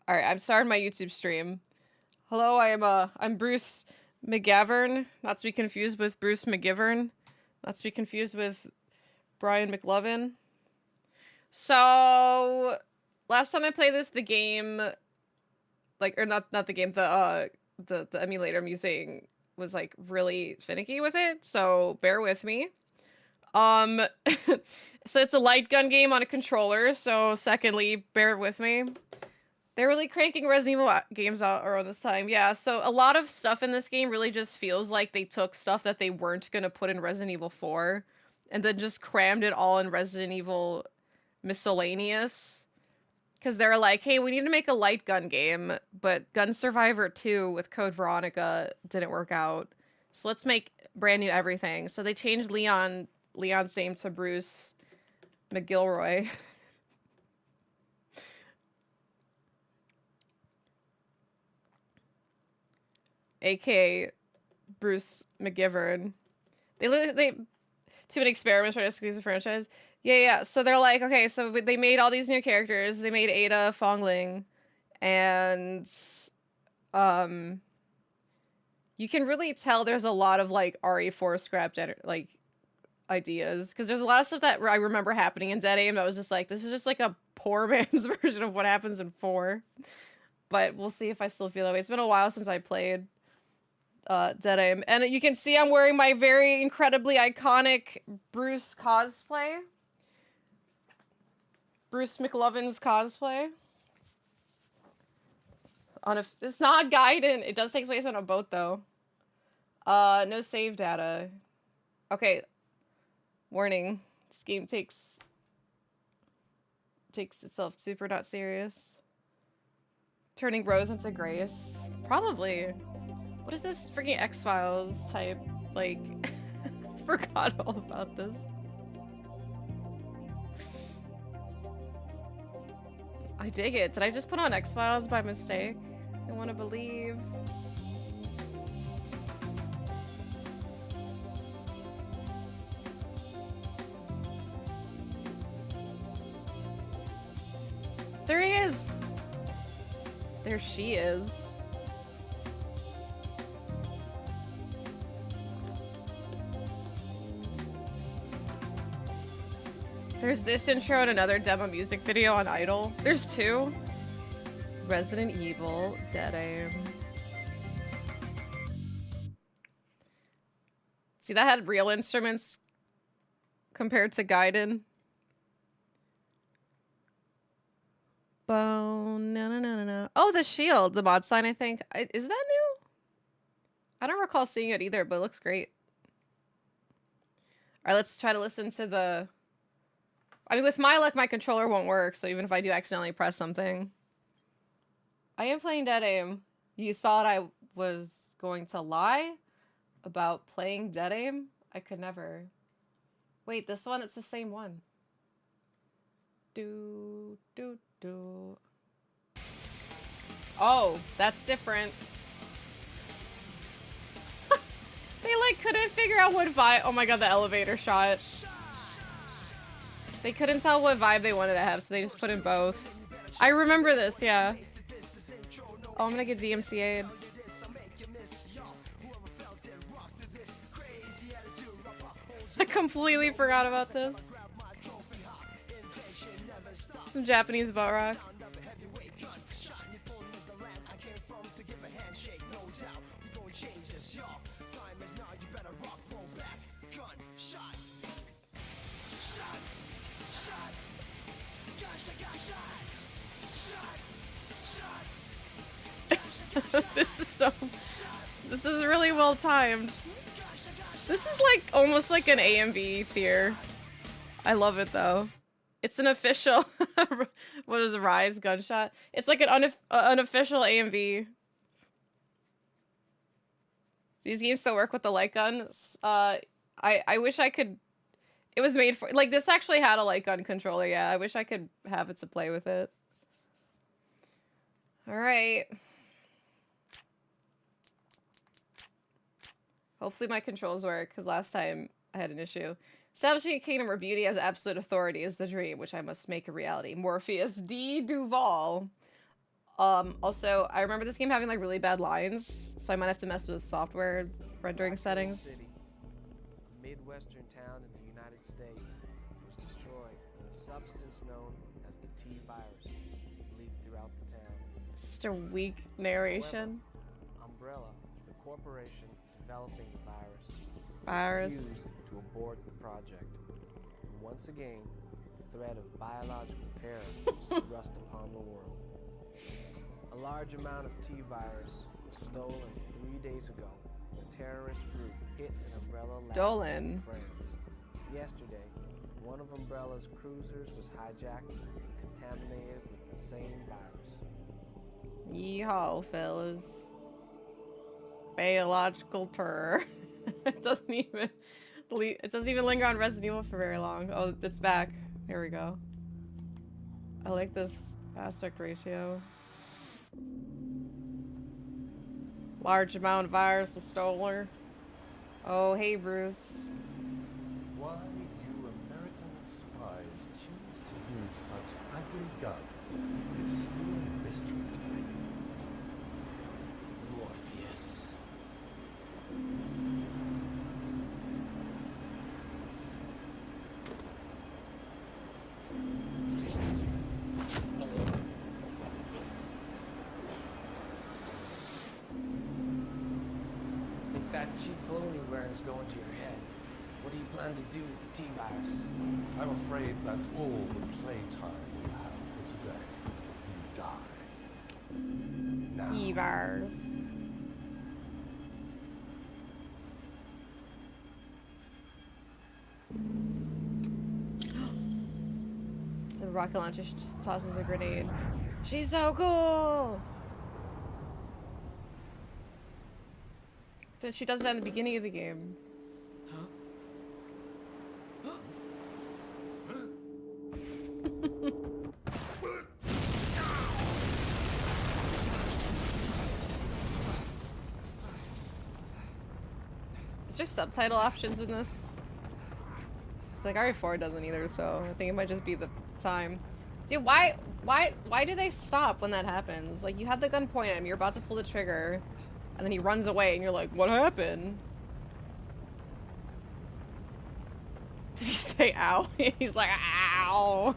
All right, I'm starting my YouTube stream. Hello, I'm Bruce McGavern, not to be confused with Bruce McGivern, not to be confused with Brian McLovin. So, last time I played this, the game, like, or not the game, the emulator I'm using was like really finicky with it. So bear with me. So it's a light gun game on a controller. So secondly, bear with me. They're really cranking Resident Evil games out around this time. Yeah, so a lot of stuff in this game really just feels like they took stuff that they weren't going to put in Resident Evil 4 and then just crammed it all in Resident Evil Miscellaneous. Because they're like, hey, we need to make a light gun game, but Gun Survivor 2 with Code Veronica didn't work out. So let's make brand new everything. So they changed Leon's name to Bruce McGilroy. AKA Bruce McGivern. They too many experiments trying to squeeze the franchise. Yeah. So they're like, okay, so they made all these new characters. They made Ada, Fong Ling, and you can really tell there's a lot of like RE4 scrapped like ideas, because there's a lot of stuff that I remember happening in Dead Aim that was just like, this is just like a poor man's version of what happens in 4. But we'll see if I still feel that way. It's been a while since I played Dead Aim, and you can see I'm wearing my very incredibly iconic Bruce cosplay. Bruce McLovin's cosplay. It's not Gaiden. It does take place on a boat though. No save data. Okay. Warning. This game takes itself super not serious. Turning Rose into Grace. Probably. What is this freaking X-Files type? Like, forgot all about this. I dig it. Did I just put on X-Files by mistake? I want to believe. There he is! There she is. There's this intro and another demo music video on Idol. There's 2. Resident Evil, Dead Aim. See, that had real instruments compared to Gaiden. No. Oh, the shield, the mod sign, I think. Is that new? I don't recall seeing it either, but it looks great. All right, let's try to listen to the... I mean, with my luck, my controller won't work, so even if I do accidentally press something. I am playing Dead Aim. You thought I was going to lie about playing Dead Aim? I could never. Wait, this one, it's the same one. Oh, that's different. They like couldn't figure out what vibe. Oh my god, the elevator shot. They couldn't tell what vibe they wanted to have, so they just put in both. I remember this, yeah. Oh, I'm gonna get DMCA'd. I completely forgot about this. Some Japanese butt rock. This is really well timed. This is like almost like an AMV tier. I love it though. It's an official, what is it, Rise gunshot? It's like an unofficial AMV. These games still work with the light gun. I wish I could, it was made for, like this actually had a light gun controller, yeah. I wish I could have it to play with it. All right. Hopefully my controls work, because last time I had an issue. Establishing a kingdom where beauty has absolute authority is the dream, which I must make a reality. Morpheus D. Duval. Also, I remember this game having like really bad lines, so I might have to mess with software rendering settings. City, a Midwestern town in the United States, was destroyed when a substance known as the T virus leaked throughout the town. Such a weak narration. However, Umbrella, the corporation developing the virus, refused to abort the project. And once again, the threat of biological terror was thrust upon the world. A large amount of T-virus was stolen 3 days ago. A terrorist group hit an Umbrella lab in France. Yesterday, one of Umbrella's cruisers was hijacked and contaminated with the same virus. Yeehaw, fellas. Biological terror. It doesn't even linger on Resident Evil for very long. Oh, it's back. Here we go. I like this aspect ratio. Large amount of virus was stolen. Oh, hey, Bruce. Why you American spies choose to use such ugly guns is still a mystery to me. Morpheus. That cheap clothing burns go into your head. What do you plan to do with the T-virus? I'm afraid that's all the playtime we have for today. You die. Now. T-virus. The rocket launcher just tosses a grenade. She's so cool! She does that in the beginning of the game. Huh? Is there subtitle options in this? It's like RE4 doesn't either, so I think it might just be the time. Dude, why do they stop when that happens? Like, you had the gun pointed at him, you're about to pull the trigger, and then he runs away, and you're like, what happened? Did he say ow? He's like, ow!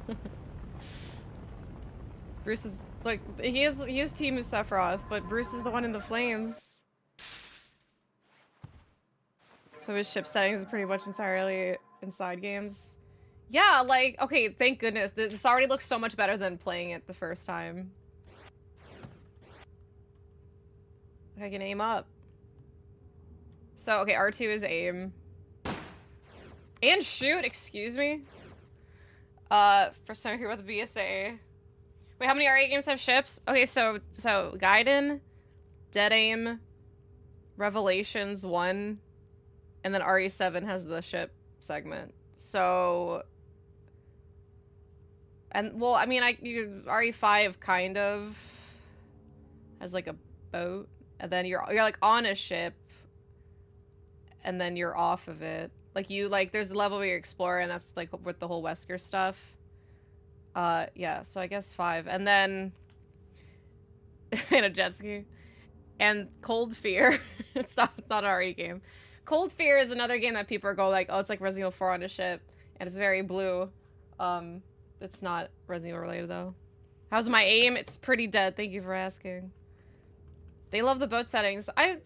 Bruce is, like, he is Team Sephiroth, but Bruce is the one in the flames. So his ship settings is pretty much entirely inside games. Yeah, like, okay, thank goodness. This already looks so much better than playing it the first time. I can aim up. So, okay, R2 is aim. And shoot, excuse me. First time I hear about the BSA. Wait, how many R8 games have ships? Okay, so Gaiden, Dead Aim, Revelations 1, and then RE7 has the ship segment. So, and well, I mean, RE5 kind of has like a boat. And then you're like on a ship, and then you're off of it. Like there's a level where you explore, and that's like with the whole Wesker stuff. Yeah. So I guess 5, and then in a jet ski, and Cold Fear. It's not an RE game. Cold Fear is another game that people go like, oh, it's like Resident Evil 4 on a ship, and it's very blue. It's not Resident Evil related though. How's my aim? It's pretty dead. Thank you for asking. They love the boat settings. I mean,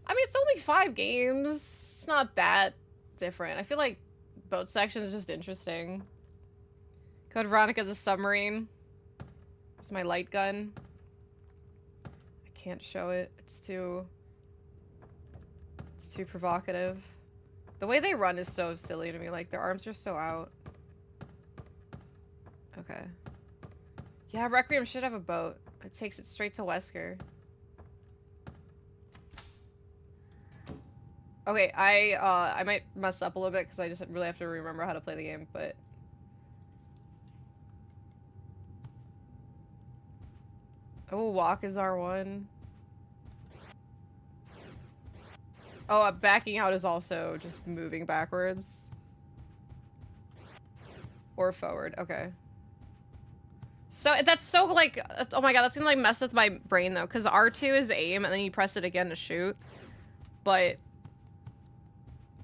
it's only 5 games. It's not that different. I feel like boat section is just interesting. Code Veronica's a submarine. It's my light gun. I can't show it. It's too provocative. The way they run is so silly to me. Like, their arms are so out. Okay. Yeah, Requiem should have a boat. It takes it straight to Wesker. Okay, I might mess up a little bit because I just really have to remember how to play the game, but... Oh, walk is R1. Oh, backing out is also just moving backwards. Or forward, okay. So that's so like, oh my god, that's gonna like mess with my brain though, because R2 is aim and then you press it again to shoot. But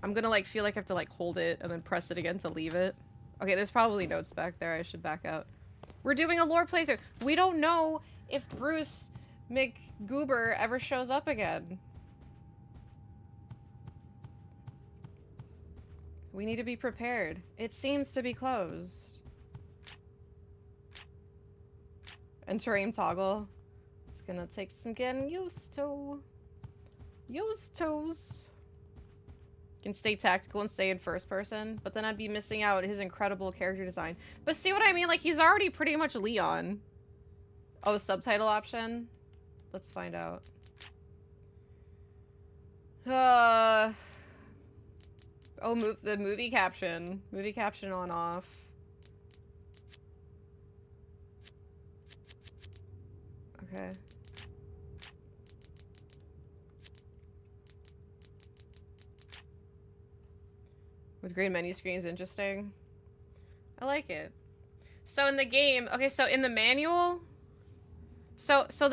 I'm gonna like feel like I have to like hold it and then press it again to leave it. Okay, there's probably notes back there. I should back out. We're doing a lore playthrough. We don't know if Bruce McGoober ever shows up again. We need to be prepared. It seems to be closed. Enter aim toggle. It's gonna take some getting used to. Can stay tactical and stay in first person, but then I'd be missing out his incredible character design. But see what I mean? Like, he's already pretty much Leon. Oh, subtitle option? Let's find out. Oh, the movie caption. Movie caption on off. Okay. With green menu screen is interesting. I like it. So in the game, okay, so in the manual,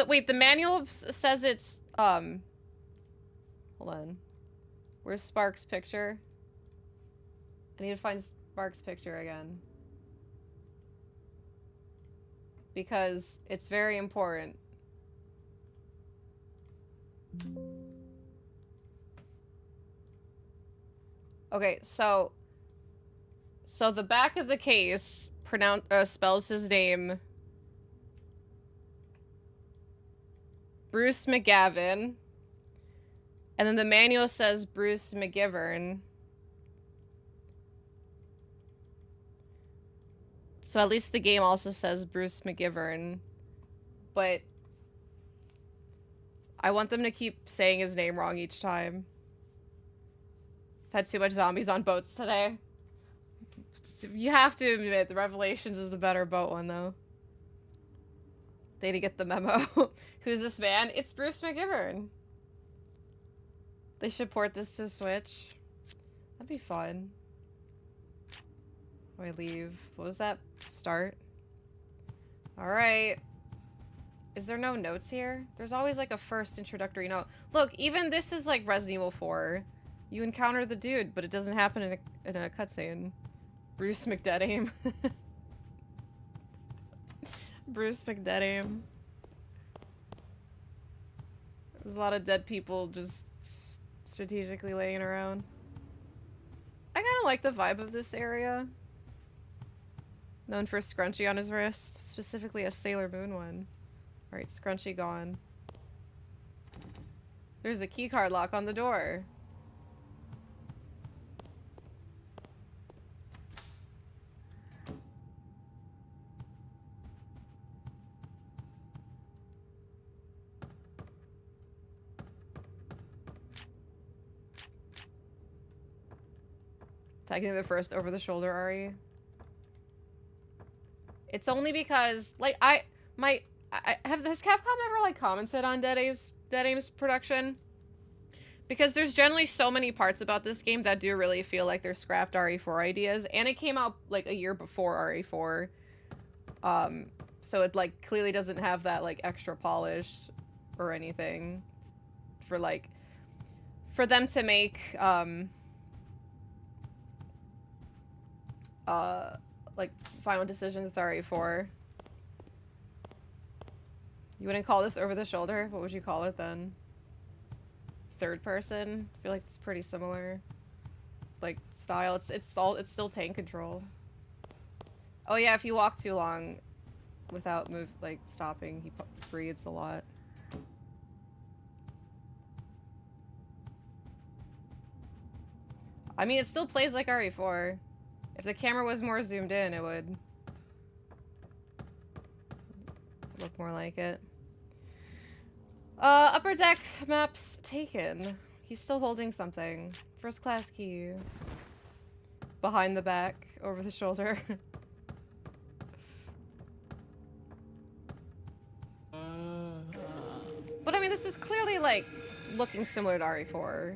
wait, the manual says it's, hold on. Where's Spark's picture? I need to find Spark's picture again. Because it's very important. Okay, so the back of the case spells his name Bruce McGavin, and then the manual says Bruce McGivern. So at least the game also says Bruce McGivern, but I want them to keep saying his name wrong each time. I've had too much zombies on boats today. You have to admit, the Revelations is the better boat one, though. They need to get the memo. Who's this man? It's Bruce McGivern. They should port this to Switch. That'd be fun. Oh, I leave. What was that? Start? Alright. Is there no notes here? There's always like a first introductory note. Look, even this is like Resident Evil 4. You encounter the dude, but it doesn't happen in a cutscene. Bruce McDeadaim. Bruce McDeadaim. There's a lot of dead people just strategically laying around. I kind of like the vibe of this area. Known for a scrunchie on his wrist. Specifically a Sailor Moon one. Alright, scrunchie gone. There's a keycard lock on the door. Taking the first over-the-shoulder Ari. It's only because, like, has Capcom ever, like, commented on Dead Aim's production? Because there's generally so many parts about this game that do really feel like they're scrapped RE4 ideas, and it came out, like, a year before RE4. So it, like, clearly doesn't have that, like, extra polish or anything for, like, for them to make, like, final decisions with RE4. You wouldn't call this over the shoulder? What would you call it then? Third person? I feel like it's pretty similar. Like, style. It's still tank control. Oh yeah, if you walk too long without stopping, he breathes a lot. I mean, it still plays like RE4. If the camera was more zoomed in, it would look more like it. Upper deck maps taken. He's still holding something. First class key. Behind the back, over the shoulder. But I mean, this is clearly, like, looking similar to RE4.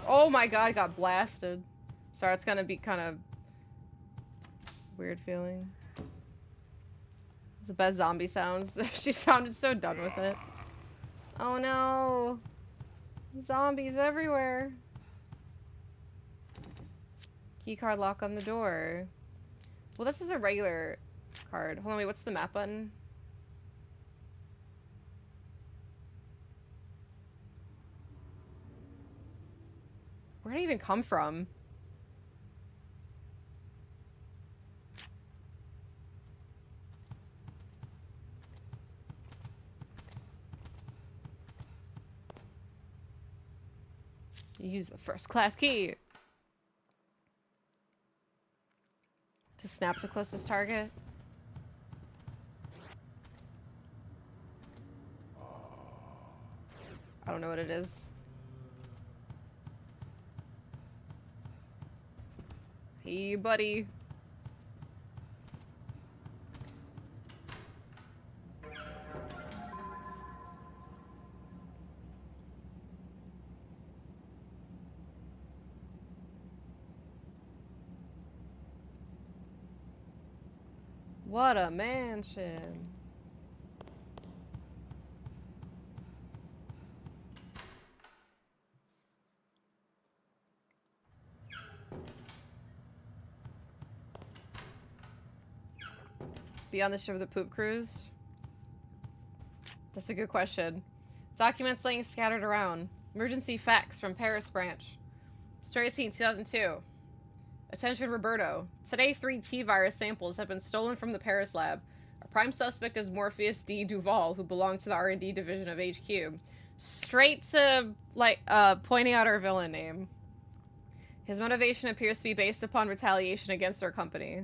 Oh my god, I got blasted. Sorry, it's gonna be kind of weird feeling. It's the best zombie sounds. She sounded so done with it. Oh no. Zombies everywhere. Keycard lock on the door. Well, this is a regular card. Hold on, wait, what's the map button? Where did it even come from? Use the first class key. To snap to closest target. I don't know what it is. Hey, buddy. What a mansion. Be on the ship of the poop cruise? That's a good question. Documents laying scattered around. Emergency fax from Paris branch. Story 18, 2002. Attention Roberto. Today 3 T-virus samples have been stolen from the Paris lab. Our prime suspect is Morpheus D. Duval, who belonged to the R&D division of HQ. Straight to, like, pointing out our villain name. His motivation appears to be based upon retaliation against our company.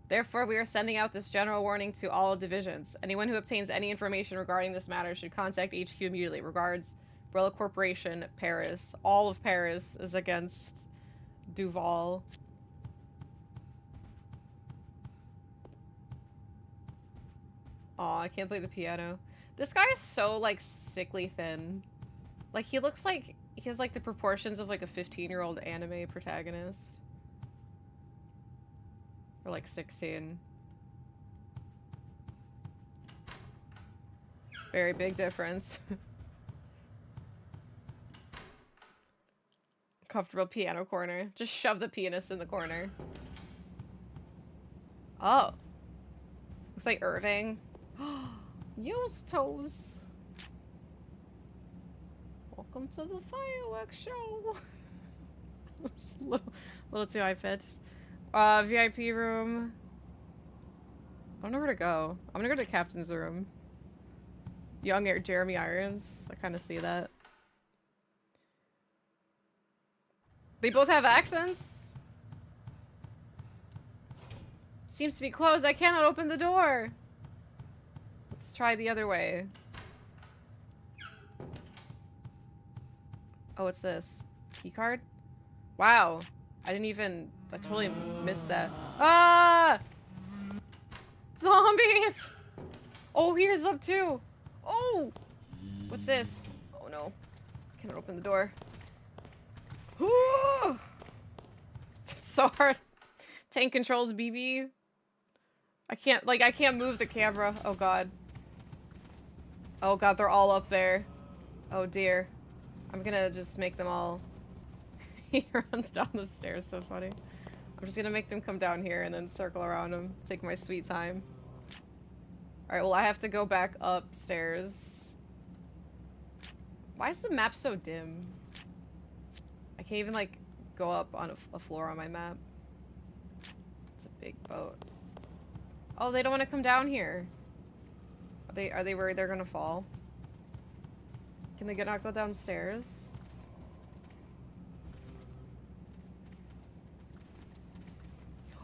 Therefore, we are sending out this general warning to all divisions. Anyone who obtains any information regarding this matter should contact HQ immediately. Regards, Umbrella Corporation, Paris. All of Paris is against Duval. Aw, I can't play the piano. This guy is so, like, sickly thin. Like, he looks like he has, like, the proportions of, like, a 15-year-old anime protagonist. Or, like, 16. Very big difference. Comfortable piano corner. Just shove the pianist in the corner. Oh. Looks like Irving. Use toes. Welcome to the fireworks show. Just a little too high-pitched. VIP room. I don't know where to go. I'm gonna go to the captain's room. Young Jeremy Irons. I kind of see that. They both have accents? Seems to be closed. I cannot open the door. Let's try the other way. Oh, what's this? Keycard? Wow. I totally missed that. Ah! Zombies! Oh, here's up too. Oh! What's this? Oh no. I cannot open the door. It's so hard. Tank controls BB. I can't move the camera. Oh god. Oh god, they're all up there. Oh dear. I'm gonna just make them all... He runs down the stairs, so funny. I'm just gonna make them come down here and then circle around him. Take my sweet time. Alright, well I have to go back upstairs. Why is the map so dim? I can't even, like, go up on a floor on my map. It's a big boat. Oh, they don't want to come down here. Are they worried they're gonna fall? Can they not go downstairs?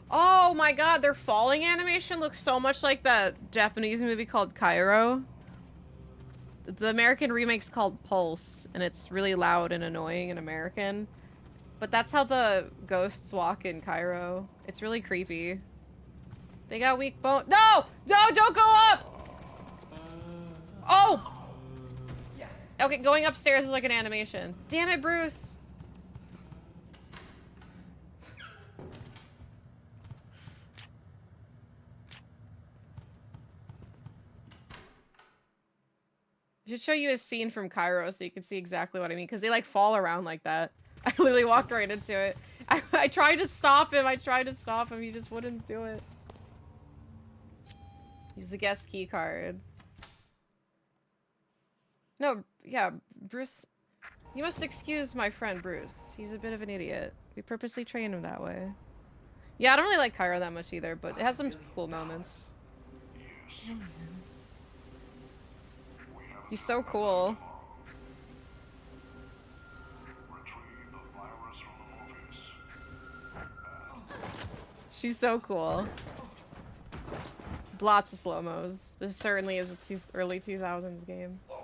Oh my god, their falling animation looks so much like that Japanese movie called Cairo. The American remake's called Pulse, and it's really loud and annoying and American. But that's how the ghosts walk in Cairo. It's really creepy. They got weak bone. No! No, don't go up! Oh! Okay, going upstairs is like an animation. Damn it, Bruce! I should show you a scene from Cairo so you can see exactly what I mean, because they like fall around like that. I literally walked right into it. I tried to stop him, he just wouldn't do it. Use the guest key card. No, yeah, Bruce... You must excuse my friend Bruce. He's a bit of an idiot. We purposely trained him that way. Yeah, I don't really like Cairo that much either, but it has some cool moments. He's so cool. She's so cool. There's lots of slow-mos. There certainly is a early 2000s game. Oh,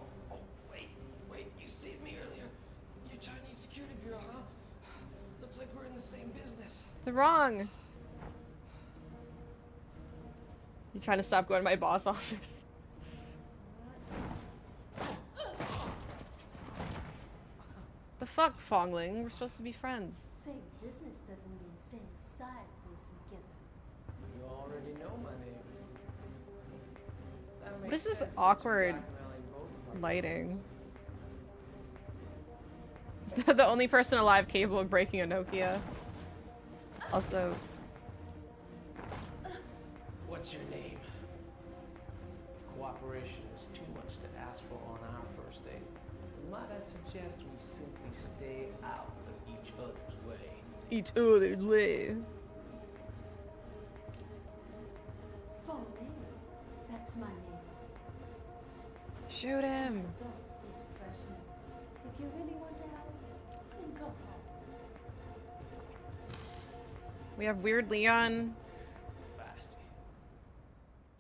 wait, you saved me earlier. You're Chinese security bureau, huh? Looks like we're in the same business. They're wrong. You trying to stop going to my boss office? The fuck, Fong Ling? We're supposed to be friends. Same business doesn't mean same side goes together. You already know my name. What is this awkward lighting? The only person alive capable of breaking a Nokia. Also... What's your name? If cooperation is too much to ask for on our first date, might I suggest we simply stay out of each other's way? Each other's way. Fong Ling, that's my name. Shoot him. Don't date freshmen. If you really want to help, then go home. We have Weird Leon. Fasty.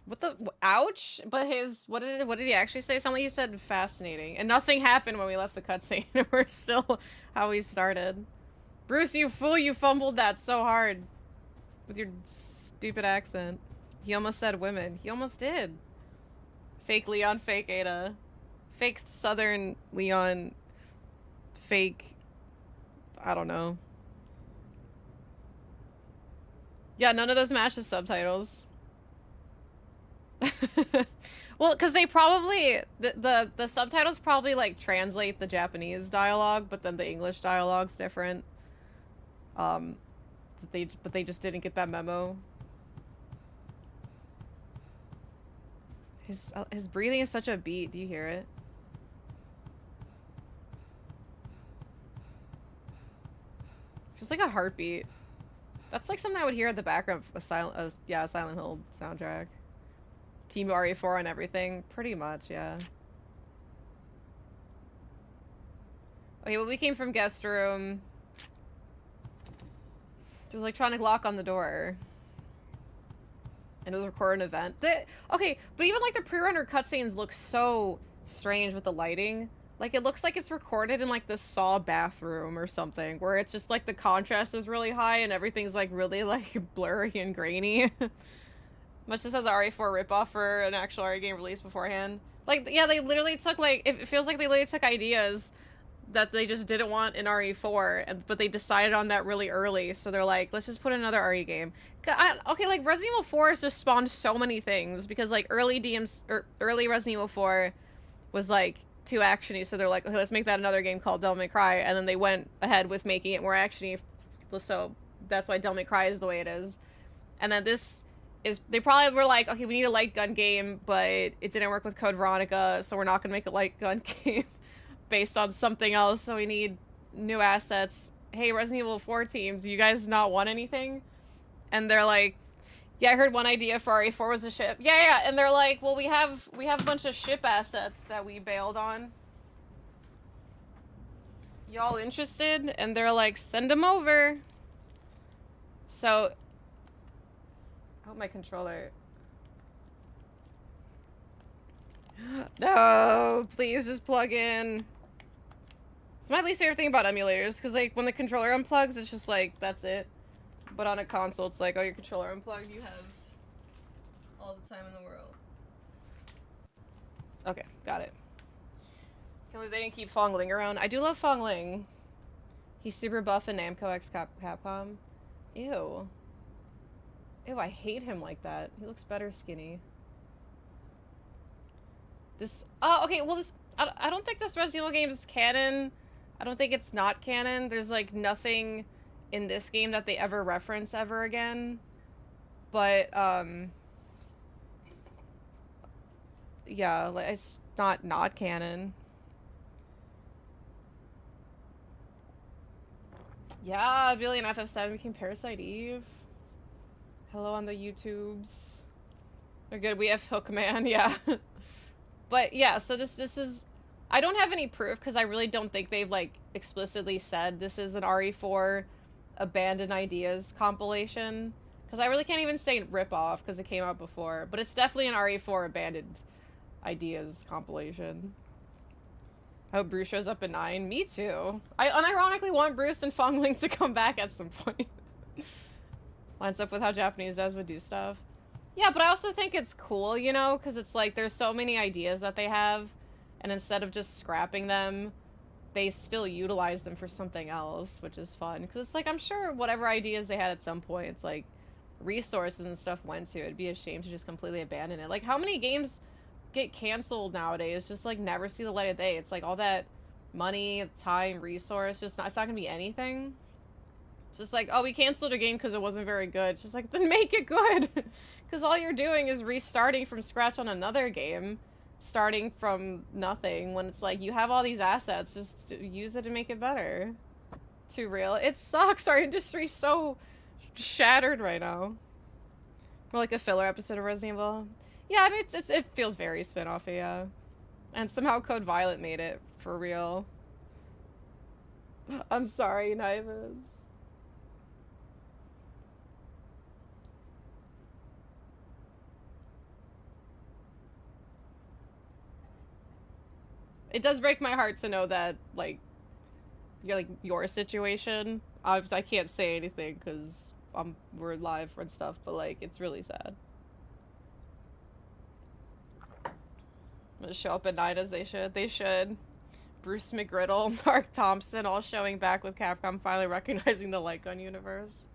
What the? Ouch! But his what did he actually say? Something he said fascinating, and nothing happened when we left the cutscene. We're still how we started. Bruce, you fool! You fumbled that so hard with your stupid accent. He almost said women. He almost did. Fake Leon, fake Ada, fake Southern Leon, fake. I don't know. Yeah, none of those match the subtitles. Well, because they probably the subtitles probably like translate the Japanese dialogue, but then the English dialogue's different. But they just didn't get that memo. His breathing is such a beat. Do you hear it? Feels like a heartbeat. That's like something I would hear at the background of a Silent Hill soundtrack. Team RE4 and everything. Pretty much, yeah. Okay, well, we came from guest room. There's electronic lock on the door. And it was recording an event. Okay, but even like the pre-rendered cutscenes look so strange with the lighting. Like it looks like it's recorded in like the Saw bathroom or something, where it's just like the contrast is really high and everything's like really like blurry and grainy. Much as a RE4 ripoff for an actual RE game released beforehand. Like, yeah, they literally took like, it feels like they literally took ideas that they just didn't want in RE4, but they decided on that really early, so they're like, let's just put another RE game. Okay, like, Resident Evil 4 has just spawned so many things, because, like, early Resident Evil 4 was, like, too actiony, so they're like, okay, let's make that another game called Devil May Cry, and then they went ahead with making it more actiony, so that's why Devil May Cry is the way it is. And then this is, they probably were like, okay, we need a light gun game, but it didn't work with Code Veronica, so we're not gonna make a light gun game based on something else, so we need new assets. Hey, Resident Evil 4 team, do you guys not want anything? And they're like, yeah, I heard one idea for RE4 was a ship. Yeah, and they're like, well, we have a bunch of ship assets that we bailed on. Y'all interested? And they're like, send them over. So, I hope my controller... No, please just plug in. It's my least favorite thing about emulators, because like when the controller unplugs, it's just like, that's it. But on a console, it's like, oh, your controller unplugged, you have all the time in the world. Okay, got it. Can't believe they didn't keep Fong Ling around. I do love Fong Ling. He's super buff in Namco X Capcom. Ew. Ew, I hate him like that. He looks better skinny. This... Oh, okay, well this... I don't think this Resident Evil game is canon. I don't think it's not canon. There's, like, nothing in this game that they ever reference ever again. But, yeah, like, it's not canon. Yeah, Billy and FF7 became Parasite Eve. Hello on the YouTubes. They're good. We have Hookman, yeah. But yeah, so this is... I don't have any proof because I really don't think they've, like, explicitly said this is an RE4 Abandoned Ideas compilation. Because I really can't even say rip-off because it came out before. But it's definitely an RE4 Abandoned Ideas compilation. I hope Bruce shows up in 9. Me too. I unironically want Bruce and Fong Ling to come back at some point. Lines up with how Japanese devs would do stuff. Yeah, but I also think it's cool, you know, because it's like there's so many ideas that they have, and instead of just scrapping them, they still utilize them for something else, which is fun. Because it's like, I'm sure whatever ideas they had at some point, it's like resources and stuff went to. It'd be a shame to just completely abandon it. Like, how many games get canceled nowadays, just like never see the light of day? It's like all that money, time, resource, just not, it's not gonna be anything. It's just like, oh, we canceled a game because it wasn't very good. It's just like, then make it good. Because all you're doing is restarting from scratch on another game, starting from nothing, when it's like you have all these assets, just use it to make it better. Too real. It sucks. Our industry's so shattered right now. Or like a filler episode of Resident Evil. Yeah, I mean, it feels very spin-offy, yeah. And somehow Code Violet made it, for real. I'm sorry, Nivas. It does break my heart to know that, like, your situation. Obviously, I can't say anything because we're live and stuff, but, like, it's really sad. I'm gonna show up at 9 as they should. They should. Bruce McGriddle, Mark Thompson, all showing back with Capcom finally recognizing the Light Gun universe.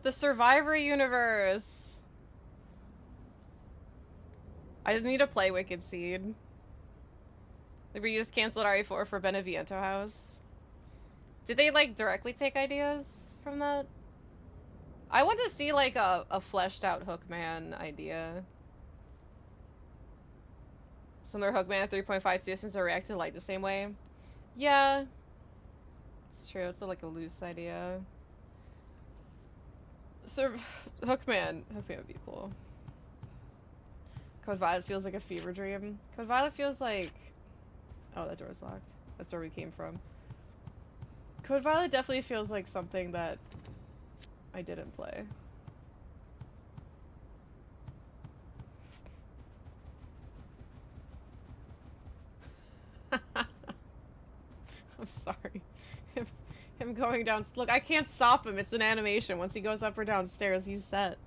The Survivor universe! I just need to play Wicked Seed. They reused canceled RE4 for Beneviento House. Did they, like, directly take ideas from that? I want to see, like, a fleshed out Hookman idea. Some of their Hookman 3.5 citizens are reacted like the same way. Yeah. It's true, it's like a loose idea. So, Hookman would be cool. Code Violet feels like a fever dream. Code Violet feels like... Oh, that door's locked. That's where we came from. Code Violet definitely feels like something that I didn't play. I'm sorry. Him going down... Look, I can't stop him. It's an animation. Once he goes up or downstairs, he's set.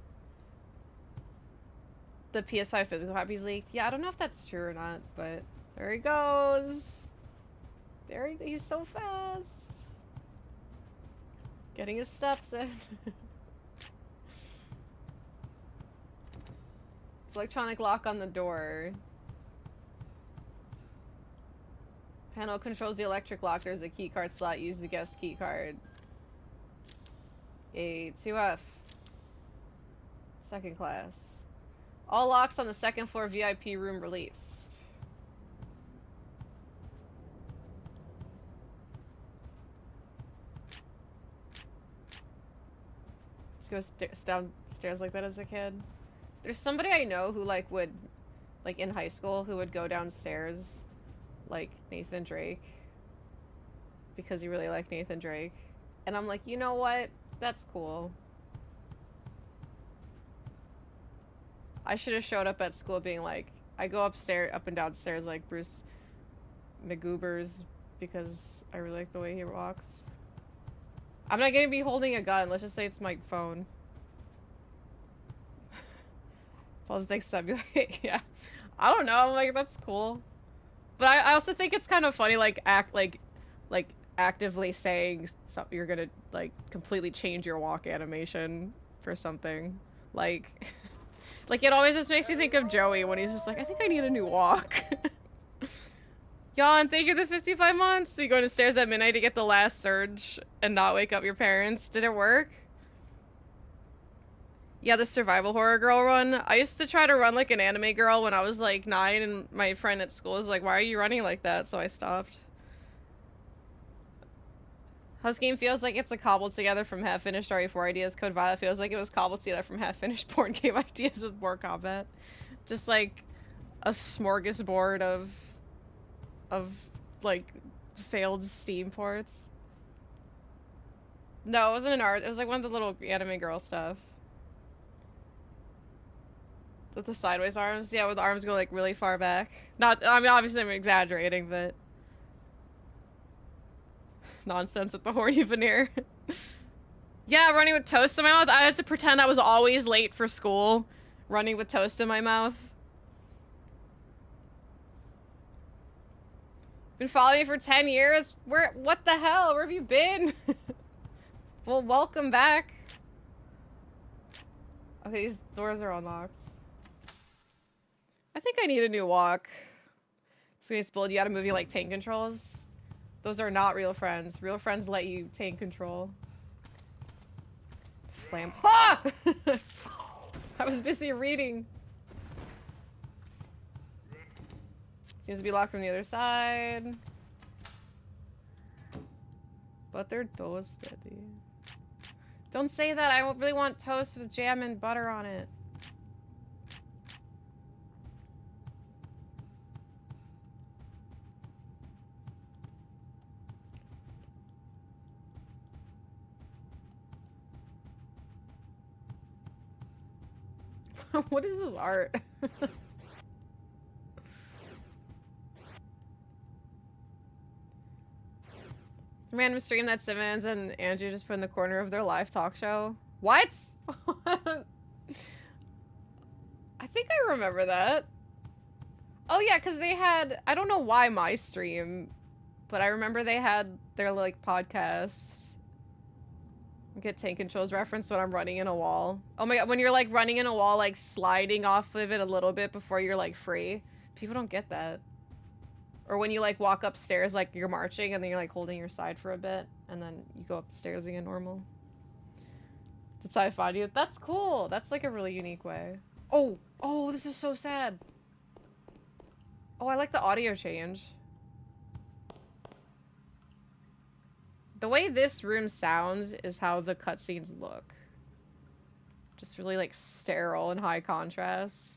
The PS5 physical copies leaked. Yeah, I don't know if that's true or not, but... There he goes. He's so fast. Getting his steps in. Electronic lock on the door. Panel controls the electric lock. There's a keycard slot. Use the guest keycard. A 2F. Second class. All locks on the second floor VIP room released. Just go downstairs like that as a kid. There's somebody I know who, like, would, like, in high school, who would go downstairs, like, Nathan Drake. Because he really liked Nathan Drake. And I'm like, you know what? That's cool. I should have showed up at school being like, I go up and downstairs like Bruce McGoobers because I really like the way he walks. I'm not gonna be holding a gun. Let's just say it's my phone. Politics simulate. Yeah. I don't know. I'm like, that's cool. But I also think it's kind of funny, like, actively saying something, you're gonna, like, completely change your walk animation for something. Like, like, it always just makes me think of Joey when he's just like, I think I need a new walk. Yawn, thank you for the 55 months. So you go to stairs at midnight to get the last surge and not wake up your parents. Did it work? Yeah, the survival horror girl run. I used to try to run like an anime girl when I was like 9, and my friend at school was like, why are you running like that? So I stopped. House game feels like it's a cobbled together from half-finished RE4 ideas. Code Violet feels like it was cobbled together from half-finished porn game ideas with more combat. Just like a smorgasbord of like failed Steam ports. No, it wasn't an art. It was like one of the little anime girl stuff. With the sideways arms? Yeah, where the arms go like really far back. Not, I mean, obviously I'm exaggerating, but nonsense with the horny veneer. Yeah, running with toast in my mouth. I had to pretend I was always late for school, running with toast in my mouth. Been following you for 10 years? What the hell? Where have you been? Well, welcome back. Okay, these doors are unlocked. I think I need a new walk. Space Build, you gotta move you like tank controls. Those are not real friends. Real friends let you tank control. Flam. Ah! I was busy reading. Seems to be locked from the other side. But they're toasted. Don't say that. I really want toast with jam and butter on it. What is this art? Random stream that Simmons and Andrew just put in the corner of their live talk show. What? I think I remember that. Oh yeah, because they had, I don't know why my stream, but I remember they had their like podcast. Get tank controls reference when I'm running in a wall. Oh my god, when you're like running in a wall, like sliding off of it a little bit before you're like free. People don't get that. Or when you like walk upstairs like you're marching and then you're like holding your side for a bit and then you go up the stairs again normal. That's how I find you. That's cool. That's like a really unique way. Oh, oh, this is so sad. Oh, I like the audio change. The way this room sounds is how the cutscenes look. Just really like sterile and high contrast.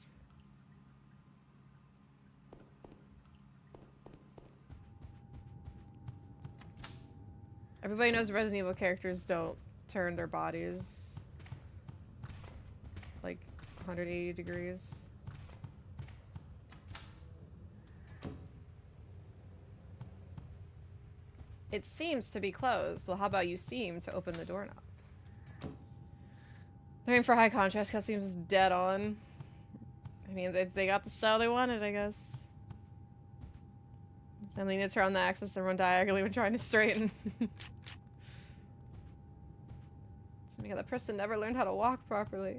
Everybody knows Resident Evil characters don't turn their bodies like 180 degrees. It seems to be closed. Well, how about you seem to open the doorknob? Looking for high contrast cutscenes is dead on. I mean, they got the style they wanted, I guess. Suddenly need to turn on the axis and run diagonally when trying to straighten. So yeah, that person never learned how to walk properly.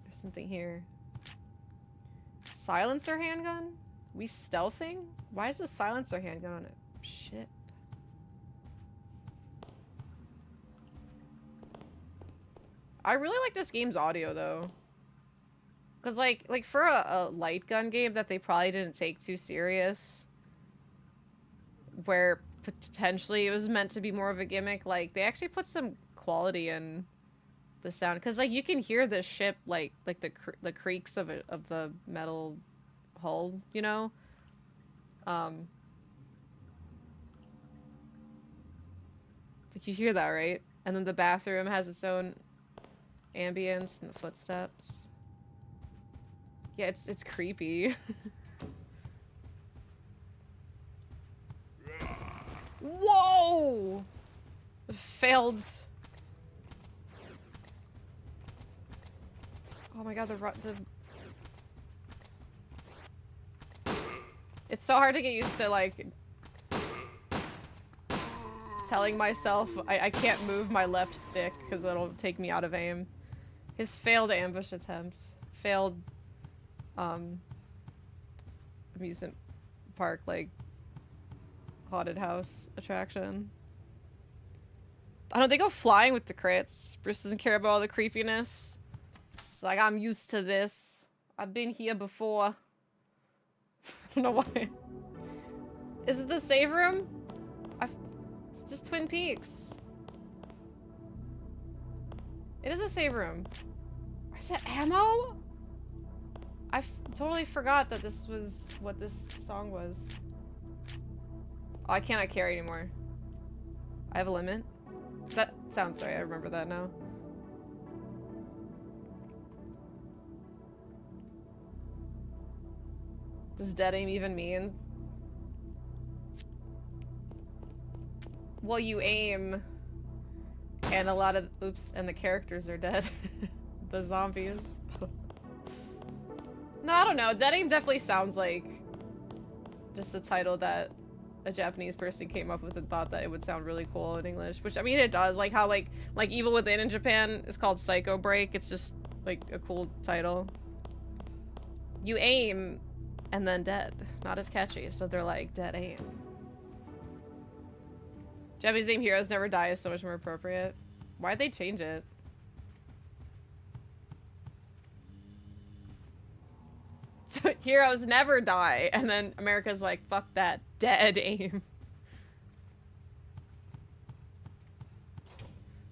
There's something here. Silencer handgun? We stealthing? Why is the silencer handgun on a ship? I really like this game's audio though. Cause like for a light gun game that they probably didn't take too serious, where potentially it was meant to be more of a gimmick, like they actually put some quality in the sound. Cause like you can hear the ship like the creaks of the metal hull, you know. Like you hear that, right? And then the bathroom has its own ambience and the footsteps. Yeah, it's creepy. Whoa! Failed. Oh my god, It's so hard to get used to, like, telling myself I can't move my left stick because it'll take me out of aim. His failed ambush attempt. Failed, amusement park, like, haunted house attraction. I don't think go flying with the crits. Bruce doesn't care about all the creepiness. It's like, I'm used to this. I've been here before. I don't know why. Is it the save room? It's just Twin Peaks. It is a save room. Is that ammo? I totally forgot that this was what this song was. Oh, I cannot carry anymore. I have a limit. That sounds right. I remember that now. Does dead aim even mean? Well, you aim, and a lot of oops, and the characters are dead. The zombies. No, I don't know. Dead aim definitely sounds like just the title that a Japanese person came up with and thought that it would sound really cool in English, which I mean it does. Like how like Evil Within in Japan is called Psycho Break. It's just like a cool title. You aim and then dead. Not as catchy, so they're like dead aim. Japanese name Heroes Never Die is so much more appropriate. Why'd they change it? So heroes never die, and then America's like, fuck that, dead aim.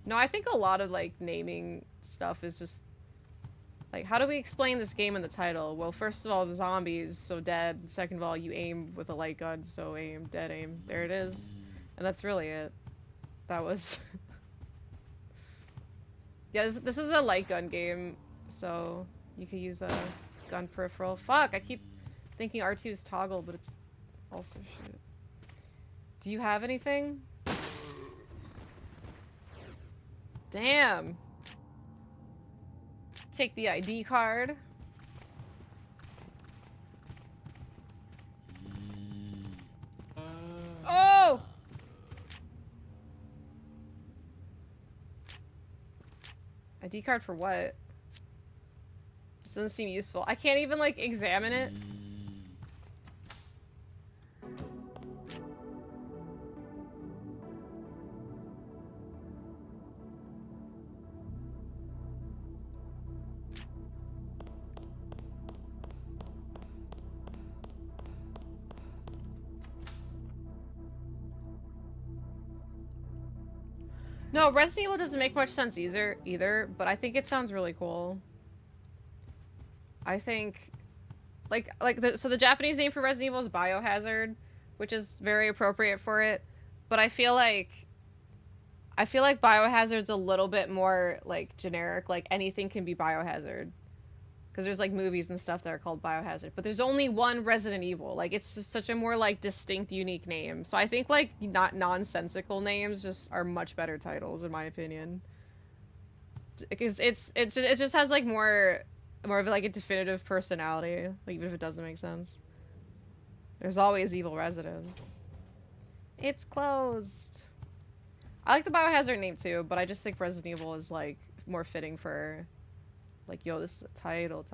No, I think a lot of like naming stuff is just like, how do we explain this game in the title? Well, first of all, the zombies, so dead. Second of all, you aim with a light gun, so aim, dead aim. There it is. And that's really it. That was... Yeah, this is a light gun game, so you could use a gun peripheral. Fuck, I keep thinking R2 is toggle, but it's also shoot. Do you have anything? Damn. Take the ID card. Oh! ID card for what? This doesn't seem useful. I can't even, like, examine it. No, Resident Evil doesn't make much sense either, but I think it sounds really cool. I think, so the Japanese name for Resident Evil is Biohazard, which is very appropriate for it, but I feel like Biohazard's a little bit more, like, generic, like, anything can be Biohazard. Because there's, like, movies and stuff that are called Biohazard. But there's only one Resident Evil. Like, it's just such a more, like, distinct, unique name. So I think, like, not nonsensical names just are much better titles, in my opinion. Because it just has, like, more of, like, a definitive personality. Like, even if it doesn't make sense. There's always evil residents. It's closed. I like the Biohazard name, too, but I just think Resident Evil is, like, more fitting for... Like, yo, this is a title.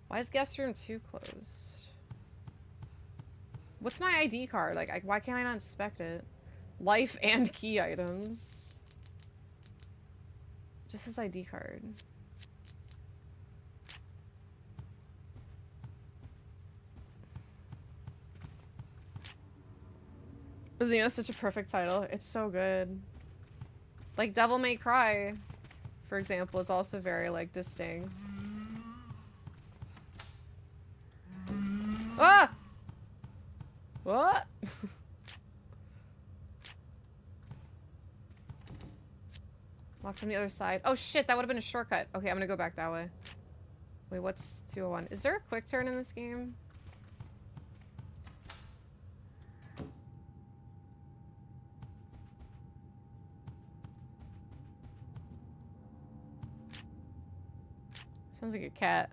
Why is guest room 2 closed? What's my ID card? Like, why can't I not inspect it? Life and key items. Just his ID card. Resident Evil is such a perfect title. It's so good. Like, Devil May Cry, for example, is also very, like, distinct. Ah! What? Locked from the other side. Oh shit, that would have been a shortcut. Okay, I'm gonna go back that way. Wait, what's 201? Is there a quick turn in this game? Sounds like a cat.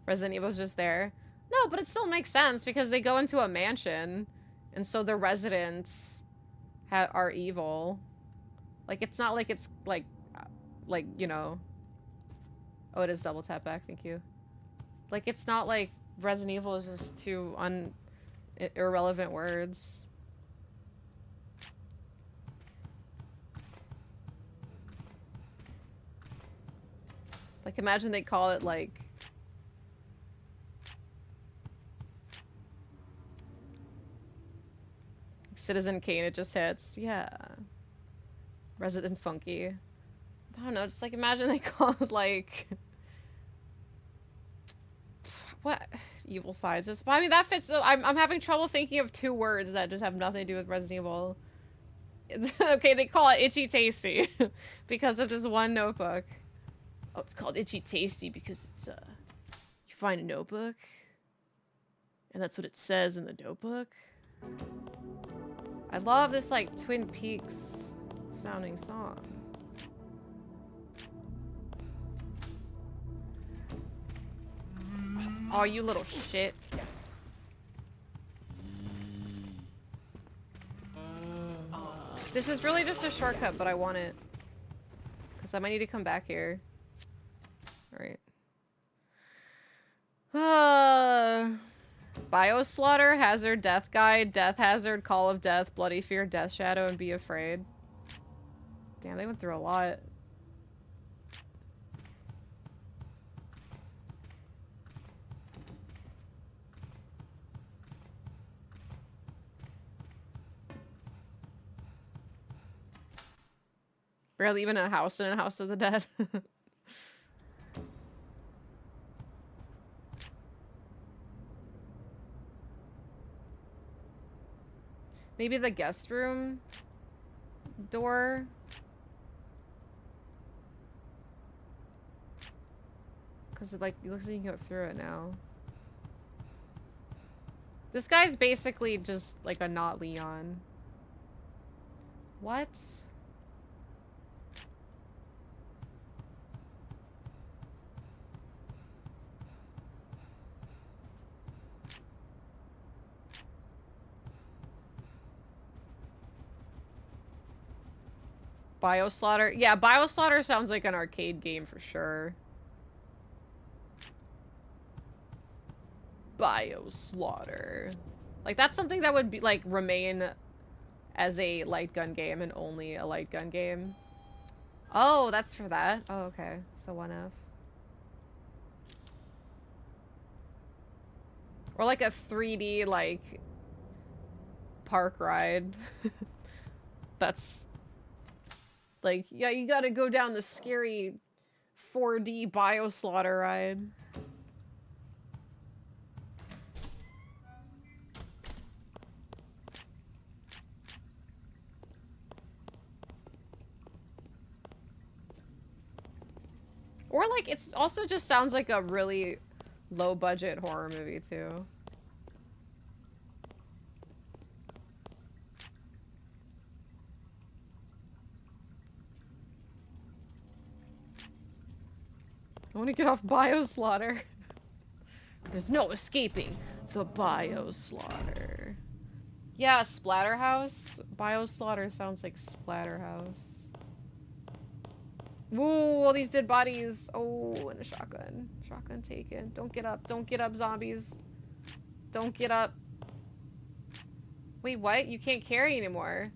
Resident Evil's just there. No, but it still makes sense because they go into a mansion, and so the residents are evil. Like, it's not like it's like, you know. Oh, it is double tap back. Thank you. Like, it's not like Resident Evil is just two irrelevant words. Like, imagine they call it, like... Citizen Kane, it just hits. Yeah. Resident Funky. I don't know, just, like, imagine they call it, like... What? Evil Sides. But, I mean, that fits... I'm having trouble thinking of two words that just have nothing to do with Resident Evil. Okay, they call it Itchy Tasty. Because of this one notebook. Oh, it's called Itchy Tasty because it's, you find a notebook, and that's what it says in the notebook. I love this, like, Twin Peaks sounding song. Oh, you little shit. This is really just a shortcut, but I want it. Because I might need to come back here. Alright. Bioslaughter, Hazard, Death Guide, Death Hazard, Call of Death, Bloody Fear, Death Shadow, and Be Afraid. Damn, they went through a lot. Barely even a house in a House of the Dead. Maybe the guest room door. Because it, like, it looks like you can go through it now. This guy's basically just like a not Leon. What? Bioslaughter? Yeah, Bioslaughter sounds like an arcade game for sure. Bioslaughter. Like, that's something that would be, like, remain as a light gun game and only a light gun game. Oh, that's for that? Oh, okay. So 1F. Or like a 3D, like, park ride. That's... Like, yeah, you gotta go down the scary 4D Bioslaughter ride. Or, like, it's also just sounds like a really low-budget horror movie, too. I want to get off Bioslaughter. There's no escaping the Bioslaughter. Yeah, Splatterhouse. Bioslaughter sounds like Splatterhouse. Woo, all these dead bodies. Oh, and a shotgun. Shotgun taken. Don't get up. Don't get up, zombies. Don't get up. Wait, what? You can't carry anymore.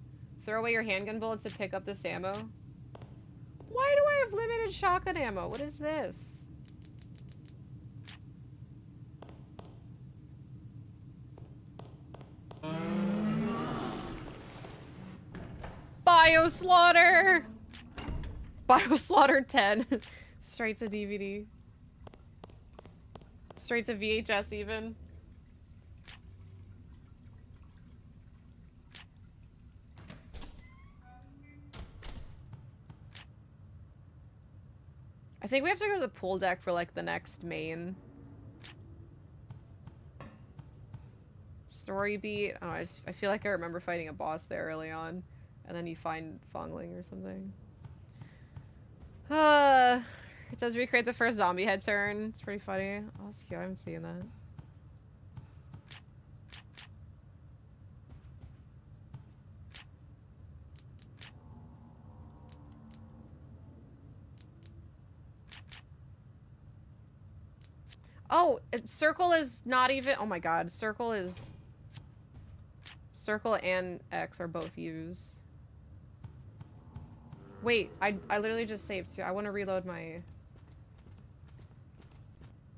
Throw away your handgun bullets and pick up this ammo. Why do I have limited shotgun ammo? What is this? Bioslaughter! Bioslaughter 10. Straight to DVD. Straight to VHS even. I think we have to go to the pool deck for, like, the next main story beat. Oh, I feel like I remember fighting a boss there early on. And then you find Fong Ling or something. It does recreate the first zombie head turn. It's pretty funny. Oh, that's cute. I haven't seen that. Oh, circle is not even... Oh my god. Circle is... Circle and X are both U's. Wait, I literally just saved too. I want to reload my...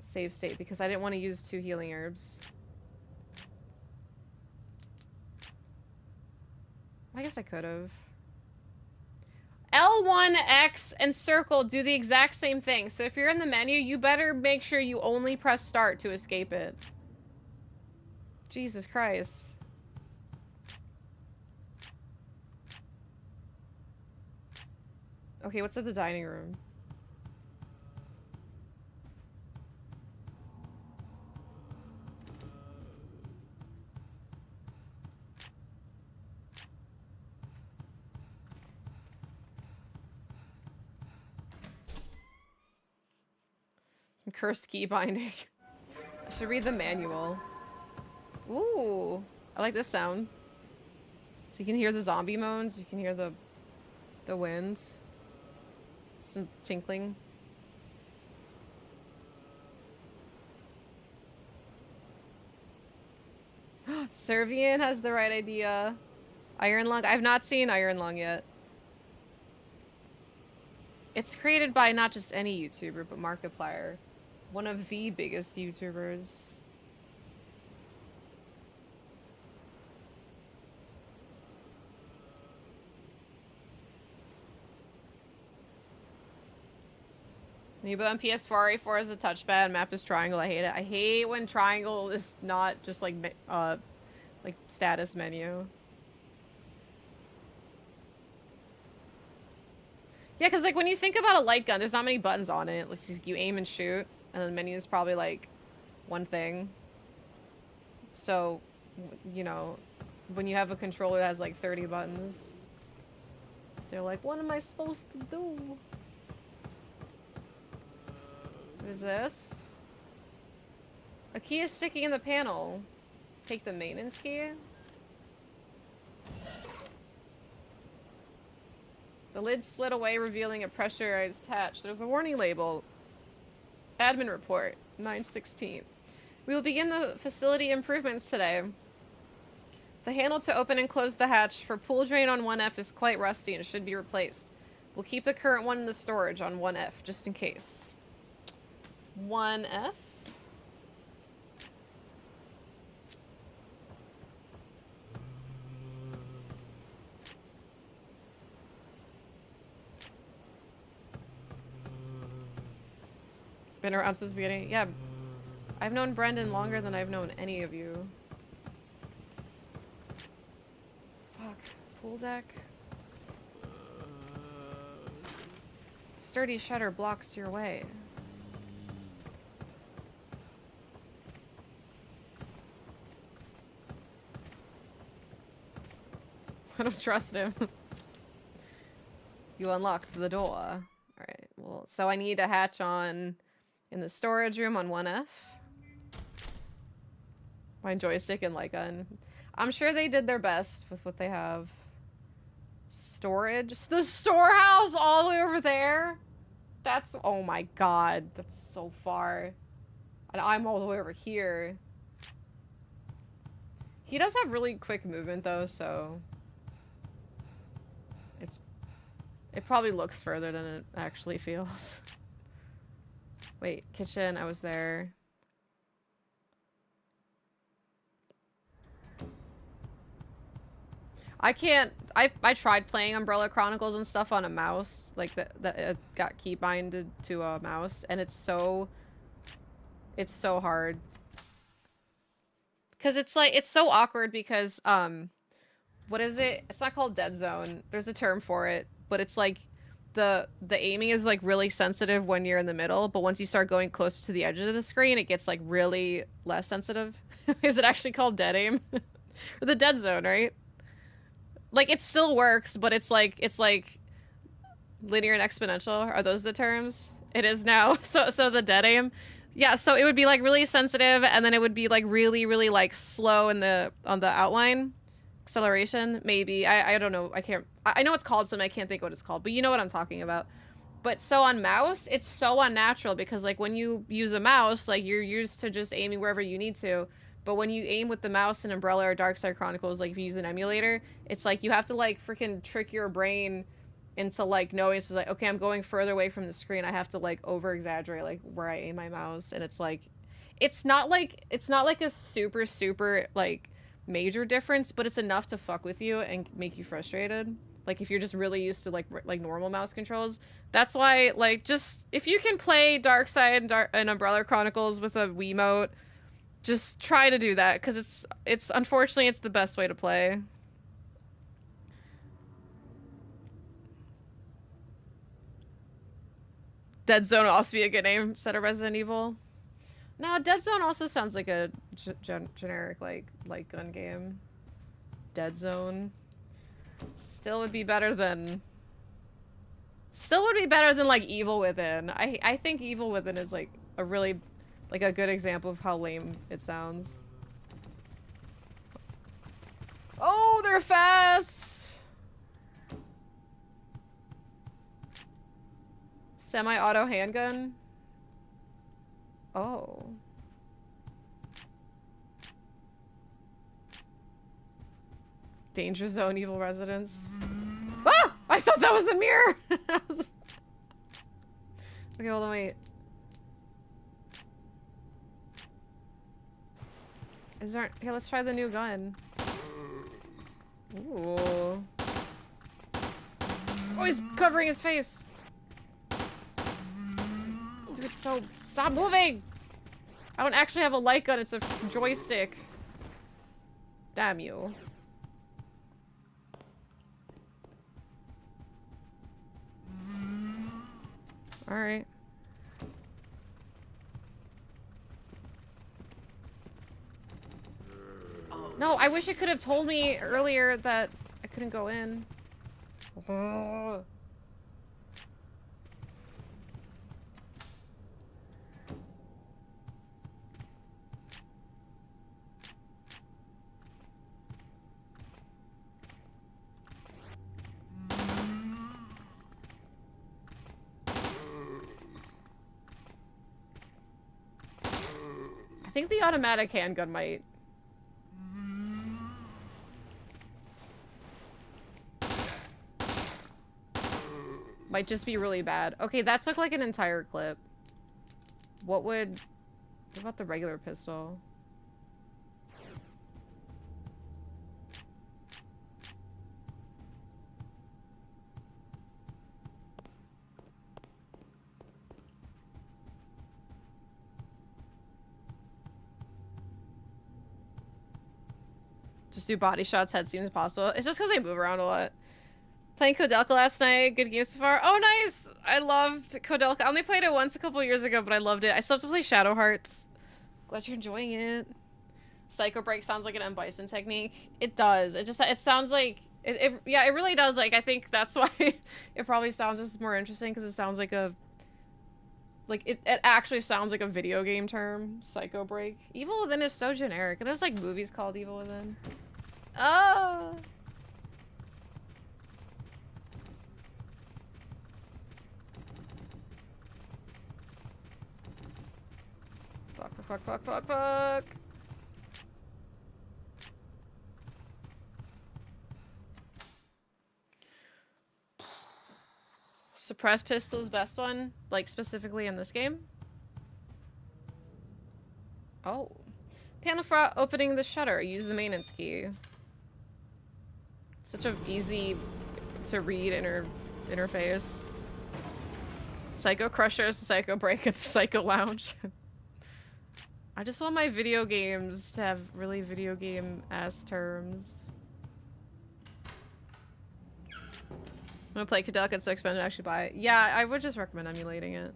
save state because I didn't want to use 2 healing herbs. I guess I could have. L1, X, and circle do the exact same thing. So if you're in the menu, you better make sure you only press start to escape it. Jesus Christ. Okay, what's at the dining room? Some cursed key binding. I should read the manual. Ooh, I like this sound. So you can hear the zombie moans, you can hear the wind. Some tinkling. Servian has the right idea. Iron Lung. I've not seen Iron Lung yet. It's created by not just any YouTuber, but Markiplier. One of the biggest YouTubers. Amiibo on PS4, A4 is a touchpad, map is triangle, I hate it. I hate when triangle is not just like status menu. Yeah, because like when you think about a light gun, there's not many buttons on it. Like you aim and shoot, and then the menu is probably like one thing. So, you know, when you have a controller that has like 30 buttons, they're like, what am I supposed to do? What is this? A key is sticking in the panel. Take the maintenance key. The lid slid away, revealing a pressurized hatch. There's a warning label. Admin report, 9/16. We will begin the facility improvements today. The handle to open and close the hatch for pool drain on 1F is quite rusty and should be replaced. We'll keep the current one in the storage on 1F, just in case. 1F? Been around since the beginning. Yeah, I've known Brendan longer than I've known any of you. Fuck. Pool deck. Sturdy shutter blocks your way. I don't trust him. You unlocked the door. Alright, well, so I need a hatch on in the storage room on 1F. My joystick and light gun. I'm sure they did their best with what they have. Storage? The storehouse all the way over there? That's, oh my god, that's so far. And I'm all the way over here. He does have really quick movement though, so it probably looks further than it actually feels. Wait, kitchen, I was there. I can't, I tried playing Umbrella Chronicles and stuff on a mouse, like that it got key binded to a mouse, and it's so hard. Cause it's like, it's so awkward because, what is it? It's not called dead zone. There's a term for it, but it's like the aiming is like really sensitive when you're in the middle, but once you start going closer to the edges of the screen, it gets like really less sensitive. Is it actually called dead aim? Or the dead zone, right? Like it still works, but it's like linear and exponential. Are those the terms? It is now. So the dead aim. Yeah, so it would be like really sensitive, and then it would be like really like slow in the on the outline. Acceleration, maybe. I don't know. I know it's called something, I can't think what it's called, but you know what I'm talking about. But so on mouse, it's so unnatural because like when you use a mouse, like you're used to just aiming wherever you need to. But when you aim with the mouse in Umbrella or Darkside Chronicles, like if you use an emulator, it's like you have to like freaking trick your brain into like knowing it's just like, okay, I'm going further away from the screen. I have to like over exaggerate like where I aim my mouse, and it's like it's not like a super like major difference, but it's enough to fuck with you and make you frustrated. Like if you're just really used to like normal mouse controls. That's why like just if you can play Darkside and Umbrella Chronicles with a Wiimote, just try to do that because it's unfortunately it's the best way to play. Dead Zone will also be a good name instead of Resident Evil. No, Dead Zone also sounds like a generic like gun game. Dead Zone still would be better than like Evil Within. I think Evil Within is like a really like a good example of how lame it sounds. Oh, they're fast. Semi-auto handgun. Oh. Danger Zone, Evil Residence. Ah! I thought that was a mirror! Okay, hold on, wait. Is there... Here, let's try the new gun. Ooh. Oh, he's covering his face! Dude, it's so... Stop moving! I don't actually have a light gun, it's a joystick. Damn you. Alright. No, I wish it could have told me earlier that I couldn't go in. I think the automatic handgun might. Might just be really bad. Okay, that took like an entire clip. What about the regular pistol? Just do body shots, head seems possible. It's just because I move around a lot. Playing Kodelka last night. Good game so far. Oh, nice! I loved Kodelka. I only played it once a couple years ago, but I loved it. I still have to play Shadow Hearts. Glad you're enjoying it. Psycho Break sounds like an M. Bison technique. It does. It sounds like... yeah, it really does. Like, I think that's why it probably sounds just more interesting, because it sounds like a... Like, it actually sounds like a video game term. Psycho Break. Evil Within is so generic. And there's, like, movies called Evil Within. Oh! Fuck. Suppress pistol's best one? Like, specifically in this game? Oh. Panel for opening the shutter. Use the maintenance key. Such a easy to read interface. Psycho Crushers, Psycho Break, and Psycho Lounge. I just want my video games to have really video game-ass terms. I'm gonna play Kodelka, it's so expensive to actually buy it. Yeah, I would just recommend emulating it.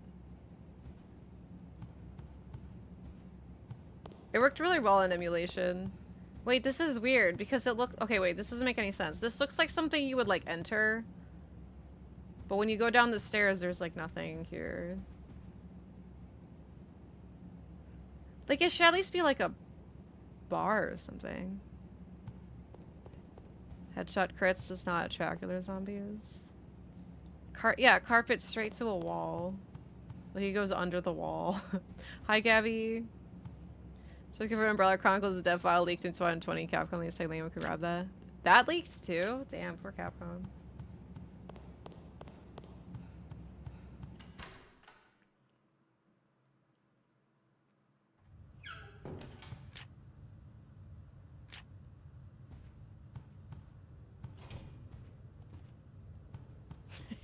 It worked really well in emulation. Wait, this is weird because it looked... Okay, wait, this doesn't make any sense. This looks like something you would, like, enter. But when you go down the stairs, there's, like, nothing here. Like, it should at least be like a bar or something. Headshot crits does not attract other zombies. Yeah, carpet straight to a wall. Like, he goes under the wall. Hi, Gabby. So looking for Umbrella Chronicles, the dev file leaked in 2020. Capcom least say Liam could grab that. That leaked too? Damn, poor Capcom.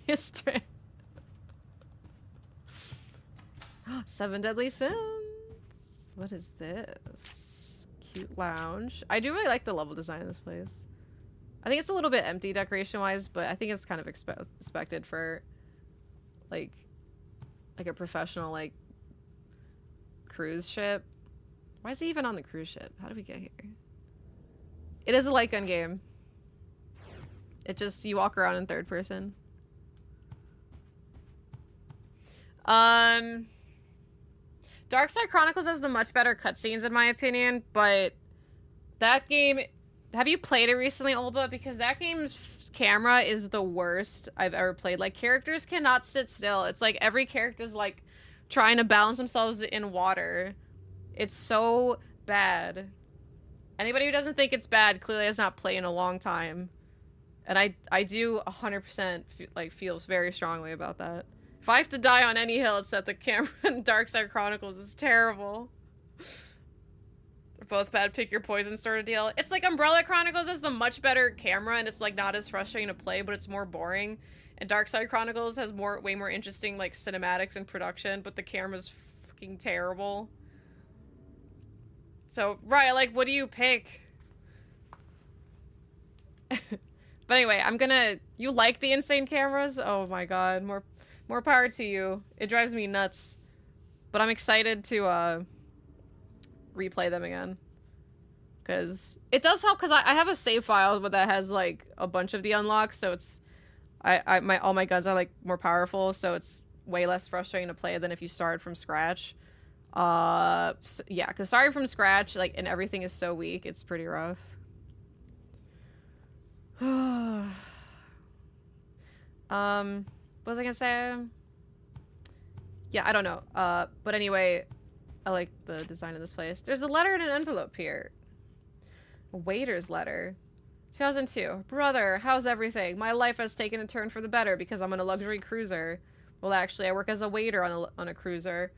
History. Seven Deadly Sins. What is this? Cute lounge. I do really like the level design of this place. I think it's a little bit empty decoration-wise, but I think it's kind of expected for like a professional like cruise ship. Why is he even on the cruise ship? How did we get here? It is a light gun game. It just, you walk around in third person. Dark Side Chronicles has the much better cutscenes in my opinion, but that game, have you played it recently, Olba? Because that game's camera is the worst I've ever played. Like, characters cannot sit still. It's like every character's like trying to balance themselves in water. It's so bad. Anybody who doesn't think it's bad clearly has not played in a long time. And I do 100% like feels very strongly about that. If I have to die on any hill, it's set the camera in Dark Side Chronicles. It's terrible. They're both bad. Pick your poison sort of deal. It's like Umbrella Chronicles has the much better camera, and it's like not as frustrating to play, but it's more boring. And Dark Side Chronicles has way more interesting like cinematics and production, but the camera's fucking terrible. So, right, like, what do you pick? But anyway, you like the insane cameras? Oh my god, more power to you. It drives me nuts. But I'm excited to replay them again. Because it does help, because I have a save file that has like a bunch of the unlocks, so it's all my guns are like more powerful, so it's way less frustrating to play than if you start from scratch. So, yeah, because starting from scratch, like, and everything is so weak, it's pretty rough. What was I gonna say? Yeah, I don't know. But anyway, I like the design of this place. There's a letter in an envelope here. A waiter's letter. 2002. Brother, how's everything? My life has taken a turn for the better because I'm on a luxury cruiser. Well, actually, I work as a waiter on a cruiser.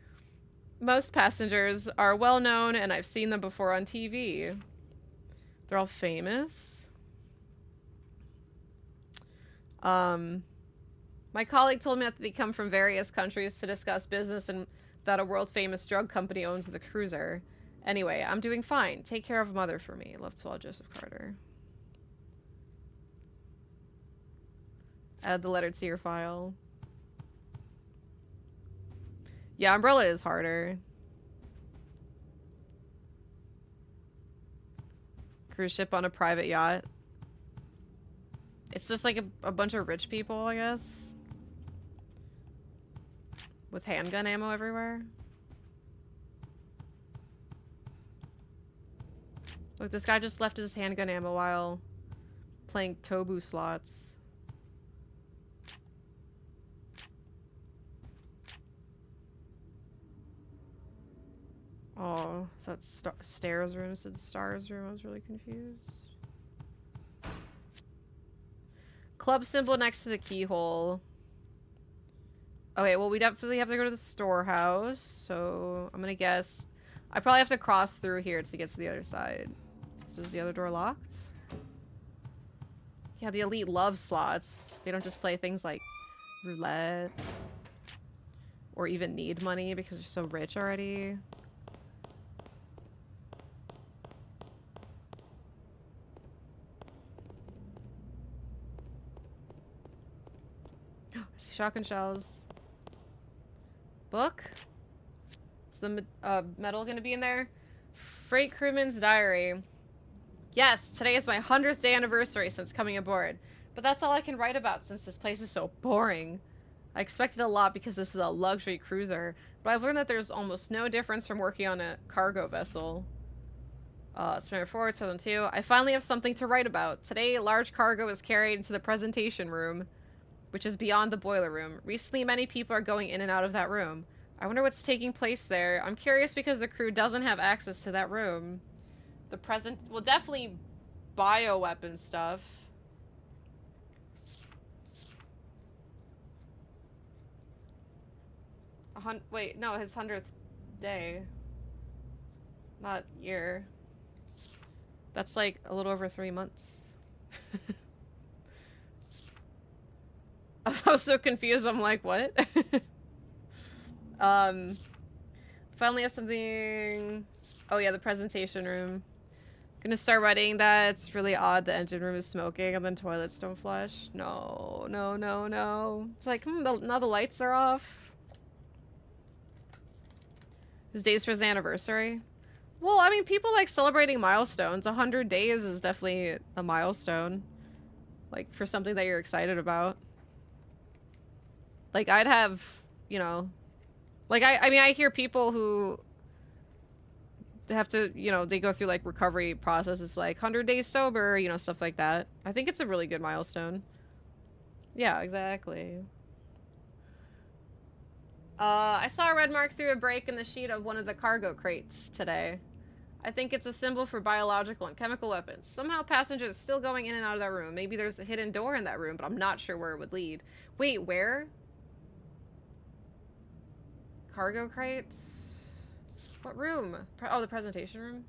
Most passengers are well known, and I've seen them before on TV. They're all famous. My colleague told me that they come from various countries to discuss business and that a world-famous drug company owns the cruiser. Anyway, I'm doing fine. Take care of mother for me. Love to all, Joseph Carter. Add the letter to your file. Yeah, Umbrella is harder. Cruise ship on a private yacht. It's just like a bunch of rich people, I guess. With handgun ammo everywhere. Look, this guy just left his handgun ammo while playing Tobu slots. Oh, that's stairs room said stars room. I was really confused. Club symbol next to the keyhole. Okay, well, we definitely have to go to the storehouse, so I'm gonna guess I probably have to cross through here to get to the other side. So is the other door locked? Yeah, the elite love slots. They don't just play things like roulette or even need money because they're so rich already. I see shotgun shells. Book? Is the metal gonna be in there? Freight crewman's diary. Yes, today is my 100th day anniversary since coming aboard. But that's all I can write about since this place is so boring. I expected a lot because this is a luxury cruiser, but I've learned that there's almost no difference from working on a cargo vessel. Spinner forward, so them too. I finally have something to write about. Today, large cargo is carried into the presentation room, which is beyond the boiler room. Recently, many people are going in and out of that room. I wonder what's taking place there. I'm curious because the crew doesn't have access to that room. Well, definitely bioweapon stuff. Wait, no, his 100th day. Not year. That's like a little over 3 months. I was so confused. I'm like, what? Finally have something. Oh yeah, the presentation room. Gonna start writing that it's really odd the engine room is smoking and then toilets don't flush. No, no, no, no. It's like, now the lights are off. His days for his anniversary. Well, I mean, people like celebrating milestones. 100 days is definitely a milestone. Like, for something that you're excited about. Like, I'd have, you know... Like, I mean, I hear people who have to, you know, they go through, like, recovery processes, like, 100 days sober, you know, stuff like that. I think it's a really good milestone. Yeah, exactly. I saw a red mark through a break in the sheet of one of the cargo crates today. I think it's a symbol for biological and chemical weapons. Somehow passengers still going in and out of that room. Maybe there's a hidden door in that room, but I'm not sure where it would lead. Wait, where? Cargo crates? What room? Oh, the presentation room?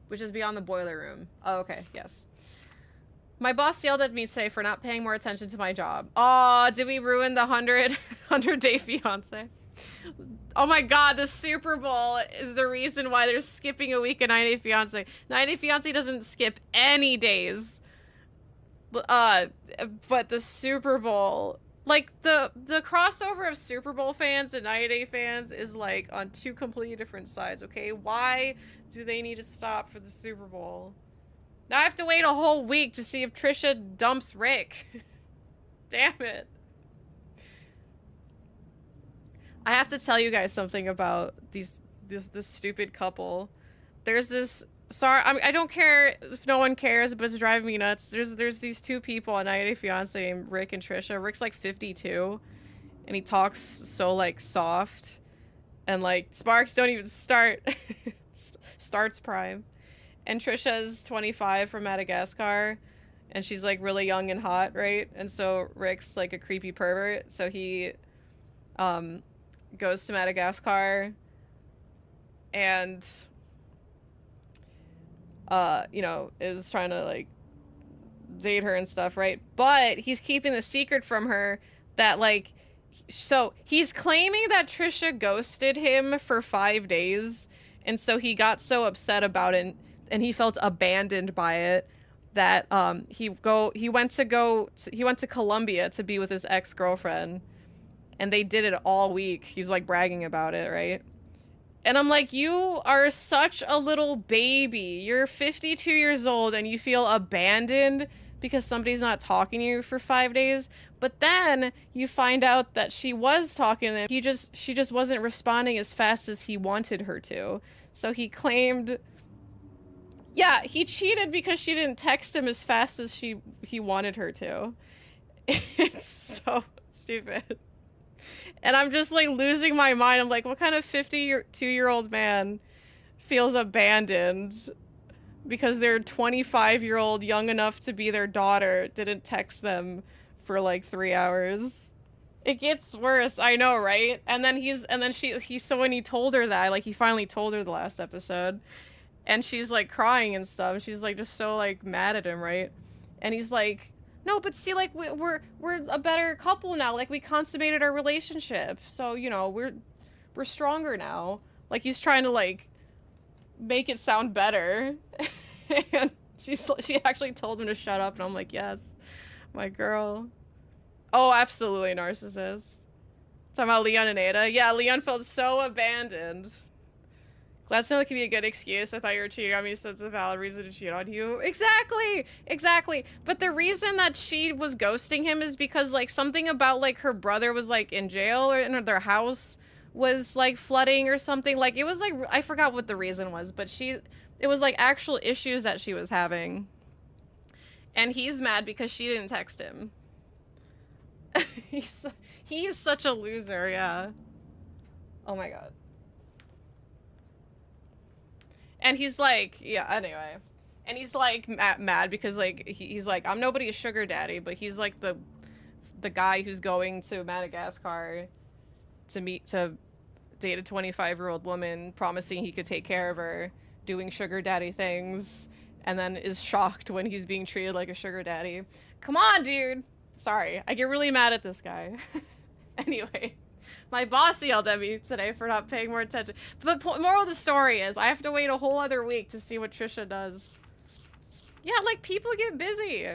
Which is beyond the boiler room. Oh, okay, yes. My boss yelled at me today for not paying more attention to my job. Aw, did we ruin the 100-day fiance? Oh my god, the Super Bowl is the reason why they're skipping a week of 90 Day Fiancé. 90 Day Fiancé doesn't skip any days. But the Super Bowl... Like, the crossover of Super Bowl fans and 90 Day fans is, like, on two completely different sides, okay? Why do they need to stop for the Super Bowl? Now I have to wait a whole week to see if Trisha dumps Rick. Damn it. I have to tell you guys something about this stupid couple. There's this... Sorry, I don't care if no one cares, but it's driving me nuts. There's these two people on 90 Day Fiancé, Rick and Trisha. Rick's like 52, and he talks so like soft, and like sparks don't even start. Starts prime, and Trisha's 25 from Madagascar, and she's like really young and hot, right? And so Rick's like a creepy pervert, so he goes to Madagascar, and you know, is trying to like date her and stuff, right? But he's keeping the secret from her that like, so he's claiming that Trisha ghosted him for 5 days, and so he got so upset about it and he felt abandoned by it that he went to Colombia to be with his ex-girlfriend, and they did it all week. He's like bragging about it, right? And I'm like, you are such a little baby. You're 52 years old and you feel abandoned because somebody's not talking to you for 5 days. But then you find out that she was talking to him. She just wasn't responding as fast as he wanted her to. So he claimed, yeah, he cheated because she didn't text him as fast as he wanted her to. It's so stupid. And I'm just, like, losing my mind. I'm like, what kind of 52-year-old man feels abandoned because their 25-year-old, young enough to be their daughter, didn't text them for, like, 3 hours? It gets worse, I know, right? And then so when he told her that, like, he finally told her the last episode, and she's, like, crying and stuff. She's, like, just so, like, mad at him, right? And he's like... No, but see, like, we're a better couple now. Like, we consummated our relationship. So, you know, we're stronger now. Like, he's trying to, like, make it sound better. And she actually told him to shut up. And I'm like, yes, my girl. Oh, absolutely narcissist. Talking about Leon and Ada. Yeah, Leon felt so abandoned. Glad someone can be a good excuse. I thought you were cheating on me, so it's a valid reason to cheat on you. Exactly! Exactly. But the reason that she was ghosting him is because, like, something about, like, her brother was, like, in jail or in their house was, like, flooding or something. Like, it was, like, I forgot what the reason was, but it was, like, actual issues that she was having. And he's mad because she didn't text him. He's such a loser, yeah. Oh my god. And he's like, yeah, anyway. And he's like mad because like he's like, I'm nobody's sugar daddy, but he's like the guy who's going to Madagascar to date a 25-year-old woman, promising he could take care of her, doing sugar daddy things, and then is shocked when he's being treated like a sugar daddy. Come on, dude. Sorry, I get really mad at this guy. Anyway. My boss yelled at me today for not paying more attention. But the moral of the story is I have to wait a whole other week to see what Trisha does. Yeah, like, people get busy.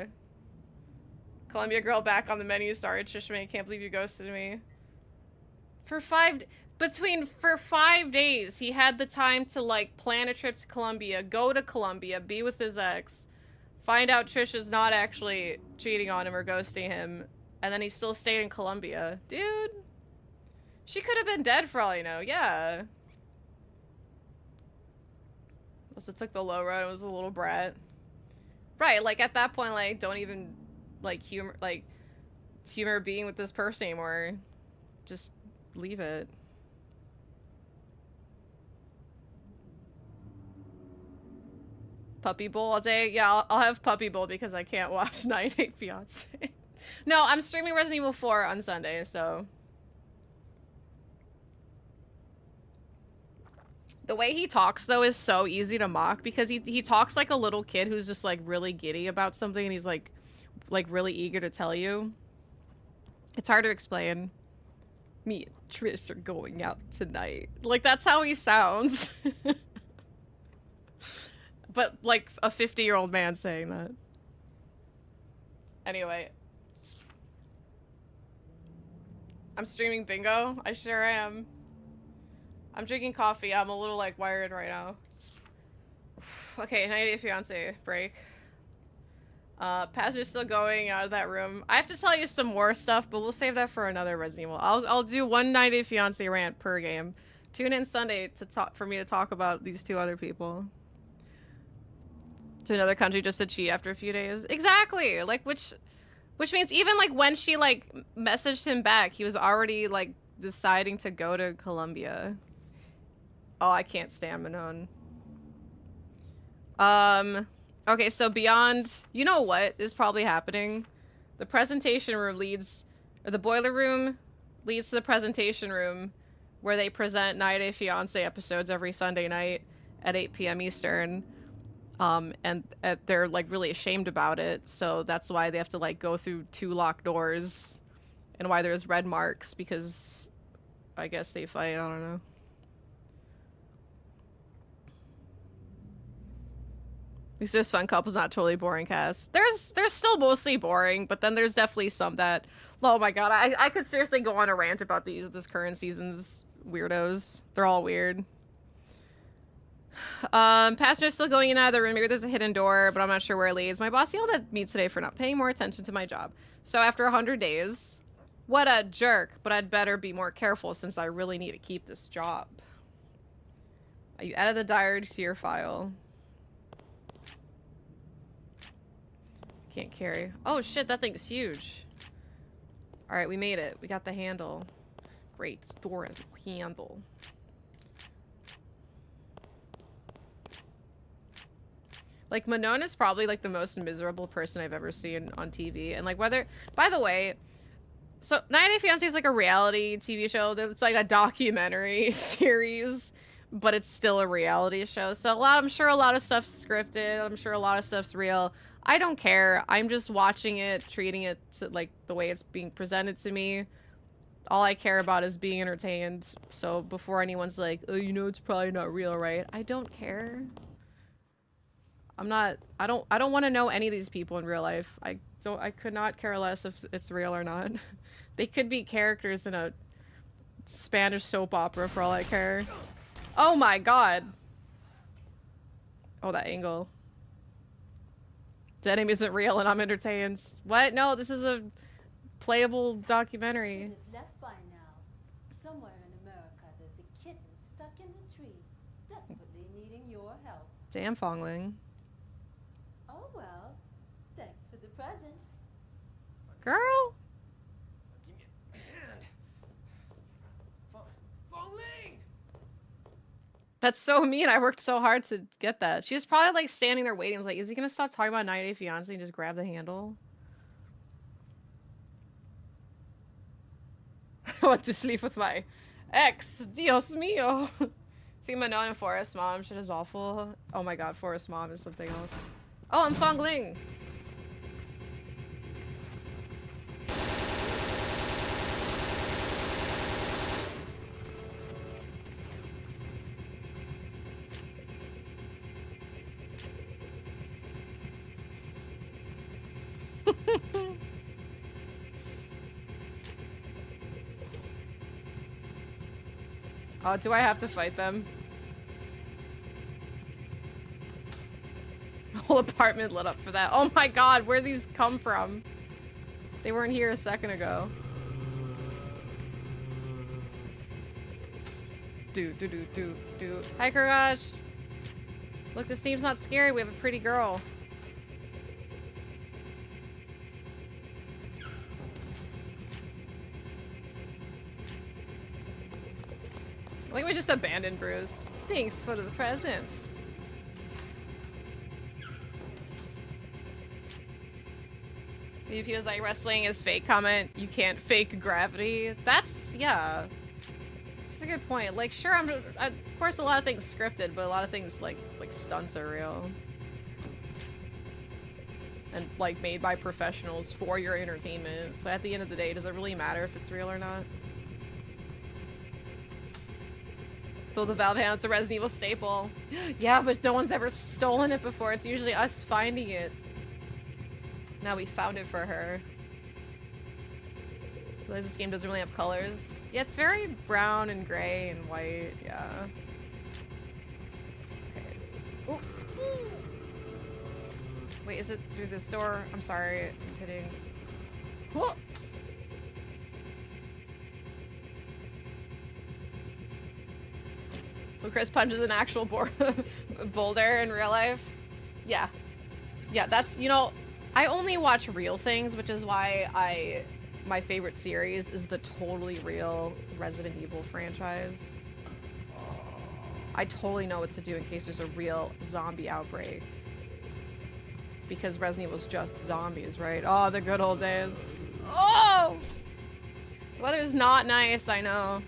Columbia girl back on the menu. Sorry, Trisha, I can't believe you ghosted me. For 5 days, he had the time to, like, plan a trip to Columbia, go to Columbia, be with his ex, find out Trisha's not actually cheating on him or ghosting him, and then he still stayed in Columbia. Dude. She could have been dead for all you know, yeah. Also took the low road and was a little brat. Right, like at that point, like, don't even, like, humor being with this person anymore. Just leave it. Puppy Bowl all day? Yeah, I'll have Puppy Bowl because I can't watch 98 Fiancé. No, I'm streaming Resident Evil 4 on Sunday, so... The way he talks, though, is so easy to mock because he talks like a little kid who's just, like, really giddy about something and he's, like really eager to tell you. It's hard to explain. Me and Trish are going out tonight. Like, that's how he sounds. But, like, a 50-year-old man saying that. Anyway. I'm streaming bingo? I sure am. I'm drinking coffee. I'm a little, like, wired right now. Okay, 90 Day Fiancé break. Pastor's still going out of that room. I have to tell you some more stuff, but we'll save that for another Resident Evil. I'll do one 90 Day Fiancé rant per game. Tune in Sunday for me to talk about these two other people. To another country just to cheat after a few days. Exactly! Like, which means even, like, when she, like, messaged him back, he was already, like, deciding to go to Colombia. Oh, I can't stand Manon. Okay, so beyond... You know what is probably happening? The presentation room leads... Or the boiler room leads to the presentation room where they present 90 Day Fiancé episodes every Sunday night at 8 p.m. Eastern. And they're, like, really ashamed about it, so that's why they have to, like, go through 2 locked doors. And why there's red marks, because I guess they fight, I don't know. At least there's fun couples, not totally boring cast. There's still mostly boring, but then there's definitely some that... Oh my god, I could seriously go on a rant about this current season's weirdos. They're all weird. Passenger's still going in and out of the room. Maybe there's a hidden door, but I'm not sure where it leads. My boss yelled at me today for not paying more attention to my job. So after 100 days... What a jerk, but I'd better be more careful since I really need to keep this job. You added the diary to your file. Can't carry. Oh shit, that thing's huge. Alright, we made it. We got the handle. Great. This door has a handle. Like, Manon is probably, like, the most miserable person I've ever seen on TV. And, like, whether... By the way... So, 90 Day Fiancé is, like, a reality TV show. It's, like, a documentary series. But it's still a reality show. So, I'm sure a lot of stuff's scripted. I'm sure a lot of stuff's real. I don't care. I'm just watching it, treating it to, like, the way it's being presented to me. All I care about is being entertained. So before anyone's like, oh, you know, it's probably not real, right? I don't care. I don't want to know any of these people in real life. I could not care less if it's real or not. They could be characters in a Spanish soap opera for all I care. Oh my god. Oh, that angle. The enemy isn't real and I'm entertained. What? No, this is a playable documentary. Should have left by now. Somewhere in America, there's a kitten stuck in a tree, desperately needing your help. Damn, Fong Ling. Oh well, thanks for the present. Girl? Give me a hand. Fong Ling! That's so mean. I worked so hard to get that. She was probably like standing there waiting. Like, is he gonna stop talking about 90 Day Fiancé and just grab the handle? I went to sleep with my ex. Dios mío. See, Manon and Forest Mom. Shit is awful. Oh my god, Forest Mom is something else. Oh, I'm Fong Ling. Oh, do I have to fight them? The whole apartment lit up for that. Oh my god, where'd these come from? They weren't here a second ago. Do. Hi, Courage. Look, this team's not scary. We have a pretty girl. I think we just abandoned Bruce. Thanks for the presents. He was like, wrestling is fake comment. You can't fake gravity. That's, yeah. That's a good point. Like, sure, of course a lot of things scripted, but a lot of things like stunts are real. And like made by professionals for your entertainment. So at the end of the day, does it really matter if it's real or not? Though the Valve hand's a Resident Evil staple. Yeah, but no one's ever stolen it before. It's usually us finding it. Now we found it for her. Realize this game doesn't really have colors. Yeah, it's very brown and gray and white. Yeah. Okay. Ooh. Wait, is it through this door? I'm sorry. I'm hitting. Whoa! So Chris punches an actual boulder in real life? Yeah. Yeah, that's, you know, I only watch real things, which is why my favorite series is the totally real Resident Evil franchise. I totally know what to do in case there's a real zombie outbreak. Because Resident Evil's just zombies, right? Oh, the good old days. Oh! The weather's not nice, I know.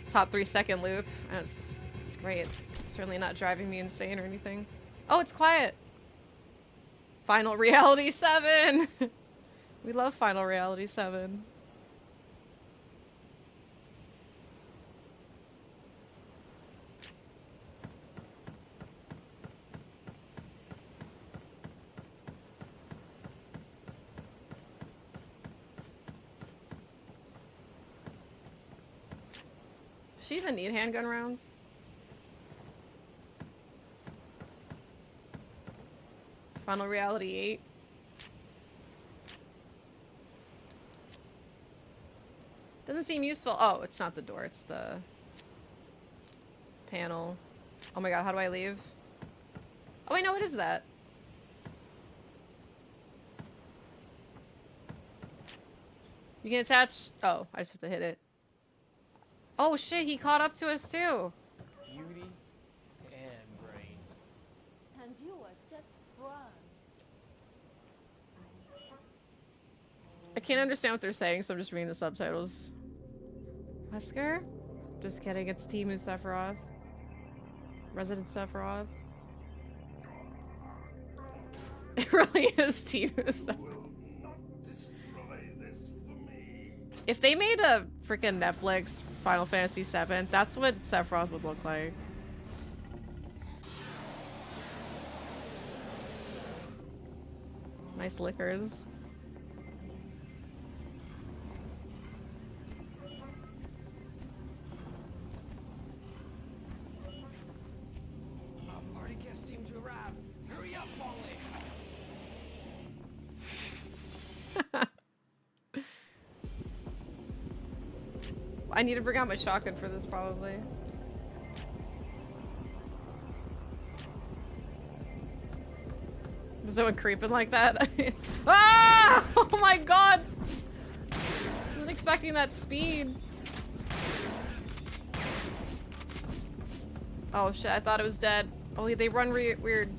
It's hot 3-second loop. It's great. It's certainly not driving me insane or anything. Oh, it's quiet. Final Reality 7! We love Final Reality 7. Does she even need handgun rounds? Final Reality 8. Doesn't seem useful. Oh, it's not the door, it's the panel. Oh my god, how do I leave? Oh wait, no, what is that? You can attach... Oh, I just have to hit it. Oh shit, he caught up to us too! Beauty and brains. And you are just brawn. I can't understand what they're saying, so I'm just reading the subtitles. Wesker? Just kidding, it's Team Sephiroth. Resident Sephiroth. It really is Team Sephiroth. If they made a freaking Netflix Final Fantasy VII, that's what Sephiroth would look like. Nice liquors. Party guests seem to I need to bring out my shotgun for this, probably. Was someone creeping like that? Ah! Oh my god! I wasn't expecting that speed. Oh shit, I thought it was dead. Oh, they run weird.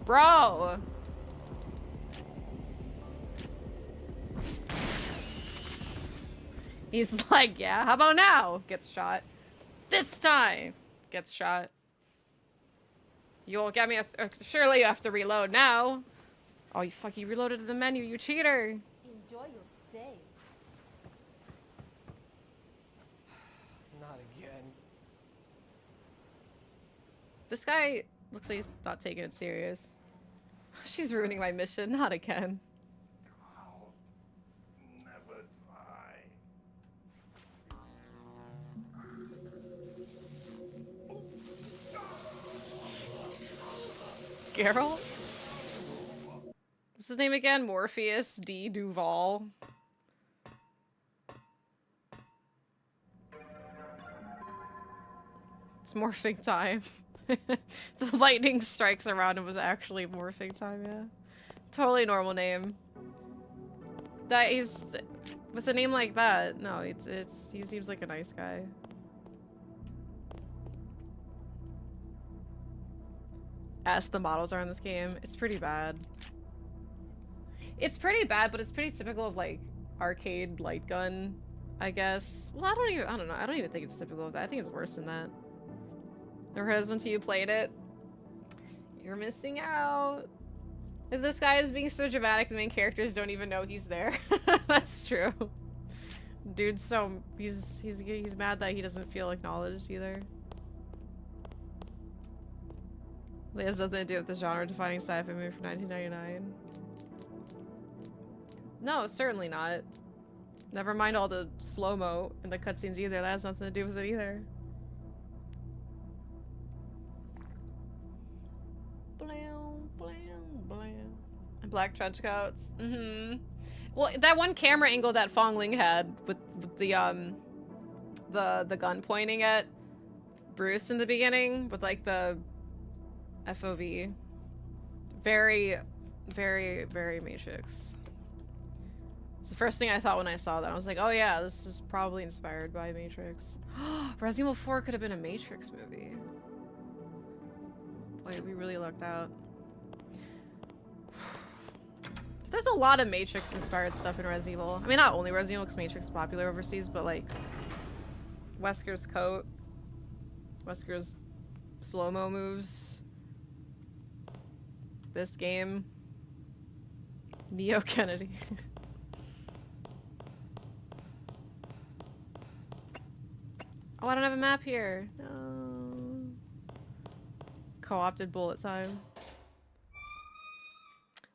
Bro! He's like, yeah, how about now? Gets shot. This time! Gets shot. You won't get me surely you have to reload now. Oh, you reloaded the menu, you cheater! Enjoy your stay. Not again. This guy looks like he's not taking it serious. She's ruining my mission, not again. I'll never die. Geralt? What's his name again? Morpheus D. Duval. It's morphing time. The lightning strikes around him was actually morphing time, yeah. Totally normal name. That he's with a name like that. No, he seems like a nice guy. As the models are in this game, it's pretty bad. It's pretty bad, but it's pretty typical of like arcade light gun, I guess. Well, I don't know. I don't even think it's typical of that. I think it's worse than that. Whereas once you played it, you're missing out. This guy is being so dramatic, the main characters don't even know he's there. That's true. Dude's so he's mad that he doesn't feel acknowledged either. It has nothing to do with the genre-defining sci-fi movie from 1999. No, certainly not. Never mind all the slow-mo and the cutscenes either. That has nothing to do with it either. Blam, blam, blam. And black trench coats. Mm-hmm. Well, that one camera angle that Fong Ling had with the gun pointing at Bruce in the beginning with like the FOV. Very, very, very Matrix. It's the first thing I thought when I saw that. I was like, oh yeah, this is probably inspired by Matrix. Resident Evil 4 could have been a Matrix movie. Boy, we really lucked out. So there's a lot of Matrix-inspired stuff in Resident Evil. I mean, not only Resident Evil, because Matrix is popular overseas, but like Wesker's coat, Wesker's slow-mo moves, this game, Neo Kennedy. Oh, I don't have a map here. No. Co-opted bullet time.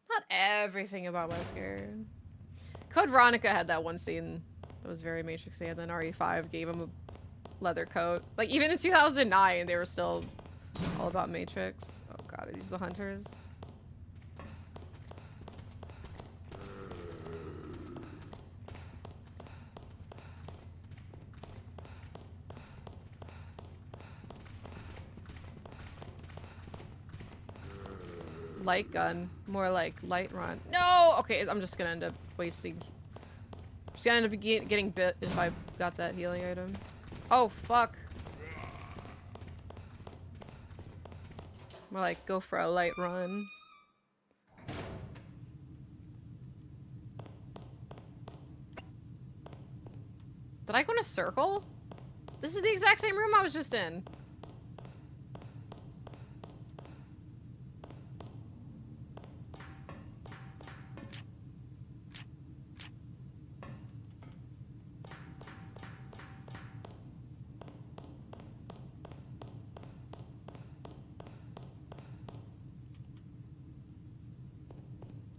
Not everything about Wesker. Code Veronica had that one scene that was very Matrixy, and then RE5 gave him a leather coat. Like, even in 2009, they were still all about Matrix. Oh god, are these the hunters? Light gun. More like light run. No! Okay, I'm just gonna end up wasting... Just gonna end up getting bit if I got that healing item. Oh, fuck. More like go for a light run. Did I go in a circle? This is the exact same room I was just in.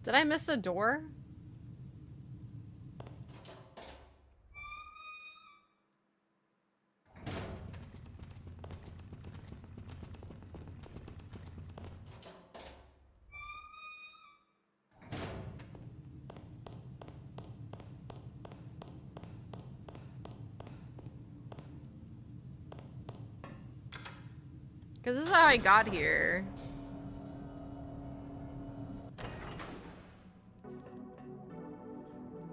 Did I miss a door? Because this is how I got here.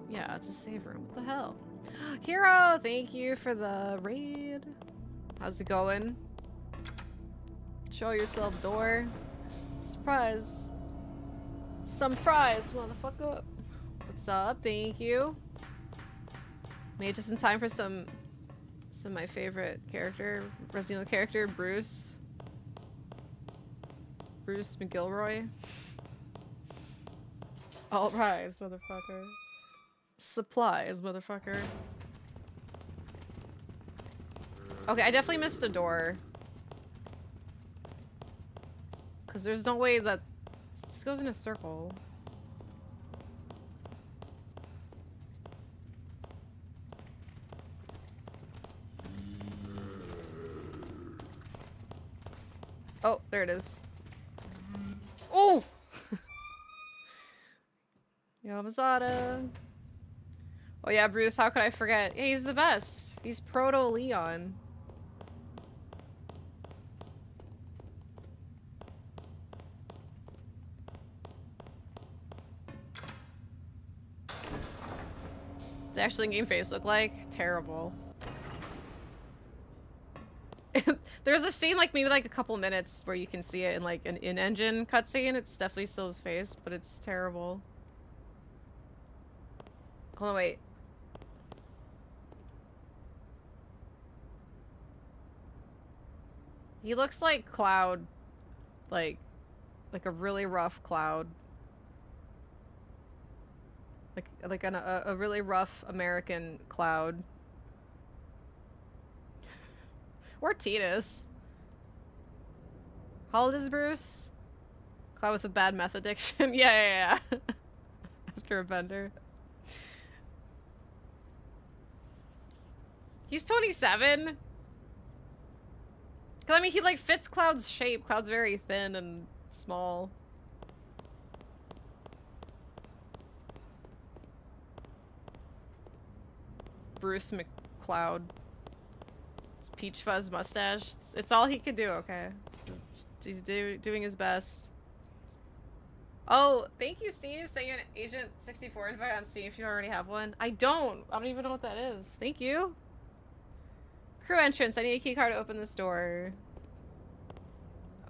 Yeah, it's a save room. What the hell? Hero, thank you for the raid. How's it going? Show yourself, door. Surprise. Some fries, motherfucker. What's up? Thank you. Made just in time for some of my favorite character, Resident Evil character, Bruce. Bruce McGilroy. All rise, motherfucker. Supplies, motherfucker. Okay, I definitely missed a door. Because there's no way that this goes in a circle. Oh, there it is. Oh! Yamazata. Oh yeah, Bruce, how could I forget? Yeah, he's the best. He's Proto-Leon. What's actually in-game face look like? Terrible. There's a scene like maybe like a couple minutes where you can see it in like an in-engine cutscene. It's definitely still his face, but it's terrible. Hold on, wait. He looks like Cloud. Like a really rough Cloud. Like a really rough American Cloud. Or Titus. How old is Bruce? Cloud with a bad meth addiction. Yeah. After a bender. He's 27? Cause I mean, he like fits Cloud's shape. Cloud's very thin and small. Bruce McCloud. It's Peach Fuzz mustache. It's all he could do, okay? He's doing his best. Oh, thank you, Steve. Send you an Agent 64 invite on Steam if you don't already have one. I don't even know what that is. Thank you. Crew entrance. I need a key card to open this door.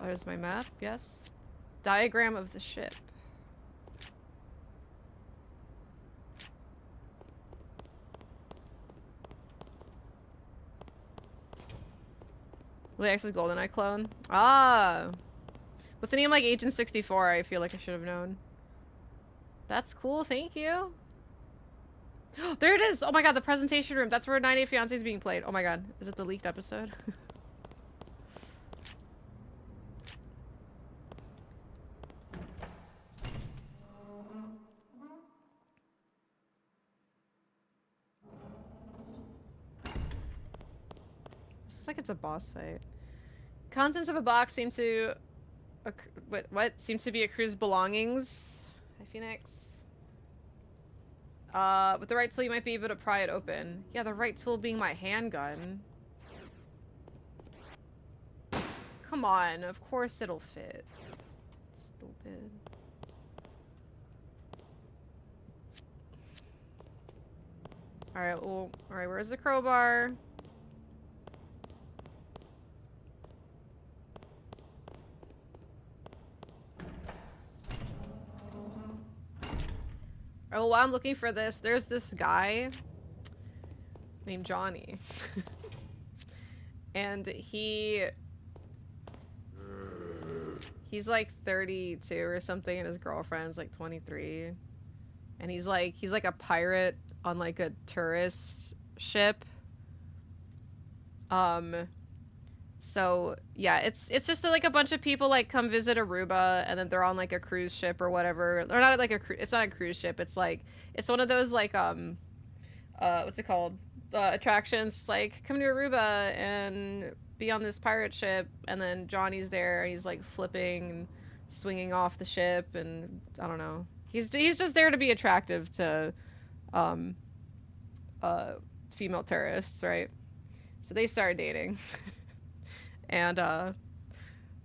Oh, there's my map. Yes. Diagram of the ship. Leax's GoldenEye clone. Ah! With a name like Agent 64, I feel like I should have known. That's cool, thank you. There it is! Oh my god, the presentation room. That's where 98 Fiancé is being played. Oh my god. Is it the leaked episode? This looks like it's a boss fight. Contents of a box seem to... What seems to be a crew's belongings? Hi, Phoenix. With the right tool, you might be able to pry it open. Yeah, the right tool being my handgun. Come on, of course it'll fit. Stupid. Alright, well, alright, where's the crowbar? Oh, while I'm looking for this, there's this guy named Johnny. And he's like 32 or something, and his girlfriend's like 23. And he's like a pirate on like a tourist ship. So yeah, it's just like a bunch of people like come visit Aruba, and then they're on like a cruise ship or whatever. Or not like it's not a cruise ship. It's like it's one of those like what's it called? Attractions. Just like come to Aruba and be on this pirate ship, and then Johnny's there, and he's like flipping and swinging off the ship, and I don't know. He's just there to be attractive to female tourists, right? So they started dating. And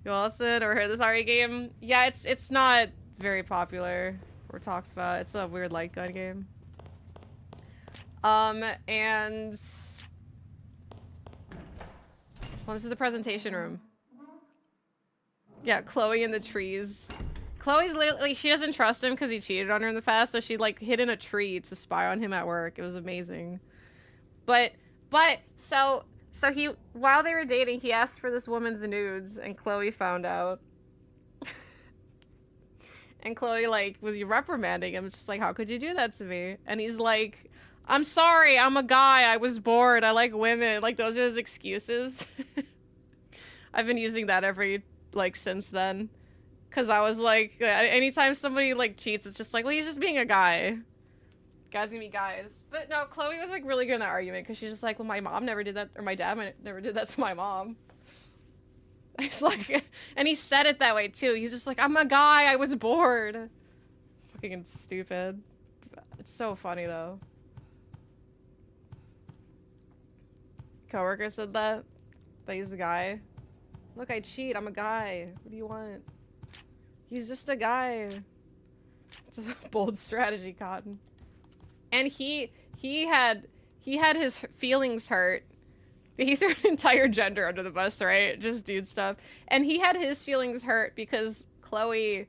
You all listen or heard this RE game? Yeah, it's not very popular or talks about. It's a weird light gun game. And well, this is the presentation room. Yeah, Chloe in the trees. Chloe's literally, she doesn't trust him because he cheated on her in the past, so she like hid in a tree to spy on him at work. It was amazing. But so he, while they were dating, he asked for this woman's nudes, and Chloe found out. And Chloe like was reprimanding him, just like, how could you do that to me? And he's like, I'm sorry, I'm a guy, I was bored, I like women. Like, those are his excuses. I've been using that every, like, since then. Because I was like, anytime somebody, like, cheats, it's just like, well, he's just being a guy. Guys gonna be guys. But no, Chloe was, like, really good in that argument, because she's just like, well, my mom never did that, or my dad never did that to my mom. It's like, and he said it that way, too. He's just like, I'm a guy, I was bored. Fucking stupid. It's so funny, though. Coworker said that he's a guy. Look, I cheat. I'm a guy. What do you want? He's just a guy. It's a bold strategy, Cotton. And he had his feelings hurt. He threw an entire gender under the bus, right? Just dude stuff. And he had his feelings hurt because Chloe,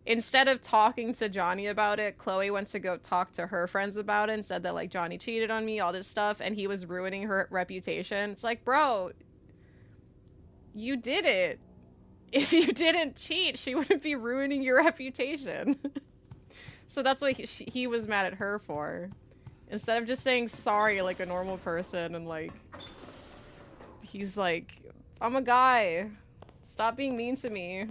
instead of talking to Johnny about it, Chloe went to go talk to her friends about it and said that, like, Johnny cheated on me, all this stuff, and he was ruining her reputation. It's like, bro, you did it. If you didn't cheat, she wouldn't be ruining your reputation. So that's what he was mad at her for. Instead of just saying sorry like a normal person, and like, he's like, I'm a guy. Stop being mean to me.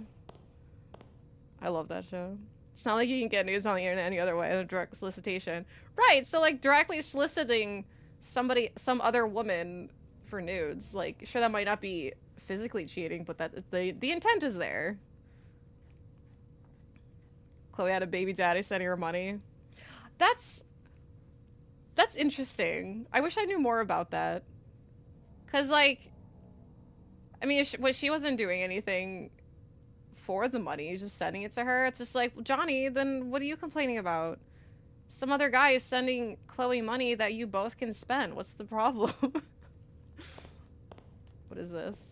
I love that show. It's not like you can get news on the internet any other way than direct solicitation. Right, so like directly soliciting somebody, some other woman for nudes. Like, sure, that might not be physically cheating, but that the intent is there. Chloe had a baby daddy sending her money. That's interesting. I wish I knew more about that. Cause like, I mean, if she wasn't doing anything for the money, he's just sending it to her. It's just like, well, Johnny, then what are you complaining about? Some other guy is sending Chloe money that you both can spend. What's the problem? What is this?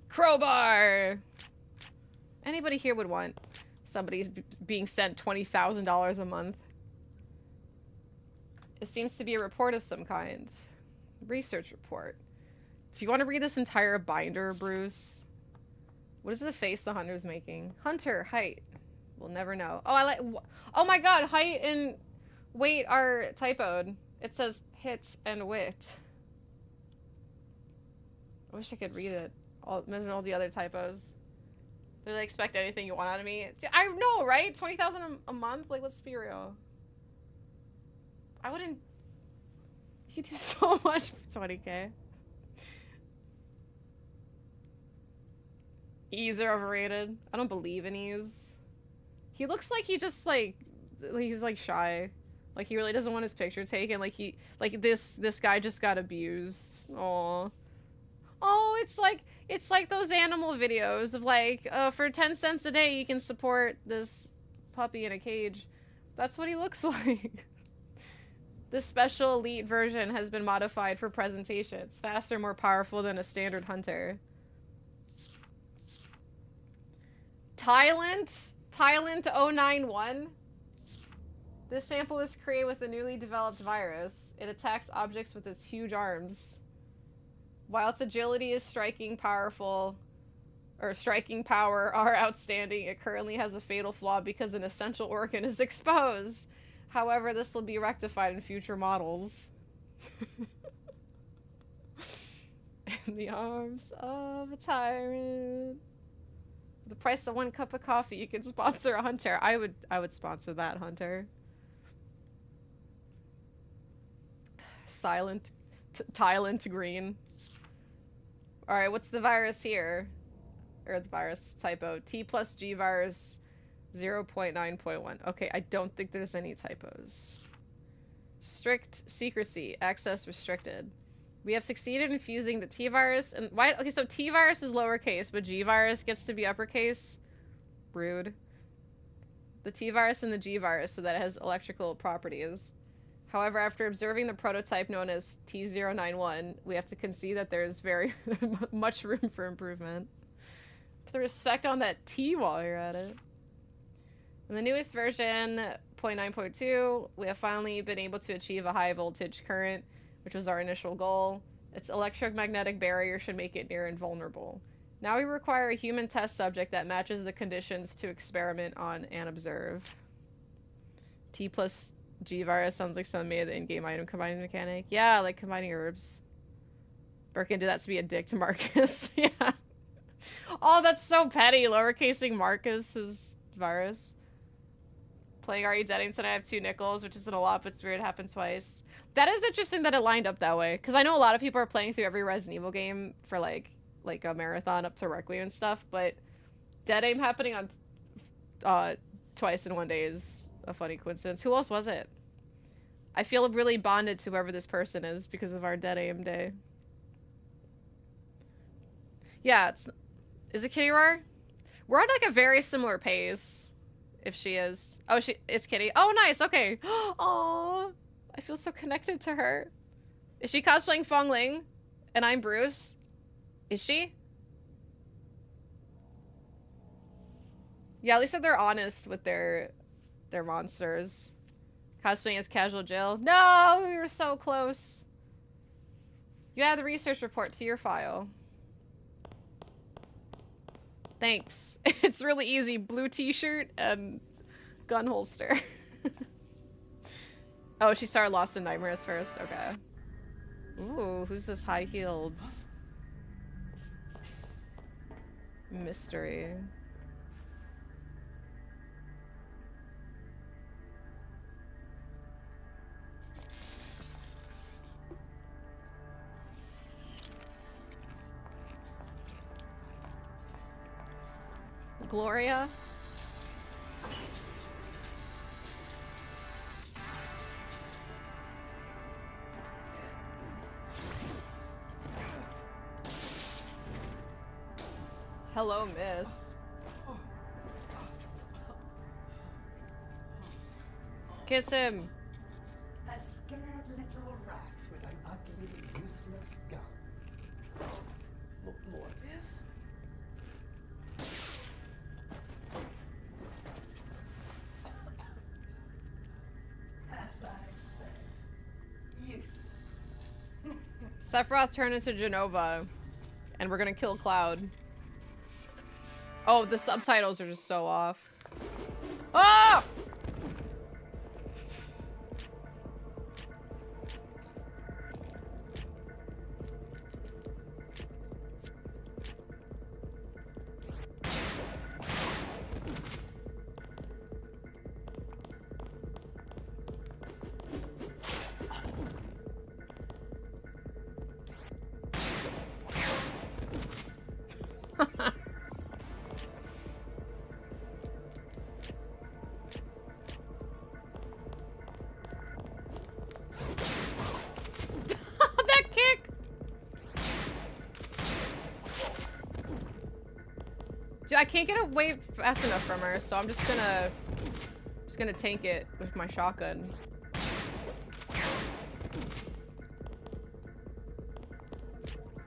Crowbar! Anybody here would want somebody's being sent $20,000 a month. It seems to be a report of some kind. Research report. Do you want to read this entire binder, Bruce? What is the face the hunter's making? Hunter, height. We'll never know. Oh, I like. Oh my god, height and weight are typoed. It says hit and wit. I wish I could read it. Imagine all the other typos. Do they expect anything you want out of me? I know, right? 20,000 a month? Like, let's be real. I wouldn't. You do so much for 20K. Ease are overrated. I don't believe in ease. He looks like he just like he's like shy. Like he really doesn't want his picture taken. Like this guy just got abused. Aw. Oh, it's like those animal videos of like, for 10 cents a day you can support this puppy in a cage. That's what he looks like. This special elite version has been modified for presentation. It's faster, more powerful than a standard hunter. Thailand 091. This sample was created with a newly developed virus. It attacks objects with its huge arms. While its agility is striking power are outstanding, it currently has a fatal flaw because an essential organ is exposed. However, this will be rectified in future models. In the arms of a tyrant. The price of 1 cup of coffee, you can sponsor a hunter. I would sponsor that hunter. Thailand green. Alright, what's the virus here? Or the virus typo. T plus G virus 0.9.1. Okay, I don't think there's any typos. Strict secrecy. Access restricted. We have succeeded in fusing the T-virus and why? Okay, so T-virus is lowercase, but G-virus gets to be uppercase. Rude. The T-virus and the G-virus so that it has electrical properties. However, after observing the prototype known as T091, we have to concede that there is very much room for improvement. Put the respect on that T while you're at it. In the newest version, 0.9.2, we have finally been able to achieve a high voltage current, which was our initial goal. Its electromagnetic barrier should make it near invulnerable. Now we require a human test subject that matches the conditions to experiment on and observe. T plus G virus sounds like some made in-game item combining mechanic. Yeah, like combining herbs. Birkin did that to be a dick to Marcus. Yeah. Oh, that's so petty. Lowercasing Marcus's virus. Playing RE Dead Aim said I have 2 nickels, which isn't a lot, but it's weird it happened twice. That is interesting that it lined up that way. Because I know a lot of people are playing through every Resident Evil game for like a marathon up to Requiem and stuff, but Dead Aim happening on twice in one day is a funny coincidence. Who else was it? I feel really bonded to whoever this person is because of our Dead Aim day. Yeah, is it Kitty Roar? We're at like a very similar pace. If she is. Oh, it's Kitty. Oh, nice. Okay. Aww. I feel so connected to her. Is she cosplaying Fong Ling? And I'm Bruce? Is she? Yeah, at least that they're honest with their monsters. Cosplaying as Casual Jill. No, we were so close. You add the research report to your file. Thanks. It's really easy. Blue t-shirt and gun holster. Oh, she started Lost in Nightmares first. Okay. Ooh, who's this high-heeled mystery? Gloria? Hello, miss. Kiss him. A scared little rat with an ugly, useless gun. Morpheus? As I said, useless. Sephiroth turned into Genova, and we're gonna kill Cloud. Oh, the subtitles are just so off. Ah! That kick! Dude, I can't get away fast enough from her, so I'm just gonna tank it with my shotgun.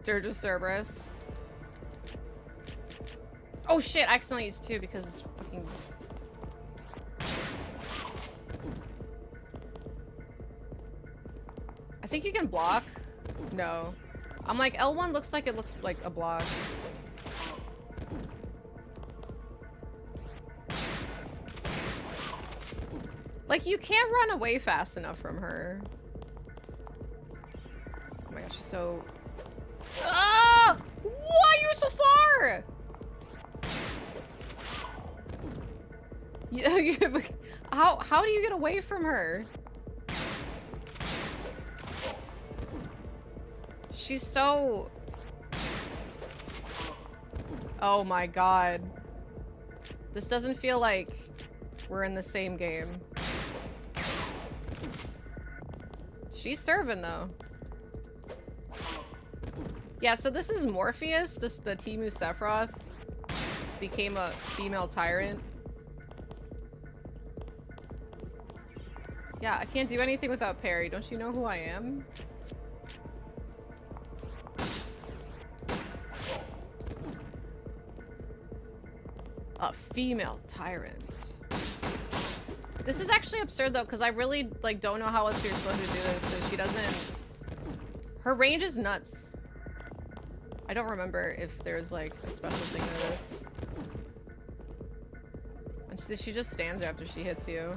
Dirge Cerberus. Oh shit, I accidentally used 2 because it's fucking... I think you can block. No. I'm like, L1 looks like it looks like a block. Like, you can't run away fast enough from her. Oh my gosh, she's so... Ah! Why are you so far? How do you get away from her? She's so... Oh my god. This doesn't feel like we're in the same game. She's serving though. Yeah, so this is Morpheus. This the Timu Sephiroth became a female tyrant. Yeah, I can't do anything without parry. Don't you know who I am? A female tyrant. This is actually absurd though, because I really like don't know how else you're supposed to do this. So she doesn't. Her range is nuts. I don't remember if there's like a special thing to this. And she just stands there after she hits you.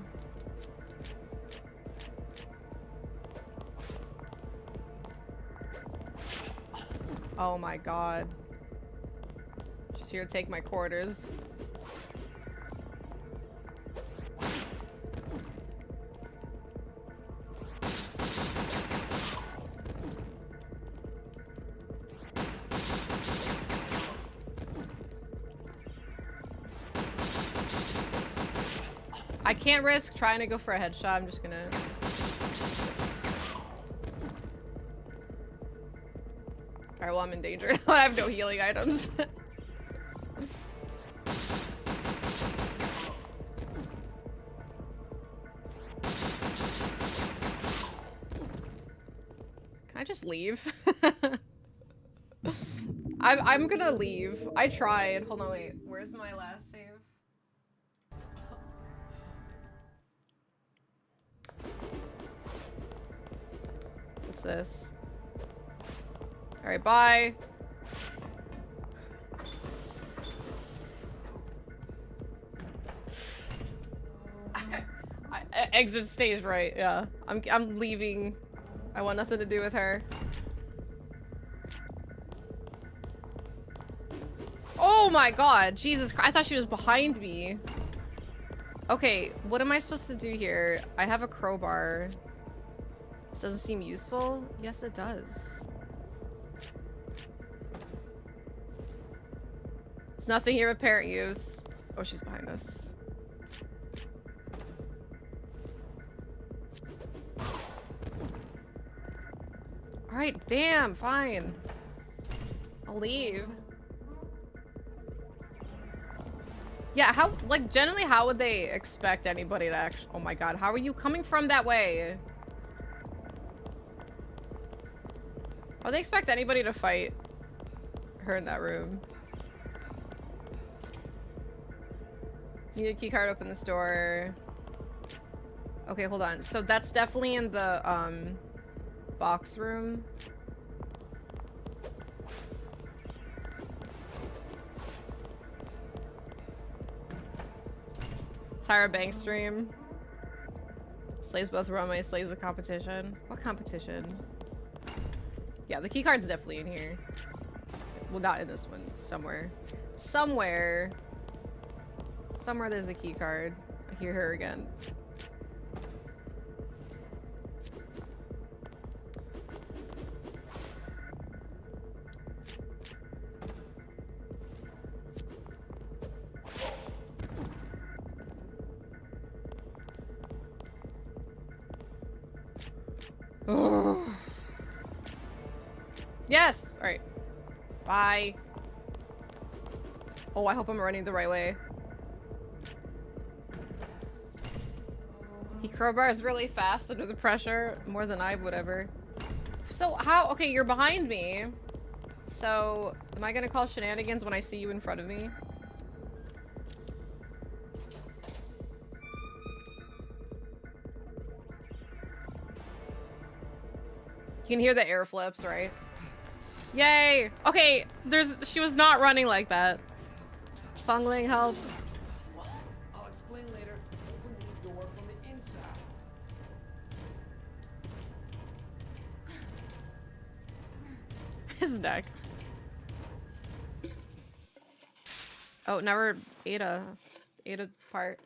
Oh my god. She's here to take my quarters. I can't risk trying to go for a headshot. I'm just gonna... Alright, well, I'm in danger. I have no healing items. Can I just leave? I'm gonna leave. I tried. Hold on, wait. Where's my last save? What's this? Alright, bye. Exit stage right, yeah. I'm leaving. I want nothing to do with her. Oh my god, Jesus Christ, I thought she was behind me. Okay, what am I supposed to do here? I have a crowbar. This doesn't seem useful? Yes, it does. There's nothing here with parent use. Oh, she's behind us. Alright, damn, fine. I'll leave. Yeah, how, like, generally, how would they expect anybody to actually... Oh my god, how are you coming from that way? How would they expect anybody to fight her in that room? Need a key card, open this door. Okay, hold on. So that's definitely in the, box room. Tyra Banks stream. Slays both runway, slays the competition. What competition? Yeah, the keycard's definitely in here. Well, not in this one. Somewhere. Somewhere there's a keycard. I hear her again. Yes! Alright. Bye. Oh, I hope I'm running the right way. He crowbars really fast under the pressure. More than I would ever. So how... Okay, you're behind me. So, am I gonna call shenanigans when I see you in front of me? You can hear the air flips, right? Yay! Okay, she was not running like that. Fong Ling, help. What? I'll explain later. Open this door from the inside. His neck. Oh, never Ada part.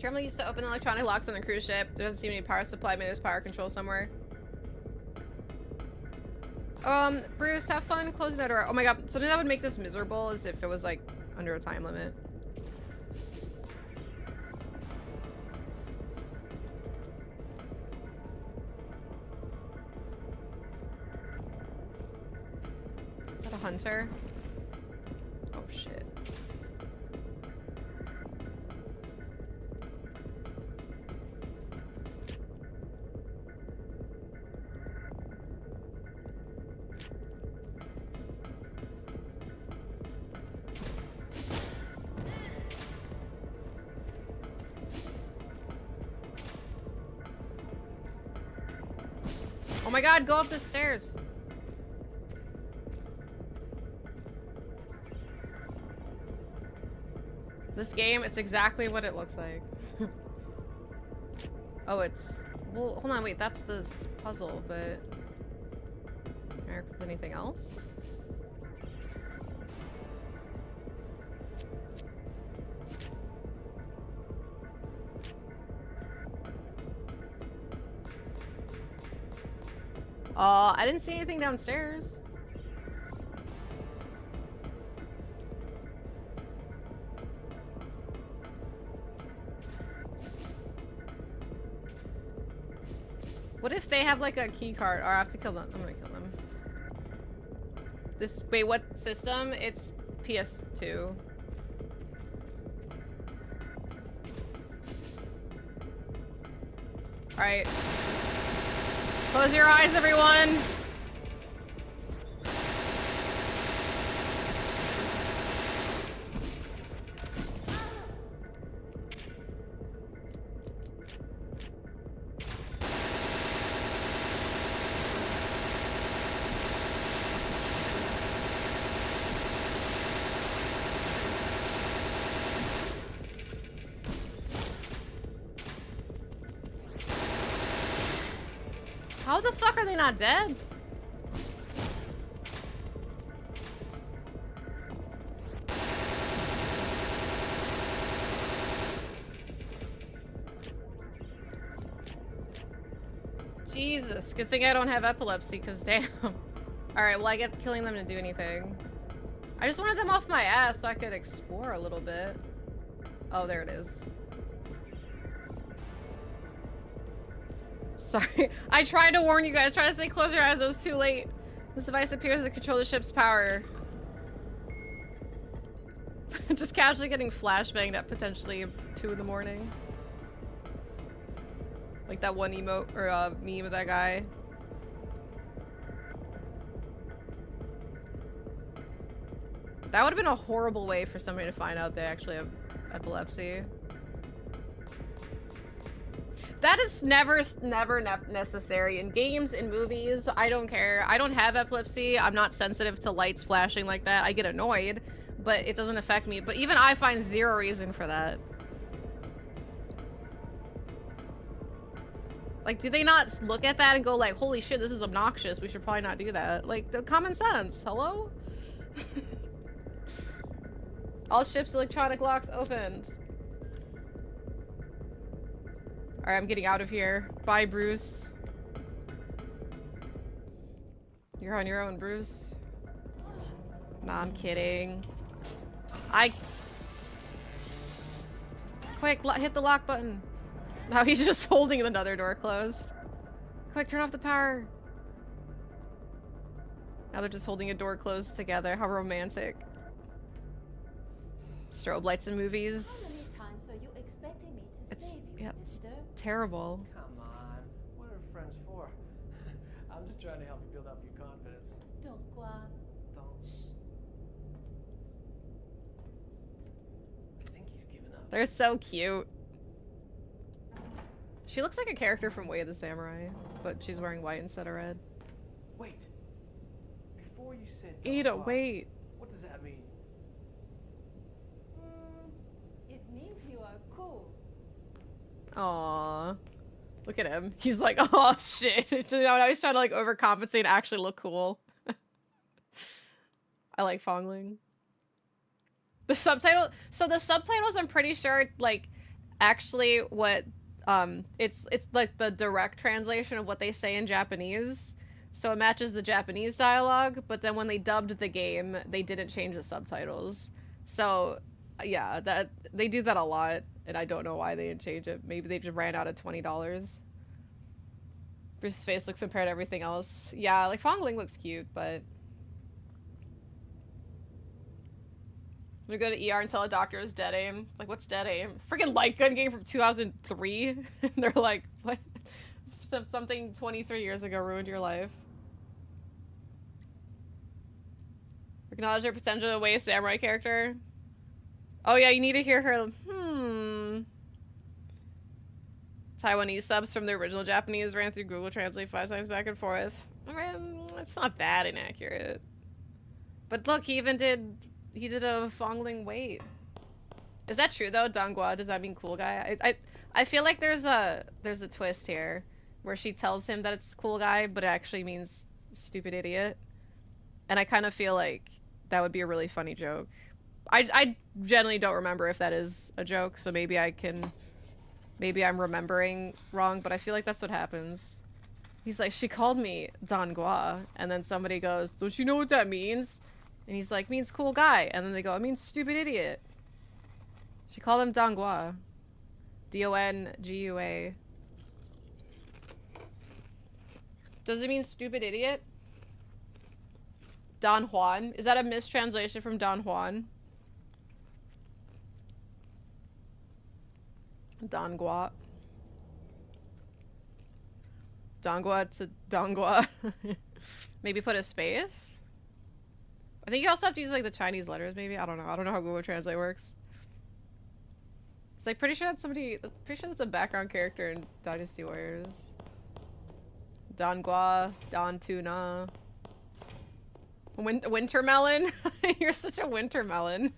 Terminal used to open electronic locks on the cruise ship. There doesn't seem any power supply. Maybe there's power control somewhere. Bruce, have fun closing that door. Oh my god, something that would make this miserable is if it was like under a time limit. Is that a hunter? Oh shit. Oh my god, go up the stairs. This game, it's exactly what it looks like. Oh, it's... Well, hold on, wait, that's this puzzle, but... Is anything else? I didn't see anything downstairs. What if they have like a key card? Or I have to kill them. I'm gonna kill them. This, wait, what system? It's PS2. Alright. Close your eyes, everyone! How the fuck are they not dead? Jesus, good thing I don't have epilepsy, cause damn. Alright, well I get killing them to do anything. I just wanted them off my ass so I could explore a little bit. Oh, there it is. Sorry, I tried to warn you guys, trying to say close your eyes, it was too late. This device appears to control the ship's power. Just casually getting flashbanged at potentially 2 in the morning. Like that one emote, or meme of that guy. That would have been a horrible way for somebody to find out they actually have epilepsy. That is never necessary in games, in movies. I don't care. I don't have epilepsy. I'm not sensitive to lights flashing like that. I get annoyed, but it doesn't affect me. But even I find zero reason for that. Like, do they not look at that and go like, holy shit, this is obnoxious. We should probably not do that. Like, the common sense. Hello? All ships' electronic locks opened. Alright, I'm getting out of here. Bye, Bruce. You're on your own, Bruce. Nah, I'm kidding. Quick, hit the lock button. Now he's just holding another door closed. Quick, turn off the power. Now they're just holding a door closed together. How romantic. Strobe lights in movies. How many times are you expecting me to save you, yeah, mister? Terrible. Come on. What are friends for? I'm just trying to help you build up your confidence. Don't quoi. Don't. Shh. I think he's given up. They're so cute. She looks like a character from Way of the Samurai, but she's wearing white instead of red. Wait. Before you said Ada, don't wait. What does that mean? It means you are cool. Aww. Look at him. He's like, oh shit. I was trying to like overcompensate and actually look cool. I like Fong Ling. The subtitle, so the subtitles, I'm pretty sure, like, actually what, it's like the direct translation of what they say in Japanese. So it matches the Japanese dialogue, but then when they dubbed the game, they didn't change the subtitles. So, yeah, that they do that a lot, and I don't know why they didn't change it. Maybe they just ran out of $20. Bruce's face looks compared to everything else. Yeah, like Fong Ling looks cute, but we go to ER and tell a doctor is dead aim. Like, what's dead aim? Freaking light gun game from 2003. And they're like, what? Something 23 years ago ruined your life. Acknowledge her potential to waste samurai character. Oh yeah, you need to hear her. Taiwanese subs from the original Japanese ran through Google Translate 5 times back and forth. It's not that inaccurate. But look, he did a Fong Ling wait. Is that true though? Dangua, does that mean cool guy? I feel like there's a twist here where she tells him that it's cool guy, but it actually means stupid idiot. And I kind of feel like that would be a really funny joke. I generally don't remember if that is a joke, so maybe I'm remembering wrong, but I feel like that's what happens. He's like, she called me Dangua, and then somebody goes, don't you know what that means? And he's like, means cool guy. And then they go, it means stupid idiot. She called him Dangua. D-O-N-G-U-A. Does it mean stupid idiot? Don Juan? Is that a mistranslation from Don Juan? Dangua. Dangua to Dangua. Maybe put a space? I think you also have to use like the Chinese letters maybe? I don't know. I don't know how Google Translate works. It's like pretty sure that's a background character in Dynasty Warriors. Dangua, Don Tuna. Winter melon? You're such a winter melon.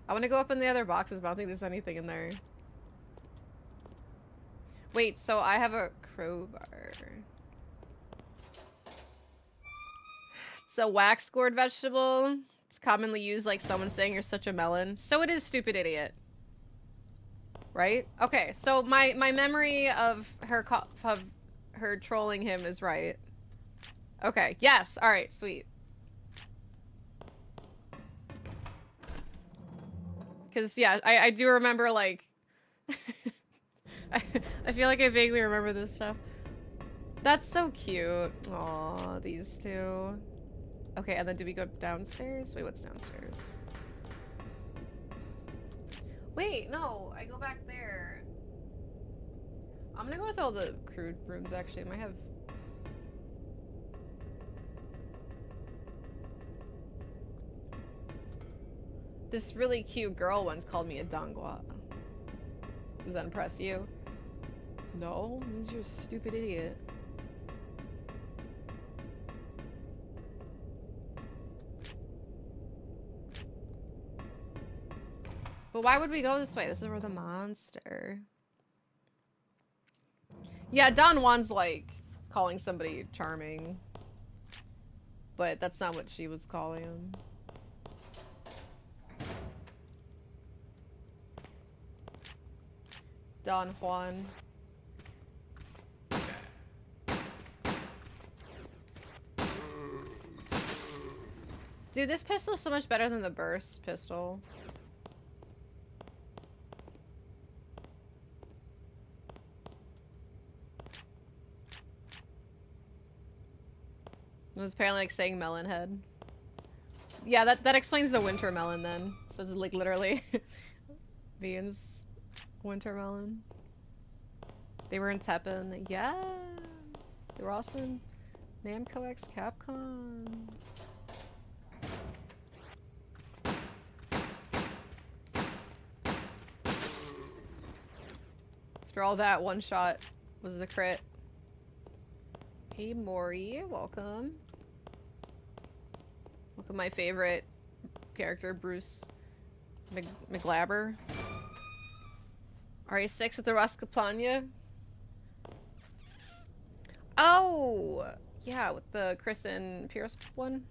I want to go up in the other boxes, but I don't think there's anything in there. Wait, so I have a crowbar. It's a wax gourd vegetable. It's commonly used like someone saying you're such a melon. So it is stupid idiot. Right? Okay, so my memory of her trolling him is right. Okay, yes, alright, sweet. Because, yeah, I do remember, like... I feel like I vaguely remember this stuff. That's so cute. Aw, these two. Okay, and then do we go downstairs? Wait, what's downstairs? Wait, no, I go back there. I'm gonna go with all the crude rooms, actually. I might have... This really cute girl once called me a dangua. Does that impress you? No, it means you're a stupid idiot. But why would we go this way? This is where the monster. Yeah, Don Juan's like calling somebody charming. But that's not what she was calling him. Don Juan. Dude, this pistol's so much better than the burst pistol. It was apparently like saying melon head. Yeah, that explains the winter melon then. So it's like literally Vian's winter melon. They were in Teppen. Yes! They were also in Namco X Capcom. After all that, one shot was the crit. Hey Maury, welcome. Look at my favorite character, Bruce McGlabber. RA6 with the Rascaplania. Oh! Yeah, with the Chris and Pierce one.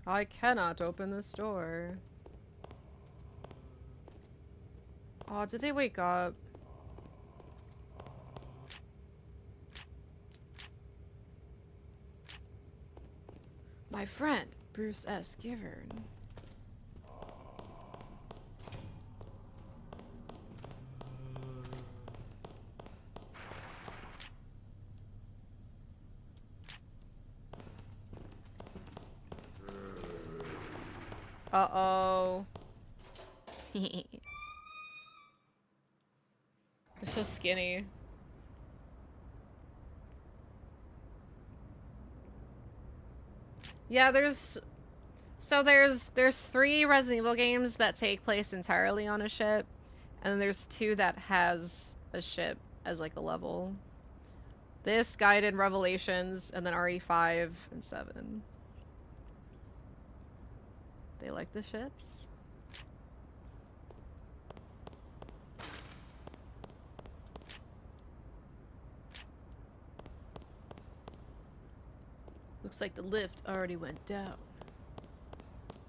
I cannot open this door. Oh, did they wake up? My friend, Bruce S. Givern. Uh-oh. It's so skinny. Yeah, there's 3 Resident Evil games that take place entirely on a ship, and then there's 2 that has a ship as like a level. This, Guided, Revelations, and then RE5 and 7. They like the ships? Looks like the lift already went down.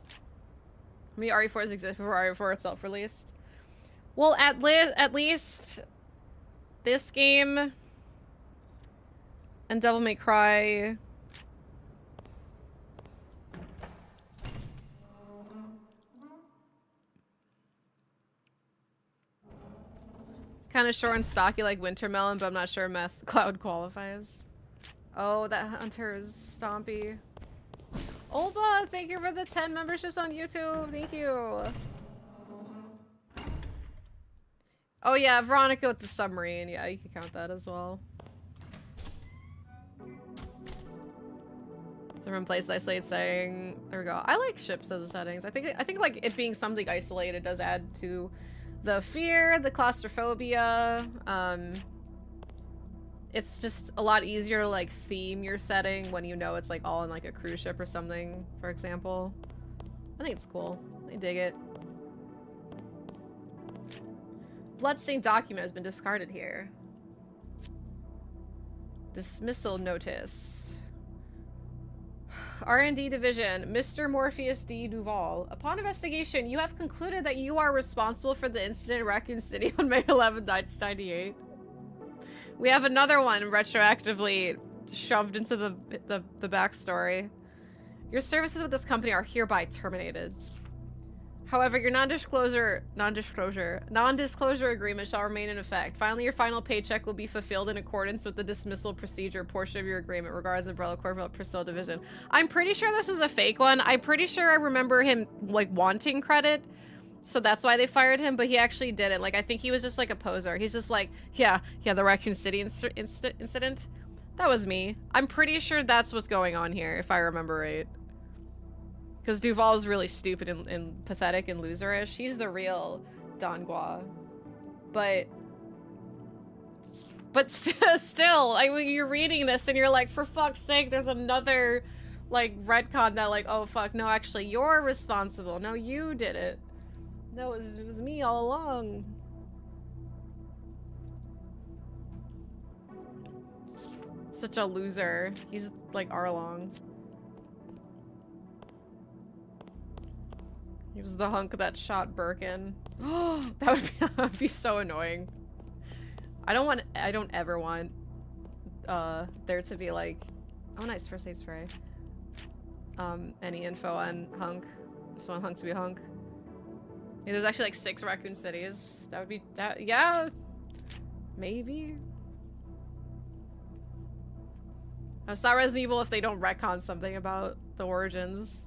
How many RE4s exist before RE4 itself released? Well, at least this game and Devil May Cry. It's kind of short and stocky like Wintermelon, but I'm not sure Meth Cloud qualifies. Oh, that hunter is Stompy. Olba, thank you for the 10 memberships on YouTube. Thank you. Oh yeah, Veronica with the submarine. Yeah, you can count that as well. Different place isolated setting. There we go. I like ships as a settings. I think like it being something isolated does add to the fear, the claustrophobia. It's just a lot easier to like theme your setting when you know it's like all in like a cruise ship or something, for example. I think it's cool. I dig it. Bloodstained document has been discarded here. Dismissal notice. R&D division, Mr. Morpheus D. Duval. Upon investigation, you have concluded that you are responsible for the incident in Raccoon City on May 11, 1998. We have another one retroactively shoved into the backstory. Your services with this company are hereby terminated. However, your non-disclosure agreement shall remain in effect. Finally, your final paycheck will be fulfilled in accordance with the dismissal procedure portion of your agreement, regardless of Umbrella Corporate Personnel Division. I'm pretty sure this was a fake one. I'm pretty sure I remember him like wanting credit. So that's why they fired him, but he actually didn't. Like, I think he was just like a poser. He's just like, yeah, the Raccoon City incident. That was me. I'm pretty sure that's what's going on here, if I remember right. Because Duval is really stupid and pathetic and loserish. He's the real Don Gua. But still, like, when you're reading this and you're like, for fuck's sake, there's another, like, retcon that, like, oh, fuck, no, actually, you're responsible. No, you did it. No, it was me all along. Such a loser. He's like Arlong. He was the hunk that shot Birkin. Oh, that would be so annoying. I don't ever want there to be like, oh nice, first aid spray. Any info on Hunk. Just want Hunk to be Hunk. Yeah, there's actually like 6 Raccoon Cities. That would be that. Yeah, maybe. It's not Resident Evil if they don't retcon something about the origins.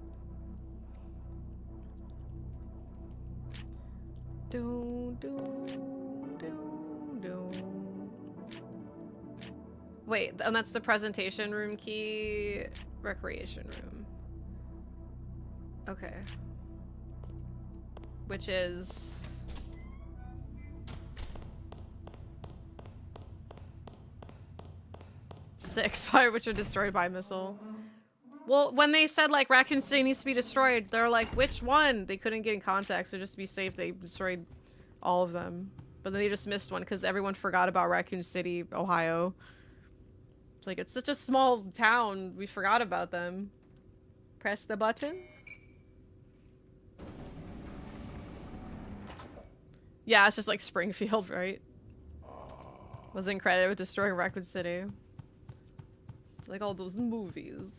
Wait, and that's the presentation room key, recreation room. Okay. Which is... six, which are destroyed by missile. Well, when they said like Raccoon City needs to be destroyed, they're like, which one? They couldn't get in contact, so just to be safe, they destroyed all of them. But then they just missed one because everyone forgot about Raccoon City, Ohio. It's like, it's such a small town, we forgot about them. Press the button. Yeah, it's just like Springfield, right? Wasn't credited with destroying Raccoon City. Like all those movies.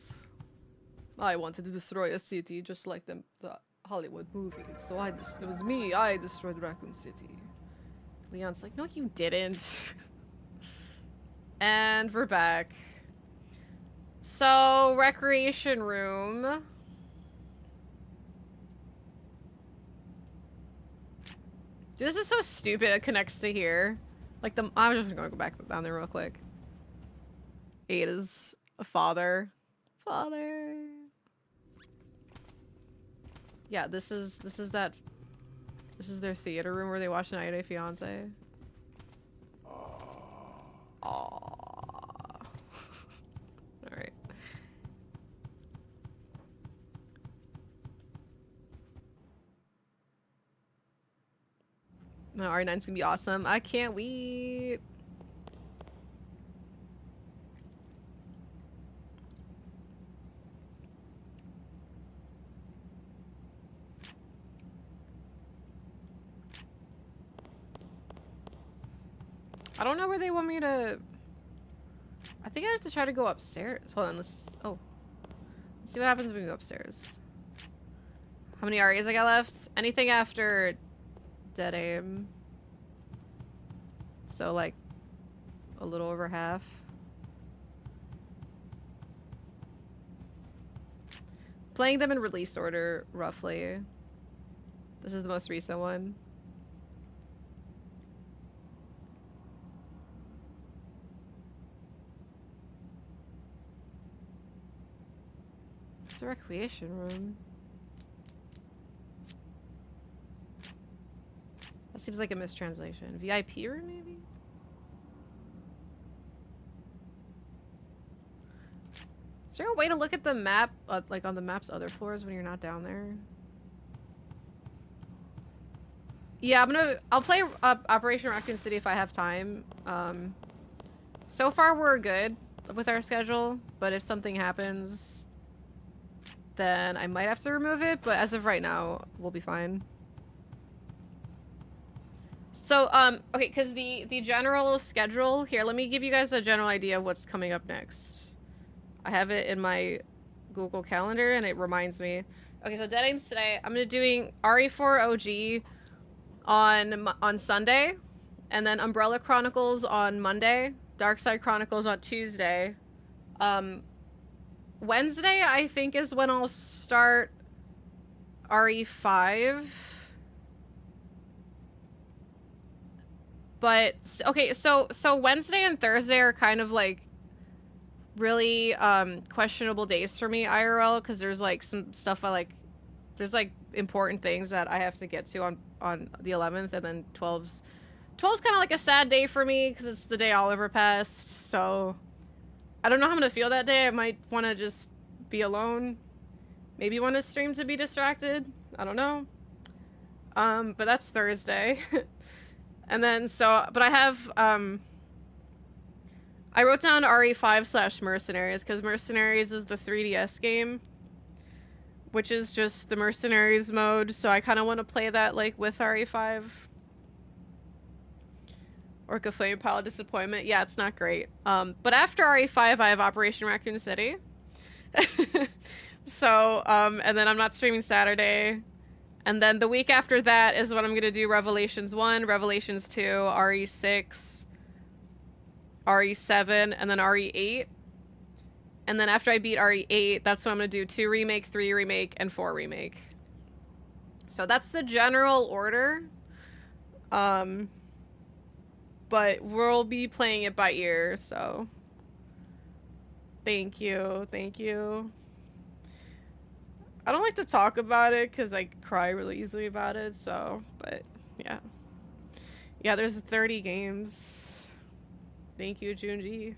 I wanted to destroy a city just like the Hollywood movies. So it was me, I destroyed Raccoon City. Leon's like, no you didn't. And we're back. So, recreation room. Dude, this is so stupid. It connects to here. Like I'm just gonna go back down there real quick. Ada's a father. Father. Yeah, this is their theater room where they watch 90 Day Fiance. Aww. Alright. No, R9's gonna be awesome. I can't wait. I don't know where they want me to... I think I have to try to go upstairs. Hold on, let's... Oh. Let's see what happens when we go upstairs. How many RAs I got left? Anything after dead aim. So, like, a little over half. Playing them in release order, roughly. This is the most recent one. It's a recreation room. That seems like a mistranslation. VIP room, maybe? Is there a way to look at the map, like on the map's other floors when you're not down there? Yeah, I'll play Operation Raccoon City if I have time. So far we're good with our schedule, but if something happens, then I might have to remove it, but as of right now, we'll be fine. So, okay, because the general schedule, here, let me give you guys a general idea of what's coming up next. I have it in my Google Calendar, and it reminds me. Okay, so Dead Aims today, I'm doing RE4 OG on Sunday, and then Umbrella Chronicles on Monday, Darkside Chronicles on Tuesday. Wednesday, I think, is when I'll start RE5. But, okay, so Wednesday and Thursday are kind of, like, really, questionable days for me, IRL, because there's, like, some stuff there's, like, important things that I have to get to on the 11th, and then 12's kind of like a sad day for me, because it's the day Oliver passed, so I don't know how I'm gonna feel that day. I might want to just be alone. Maybe want to stream to be distracted. I don't know. But that's Thursday. And then, but I have, I wrote down RE5/Mercenaries, because Mercenaries is the 3DS game, which is just the Mercenaries mode, so I kind of want to play that, like, with RE5. Orca Flame Pile of Disappointment. Yeah, it's not great. But after RE5, I have Operation Raccoon City. So, and then I'm not streaming Saturday. And then the week after that is when I'm going to do Revelations 1, Revelations 2, RE6, RE7, and then RE8. And then after I beat RE8, that's when I'm going to do 2 Remake, 3 Remake, and 4 Remake. So that's the general order. But we'll be playing it by ear, so... Thank you, thank you. I don't like to talk about it because I cry really easily about it, so, but yeah. Yeah, there's 30 games. Thank you, Junji.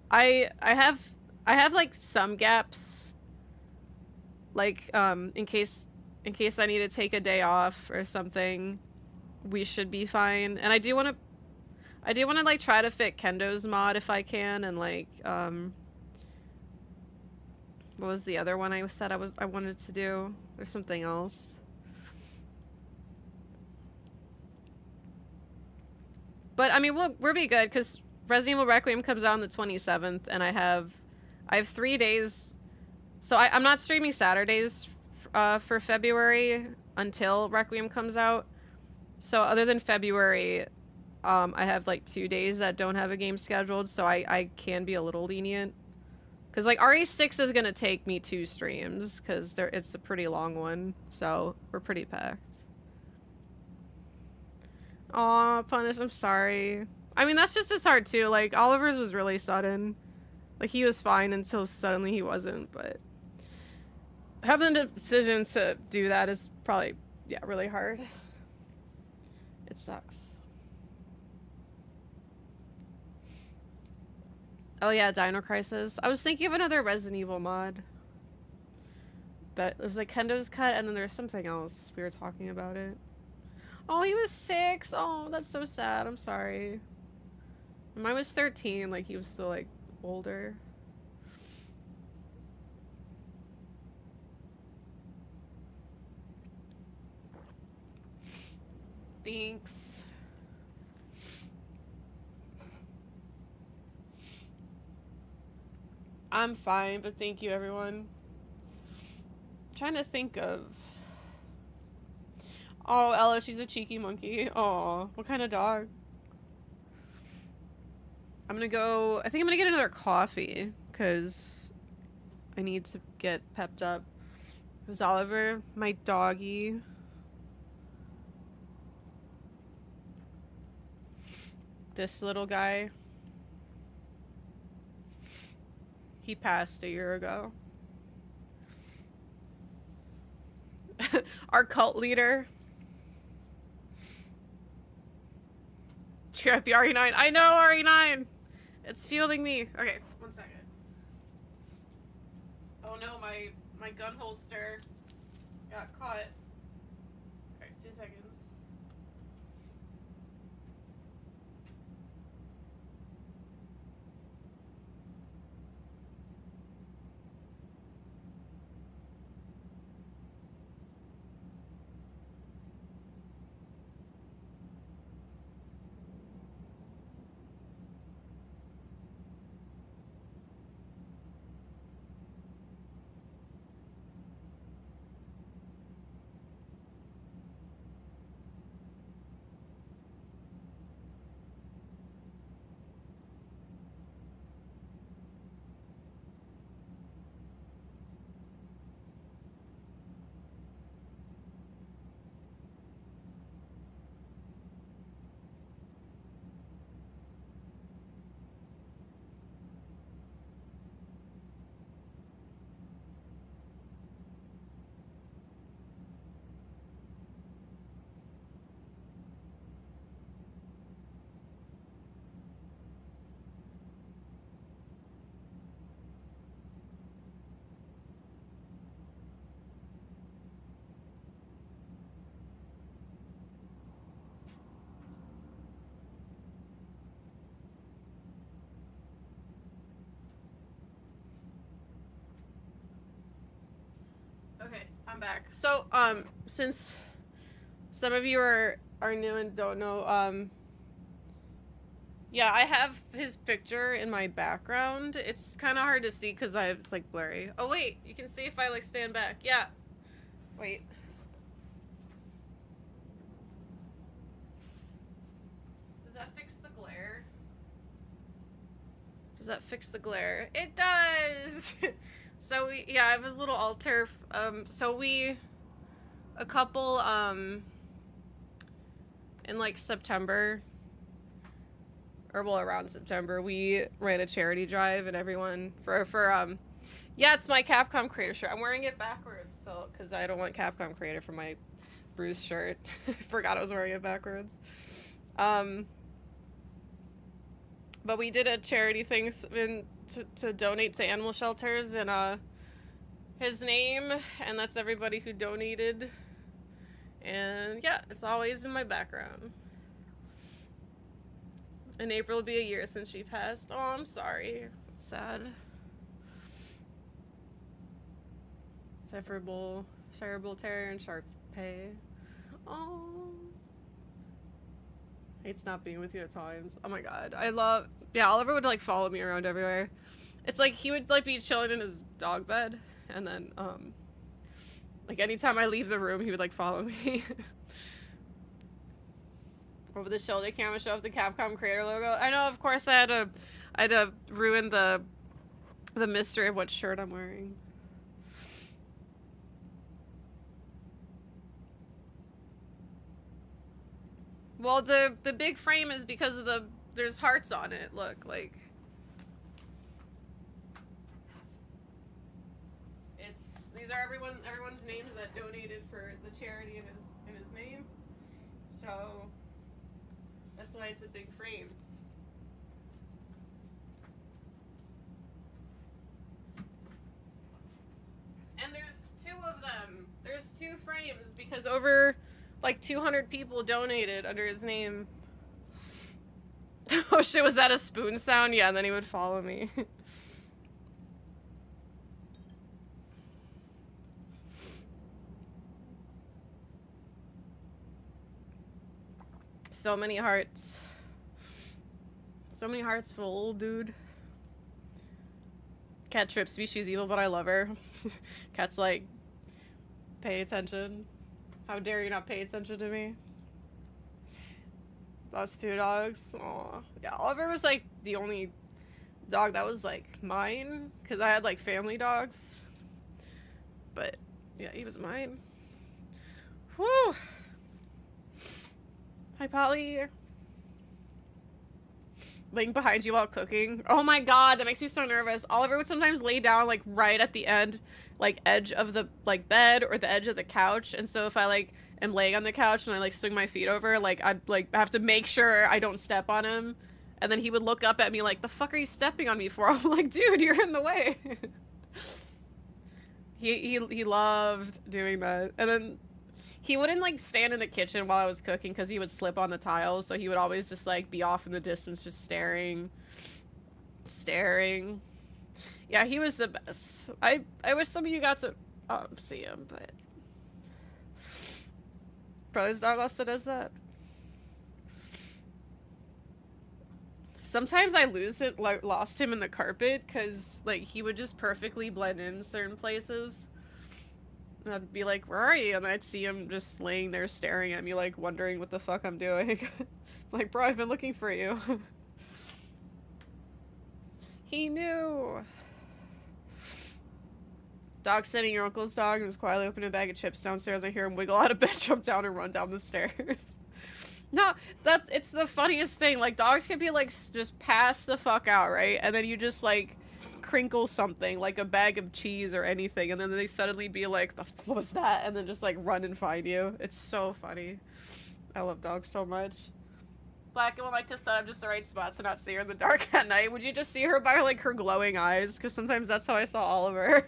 I have like some gaps, like in case I need to take a day off or something. We should be fine. And I do want to like try to fit Kendo's mod if I can, and like what was the other one I said I wanted to do? There's something else. But I mean, we'll be good because Resident Evil Requiem comes out on the 27th, and I have 3 days. So I'm not streaming Saturdays for February until Requiem comes out. So other than February, I have like 2 days that don't have a game scheduled, so I can be a little lenient. Because like RE6 is gonna take me 2 streams because it's a pretty long one, so we're pretty packed. Aw, Punish, I'm sorry. I mean, that's just as hard too. Like, Oliver's was really sudden. Like, he was fine until suddenly he wasn't, but having the decision to do that is probably, yeah, really hard. It sucks. Oh yeah, Dino Crisis. I was thinking of another Resident Evil mod. That it was like Kendo's cut, and then there's something else. We were talking about it. Oh, he was 6. Oh, that's so sad. I'm sorry. Mine was 13. Like, he was still, like, older. Thanks. I'm fine, but thank you, everyone. I'm trying to think of... Oh, Ella, she's a cheeky monkey. Aw, what kind of dog? I'm gonna go... I think I'm gonna get another coffee, because I need to get pepped up. Who's Oliver? My doggy. This little guy. He passed a year ago. Our cult leader. Cheer up, RE9. I know, RE9! It's fueling me. Okay, 1 second. Oh no, my gun holster got caught. Alright, 2 seconds. Okay, I'm back. So, since some of you are new and don't know, yeah, I have his picture in my background. It's kind of hard to see because it's like blurry. Oh wait, you can see if I like stand back. Yeah. Wait. Does that fix the glare? Does that fix the glare? It does! So yeah, I have his little altar. So a couple, in like September, or well, around September, we ran a charity drive, and everyone, yeah, it's my Capcom Creator shirt. I'm wearing it backwards, so, because I don't want Capcom Creator for my Bruce shirt. I forgot I was wearing it backwards. But we did a charity thing to donate to animal shelters in his name, and that's everybody who donated. And yeah, it's always in my background. In April will be a year since she passed. Oh, I'm sorry. It's sad. Severable, shareable Terrier, and Sharpei. Oh. Hates not being with you at times. Oh my god. I love... Yeah, Oliver would, like, follow me around everywhere. It's like, he would, like, be chilling in his dog bed, and then, like, anytime I leave the room, he would, like, follow me. Over the shoulder camera show off the Capcom creator logo. I know, of course, I had to ruin the mystery of what shirt I'm wearing. Well, the big frame is because of there's hearts on it. Look, like these are everyone's names that donated for the charity in his name. So that's why it's a big frame. And there's 2 of them. There's 2 frames because over like 200 people donated under his name. Oh shit, was that a spoon sound? Yeah, and then he would follow me. So many hearts. So many hearts full, dude. Cat trip species evil, but I love her. Cat's like, pay attention. How dare you not pay attention to me? That's 2 dogs. Aw. Yeah, Oliver was like the only dog that was like mine, because I had like family dogs. But yeah, he was mine. Whew. Hi, Polly. Laying behind you while cooking. Oh my god, that makes me so nervous. Oliver would sometimes lay down like right at the end, like edge of the like bed or the edge of the couch, and so if I like am laying on the couch and I like swing my feet over, like I'd like have to make sure I don't step on him, and then he would look up at me like, the fuck are you stepping on me for? I'm like, dude, you're in the way. He loved doing that. And then he wouldn't like stand in the kitchen while I was cooking because he would slip on the tiles, so he would always just like be off in the distance just staring. Yeah, he was the best. I wish some of you got to see him, but brother's dog also does that. Sometimes I lost him in the carpet because like he would just perfectly blend in certain places. And I'd be like, where are you? And I'd see him just laying there staring at me, like, wondering what the fuck I'm doing. Like, bro, I've been looking for you. He knew. Dog sitting your uncle's dog and was quietly opening a bag of chips downstairs. I hear him wiggle out of bed, jump down, and run down the stairs. No, it's the funniest thing. Like, dogs can be, like, just pass the fuck out, right? And then you just, like, crinkle something, like a bag of cheese or anything, and then they suddenly be like, what was that? And then just, like, run and find you. It's so funny. I love dogs so much. Black would like to set up just the right spot to not see her in the dark at night. Would you just see her by, like, her glowing eyes? Because sometimes that's how I saw Oliver.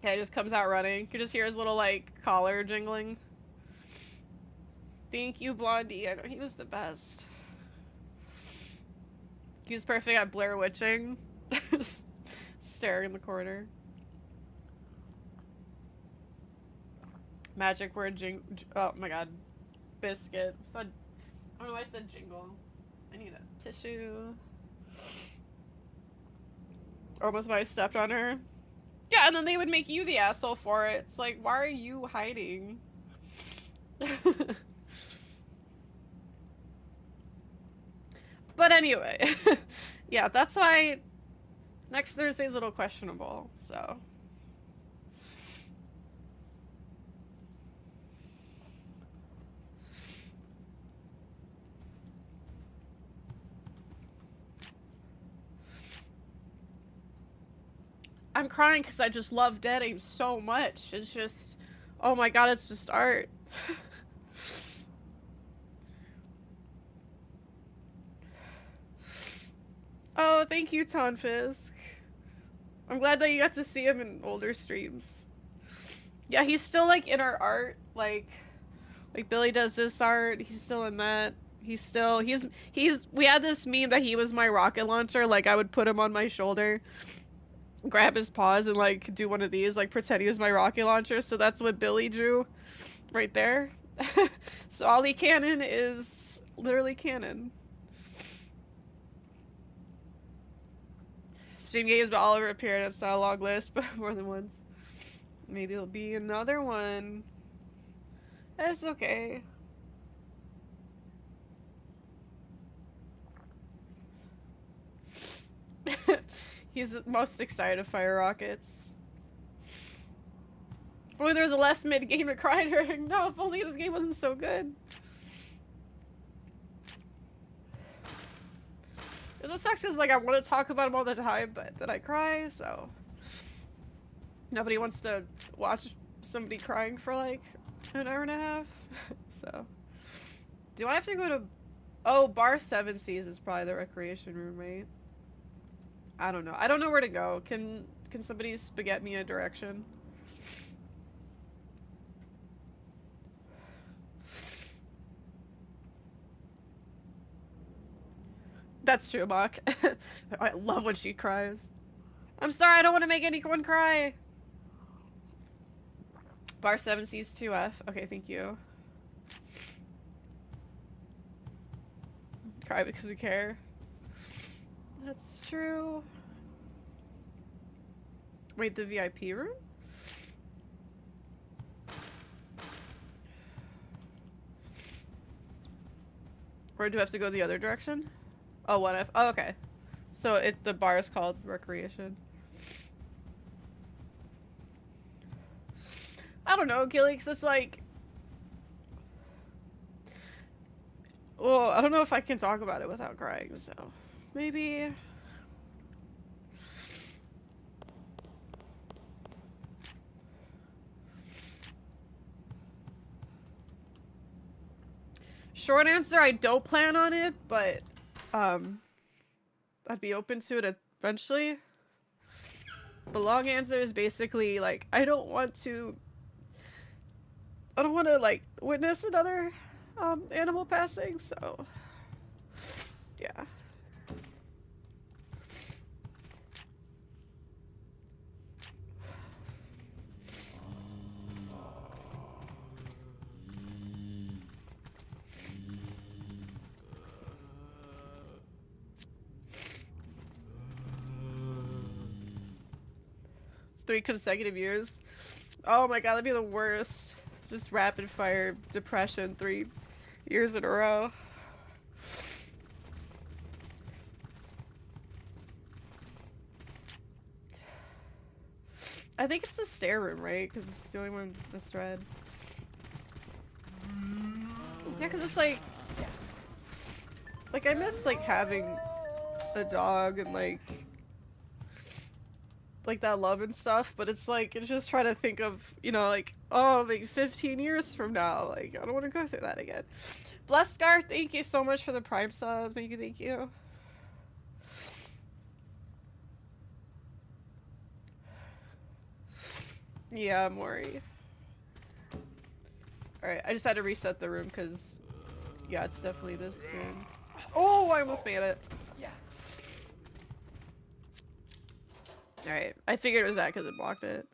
Yeah, he just comes out running. You just hear his little, like, collar jingling. Thank you, Blondie. I know he was the best. He was perfect at Blair Witching. Just staring in the corner. Magic word oh my god. Biscuit. I don't know why I said jingle. I need a tissue. Almost when I stepped on her. Yeah, and then they would make you the asshole for it. It's like, why are you hiding? But anyway, yeah, that's why next Thursday's a little questionable, so. I'm crying because I just love Dead Aim so much. It's just, oh my god, it's just art. Oh, thank you, Tonfisk. I'm glad that you got to see him in older streams. Yeah, he's still, like, in our art. Like Billy does this art. He's still in that. We had this meme that he was my rocket launcher. Like, I would put him on my shoulder, grab his paws, and, like, do one of these. Like, pretend he was my rocket launcher. So that's what Billy drew right there. So Ollie canon is literally canon. Stream games, but Oliver appeared. It's not a long list, but more than once. Maybe it'll be another one. It's okay. He's most excited to fire rockets. If only there was a less mid-game to cry during. No, if only this game wasn't so good. It just sucks because, like, I want to talk about him all the time, but then I cry, so... Nobody wants to watch somebody crying for, like, an hour and a half. So... Do I have to go to... Oh, Bar 7Cs is probably the recreation room, right? I don't know. I don't know where to go. Can somebody spaghetti me a direction? That's true, Mock. I love when she cries. I'm sorry, I don't want to make anyone cry. Bar 7C's 2F. Okay, thank you. Cry because we care. That's true. Wait, the VIP room? Or do I have to go the other direction? Oh, what if? Oh, okay. So the bar is called Recreation. I don't know, Gilly, 'cause it's like... Well, I don't know if I can talk about it without crying, so... Maybe... Short answer, I don't plan on it, but... I'd be open to it eventually. But long answer is basically, like, I don't want to, like, witness another, animal passing, so, yeah. Three consecutive years. Oh my god, that'd be the worst. Just rapid fire depression 3 years in a row. I think it's the stair room, right? Because it's the only one that's red. Yeah, because it's like I miss, like, having a dog and, like that love and stuff, but it's like, it's just trying to think of, you know, like, oh, like 15 years from now, like, I don't want to go through that again. Blessed Garth, thank you so much for the Prime sub. Thank you, thank you. Yeah, Maury. Alright, I just had to reset the room because, yeah, it's definitely this room. Oh, I almost made it. Alright, I figured it was that because it blocked it.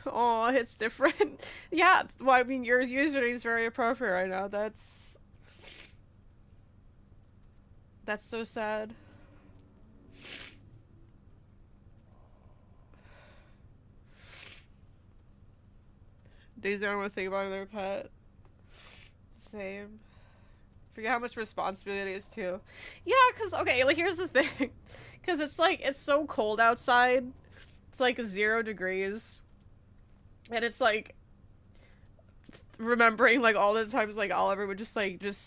Oh, it's different. Yeah, well, I mean, your username is very appropriate right now. That's so sad. Days I don't want to think about another pet. Same. Forget how much responsibility it is too. Yeah, because, okay, like, here's the thing. Because it's like, it's so cold outside. It's like 0 degrees. And it's like, remembering, like, all the times, like, Oliver would just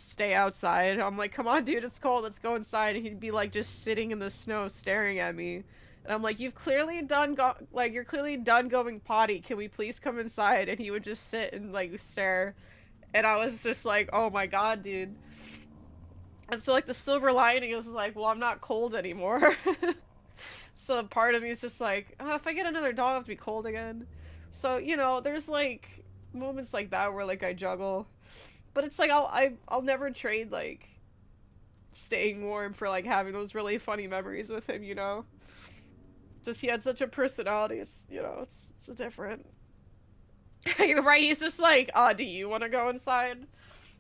stay outside. I'm like, come on, dude, it's cold, let's go inside. And he'd be, like, just sitting in the snow staring at me. And I'm like, you've clearly you're clearly done going potty. Can we please come inside? And he would just sit and, like, stare. And I was just like, oh my god, dude. And so, like, the silver lining is like, well, I'm not cold anymore. So part of me is just like, oh, if I get another dog, I'll have to be cold again. So, you know, there's, like, moments like that where, like, I juggle. But it's like, I'll never trade, like, staying warm for, like, having those really funny memories with him, you know? Just, he had such a personality, it's, you know, it's different. You're right, he's just like, do you want to go inside?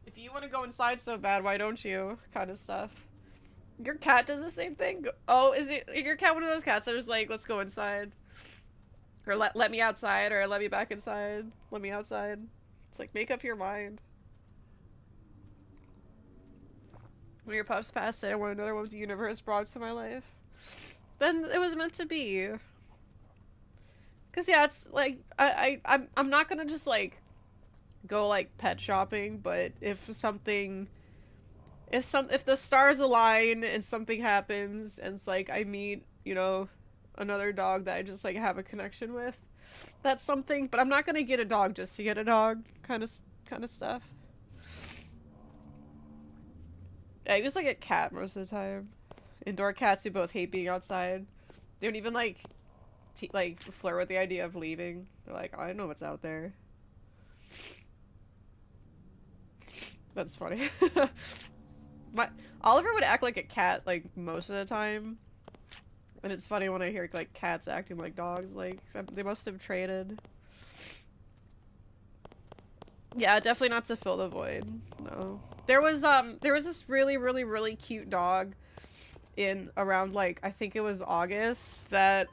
If you want to go inside so bad, why don't you? Kind of stuff. Your cat does the same thing? Oh, is your cat one of those cats that is like, let's go inside? Or let me outside, or let me back inside? Let me outside. It's like, make up your mind. When your pups passed, I want another one with the universe brought to my life. Then it was meant to be. Cause yeah, it's like I'm not gonna just like go like pet shopping, but if the stars align and something happens and it's like I meet, you know, another dog that I just like have a connection with, that's something. But I'm not gonna get a dog just to get a dog, kind of stuff. I use like a cat most of the time. Indoor cats who both hate being outside. They don't even like flirt with the idea of leaving. They're like, I know what's out there. That's funny. Oliver would act like a cat like most of the time, and it's funny when I hear like cats acting like dogs. Like they must have traded. Yeah, definitely not to fill the void. No, there was this really cute dog in around like I think it was August that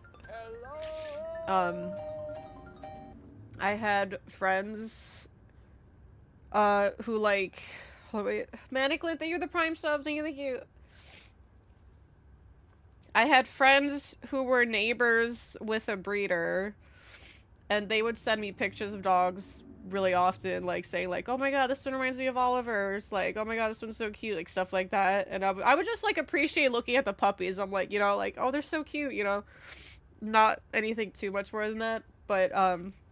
I had friends who like, oh wait, Maniclin, thank you for the prime sub, thank you. I had friends who were neighbors with a breeder, and they would send me pictures of dogs really often, like saying like, oh my god, this one reminds me of Oliver. It's like, oh my god, this one's so cute, like stuff like that. And I would just like appreciate looking at the puppies. I'm like, you know, like, oh, they're so cute, you know, not anything too much more than that. But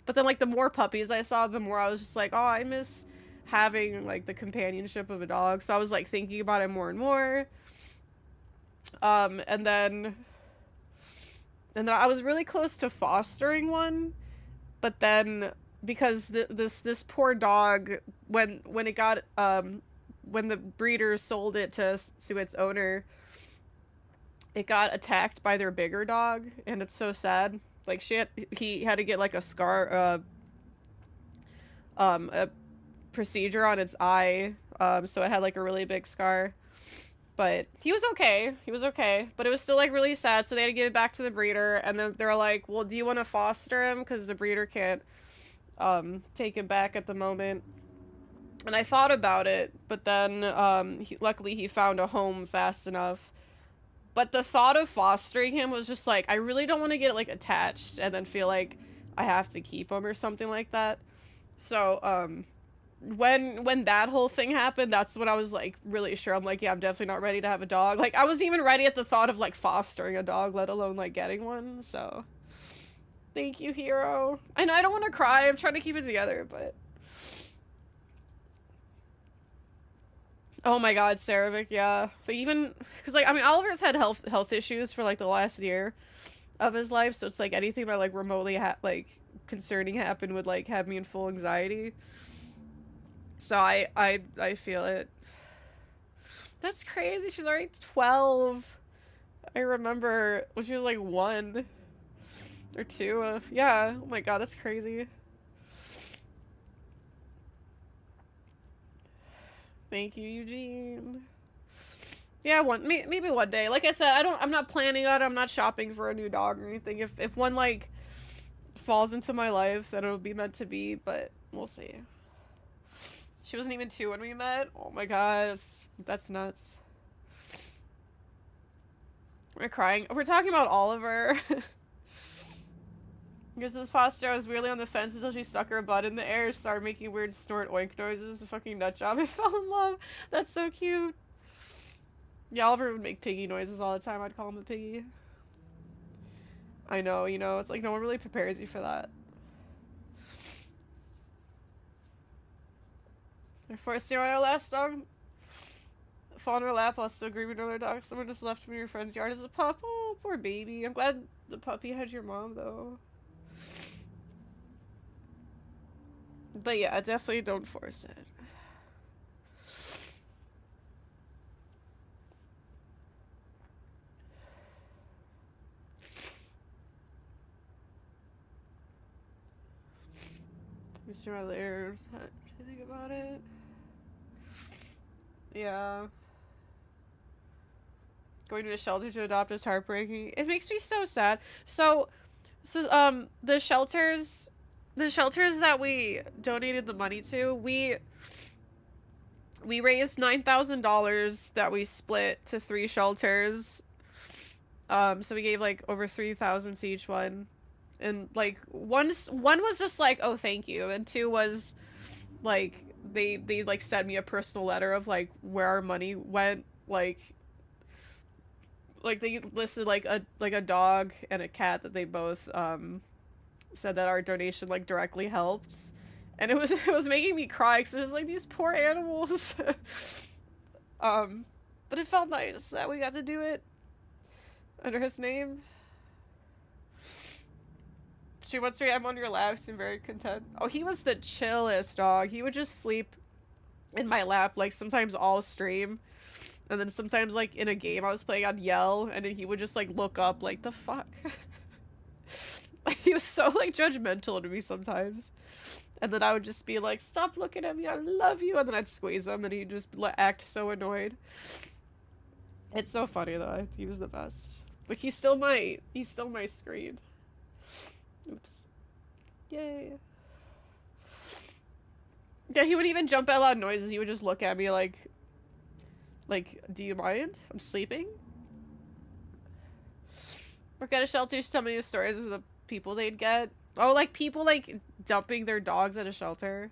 then like the more puppies I saw, the more I was just like, oh, I miss having like the companionship of a dog. So I was like thinking about it more and more. And then I was really close to fostering one, but then because this poor dog, when it got when the breeder sold it to its owner, it got attacked by their bigger dog, and it's so sad. Like he had to get like a scar, a procedure on its eye, so it had like a really big scar. But he was okay. He was okay. But it was still, like, really sad, so they had to give it back to the breeder, and then they were like, well, do you want to foster him? Because the breeder can't, take him back at the moment. And I thought about it, but then, luckily he found a home fast enough. But the thought of fostering him was just like, I really don't want to get, like, attached and then feel like I have to keep him or something like that. So, when that whole thing happened, that's when I was like really sure. I'm like, yeah, I'm definitely not ready to have a dog. Like I wasn't even ready at the thought of like fostering a dog, let alone like getting one. So thank you, Hero. I know I don't want to cry, I'm trying to keep it together, but oh my god, Cerevic, yeah. But even because like I mean Oliver's had health issues for like the last year of his life, so it's like anything that like remotely like concerning happened would like have me in full anxiety. So I feel it. That's crazy. She's already 12. I remember when she was like 1 or 2. Yeah. Oh my god, that's crazy. Thank you, Eugene. Yeah, maybe one day. Like I said, I'm not planning on it. I'm not shopping for a new dog or anything. If one like falls into my life, then it'll be meant to be, but we'll see. She wasn't even 2 when we met. Oh my god, that's nuts. We're crying. We're talking about Oliver. Mrs. Foster, I was really on the fence until she stuck her butt in the air, started making weird snort oink noises. A fucking nut job. I fell in love. That's so cute. Yeah, Oliver would make piggy noises all the time. I'd call him a piggy. I know, you know, it's like no one really prepares you for that. They're forcing on our last dog. Fall in her lap while still grieving another dog. Someone just left me in your friend's yard as a pup. Oh, poor baby. I'm glad the puppy had your mom, though. But yeah, definitely don't force it. see my later. What do you think about it? Yeah. Going to a shelter to adopt is heartbreaking. It makes me so sad. So the shelters that we donated the money to, we raised $9,000 that we split to 3 shelters. So we gave like over 3,000 to each one. And like one was just like, oh, thank you, and 2 was like they like sent me a personal letter of like where our money went, like they listed like a dog and a cat that they both said that our donation like directly helped, and it was making me cry because it was like these poor animals. But it felt nice that we got to do it under his name. She wants to I'm on your lap, seemed very content. Oh, he was the chillest dog. He would just sleep in my lap, like sometimes all stream. And then sometimes like in a game I was playing, I'd yell, and then he would just like look up like, the fuck? He was so like judgmental to me sometimes. And then I would just be like, stop looking at me, I love you. And then I'd squeeze him and he'd just act so annoyed. It's so funny though. He was the best. Like he's still my screen. Oops. Yay. Yeah, he would even jump at loud noises. He would just look at me like, do you mind? I'm sleeping? Work at a shelter, just tell me the stories of the people they'd get. Oh, like people like dumping their dogs at a shelter.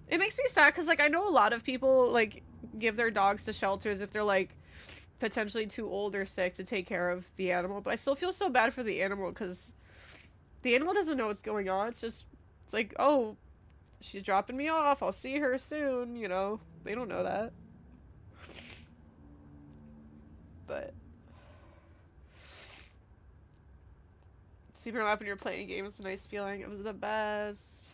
It makes me sad because like I know a lot of people like give their dogs to shelters if they're like potentially too old or sick to take care of the animal, but I still feel so bad for the animal because the animal doesn't know what's going on. It's like, oh, she's dropping me off, I'll see her soon, you know? They don't know that. But sleeping up when you're playing a game is a nice feeling. It was the best.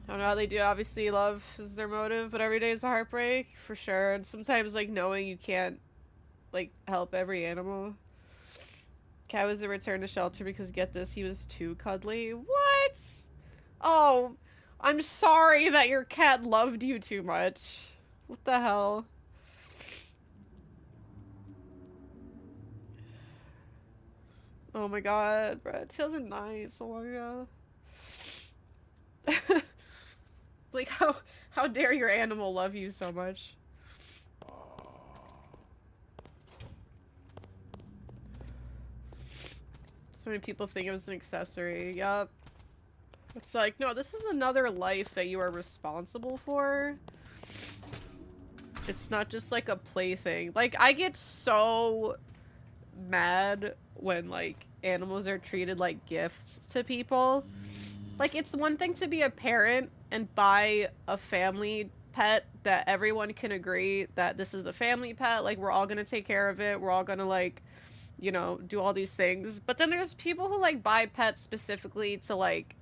I don't know how they do it. Obviously love is their motive, but every day is a heartbreak for sure. And sometimes like knowing you can't like help every animal. Cat was returned to shelter because, get this, he was too cuddly. What? Oh, I'm sorry that your cat loved you too much. What the hell? Oh my god, bro. 2009, so long ago. Like, how dare your animal love you so much? So many people think it was an accessory. Yup. It's like, no, this is another life that you are responsible for. It's not just like a plaything. Like, I get so mad when like animals are treated like gifts to people. Like, it's one thing to be a parent and buy a family pet that everyone can agree that this is the family pet, like we're all gonna take care of it, we're all gonna like, you know, do all these things. But then there's people who like buy pets specifically to like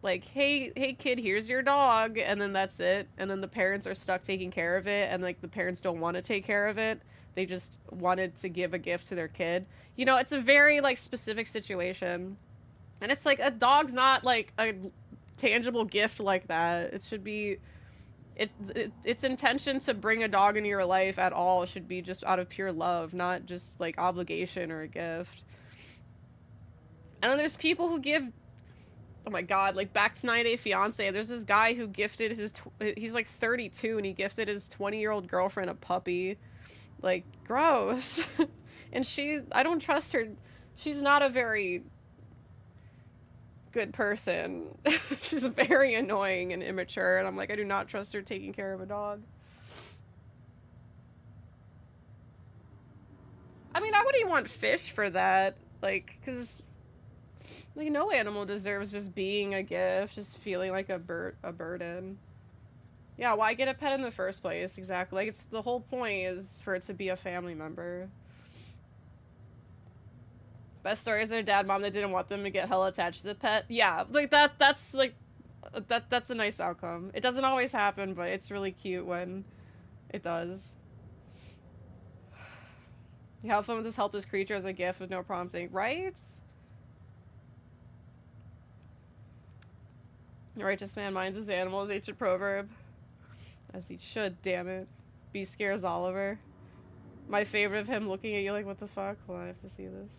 hey kid, here's your dog, and then that's it, and then the parents are stuck taking care of it, and like the parents don't want to take care of it, they just wanted to give a gift to their kid. You know, it's a very like specific situation, and it's like a dog's not like a tangible gift like that. It should be its intention to bring a dog into your life at all should be just out of pure love, not just like obligation or a gift. And then there's people who give, oh my god, like back to 90 Day Fiance, there's this guy who gifted his he's like 32 and he gifted his 20-year-old girlfriend a puppy. Like, gross. And I don't trust her. She's not a very good person. She's very annoying and immature, and I'm like, I do not trust her taking care of a dog. I mean, I wouldn't even want fish for that, like, because like no animal deserves just being a gift, just feeling like a burden. Yeah, why get a pet in the first place? Exactly. Like, it's the whole point is for it to be a family member. Best story is their dad, mom that didn't want them to get hella attached to the pet. Yeah, like that's like that's a nice outcome. It doesn't always happen, but it's really cute when it does. You have fun with this helpless creature as a gift with no prompting, right? A righteous man minds his animals, ancient proverb. As he should, damn it. Beast scares Oliver. My favorite of him looking at you like, what the fuck? Hold on, I have to see this.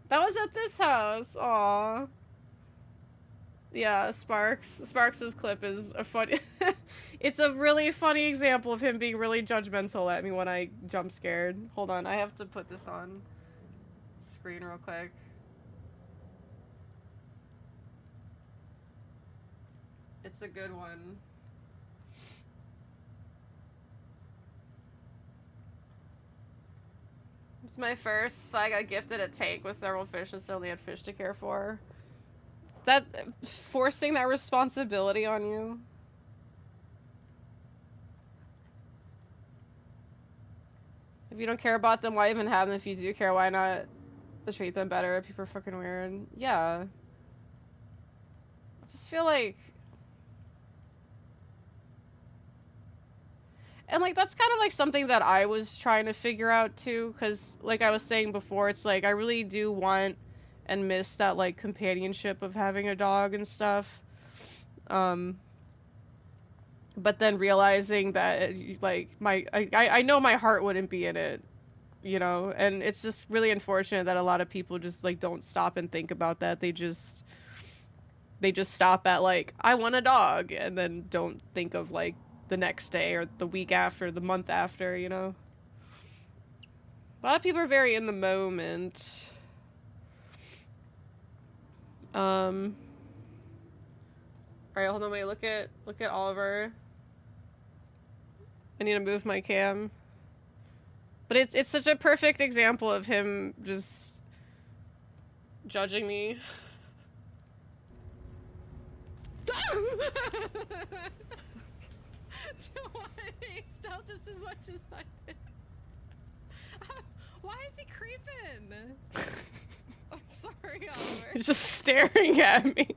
That was at this house. Aww. Yeah, Sparks. Sparks' clip is a funny... It's a really funny example of him being really judgmental at me when I jump scared. Hold on, I have to put this on screen real quick. It's a good one. It's my first. I got gifted a tank with several fish and still only had fish to care for. That forcing that responsibility on you. If you don't care about them, why even have them? If you do care, why not treat them better? People are fucking weird. Yeah. I just feel like... And, like, that's kind of, like, something that I was trying to figure out, too. Because, like I was saying before, it's, like, I really do want and miss that, like, companionship of having a dog and stuff. But then realizing that, like, I know my heart wouldn't be in it, you know? And it's just really unfortunate that a lot of people just, like, don't stop and think about that. They just stop at, like, I want a dog, and then don't think of, like, the next day or the week after, the month after, you know? A lot of people are very in the moment. Alright, hold on, wait, look at Oliver. I need to move my cam. But it's such a perfect example of him just judging me. Don't want any stealth just as much as I did. Why is he creeping? I'm sorry, Oliver. He's just staring at me.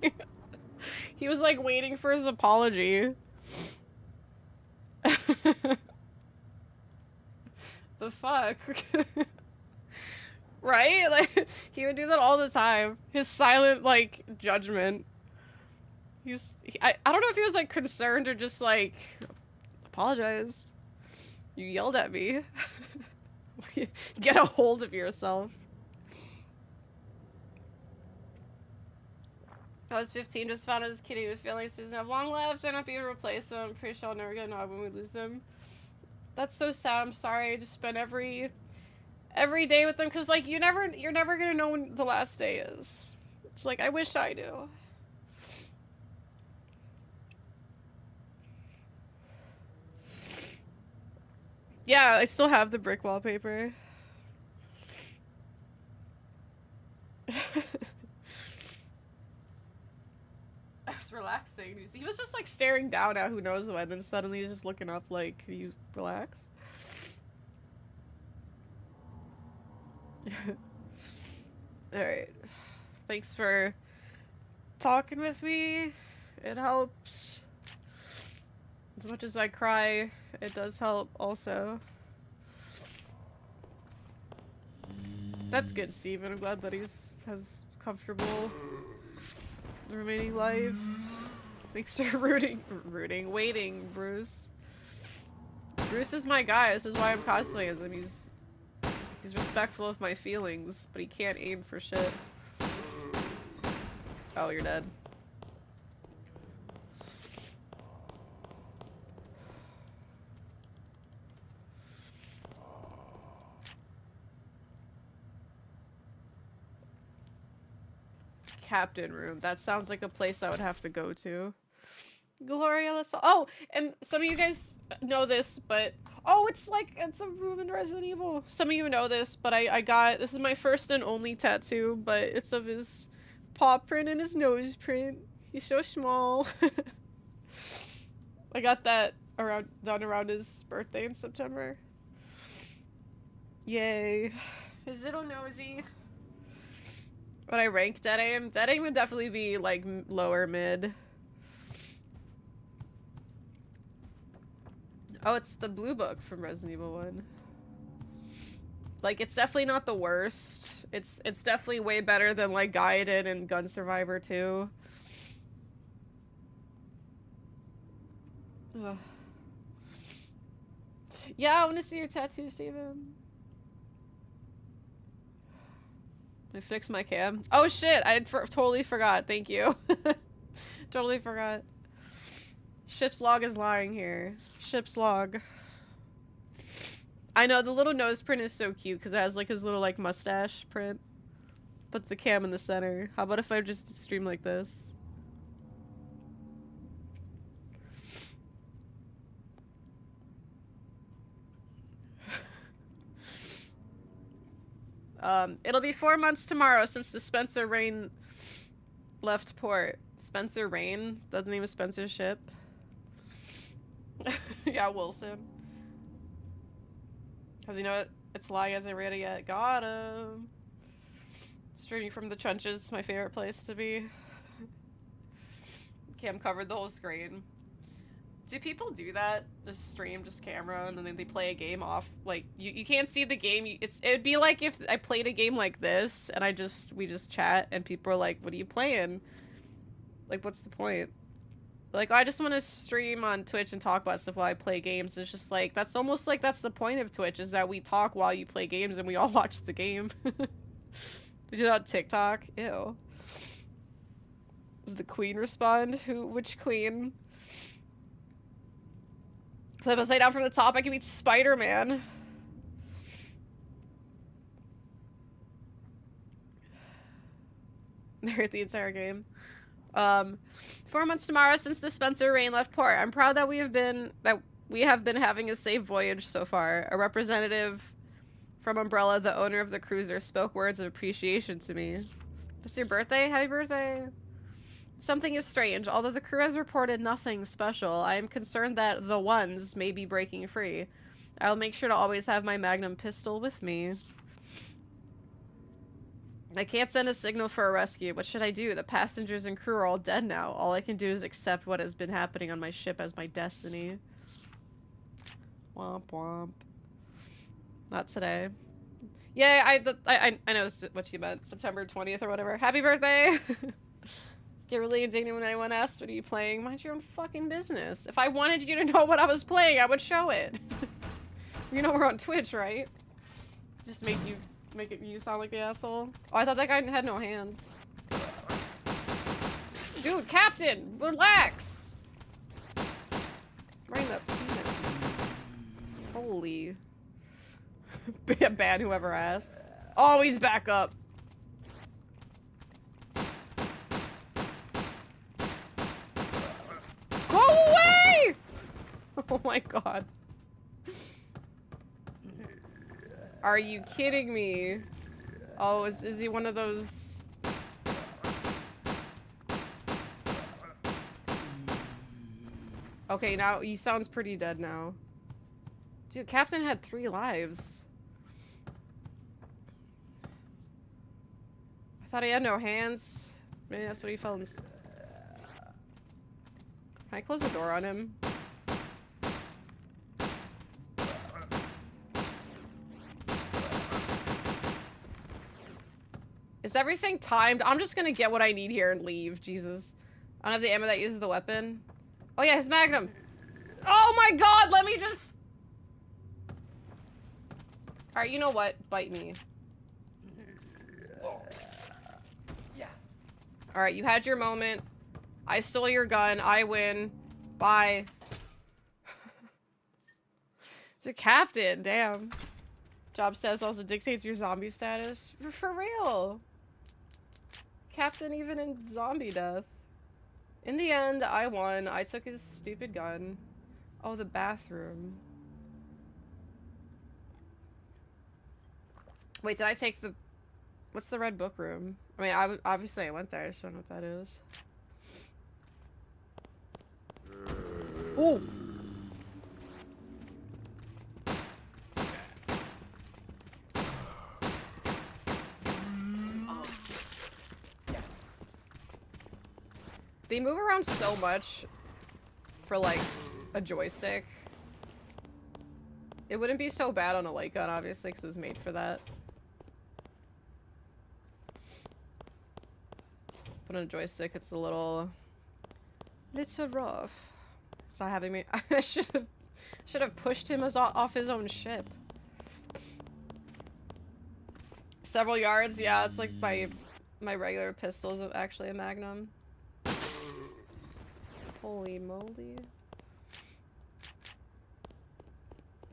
He was like waiting for his apology. The fuck? Right? Like, he would do that all the time. His silent, like, judgment. I don't know if he was, like, concerned or just, like, apologize. You yelled at me. Get a hold of yourself. I was 15, just found out this kitty with feelings. He doesn't have long left. I don't be able to replace him. I'm pretty sure I'll never get a dog when we lose him. That's so sad. I'm sorry. I just spend every day with them because, like, you're never gonna know when the last day is. It's like, I wish I knew. Yeah, I still have the brick wallpaper. I was relaxing. He was just like staring down at who knows what, and then suddenly he's just looking up like, can you relax? Alright. Thanks for talking with me. It helps. As much as I cry, it does help also. That's good, Steven. I'm glad that has comfortable remaining life. Thanks for waiting, Bruce. Bruce is my guy. This is why I'm cosplaying as him. He's respectful of my feelings, but he can't aim for shit. Oh, you're dead. Captain room. That sounds like a place I would have to go to. Gloria, let's... Oh, and some of you guys know this, but... Oh, it's a room in Resident Evil. Some of you know this, but I got... This is my first and only tattoo, but it's of his paw print and his nose print. He's so small. I got that done around his birthday in September. Yay. His little nosy. When I rank Dead Aim would definitely be, like, lower mid. Oh, it's the blue book from Resident Evil 1. Like, it's definitely not the worst. It's definitely way better than, like, Gaiden and Gun Survivor 2. Ugh. Yeah, I want to see your tattoo, Steven. I fixed my cam. Oh shit, I totally forgot. Thank you. Totally forgot. Ship's log is lying here. Ship's log. I know, the little nose print is so cute because it has like his little like mustache print. Puts the cam in the center. How about if I just stream like this? It'll be 4 months tomorrow since the Spencer Rain left port. Spencer Rain? That's the name of Spencer's ship? Yeah, Wilson. Cause you know what? It's lying hasn't read it yet. Got him. Streaming from the trenches is my favorite place to be. Cam covered the whole screen. Do people do that? Just stream, just camera, and then they play a game off? Like, you can't see the game. It'd be like if I played a game like this, and we just chat, and people are like, what are you playing? Like, what's the point? Like, I just want to stream on Twitch and talk about stuff while I play games. It's just like, that's almost like that's the point of Twitch, is that we talk while you play games, and we all watch the game. We do that on TikTok? Ew. Does the queen respond? Which queen? Flip upside down from the top, I can beat Spider-Man. Narrate the entire game. 4 months tomorrow since the Spencer Rain left port. I'm proud that we have been having a safe voyage so far. A representative from Umbrella, the owner of the cruiser, spoke words of appreciation to me. It's your birthday? Happy birthday. Something is strange. Although the crew has reported nothing special, I am concerned that the ones may be breaking free. I will make sure to always have my Magnum pistol with me. I can't send a signal for a rescue. What should I do? The passengers and crew are all dead now. All I can do is accept what has been happening on my ship as my destiny. Womp womp. Not today. Yeah, I know this is what you meant. September 20th or whatever. Happy birthday! Get really indignant when anyone asks, what are you playing? Mind your own fucking business. If I wanted you to know what I was playing, I would show it. You know we're on Twitch, right? Just make you sound like the asshole. Oh, I thought that guy had no hands. Dude, Captain, relax! Right in the penis. Holy. Ban whoever asked. Oh, he's back up. Go away! Oh my god. Are you kidding me? Oh, is he one of those? Okay, now he sounds pretty dead now. Dude, Captain had 3 lives. I thought he had no hands. Maybe that's what he felt. Can I close the door on him? Is everything timed? I'm just gonna get what I need here and leave. Jesus. I don't have the ammo that uses the weapon. Oh yeah, his magnum. Oh my god, let me just... Alright, you know what? Bite me. Yeah. Alright, you had your moment. I stole your gun. I win. Bye. It's a captain. Damn. Job status also dictates your zombie status. For real. Captain even in zombie death. In the end, I won. I took his stupid gun. Oh, the bathroom. Wait, did I take the... What's the red book room? I mean, obviously I went there. I just don't know what that is. Ooh! They move around so much for, like, a joystick. It wouldn't be so bad on a light gun, obviously, because it was made for that. But on a joystick, it's a little rough. It's not having me. I should have pushed him off his own ship. Several yards, yeah. It's like my regular pistol is actually a Magnum. Holy moly.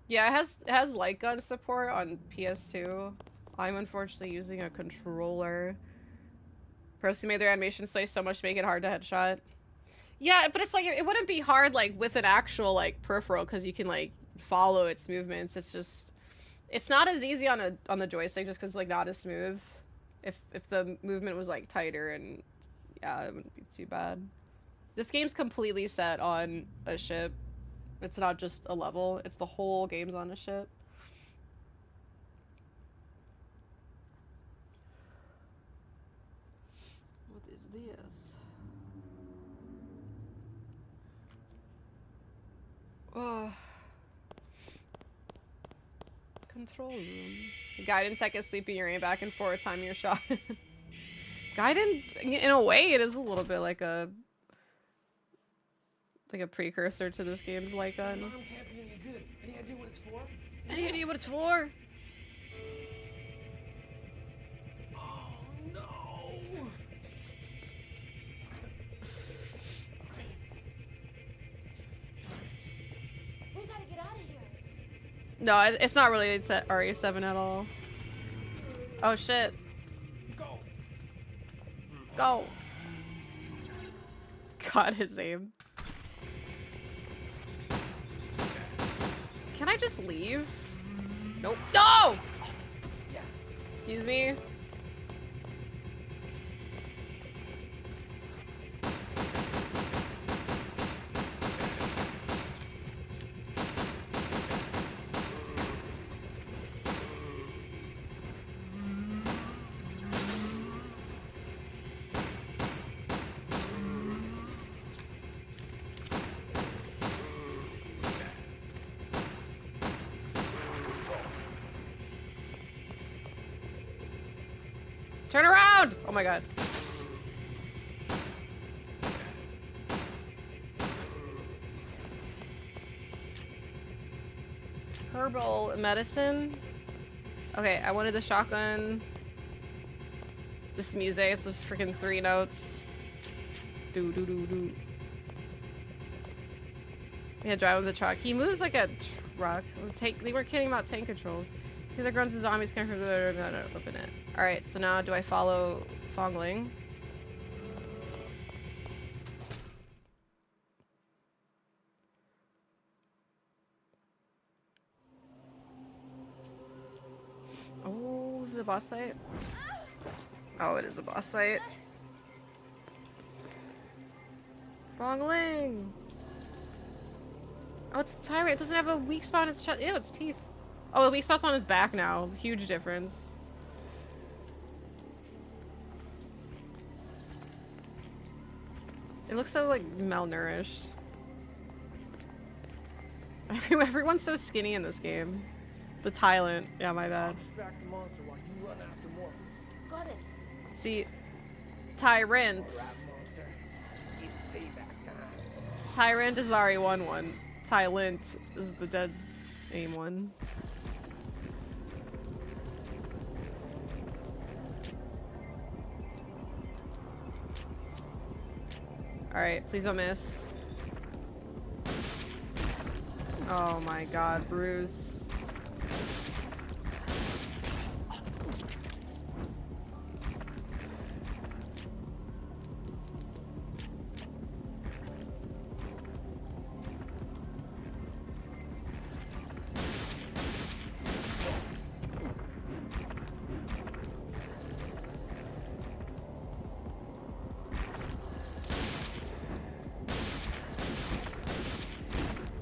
Yeah, it has light gun support on PS2. I'm unfortunately using a controller. Pros who made their animation stay so much to make it hard to headshot. Yeah, but it's like, it wouldn't be hard like with an actual like peripheral because you can like follow its movements. It's just, it's not as easy on the joystick just because it's like not as smooth. If the movement was like tighter, and yeah, it wouldn't be too bad. This game's completely set on a ship. It's not just a level, it's the whole game's on a ship. What is this? Oh. Control room. Guidance that gets sweeping your aim back and forth, time your shot. Guidance, in a way, it is a little bit like a precursor to this game's light gun. Alarm can't be any good. Any idea what it's for? Any idea what it's for? Oh no! We gotta get out of here. No, it's not related to RE7 at all. Oh shit. Go! Go. God, his aim. Can I just leave? Nope. No! Yeah. Excuse me? Turn around! Oh my god. Herbal medicine? Okay, I wanted the shotgun. This music, it's just freaking 3 notes. Do do do do. Yeah, drive with the truck. He moves like a truck. They were kidding about tank controls. The grunts and zombies come from the open it. Alright, so now do I follow Fong Ling? Oh, is it a boss fight? Oh, it is a boss fight. Fong Ling! Oh, it's the tyrant. It doesn't have a weak spot in its chest. Ew, its teeth. Oh, the weak spot's on his back now. Huge difference. It looks so, like, malnourished. Everyone's so skinny in this game. The tyrant. Yeah, my bad. Distract the monster while you run after Morpheus. Got it. See, tyrant. Alright, monster. It's payback time. Tyrant is the RE1 one. Tyrant is the dead aim one. Alright, please don't miss. Oh my god, Bruce.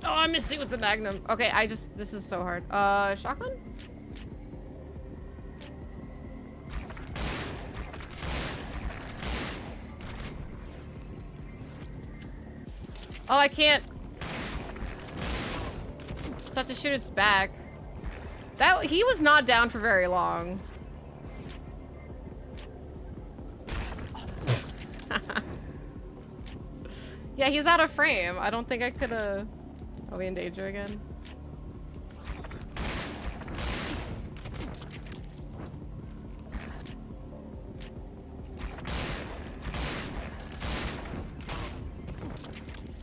I'm missing with the Magnum. Okay, this is so hard. Shotgun? Oh, I can't. Just have to shoot its back. That he was not down for very long. Yeah, he's out of frame. I don't think I could Are we in danger again?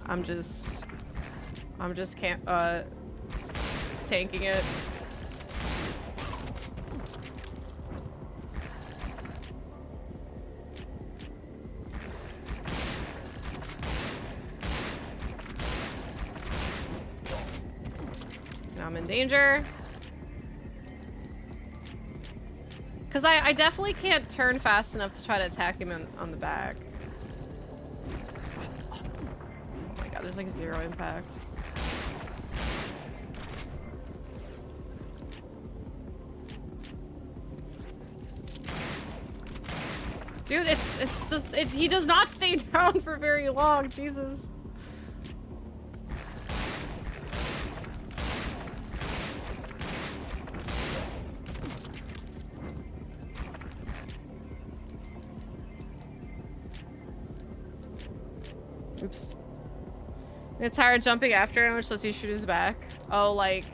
I'm just tanking it. Now I'm in danger. Because I definitely can't turn fast enough to try to attack him on the back. Oh my god, there's like 0 impact. Dude, it's just, he does not stay down for very long, Jesus. Oops. It's tired jumping after him, which lets you shoot his back. Oh, like...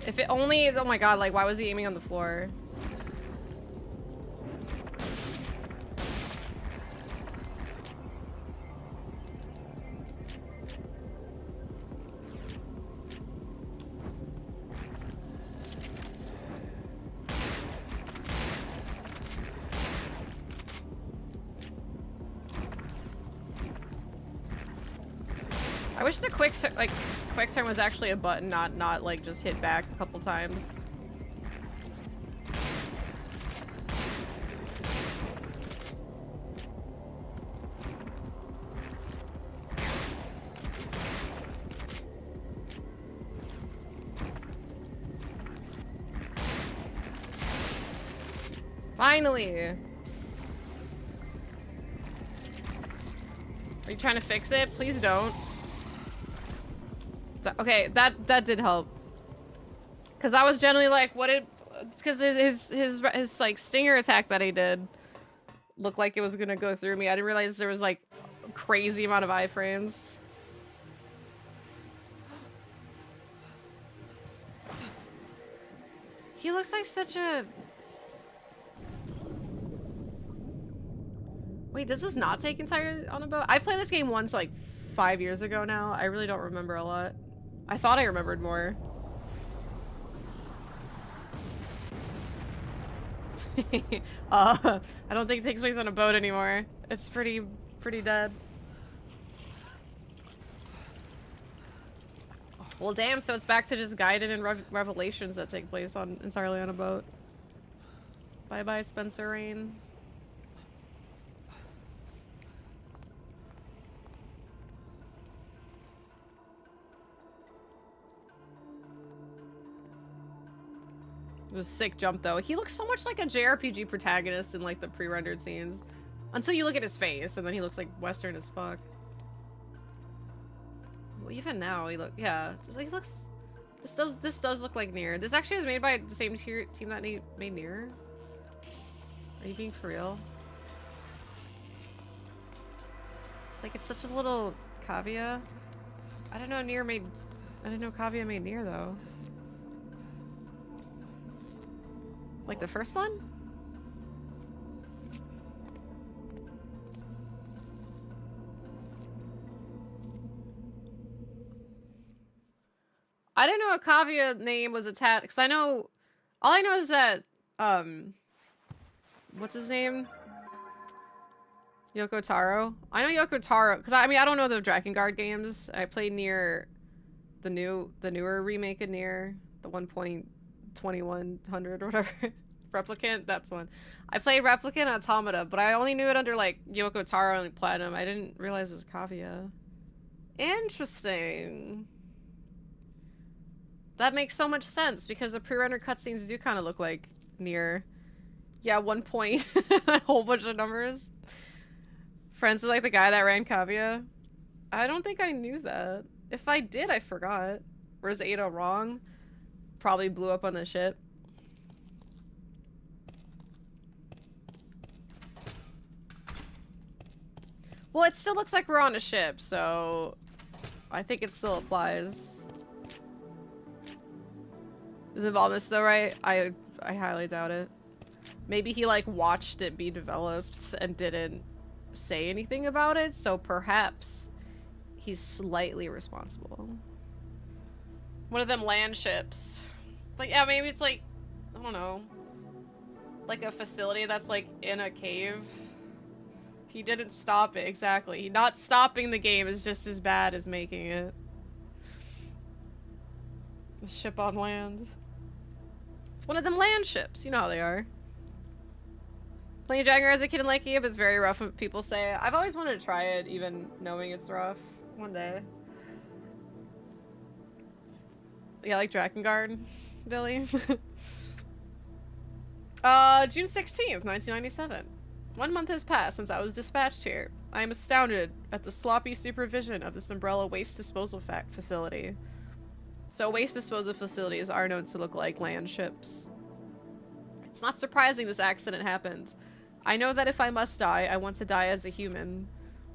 If it only... Oh my god, like, why was he aiming on the floor? I wish the quick turn was actually a button, not like just hit back a couple times. Finally! Are you trying to fix it? Please don't. Okay, that did help. Cause I was generally like, what did? Because his like stinger attack that he did looked like it was gonna go through me. I didn't realize there was like a crazy amount of iframes. He looks like such a... Wait, does this not take entire on a boat? I played this game once like 5 years ago now. I really don't remember a lot. I thought I remembered more. I don't think it takes place on a boat anymore. It's pretty dead. Well, damn, so it's back to just guided and revelations that take place entirely on a boat. Bye-bye, Spencer Rain. It was a sick jump though. He looks so much like a JRPG protagonist in like the pre-rendered scenes. Until you look at his face and then he looks like Western as fuck. Well, even now he yeah, just like he looks, this does look like Nier. This actually was made by the same team that made Nier. Are you being for real? Like it's such a little cavia. I didn't know Cavia made Nier though. Like the first one? I didn't know a Kavia name was attached, because I know... All I know is that, what's his name? Yoko Taro. I know Yoko Taro, because I mean, I don't know the Drakengard games. I played Nier, the newer remake of Nier, the 1.2100 or whatever. Replicant, that's one. I played Replicant Automata, but I only knew it under like Yoko Taro and Platinum. I didn't realize it was Kavia. Interesting. That makes so much sense because the pre-rendered cutscenes do kind of look like near. Yeah, 1 point. A whole bunch of numbers. Friends is like the guy that ran Kavia. I don't think I knew that. If I did, I forgot. Or is Ada wrong? Probably blew up on the ship. Well, it still looks like we're on a ship, so I think it still applies. Is Involvement though right? I highly doubt it. Maybe he like watched it be developed and didn't say anything about it, so perhaps he's slightly responsible. One of them land ships. Like, yeah, maybe it's like, I don't know, like a facility that's like in a cave. He didn't stop it, exactly. Not stopping the game is just as bad as making it. A ship on land. It's one of them land ships, you know how they are. Playing Jagger as a kid in Lakeia, but it's very rough when people say. I've always wanted to try it, even knowing it's rough. One day. Yeah, like Drakengard, Billy. June 16th, 1997. 1 month has passed since I was dispatched here. I am astounded at the sloppy supervision of this umbrella waste disposal facility. So waste disposal facilities are known to look like land ships. It's not surprising this accident happened. I know that if I must die, I want to die as a human.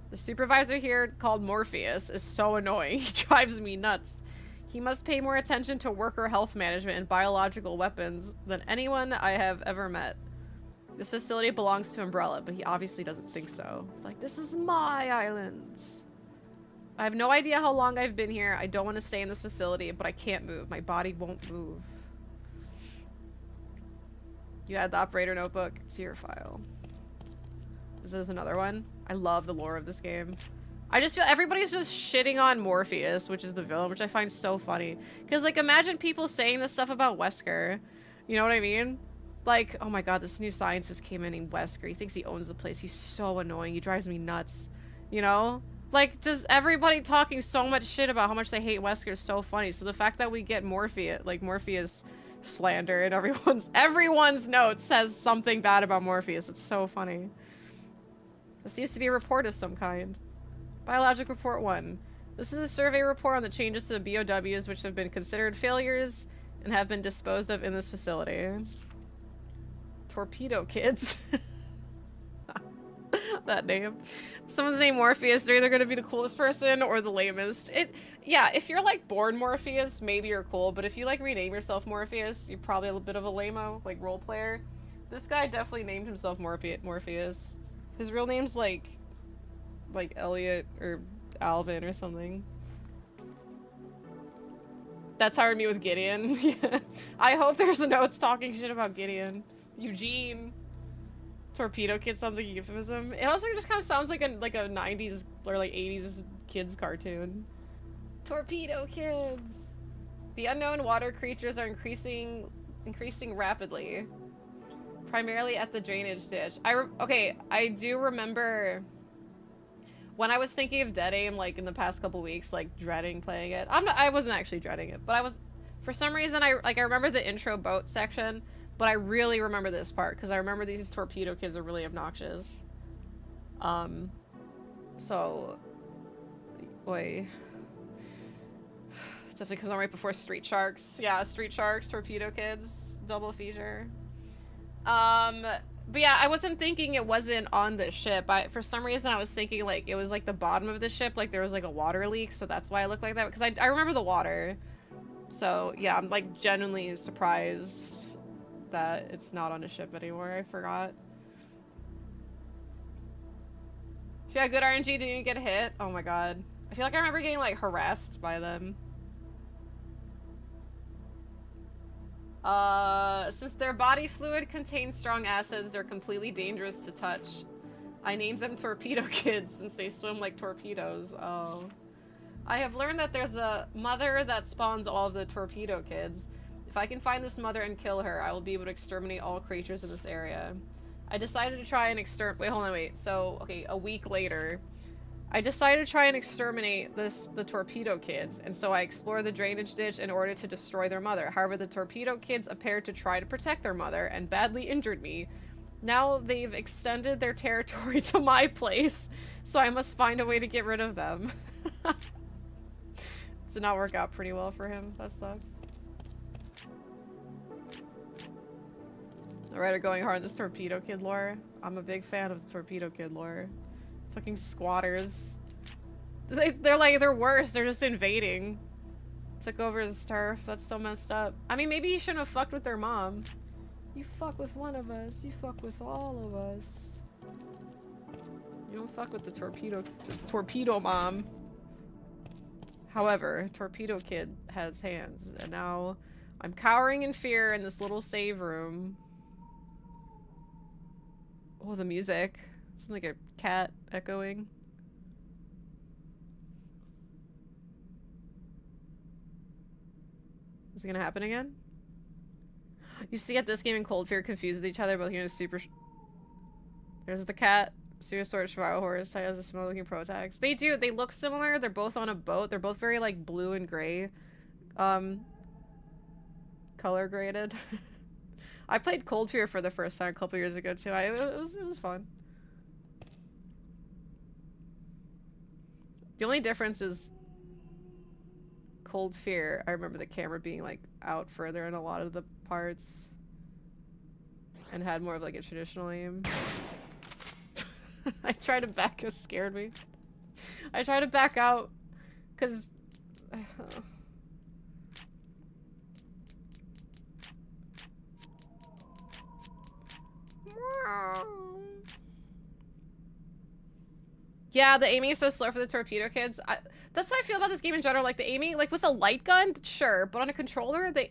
The supervisor here, called Morpheus, is so annoying. He drives me nuts. He must pay more attention to worker health management and biological weapons than anyone I have ever met. This facility belongs to Umbrella, but he obviously doesn't think so. He's like, this is my island. I have no idea how long I've been here. I don't want to stay in this facility, but I can't move. My body won't move. You add the operator notebook to your file. This is another one. I love the lore of this game. I just feel everybody's just shitting on Morpheus, which is the villain, which I find so funny. Because, like, imagine people saying this stuff about Wesker. You know what I mean? Like, oh my god, this new scientist came in named Wesker. He thinks he owns the place. He's so annoying. He drives me nuts. You know? Like, just everybody talking so much shit about how much they hate Wesker is so funny. So the fact that we get Morpheus slander and everyone's notes says something bad about Morpheus. It's so funny. This used to be a report of some kind. Biologic Report 1. This is a survey report on the changes to the BOWs which have been considered failures and have been disposed of in this facility. Torpedo kids. That name. If someone's named Morpheus, they're either going to be the coolest person or the lamest. Yeah, if you're like born Morpheus, maybe you're cool, but if you like rename yourself Morpheus, you're probably a bit of a lame-o, like role player. This guy definitely named himself Morpheus. His real name's like Elliot or Alvin or something. That's how I meet with Gideon. Yeah. I hope there's notes talking shit about Gideon. Eugene. Torpedo Kid sounds like a euphemism. It also just kind of sounds like a 90s or like 80s kids cartoon. Torpedo Kids. The unknown water creatures are increasing rapidly. Primarily at the drainage ditch. I do remember when I was thinking of Dead Aim, like in the past couple weeks, like dreading playing it. I wasn't actually dreading it, but I was, for some reason, I remember the intro boat section. But I really remember this part, because I remember these torpedo kids are really obnoxious. So... Boy. Definitely comes on right before Street Sharks. Yeah, Street Sharks, torpedo kids, double feature. But yeah, I wasn't thinking it wasn't on the ship. For some reason, I was thinking, like, it was, like, the bottom of the ship, like, there was, like, a water leak, so that's why it looked like that. Because I remember the water. So, yeah, I'm, like, genuinely surprised that it's not on a ship anymore. I forgot. If you had good RNG, didn't you get hit? Oh my god. I feel like I remember getting, like, harassed by them. Since their body fluid contains strong acids, they're completely dangerous to touch. I named them Torpedo Kids since they swim like torpedoes. Oh. I have learned that there's a mother that spawns all of the Torpedo Kids. If I can find this mother and kill her, I will be able to exterminate all creatures in this area. I decided to try and wait. So, okay, a week later, I decided to try and exterminate the torpedo kids, and so I explored the drainage ditch in order to destroy their mother. However, the torpedo kids appeared to try to protect their mother and badly injured me. Now they've extended their territory to my place, so I must find a way to get rid of them. Did not work out pretty well for him. That sucks. Alright, are going hard on this torpedo kid lore. I'm a big fan of the torpedo kid lore. Fucking squatters. They're worse. They're just invading. Took over his turf. That's so messed up. I mean, maybe he shouldn't have fucked with their mom. You fuck with one of us, you fuck with all of us. You don't fuck with the torpedo mom. However, torpedo kid has hands, and now I'm cowering in fear in this little save room. Oh, the music. Sounds like a cat echoing. Is it gonna happen again? You see at this game and Cold Fear confused with each other, both here is super. There's the cat. Super Sword Survival Horse has a similar looking protags. They do. They look similar. They're both on a boat. They're both very like blue and gray. Color graded. I played Cold Fear for the first time a couple years ago too. It was fun. The only difference is Cold Fear. I remember the camera being like out further in a lot of the parts and had more of like a traditional aim. I tried to back, it scared me. I tried to back out because yeah, the aiming is so slow for the torpedo kids. That's how I feel about this game in general. Like the aiming, like with a light gun, sure, but on a controller, the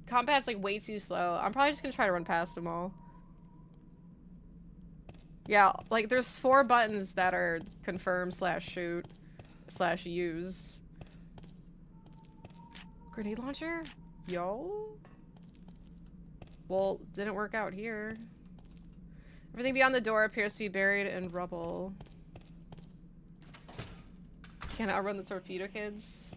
combat's like way too slow. I'm probably just gonna try to run past them all. Yeah, like there's 4 buttons that are confirm / shoot / use. Grenade launcher? Yo? Well, didn't work out here. Everything beyond the door appears to be buried in rubble. Can't outrun the torpedo kids.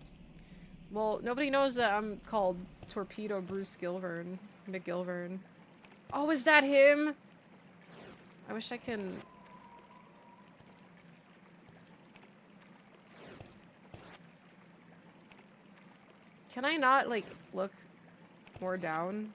Well, nobody knows that I'm called Torpedo Bruce Gilvern. McGilvern. Oh, is that him? I wish I can... Can I not, like, look more down?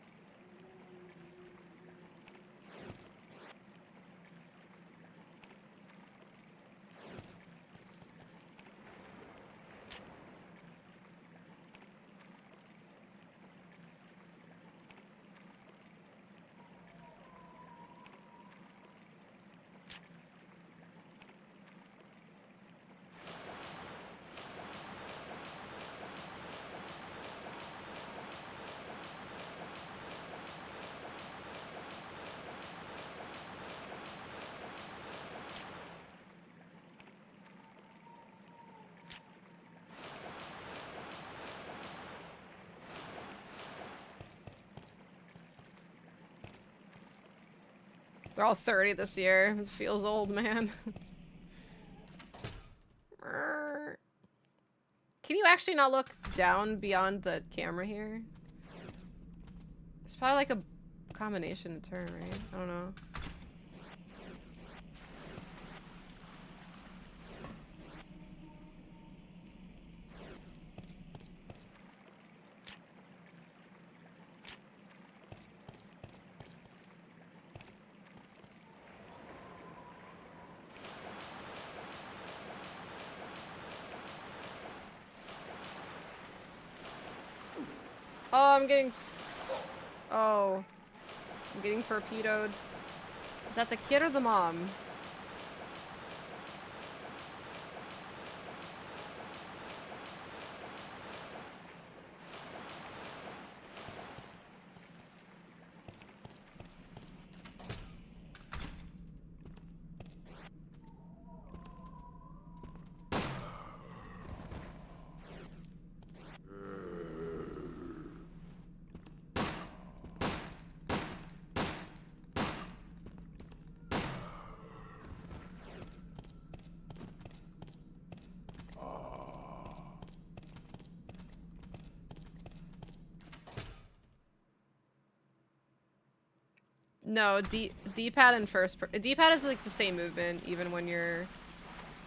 They're all 30 this year. It feels old, man. Can you actually not look down beyond the camera here? It's probably like a combination turn, right? I don't know. Oh, I'm getting... Oh. I'm getting torpedoed. Is that the kid or the mom? No, D-pad and D-pad is like the same movement even when you're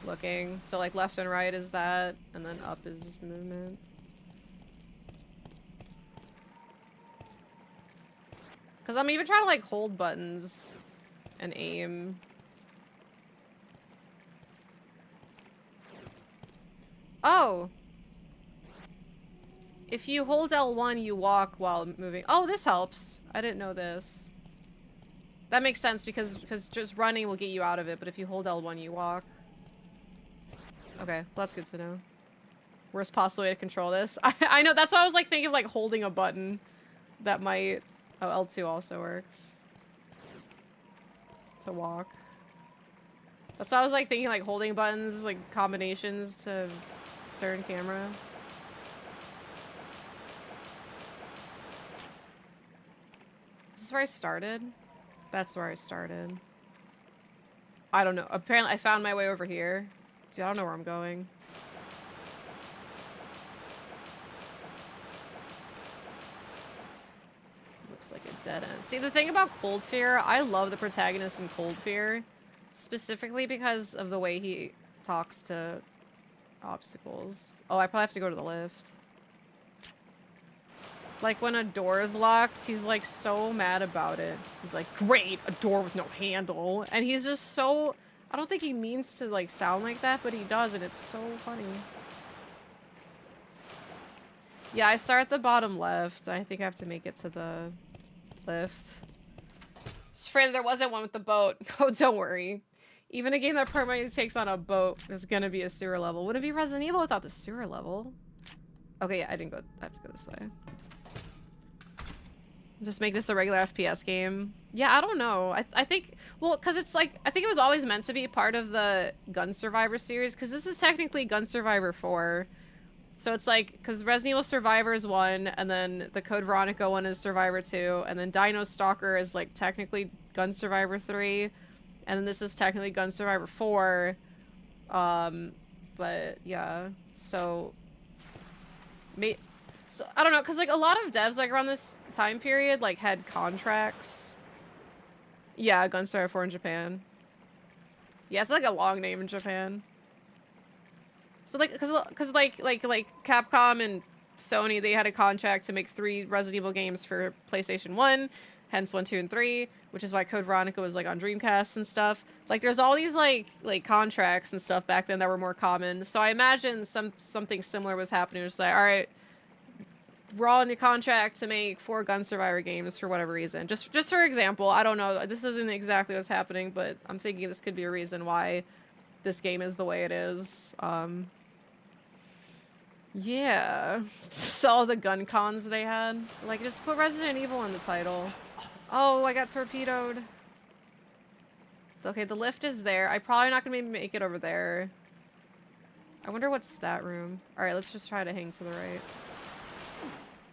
looking. So like left and right is that, and then up is movement. Because I'm even trying to like hold buttons and aim. Oh! If you hold L1, you walk while moving. Oh, this helps. I didn't know this. That makes sense because just running will get you out of it, but if you hold L1, you walk. Okay, well, that's good to know. Worst possible way to control this. I know, that's why I was like thinking of like holding a button that might... Oh, L2 also works. To walk. That's why I was like thinking like holding buttons, like combinations to turn camera. Is this where I started? That's where I started. I don't know. Apparently I found my way over here. Dude, I don't know where I'm going. Looks like a dead end. See, the thing about Cold Fear, I love the protagonist in Cold Fear. Specifically because of the way he talks to obstacles. Oh, I probably have to go to the lift. Like, when a door is locked, he's, like, so mad about it. He's like, great, a door with no handle. And he's just so... I don't think he means to, like, sound like that, but he does, and it's so funny. Yeah, I start at the bottom left. I think I have to make it to the lift. Just afraid there wasn't one with the boat. Oh, don't worry. Even a game that permanently takes on a boat, there's gonna be a sewer level. Wouldn't it be Resident Evil without the sewer level? Okay, yeah, I didn't go... I have to go this way. Just make this a regular FPS game. Yeah, I don't know. I think... Well, because it's like... I think it was always meant to be part of the Gun Survivor series, because this is technically Gun Survivor 4. So it's like... Because Resident Evil Survivor is 1, and then the Code Veronica one is Survivor 2, and then Dino Stalker is like technically Gun Survivor 3, and then this is technically Gun Survivor 4. But yeah. So... So, I don't know, because, like, a lot of devs, like, around this time period, like, had contracts. Yeah, Gun Survivor 4 in Japan. Yeah, it's, like, a long name in Japan. So, like, because like, Capcom and Sony, they had a contract to make 3 Resident Evil games for PlayStation 1, hence 1, 2, and 3, which is why Code Veronica was, like, on Dreamcast and stuff. Like, there's all these, like contracts and stuff back then that were more common. So I imagine something similar was happening. It was like, alright, we're all in a contract to make 4 Gun Survivor games for whatever reason. Just for example, I don't know. This isn't exactly what's happening, but I'm thinking this could be a reason why this game is the way it is. Yeah. So all the gun cons they had. Like, just put Resident Evil in the title. Oh, I got torpedoed. Okay, the lift is there. I'm probably not gonna make it over there. I wonder what's that room. Alright, let's just try to hang to the right.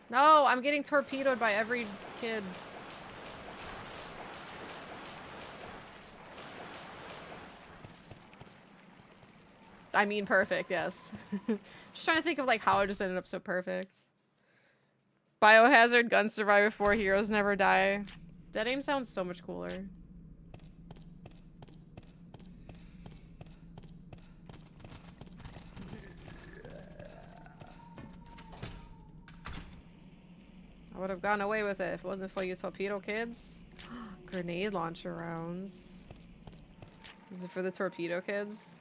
No, I'm getting torpedoed by every kid. I mean perfect, yes. Just trying to think of like how I just ended up so perfect. Biohazard, Gun Survivor 4, Heroes Never Die. That name sounds so much cooler. I would have gone away with it if it wasn't for you torpedo kids. Grenade launcher rounds. Is it for the torpedo kids?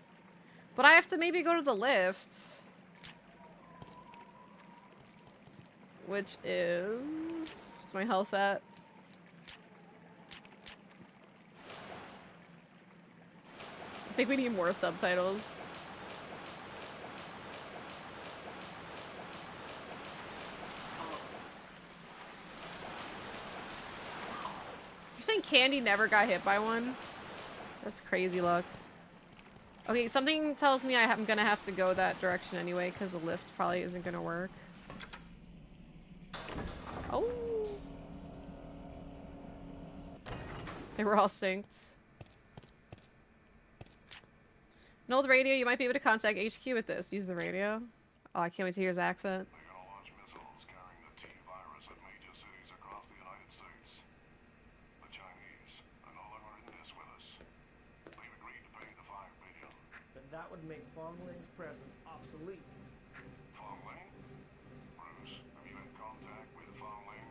But I have to maybe go to the lift. Which is... What's my health at? I think we need more subtitles. You're saying Candy never got hit by one? That's crazy luck. Okay, something tells me I'm gonna have to go that direction anyway, because the lift probably isn't gonna work. Oh! They were all synced. An old radio, you might be able to contact HQ with this. Use the radio. Oh, I can't wait to hear his accent. They're gonna launch missiles carrying the T virus at major cities across the United States. The Chinese Fong Ling's presence obsolete. Fong Ling? Bruce, have you had contact with Fong Ling?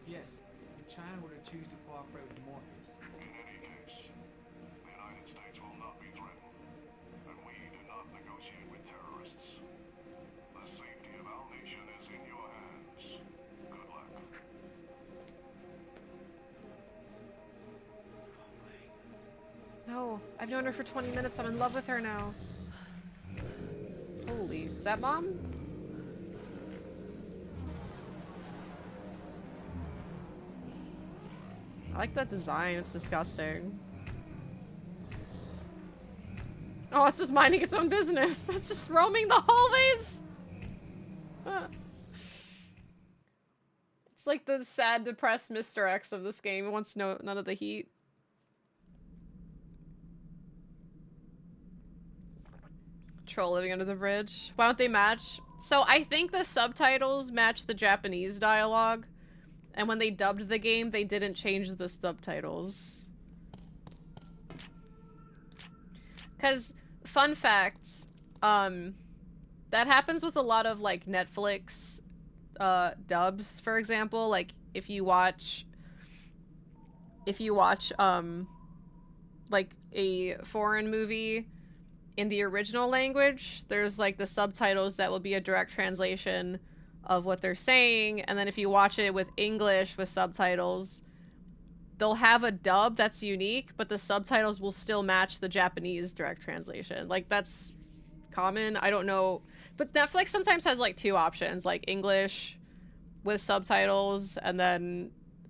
Yes, and China would have choose to cooperate with Morpheus. In any case, the United States will not be threatened, and we do not negotiate with terrorists. The safety of our nation is in your hands. Good luck. No, I've known her for 20 minutes. I'm in love with her now. Holy, is that Mom? I like that design. It's disgusting. Oh, it's just minding its own business. It's just roaming the hallways. It's like the sad, depressed Mr. X of this game. It wants none of the heat. Troll living under the bridge. Why don't they match? So I think the subtitles match the Japanese dialogue. And when they dubbed the game, they didn't change the subtitles. Because, fun fact, that happens with a lot of, like, Netflix dubs, for example. Like, if you watch, like, a foreign movie in the original language, there's, like, the subtitles that will be a direct translation of what they're saying, and then if you watch it with English with subtitles, they'll have a dub that's unique, but the subtitles will still match the Japanese direct translation. Like, that's common. I don't know. But Netflix sometimes has, like, two options, like English with subtitles, and then,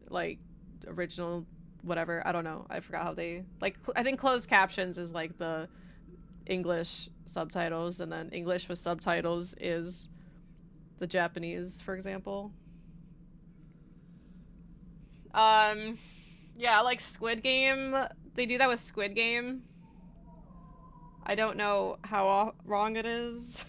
like, original whatever. I don't know. I forgot how they... Like, I think closed captions is, like, the English subtitles, and then English with subtitles is the Japanese, for example. Yeah, like Squid Game. They do that with Squid Game. I don't know how wrong it is.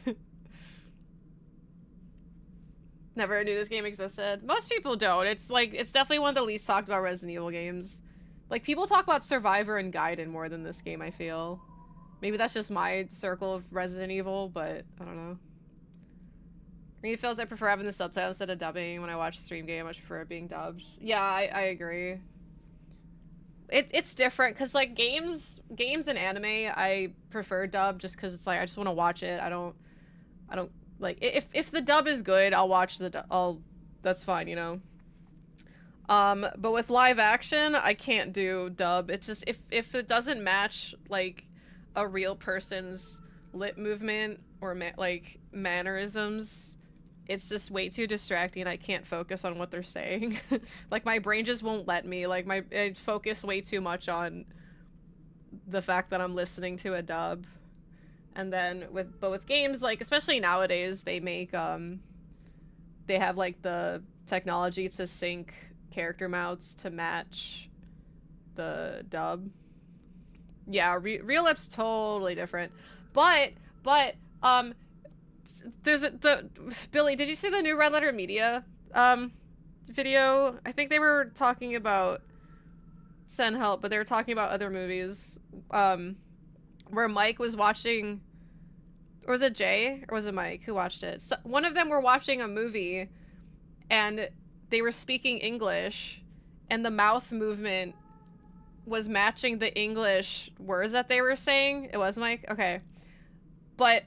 Never knew this game existed. Most people don't. It's like, it's definitely one of the least talked about Resident Evil games. Like, people talk about Survivor and Gaiden more than this game, I feel. Maybe that's just my circle of Resident Evil, but I don't know. It feels I prefer having the subtitles instead of dubbing. When I watch stream game, I much prefer it being dubbed. Yeah, I agree. It's different, because, like, games and anime, I prefer dub just because it's like, I just want to watch it. I don't, like, if the dub is good, I'll watch the dub. That's fine, you know? But with live action, I can't do dub. It's just, if it doesn't match, like, a real person's lip movement or, like, mannerisms, it's just way too distracting and I can't focus on what they're saying. Like, my brain just won't let me. Like, I focus way too much on the fact that I'm listening to a dub. And then with games, like, especially nowadays, they make, they have, like, the technology to sync character mouths to match the dub. Yeah, real lips totally different. But, there's Billy, did you see the new Red Letter Media video? I think they were talking about Send Help, but they were talking about other movies where Mike was watching, or was it Jay or was it Mike who watched it? So, one of them were watching a movie and they were speaking English and the mouth movement was matching the English words that they were saying. It was Mike? Okay. But,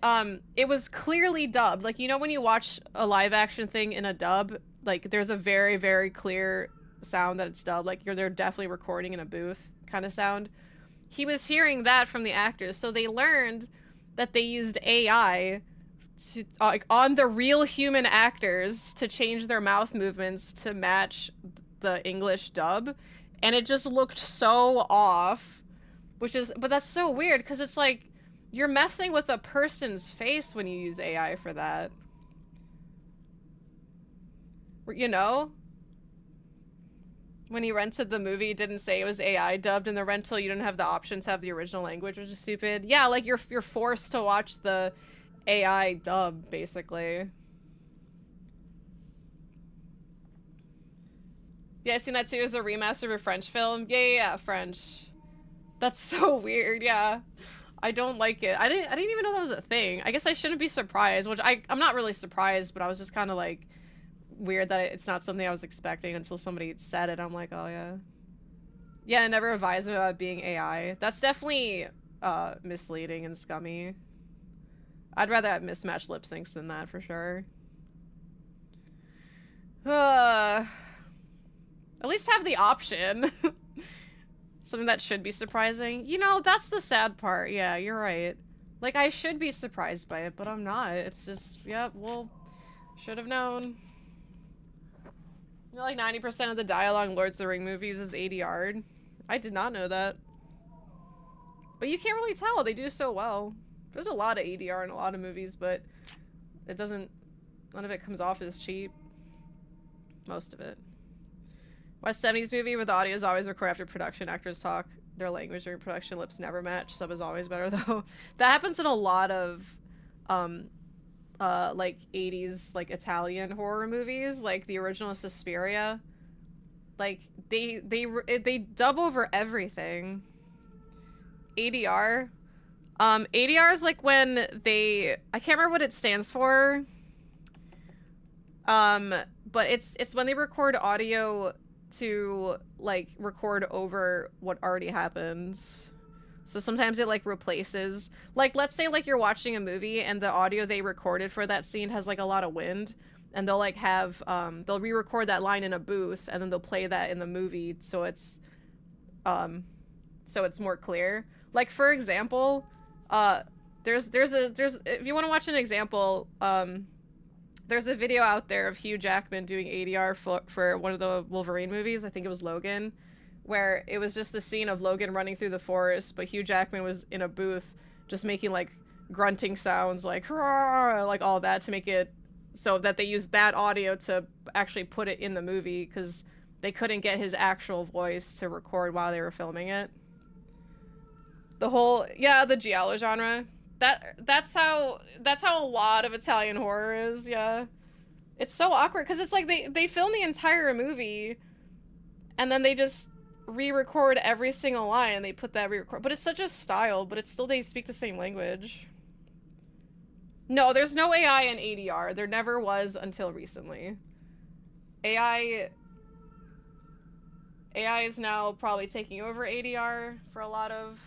it was clearly dubbed. Like, you know when you watch a live action thing in a dub, like, there's a very, very clear sound that it's dubbed. Like, they're definitely recording in a booth kind of sound. He was hearing that from the actors, so they learned that they used AI to, like, on the real human actors to change their mouth movements to match the English dub. And it just looked so off, but that's so weird, because it's like, you're messing with a person's face when you use AI for that. You know? When you rented the movie, it didn't say it was AI dubbed in the rental. You didn't have the option to have the original language, which is stupid. Yeah, like, you're forced to watch the AI dub, basically. Yeah, I seen that too. It was a remaster of a French film. Yeah, French. That's so weird, yeah. I don't like it. I didn't even know that was a thing. I guess I shouldn't be surprised, which I'm not really surprised, but I was just kind of like weird that it's not something I was expecting until somebody said it. I'm like, oh yeah. Yeah, I never advised them about being AI. That's definitely misleading and scummy. I'd rather have mismatched lip syncs than that for sure. At least have the option. Something that should be surprising. You know, that's the sad part. Yeah, you're right. Like, I should be surprised by it, but I'm not. It's just, yeah, well, should have known. You know, like 90% of the dialogue in Lord of the Ring movies is ADR'd. I did not know that. But you can't really tell. They do so well. There's a lot of ADR in a lot of movies, but it doesn't... None of it comes off as cheap. Most of it. Watch 70s movie where the audio is always recorded after production. Actors talk their language during production. Lips never match. Sub is always better, though. That happens in a lot of, like, 80s, like, Italian horror movies. Like, the original Suspiria. Like, they dub over everything. ADR. ADR is like when they... I can't remember what it stands for. But it's when they record audio to, like, record over what already happens. So sometimes it, like, replaces... Like, let's say, like, you're watching a movie and the audio they recorded for that scene has, like, a lot of wind. And they'll, like, have... they'll re-record that line in a booth and then they'll play that in the movie so it's more clear. Like, for example, there's if you want to watch an example, there's a video out there of Hugh Jackman doing ADR for one of the Wolverine movies. I think it was Logan, where it was just the scene of Logan running through the forest, but Hugh Jackman was in a booth just making, like, grunting sounds, like, like all that to make it so that they used that audio to actually put it in the movie because they couldn't get his actual voice to record while they were filming it. The whole, yeah, the giallo genre. That's how a lot of Italian horror is, yeah. It's so awkward, because it's like they film the entire movie, and then they just re-record every single line, and they put that re-record. But it's such a style, but it's still, they speak the same language. No, there's no AI in ADR. There never was until recently. AI is now probably taking over ADR for a lot of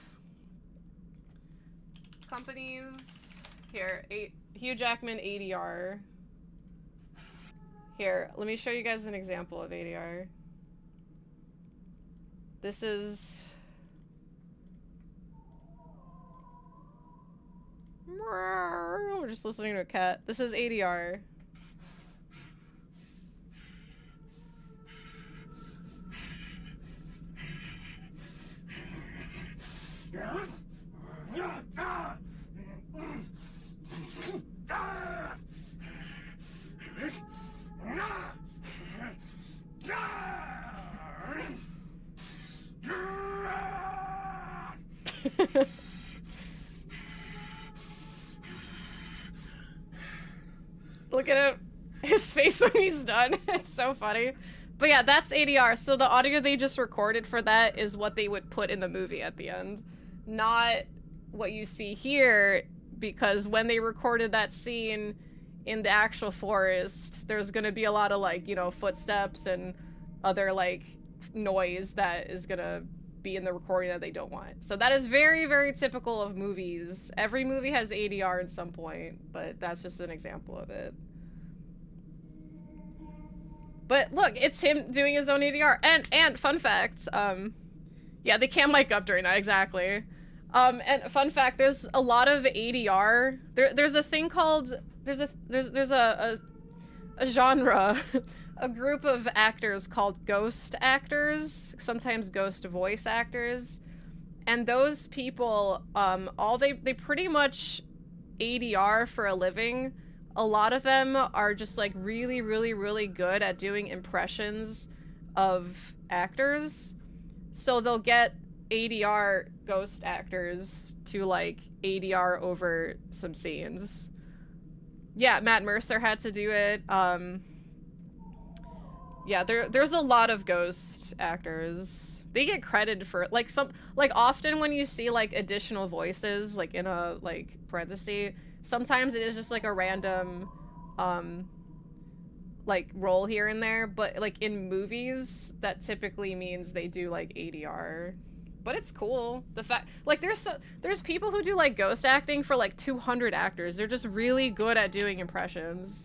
companies. Here, Hugh Jackman ADR. Here, let me show you guys an example of ADR. This is... We're just listening to a cat. This is ADR. Look at him, his face when he's done. It's so funny. But yeah, that's ADR. So the audio they just recorded for that is what they would put in the movie at the end. Not what you see here, because when they recorded that scene in the actual forest, there's gonna be a lot of, like, you know, footsteps and other, like, noise that is gonna be in the recording that they don't want. So that is very, very typical of movies. Every movie has ADR at some point, but that's just an example of it. But look, it's him doing his own ADR. And fun fact, yeah, they can't mic up during that, exactly. And fun fact, there's a lot of ADR. There's a thing called, there's a genre, a group of actors called ghost actors, sometimes ghost voice actors. And those people, they pretty much ADR for a living. A lot of them are just, like, really, really, really good at doing impressions of actors. So they'll get ADR ghost actors to, like, ADR over some scenes. Yeah, Matt Mercer had to do it. Yeah, there's a lot of ghost actors. they get credited for it. Like often when you see like additional voices like in a like parenthesis, sometimes it is just like a random like role here and there, but like in movies that typically means they do like ADR. But it's cool. The fact like there's people who do like ghost acting for like 200 actors. They're just really good at doing impressions.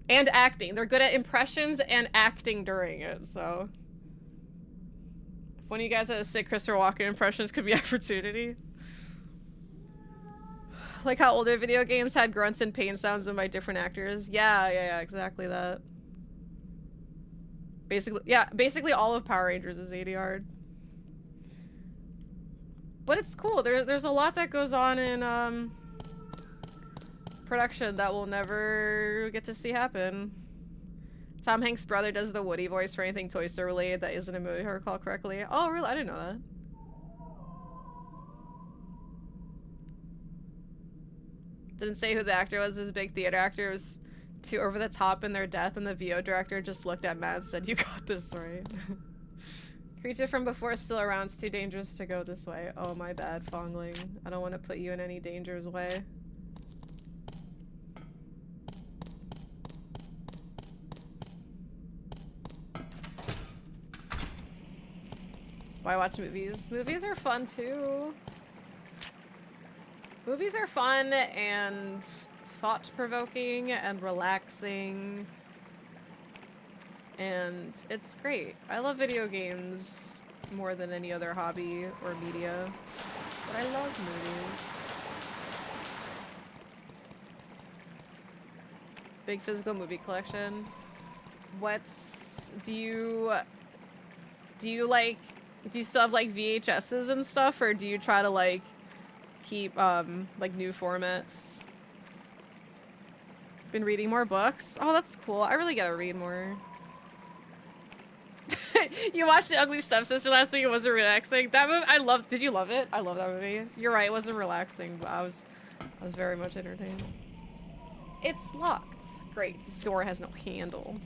And acting. They're good at impressions and acting during it, so. If one of you guys had a sick Christopher Walken impressions, could be opportunity. Like how older video games had grunts and pain sounds done by different actors. Yeah, exactly that. Basically all of Power Rangers is ADR'd. But it's cool. There's a lot that goes on in, production that we'll never get to see happen. Tom Hanks' brother does the Woody voice for anything Toy Story related that isn't a movie, if I recall correctly. Oh, really? I didn't know that. Didn't say who the actor was. It was a big theater actor. It was too over the top in their death, and the VO director just looked at Matt and said, "You got this, right?" Creature from before is still around. It's too dangerous to go this way. Oh, my bad, Fong Ling. I don't want to put you in any danger's way. Why watch movies? Movies are fun too. Movies are fun and thought-provoking and relaxing. And it's great. I love video games more than any other hobby or media. But I love movies. Big physical movie collection. Do you still have like VHSs and stuff, or do you try to like keep like new formats? Been reading more books? Oh, that's cool. I really gotta read more. You watched The Ugly Stepsister last week. It wasn't relaxing. That movie I loved. Did you love it? I love that movie. You're right, it wasn't relaxing, but I was very much entertained. It's locked. Great. This door has no handle.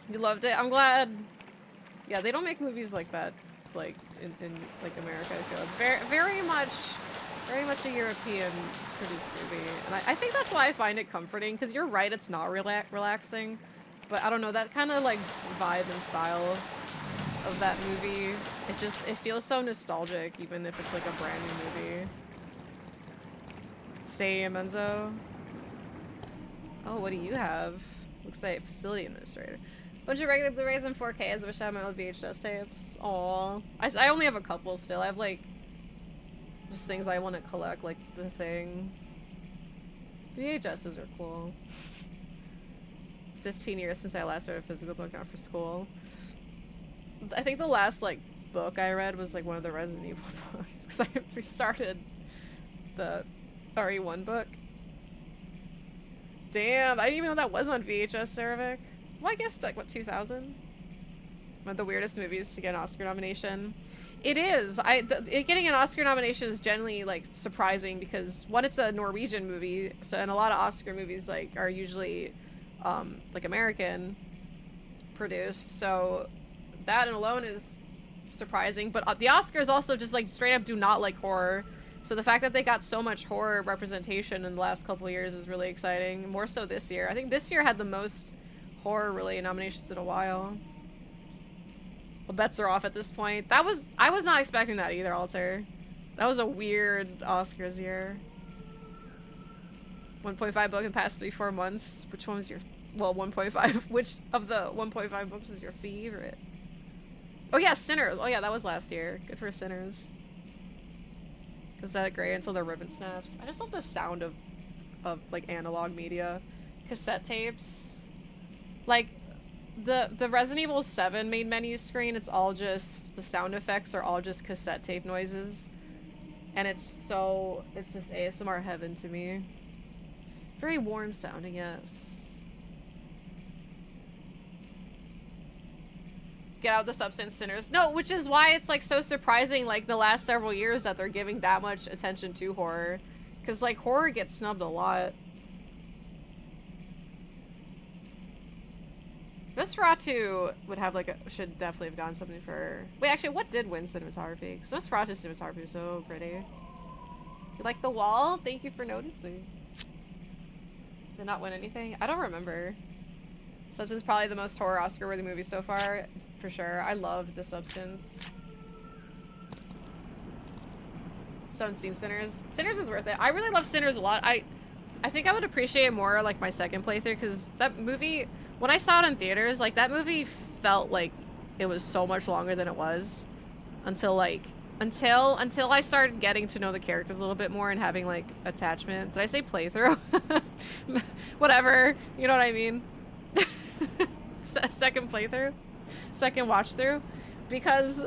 You loved it? I'm glad. Yeah, they don't make movies like that, like in like America. I feel it's very much a European produced movie, and I think that's why I find it comforting. Because you're right, it's not relaxing, but I don't know, that kind of like vibe and style of that movie. It feels so nostalgic, even if it's like a brand new movie. Same, Enzo. Oh, what do you have? Looks like facility administrator. Bunch of regular Blu-rays and 4Ks. I wish I had my old VHS tapes. Aww. I only have a couple still. I have like just things I want to collect, like The Thing. VHSs are cool. 15 years since I last read a physical book out for school. I think the last like book I read was like one of the Resident Evil books, because I restarted the RE1 book. Damn, I didn't even know that was on VHS, Cerevic. Well, I guess like what, 2000? One of the weirdest movies to get an Oscar nomination. It is. Getting an Oscar nomination is generally like surprising because one, it's a Norwegian movie, so and a lot of Oscar movies like are usually like American produced, so that alone is surprising. But the Oscars also just like straight up do not like horror, so the fact that they got so much horror representation in the last couple of years is really exciting. More so this year. I think this year had the most horror-related nominations in a while. Well, bets are off at this point. I was not expecting that either, Alter. That was a weird Oscars year. 1.5 book in the past 3-4 months. Which one was your... Well, 1.5. Which of the 1.5 books was your favorite? Oh yeah, Sinners. Oh yeah, that was last year. Good for Sinners. Is that great until the ribbon snaps? I just love the sound of like analog media. Cassette tapes. Like, the Resident Evil 7 main menu screen, it's all just, the sound effects are all just cassette tape noises. And it's just ASMR heaven to me. Very warm sounding, yes. Get out the substance, Sinners. No, which is why it's like so surprising, like the last several years, that they're giving that much attention to horror. Because like horror gets snubbed a lot. Nosferatu would have like a, should definitely have gotten something for. Wait, actually, what did win cinematography? Because Nosferatu's cinematography was so pretty. You like the wall? Thank you for noticing. Did not win anything? I don't remember. Substance probably the most horror Oscar-worthy movie so far, for sure. I loved The Substance. So I haven't seen Sinners. Sinners is worth it. I really love Sinners a lot. I think I would appreciate it more like my second playthrough, because that movie, when I saw it in theaters, like that movie felt like it was so much longer than it was until like until I started getting to know the characters a little bit more and having like attachment. Did I say playthrough? Whatever, you know what I mean. Second playthrough, second watch through, because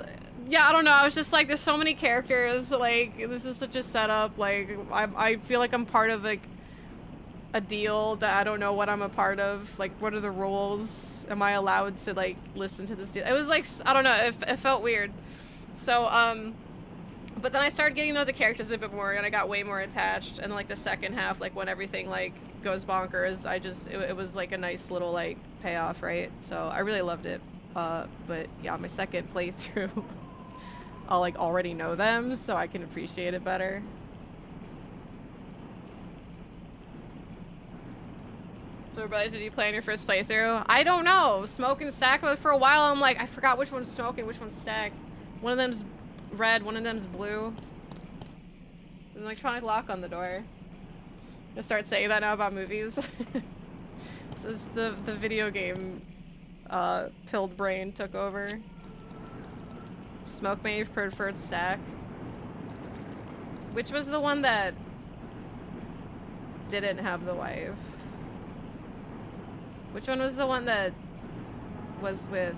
yeah, I don't know, I was just like, there's so many characters, like this is such a setup, like I feel like I'm part of like a deal that I don't know what I'm a part of, like what are the rules, am I allowed to like listen to this deal? It was like, I don't know, it felt weird. So but then I started getting to know the characters a bit more and I got way more attached, and like the second half, like when everything like goes bonkers, it was like a nice little like payoff, right? So I really loved it. But yeah, my second playthrough I'll like already know them so I can appreciate it better. So brothers, did you play on your first playthrough? I don't know. Smoke and Stack, but for a while I'm like, I forgot which one's Smoke and which one's Stack. One of them's red, one of them's blue. There's an electronic lock on the door. I'm gonna start saying that now about movies. This is the video game pilled brain took over. Smoke may preferred Stack. Which was the one that didn't have the wife? Which one was the one that was with,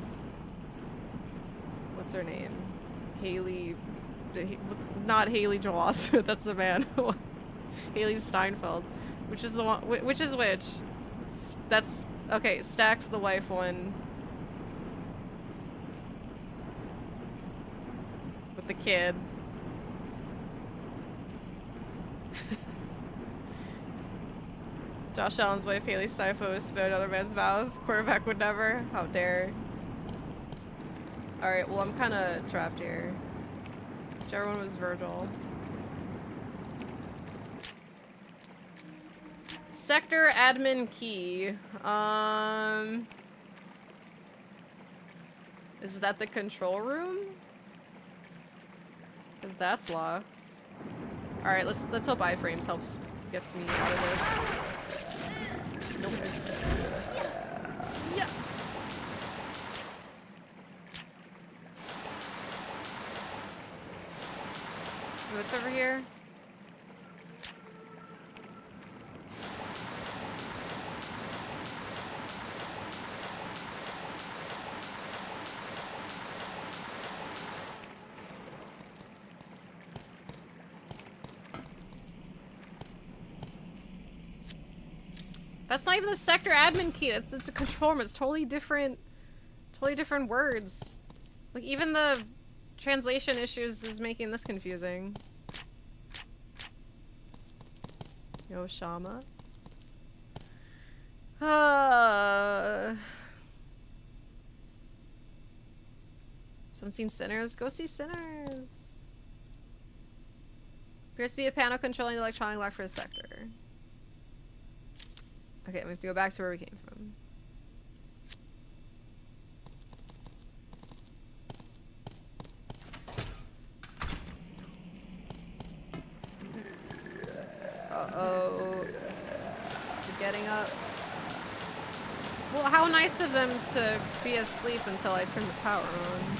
what's her name? Haley, not Haley Joel Osment, that's the man. Haley Steinfeld. Which is the one, which is which? That's, okay, Stack's the wife one. With the kid. Josh Allen's wife, Haley Steinfeld, spit another man's mouth. Quarterback would never. How dare. Alright, well I'm kinda trapped here. Whichever one was Virgil. Sector admin key. Is that the control room? Because that's locked. Alright, let's hope iframes gets me out of this. Nope. Yeah. What's over here? That's not even the sector admin key. It's a control room. It's totally different words. Like even the translation issues is making this confusing. Yo, Shama. Someone seen Sinners? Go see Sinners. Appears to be a panel controlling the electronic lock for the sector. Okay, we have to go back to where we came from. Uh-oh. You're getting up. Well, how nice of them to be asleep until I turn the power on.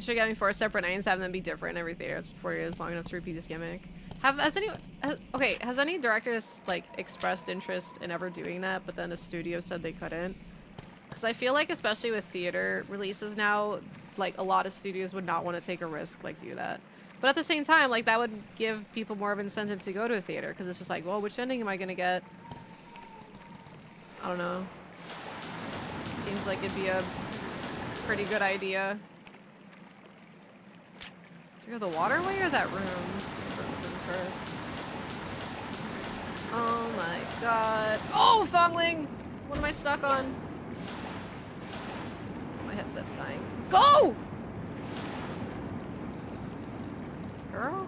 Should get me 4 separate names, have them be different in every theater. It's 4 years long enough to repeat this gimmick. Has any directors like expressed interest in ever doing that, but then a studio said they couldn't? Because I feel like, especially with theater releases now, like a lot of studios would not want to take a risk, like do that. But at the same time, like, that would give people more of an incentive to go to a theater, because it's just like, well, which ending am I gonna get? I don't know. Seems like it'd be a pretty good idea. Is we go the waterway or that room? First. Oh my god. Oh, Fong Ling! What am I stuck on? My headset's dying. Go! Girl?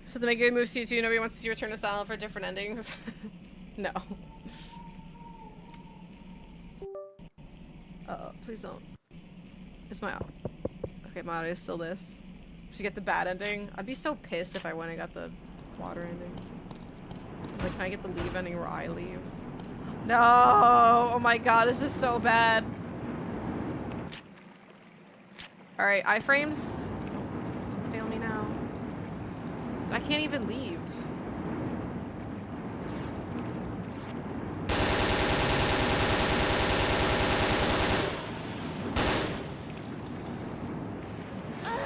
So to make good moves to you too, nobody wants to see Return to Silent for different endings? No. Uh-oh, please don't. It's my... Okay, my audio is still this. Should you get the bad ending? I'd be so pissed if I went and got the water ending. Like, can I get the leave ending where I leave? No! Oh my god, this is so bad. Alright, iframes. Don't fail me now. So I can't even leave.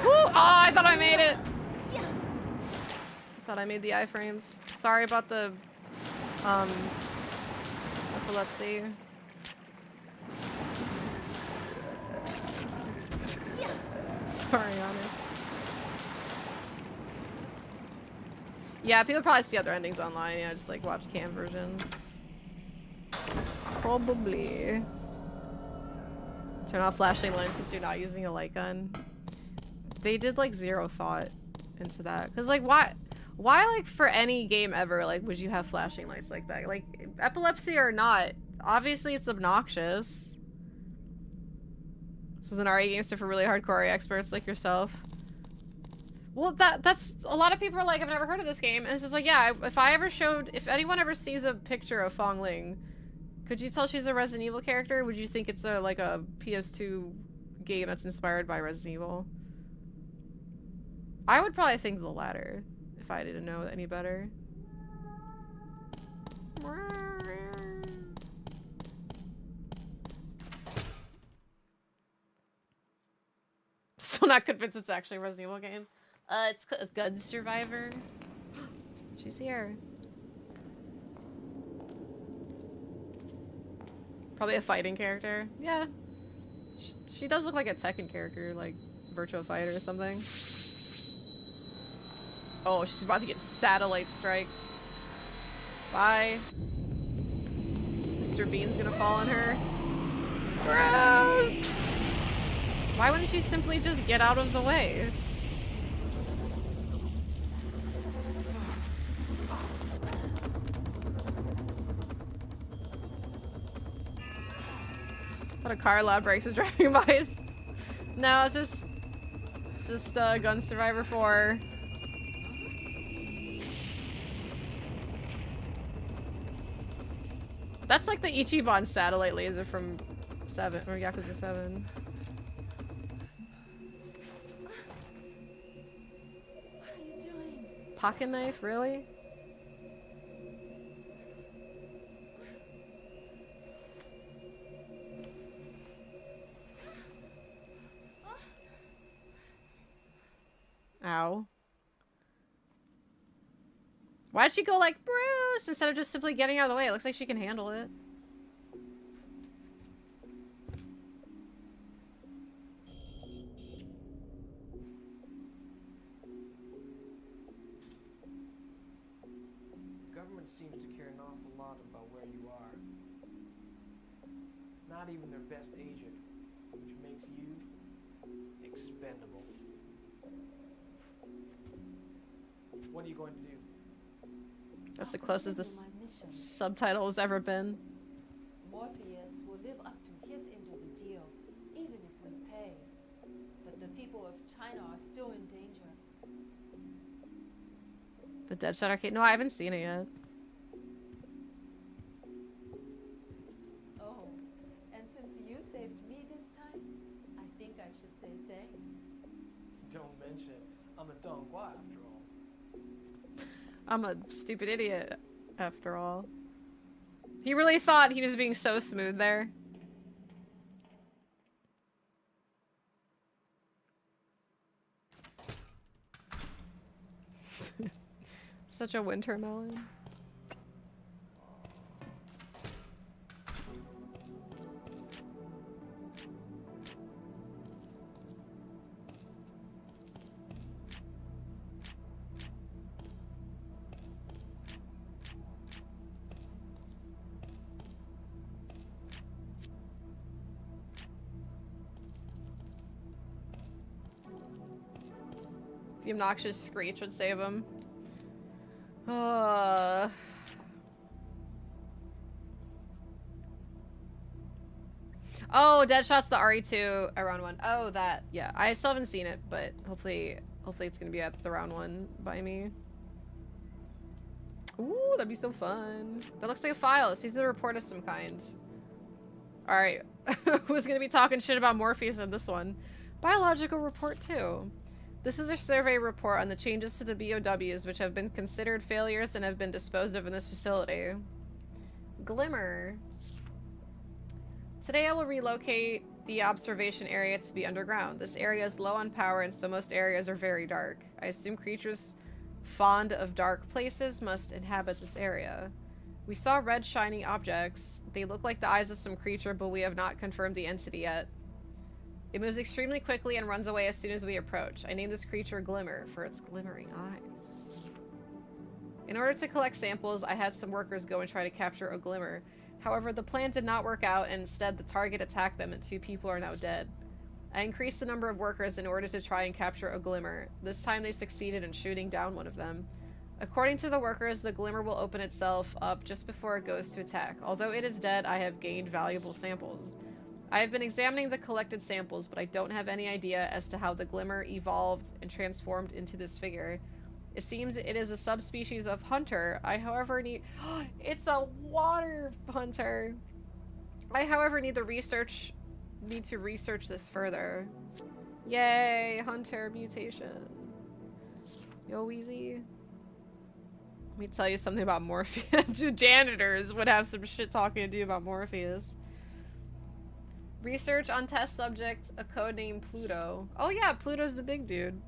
Woo! Oh, I thought I made it! I thought I made the iframes. Sorry about the, epilepsy. Sorry, Onyx. Yeah, people probably see other endings online. Yeah, just like watch cam versions. Probably. Turn off flashing lights since you're not using a light gun. They did like zero thought into that. Cause like why like for any game ever like would you have flashing lights like that? Like epilepsy or not, obviously it's obnoxious. This is an RE game stuff for really hardcore RE experts like yourself. Well, that's a lot of people are like, I've never heard of this game, and it's just like, yeah, if anyone ever sees a picture of Fong Ling, could you tell she's a Resident Evil character? Would you think it's like a PS2 game that's inspired by Resident Evil? I would probably think the latter, if I didn't know any better. Still not convinced it's actually a Resident Evil game. It's Gun Survivor. She's here. Probably a fighting character. Yeah. She does look like a Tekken character, like Virtua Fighter or something. Oh, she's about to get satellite strike. Bye. Mr. Bean's gonna fall on her. Gross! Why wouldn't she simply just get out of the way? What a car loud brakes is driving by. No, it's just Gun Survivor 4. That's like the Ichiban satellite laser from 7 or Yakuza 7. What are you doing? Pocket knife, really? Ow. Why'd she go like, Bruce, instead of just simply getting out of the way? It looks like she can handle it. Government seems to care an awful lot about where you are. Not even their best agent, which makes you expendable. What are you going to do? That's the closest this Continue my mission. subtitle has ever been. Morpheus will live up to his end of the deal, even if we pay. But the people of China are still in danger. The Deadshot arcade? No, I haven't seen it yet. Oh, and since you saved me this time, I think I should say thanks. Don't mention it. I'm a Donghua after all. I'm a stupid idiot, after all. He really thought he was being so smooth there. Such a winter melon. The obnoxious screech would save him. Oh, Deadshot's the RE2 at round 1. Oh, that. Yeah, I still haven't seen it, but hopefully it's gonna be at the round 1 by me. Ooh, that'd be so fun. That looks like a file. It seems to report of some kind. Alright. Who's gonna be talking shit about Morpheus in this one? Biological report 2. This is a survey report on the changes to the BOWs which have been considered failures and have been disposed of in this facility. Glimmer. Today I will relocate the observation area to be underground. This area is low on power and so most areas are very dark. I assume creatures fond of dark places must inhabit this area. We saw red shining objects. They look like the eyes of some creature, but we have not confirmed the entity yet. It moves extremely quickly and runs away as soon as we approach. I named this creature Glimmer for its glimmering eyes. In order to collect samples, I had some workers go and try to capture a Glimmer. However, the plan did not work out and instead the target attacked them and 2 people are now dead. I increased the number of workers in order to try and capture a Glimmer. This time they succeeded in shooting down one of them. According to the workers, the Glimmer will open itself up just before it goes to attack. Although it is dead, I have gained valuable samples. I have been examining the collected samples, but I don't have any idea as to how the Glimmer evolved and transformed into this figure. It seems it is a subspecies of hunter. I, however, need... It's a water hunter! I, however, need to research this further. Yay! Hunter mutation. Yo, Weezy. Let me tell you something about Morpheus. Janitors would have some shit talking to do about Morpheus. Research on test subject, a code name Pluto. Oh yeah, Pluto's the big dude.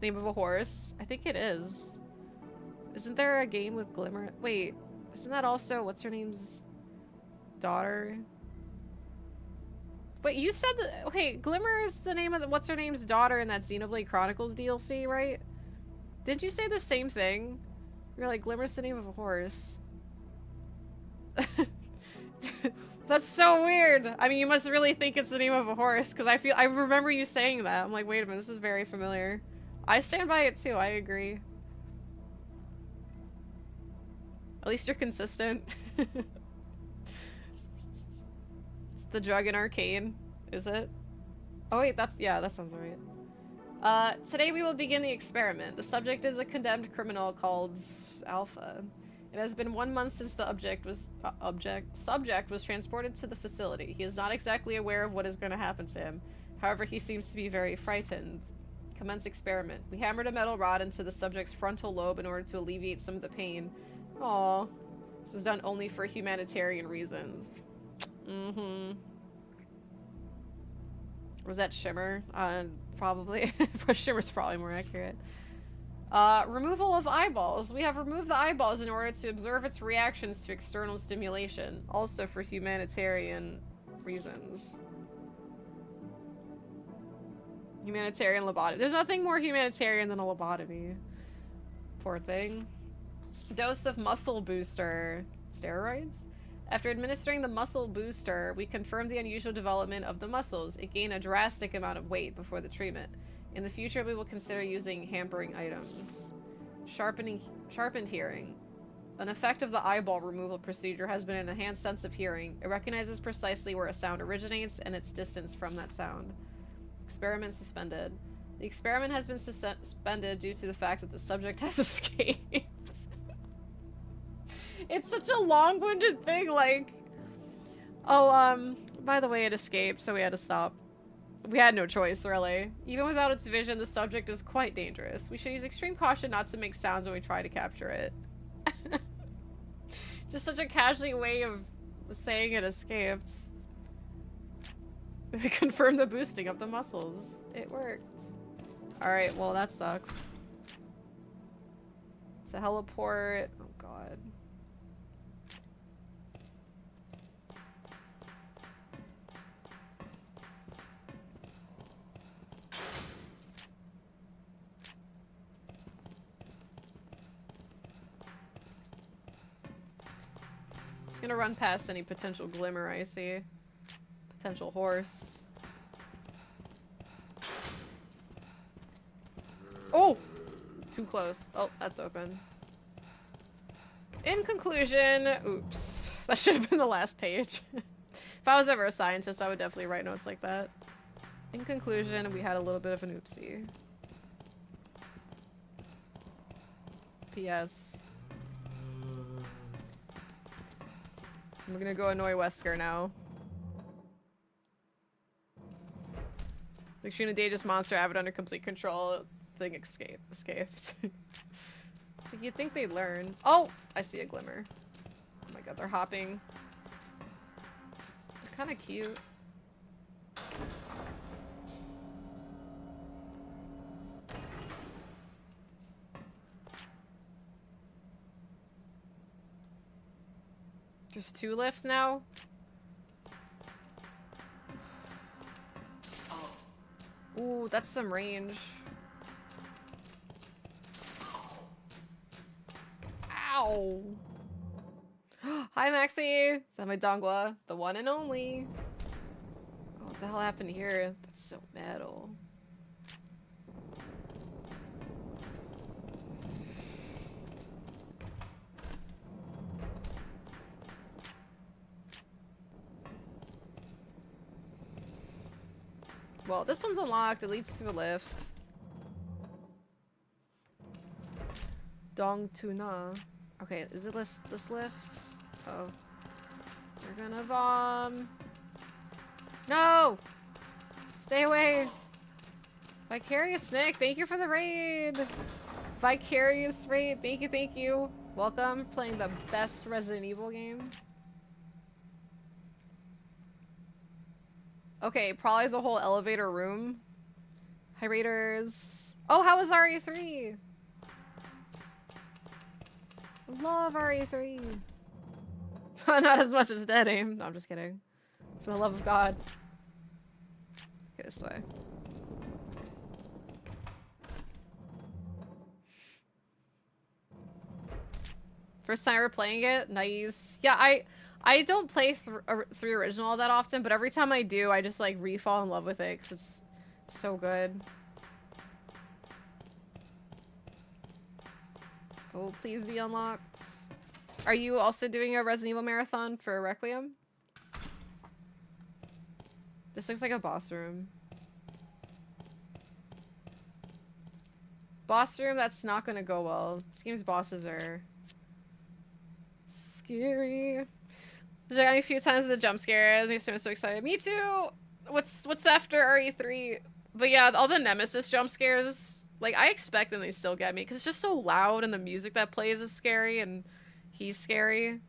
Name of a horse. I think it is. Isn't there a game with Glimmer? Wait, isn't that also what's her name's daughter? Wait, you said that. Okay, Glimmer is the name of the what's her name's daughter in that Xenoblade Chronicles DLC, right? Didn't you say the same thing? You're like, Glimmer's the name of a horse. That's so weird. I mean, you must really think it's the name of a horse, because I remember you saying that. I'm like, wait a minute, this is very familiar. I stand by it too, I agree. At least you're consistent. It's the drug in Arcane, is it? Oh wait, yeah, that sounds right. Today we will begin the experiment. The subject is a condemned criminal called Alpha. It has been 1 month since the subject was transported to the facility. He is not exactly aware of what is going to happen to him. However, he seems to be very frightened. Commence experiment. We hammered a metal rod into the subject's frontal lobe in order to alleviate some of the pain. Aww. This was done only for humanitarian reasons. Mm-hmm. Was that Shimmer? Probably. Shimmer's probably more accurate. Removal of eyeballs. We have removed the eyeballs in order to observe its reactions to external stimulation. Also for humanitarian reasons. Humanitarian lobotomy. There's nothing more humanitarian than a lobotomy. Poor thing. Dose of muscle booster. Steroids? After administering the muscle booster, we confirmed the unusual development of the muscles. It gained a drastic amount of weight before the treatment. In the future, we will consider using hampering items. Sharpened hearing. An effect of the eyeball removal procedure has been an enhanced sense of hearing. It recognizes precisely where a sound originates and its distance from that sound. Experiment suspended. The experiment has been suspended due to the fact that the subject has escaped. It's such a long-winded thing, like... Oh, by the way, it escaped, so we had to stop. We had no choice, really. Even without its vision, the subject is quite dangerous. We should use extreme caution not to make sounds when we try to capture it. Just such a casual way of saying it escaped. We confirmed the boosting of the muscles. It worked. Alright, well that sucks. It's a heliport. Oh god. Just gonna run past any potential glimmer I see. Potential horse. Oh! Too close. Oh, that's open. In conclusion, oops. That should have been the last page. If I was ever a scientist, I would definitely write notes like that. In conclusion, we had a little bit of an oopsie. P.S. I'm gonna go annoy Wesker now. Extremely dangerous monster, have it under complete control. Thing escaped. So you'd think they'd learn. Oh! I see a glimmer. Oh my god, they're hopping. They're kinda cute. There's 2 lifts now? Ooh, that's some range. Ow! Hi, Maxie! Is that my Dongwa? The one and only. Oh, what the hell happened here? That's so metal. Well, this one's unlocked. It leads to a lift. Dong Tuna. Okay, is it this lift? Oh. We're gonna vom. No! Stay away! Vicarious Snake, thank you for the raid! Vicarious raid, thank you. Welcome, playing the best Resident Evil game. Okay, probably the whole elevator room. Hi, raiders. Oh, how was RE3? Love RE3. Not as much as Dead Aim. No, I'm just kidding. For the love of God. Okay, this way. First time ever playing it? Nice. Yeah, I don't play 3 original that often, but every time I do, I just like re-fall in love with it because it's so good. Oh, please be unlocked. Are you also doing a Resident Evil marathon for Requiem? This looks like a boss room. Boss room, that's not gonna go well. This game's bosses are scary. I got me a few times with the jump scares. I'm so excited. Me too! What's after RE3? But yeah, all the Nemesis jump scares, like, I expect them, they still get me, because it's just so loud and the music that plays is scary and he's scary.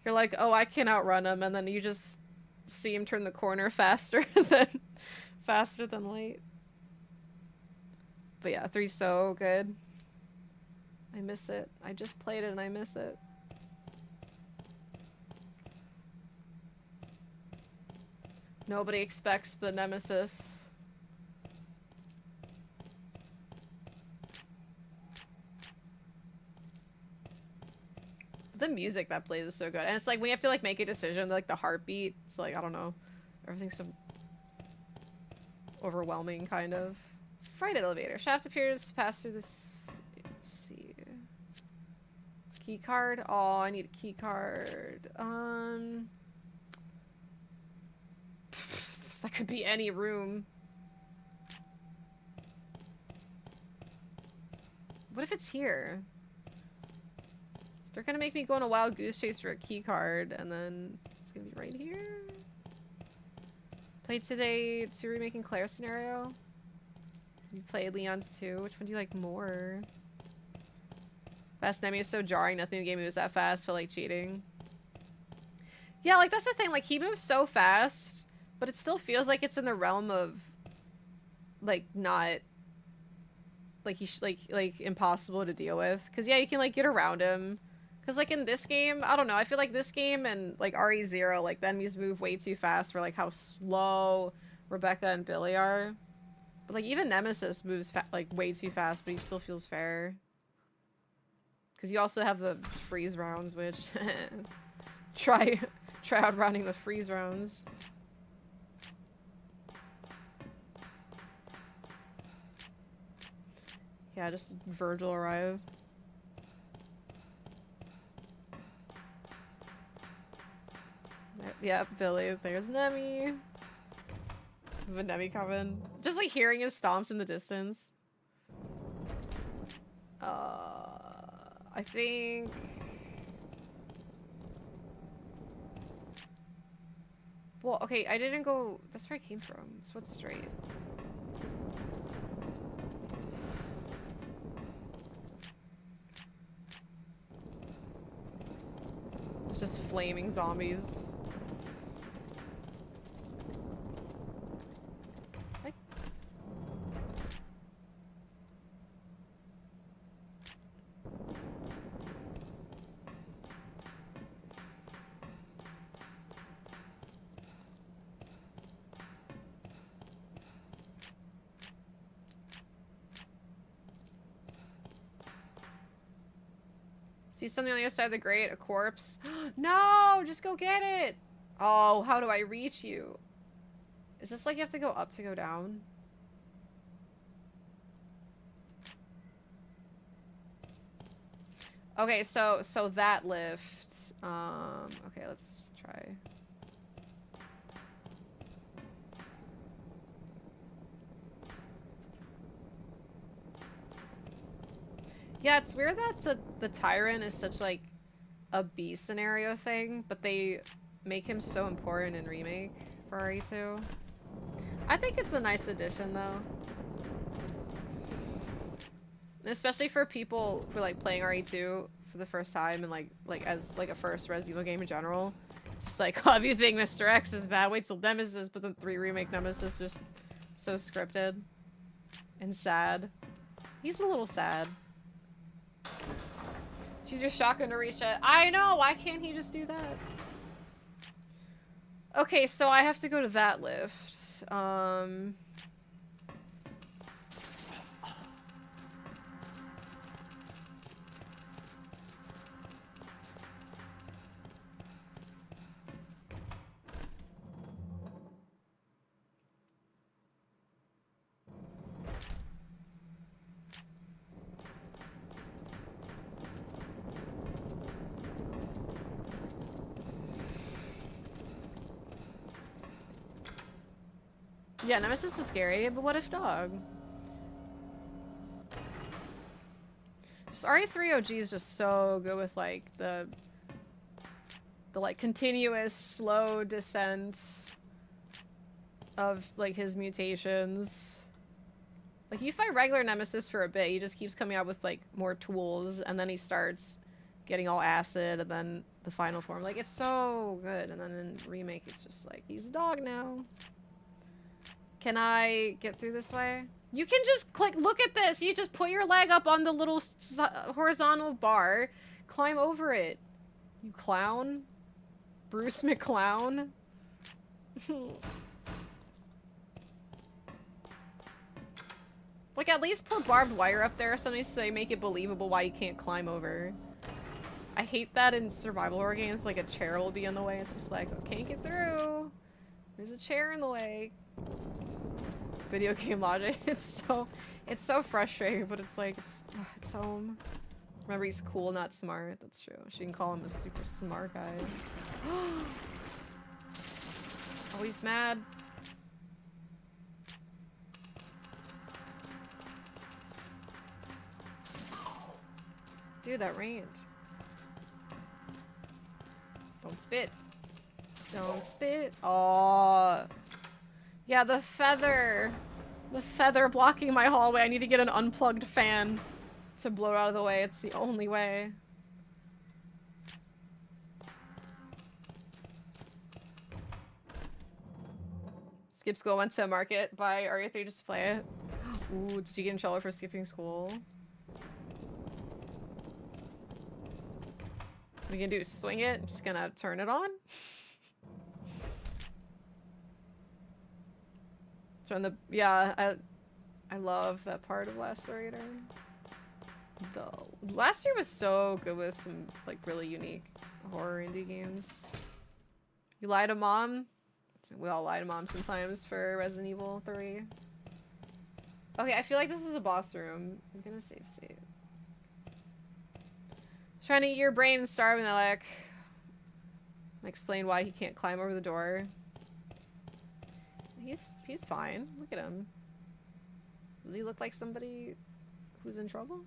You're like, oh, I can outrun him, and then you just see him turn the corner faster than light. But yeah, 3's so good. I miss it. I just played it and I miss it. Nobody expects the Nemesis. The music that plays is so good. And it's like when you have to like make a decision, like the heartbeat, it's like, I don't know. Everything's so overwhelming, kind of. Fright elevator. Shaft appears to pass through this. Let's see. Key card. Oh, I need a key card. That could be any room. What if it's here? They're gonna make me go on a wild goose chase for a key card, and then it's gonna be right here. Played today 2 remaking Claire scenario. You played Leon's too. Which one do you like more? Fast Nemi was so jarring. Nothing in the game moves that fast. Felt like cheating. Yeah, like that's the thing. Like he moves so fast, but it still feels like it's in the realm of, like, not like like impossible to deal with. Cause yeah, you can like get around him. Cause like in this game, I don't know. I feel like this game and like RE0, like the enemies move way too fast for like how slow Rebecca and Billy are. But like even Nemesis moves like way too fast, but he still feels fair. Cause you also have the freeze rounds, which try out running the freeze rounds. Yeah, just Virgil arrive. Yep, Billy. There's Nemi. The Nemi coming. Just like hearing his stomps in the distance. I think... Well, okay, I didn't go... That's where I came from. So what's straight? It's just flaming zombies. Like... See something on the other side of the grate? A corpse? No! Just go get it! Oh, how do I reach you? Is this like you have to go up to go down? Okay, so that lift. Okay, let's try. Yeah, it's weird that the Tyrant is such like a B scenario thing, but they make him so important in Remake for RE2. I think it's a nice addition though. Especially for people who are like playing RE2 for the first time and like as like a first Resident Evil game in general. It's just like, oh, if you think Mr. X is bad, wait till Nemesis, but the 3 Remake Nemesis just so scripted and sad. He's a little sad. Just use your shotgun to reach it. I know! Why can't he just do that? Okay, so I have to go to that lift. Yeah, Nemesis was scary, but what if dog? Just RE3 OG is just so good with like the like continuous slow descent of like his mutations. Like you fight regular Nemesis for a bit, he just keeps coming out with like more tools, and then he starts getting all acid, and then the final form. Like it's so good, and then in Remake it's just like he's a dog now. Can I get through this way? You can just click, look at this! You just put your leg up on the little horizontal bar, climb over it. You clown. Bruce McClown. Like, at least put barbed wire up there or something so they make it believable why you can't climb over. I hate that in survival horror games, like a chair will be in the way. It's just like, I can't get through. There's a chair in the way. Video game logic. It's so frustrating, but it's like it's home. Remember, he's cool, not smart. That's true. She can call him a super smart guy. Oh, he's mad. Dude, that range. Don't spit. Don't spit. Oh. Yeah, the feather. The feather blocking my hallway. I need to get an unplugged fan to blow it out of the way. It's the only way. Skip school, went to market, buy RE3, just play it. Ooh, did you get in trouble for skipping school? What we gonna do? Swing it? I'm just gonna turn it on? Turn the... Yeah, I love that part of Lacerator. Last year was so good with some, like, really unique horror indie games. You lie to mom? We all lie to mom sometimes for Resident Evil 3. Okay, I feel like this is a boss room. I'm gonna save state. Trying to eat your brain and starving Alec. Explain why he can't climb over the door. He's fine. Look at him. Does he look like somebody who's in trouble?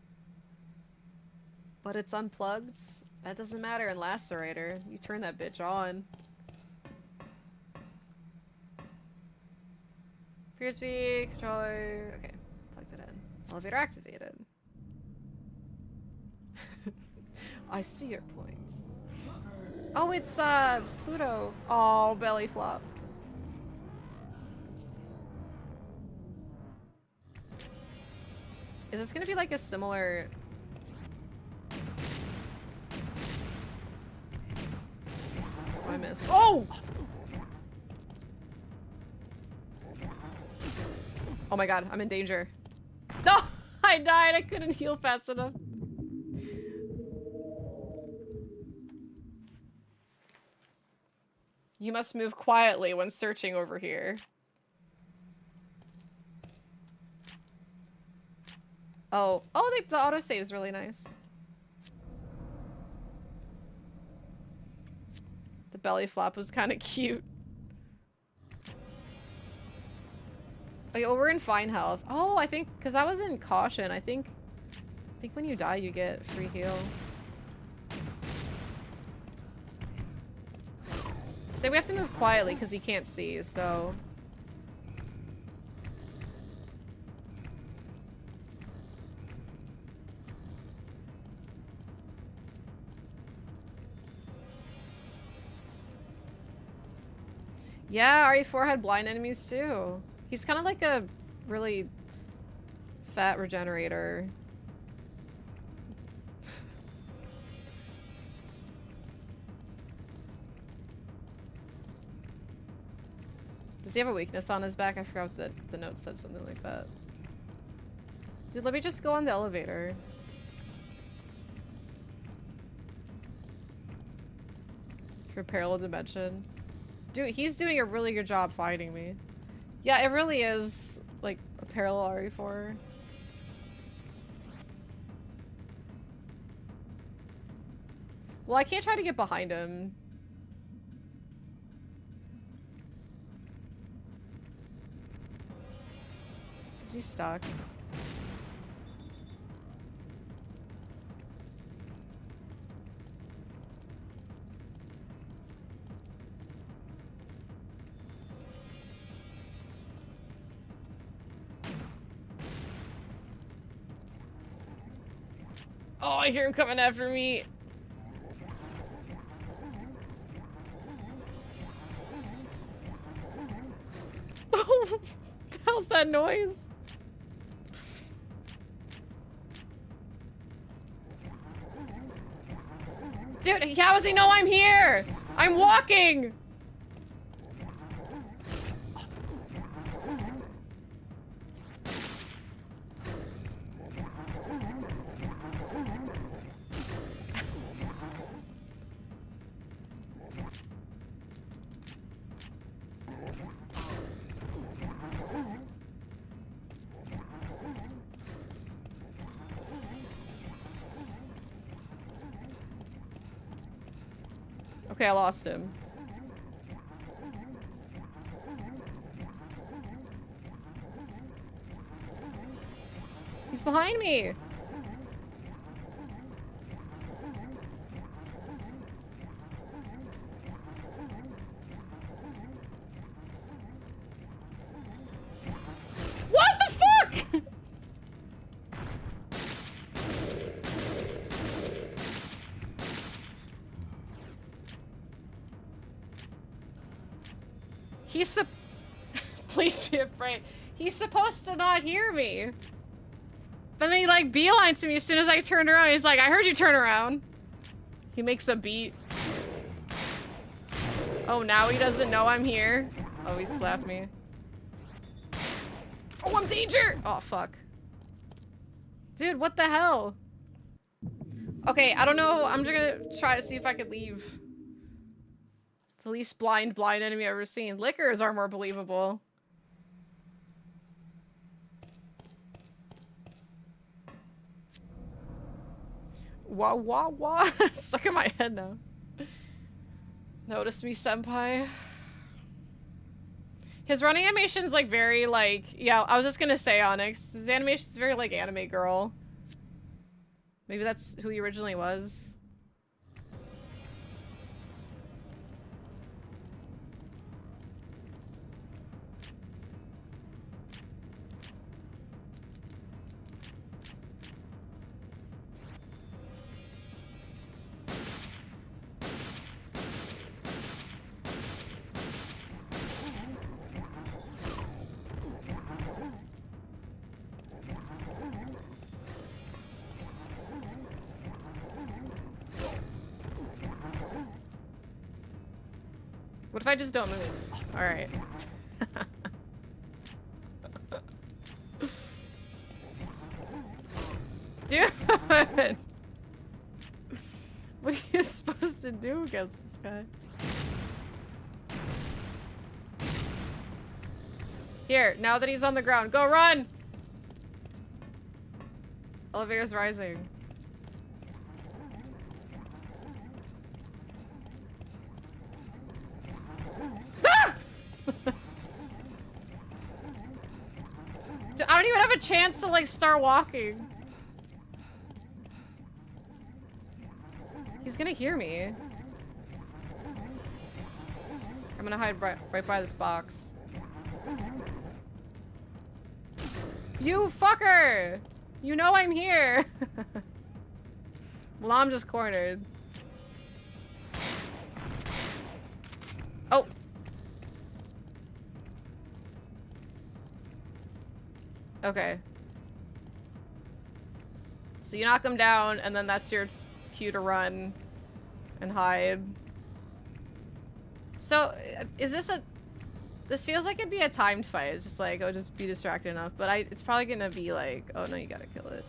But it's unplugged. That doesn't matter in Lacerator. You turn that bitch on. PSP controller. Okay, plugged it in. Elevator activated. I see your points. Oh, it's Pluto. Oh, belly flop. Is this gonna be like a similar... Oh, I missed. Oh! Oh my god, I'm in danger. No! I died! I couldn't heal fast enough. You must move quietly when searching over here. Oh. Oh, the autosave is really nice. The belly flop was kind of cute. Okay, well, we're in fine health. Oh, I think, because I was in caution, I think when you die, you get free heal. So we have to move quietly because he can't see, so... Yeah, RE4 had blind enemies too. He's kind of like a really fat regenerator. Does he have a weakness on his back? I forgot what the note said, something like that. Dude, let me just go on the elevator. For parallel dimension. Dude, he's doing a really good job fighting me. Yeah, it really is like a parallel RE4. Well, I can't try to get behind him. Is he stuck? Oh, I hear him coming after me. Oh, what the hell's that noise? Dude, how does he know I'm here? I'm walking! Okay, I lost him. He's behind me! What the fuck?! Please be afraid. He's supposed to not hear me. But then he like beeline to me as soon as I turned around. He's like, I heard you turn around. He makes a beat. Oh, now he doesn't know I'm here. Oh, he slapped me. Oh, I'm danger! Oh, fuck. Dude, what the hell? Okay, I don't know. I'm just gonna try to see if I could leave. It's the least blind enemy I've ever seen. Liquors are more believable. Wah, wah, wah. Stuck in my head now. Notice me, senpai. His running animation's like very like, yeah, I was just gonna say Onyx. His animation's very like anime girl. Maybe that's who he originally was. What if I just don't move? Alright. Dude! What are you supposed to do against this guy? Here, now that he's on the ground, go run! Elevator's rising. I don't even have a chance to like start walking. He's gonna hear me. I'm gonna hide right by this box. You fucker! You know I'm here! Well, I'm just cornered. Oh! Okay. So you knock him down, and then that's your cue to run and hide. So, is this a... This feels like it'd be a timed fight. It's just like, oh, just be distracted enough. But it's probably gonna be like, oh no, you gotta kill it.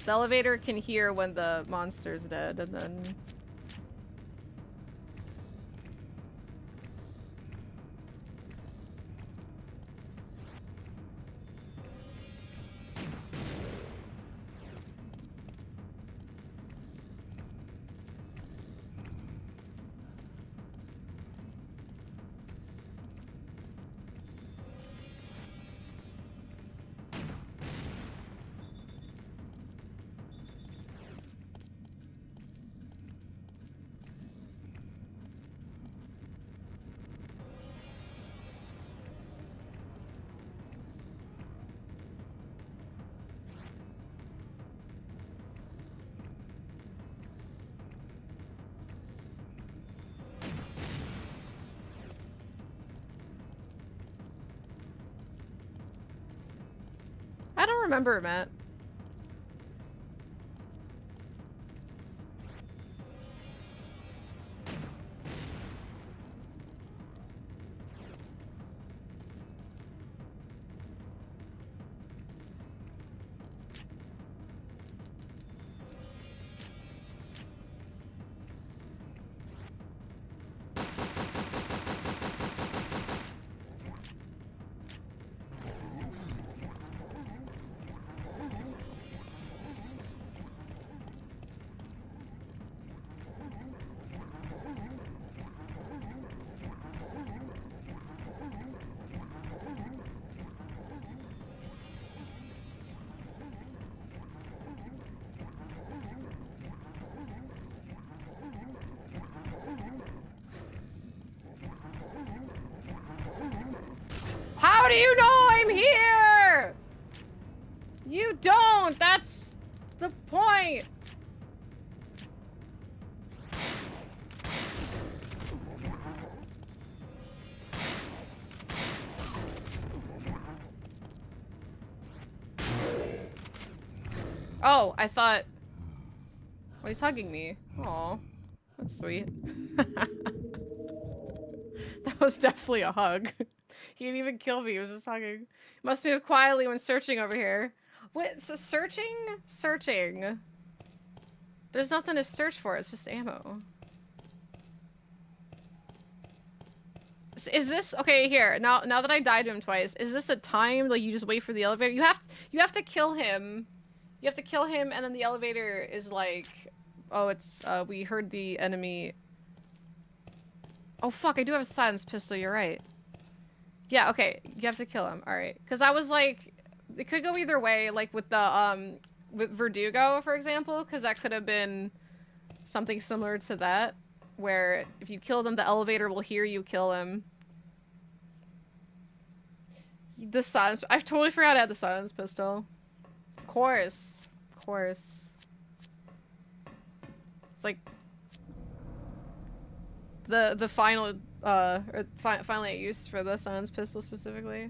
The elevator can hear when the monster's dead, and then... I don't remember, Matt. How do you know I'm here? You don't! That's the point! Oh, I thought... Oh, he's hugging me. Aw. That's sweet. That was definitely a hug. He didn't even kill me, he was just hugging. Must move quietly when searching over here. What? So searching? Searching. There's nothing to search for, it's just ammo. Is this okay? Here, now that I died to him twice, is this a time like you just wait for the elevator? You have to kill him. You have to kill him, and then the elevator is like, oh, it's we heard the enemy. Oh fuck! I do have a silenced pistol. You're right. Yeah. Okay. You have to kill him. All right. Because I was like, it could go either way. Like with the with Verdugo, for example, because that could have been something similar to that. Where if you kill them, the elevator will hear you kill him. The silence. I totally forgot I had the silence pistol. Of course. Of course. It's like the final finally at use for the silence pistol specifically.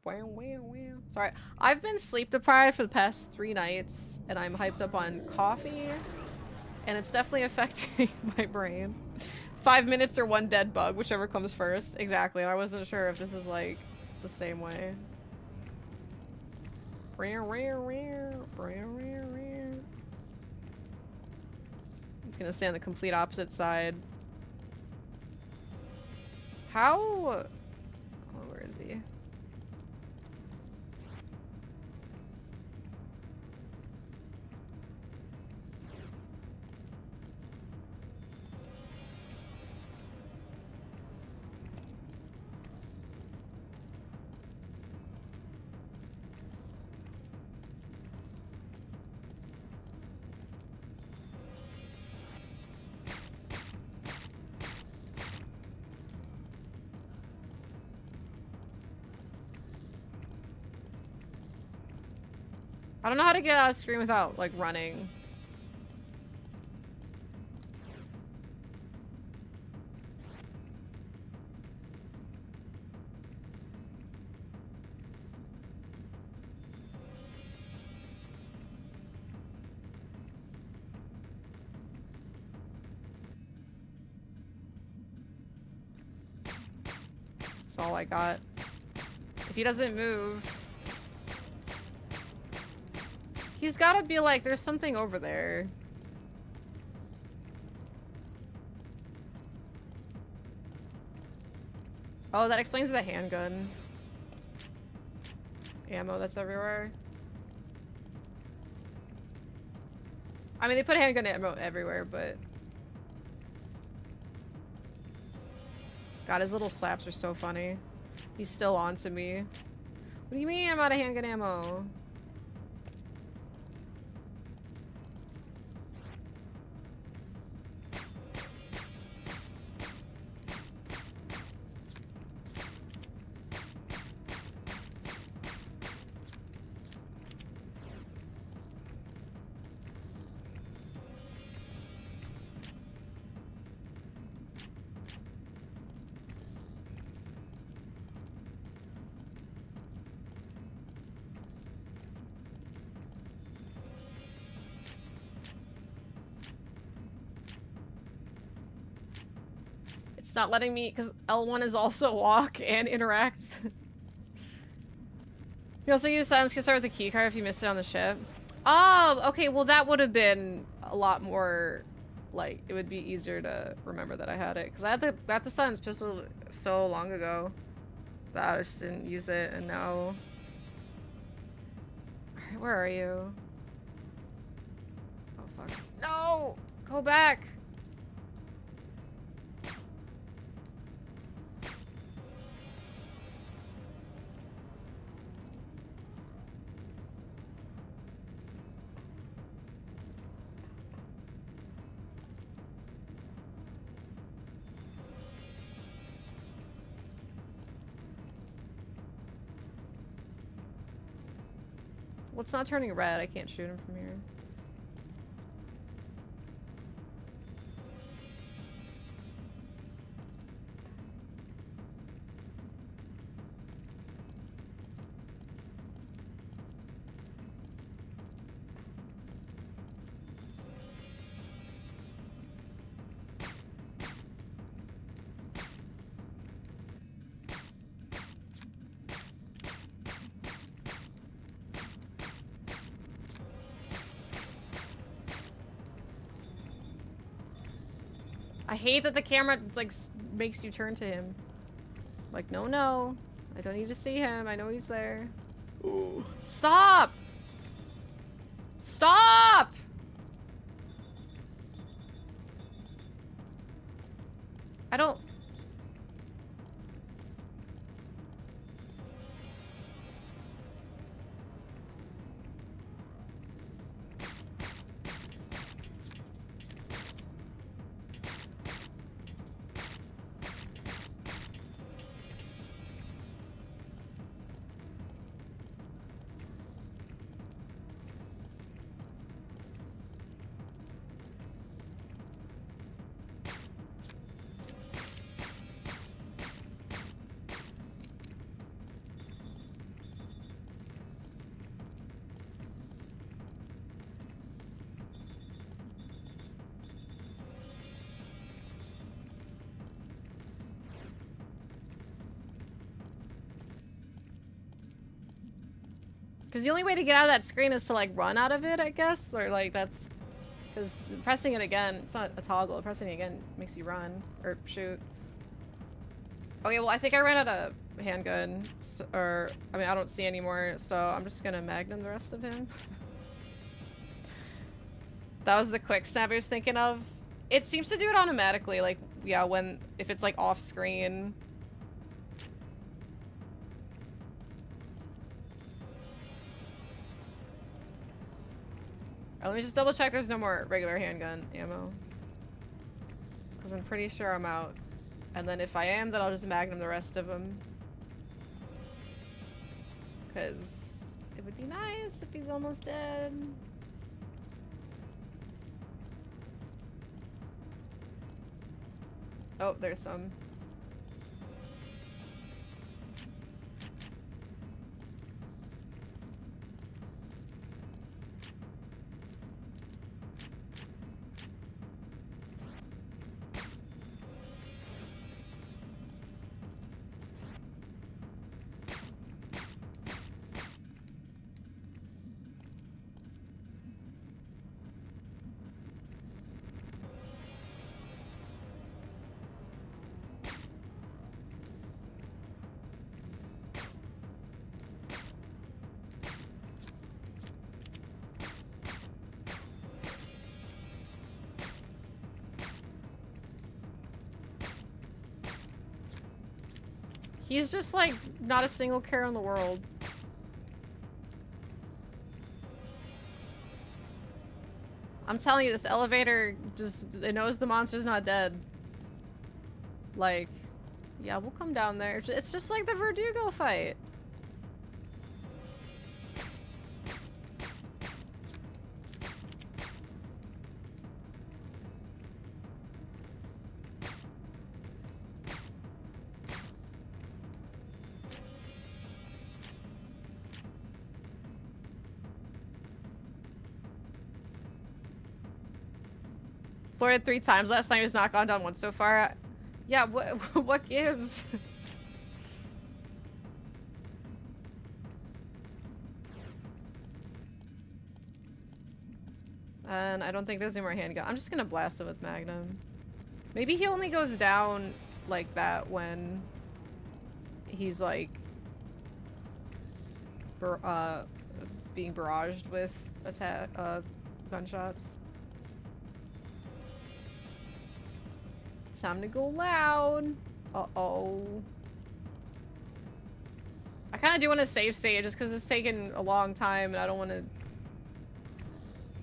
Wow, wow, wow. Sorry, I've been sleep deprived for the past 3 nights, and I'm hyped up on coffee. And it's definitely affecting my brain. 5 minutes or 1 dead bug, whichever comes first. Exactly, I wasn't sure if this is like the same way. I'm just gonna stay on the complete opposite side. How? Oh, where is he? I don't know how to get out of screen without, like, running. That's all I got. If he doesn't move... He's gotta be like, there's something over there. Oh, that explains the handgun. Ammo that's everywhere. I mean, they put handgun ammo everywhere, but... God, his little slaps are so funny. He's still on to me. What do you mean I'm out of handgun ammo? Not letting me, because L1 is also walk and interact. You also use silence to start with the keycard if you missed it on the ship. Oh, okay, well that would have been a lot more, like, it would be easier to remember that I had it. Because I had got the silence pistol so long ago that I just didn't use it, and now... Alright, where are you? Oh, fuck. No! Go back! Well, it's not turning red. I can't shoot him from here. I hate that the camera like makes you turn to him. Like, no, no. I don't need to see him. I know he's there. Ooh. Stop! Stop! I don't... Because the only way to get out of that screen is to, like, run out of it, I guess? Or, like, that's... Because pressing it again, it's not a toggle. Pressing it again makes you run. Or shoot. Okay, well, I think I ran out of handgun. So, or, I mean, I don't see anymore, so I'm just gonna magnum the rest of him. That was the quick snap I was thinking of. It seems to do it automatically, like, yeah, when... If it's, like, off-screen... Let me just double check there's no more regular handgun ammo. Because I'm pretty sure I'm out. And then if I am, then I'll just magnum the rest of them. Because it would be nice if he's almost dead. Oh, there's some. He's just like not a single care in the world. I'm telling you, this elevator just, it knows the monster's not dead. Like, yeah, we'll come down there. It's just like the Verdugo fight. Floored 3 times last night. He's not gone down once so far. Yeah, what gives? And I don't think there's any more handgun. I'm just gonna blast him with Magnum. Maybe he only goes down like that when he's like being barraged with gunshots. Time to go loud. Uh-oh. I kind of do want to save state just because it's taken a long time and I don't want to...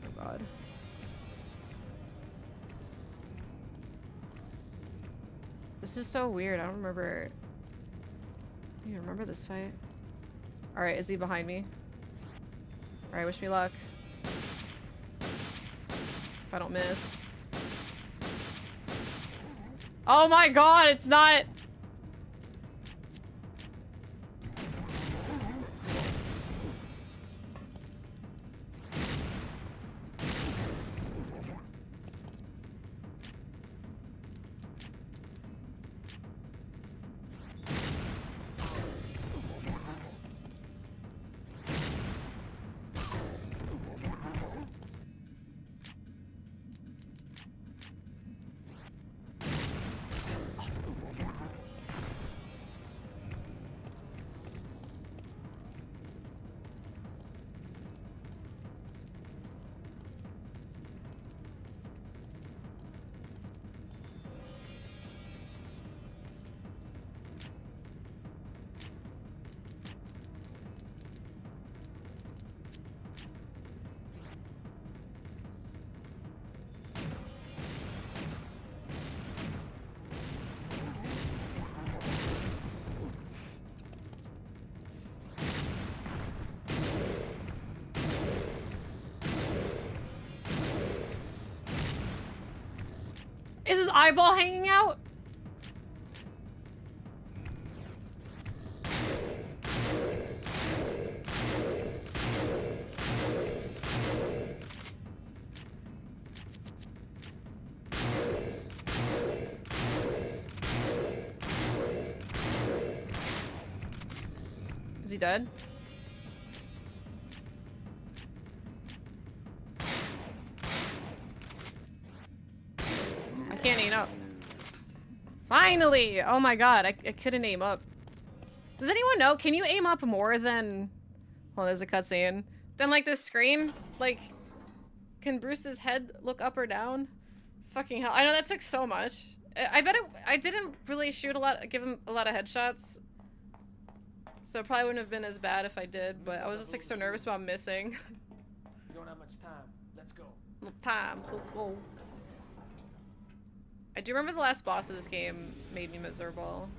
Oh god. This is so weird. I don't remember... You remember this fight? Alright, is he behind me? Alright, wish me luck. If I don't miss. Oh my god, it's not... Is his eyeball hanging out? Is he dead? I can't aim up. Finally! Oh my god, I couldn't aim up. Does anyone know? Can you aim up more than... Well, there's a cutscene. Than like this screen? Like, can Bruce's head look up or down? Fucking hell. I know that took so much. I bet I didn't really shoot a lot, give him a lot of headshots. So it probably wouldn't have been as bad if I did, but I was just like so nervous about missing. We don't have much time. Let's go. Time, let's go. I do remember the last boss of this game made me miserable.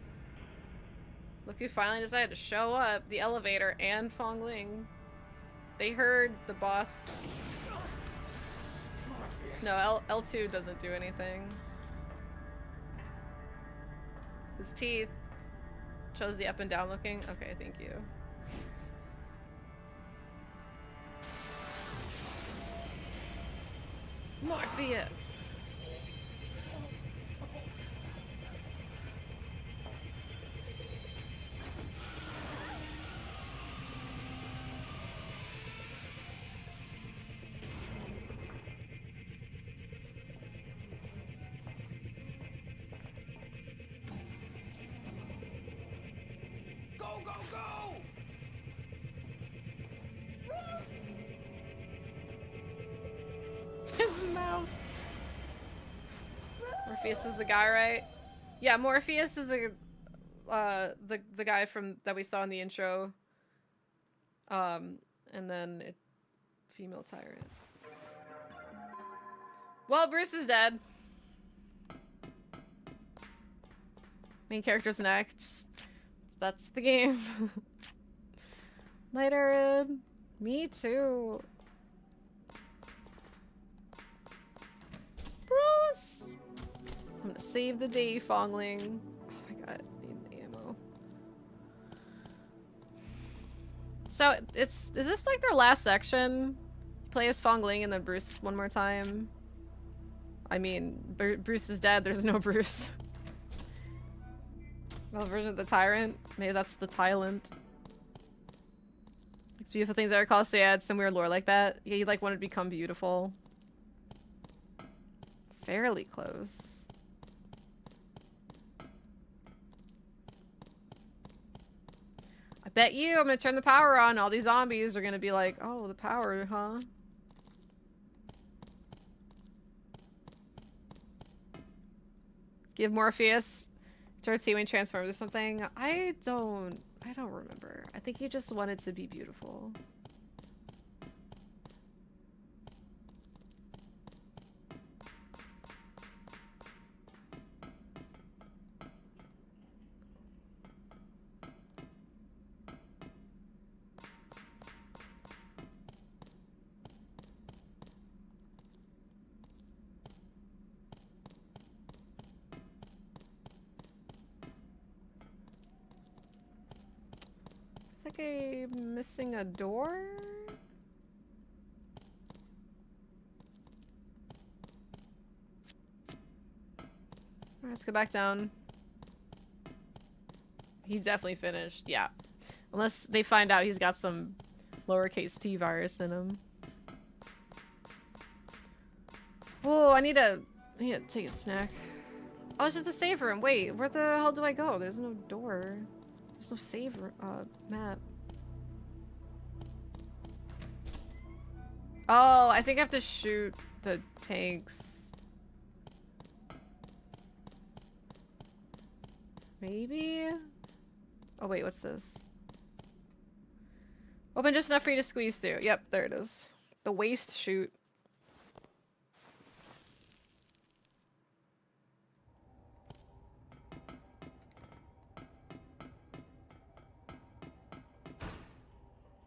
Look who finally decided to show up. The elevator and Fong Ling. They heard the boss. No, L2 doesn't do anything. His teeth. Chose the up and down looking. Okay, thank you. Morpheus! Go, go, go! His mouth. Morpheus is the guy, right? Yeah, Morpheus is a the guy from that we saw in the intro. And then female tyrant. Well, Bruce is dead. Main character's next. That's the game. Night, Aaron. Me too. Bruce! I'm gonna save the day, Fong Ling. Oh my god, I need the ammo. So, is this like their last section? Play as Fong Ling and then Bruce one more time? I mean, Bruce is dead, there's no Bruce. Well, version of the Tyrant? Maybe that's the Tyrant. It's beautiful things that are called, so yeah, it's some weird lore like that. Yeah, you like want to become beautiful. Fairly close. I bet you I'm gonna turn the power on, all these zombies are gonna be like, oh, the power, huh? Give Morpheus to team and transforms or something. I don't remember. I think he just wanted to be beautiful. Like I'm missing a door? Alright, let's go back down. He's definitely finished, yeah. Unless they find out he's got some lowercase t virus in him. Whoa, I need to take a snack. Oh, it's just the save room. Wait, where the hell do I go? There's no door. There's no save map. Oh, I think I have to shoot the tanks. Maybe? Oh wait, what's this? Open just enough for you to squeeze through. Yep, there it is. The waste chute.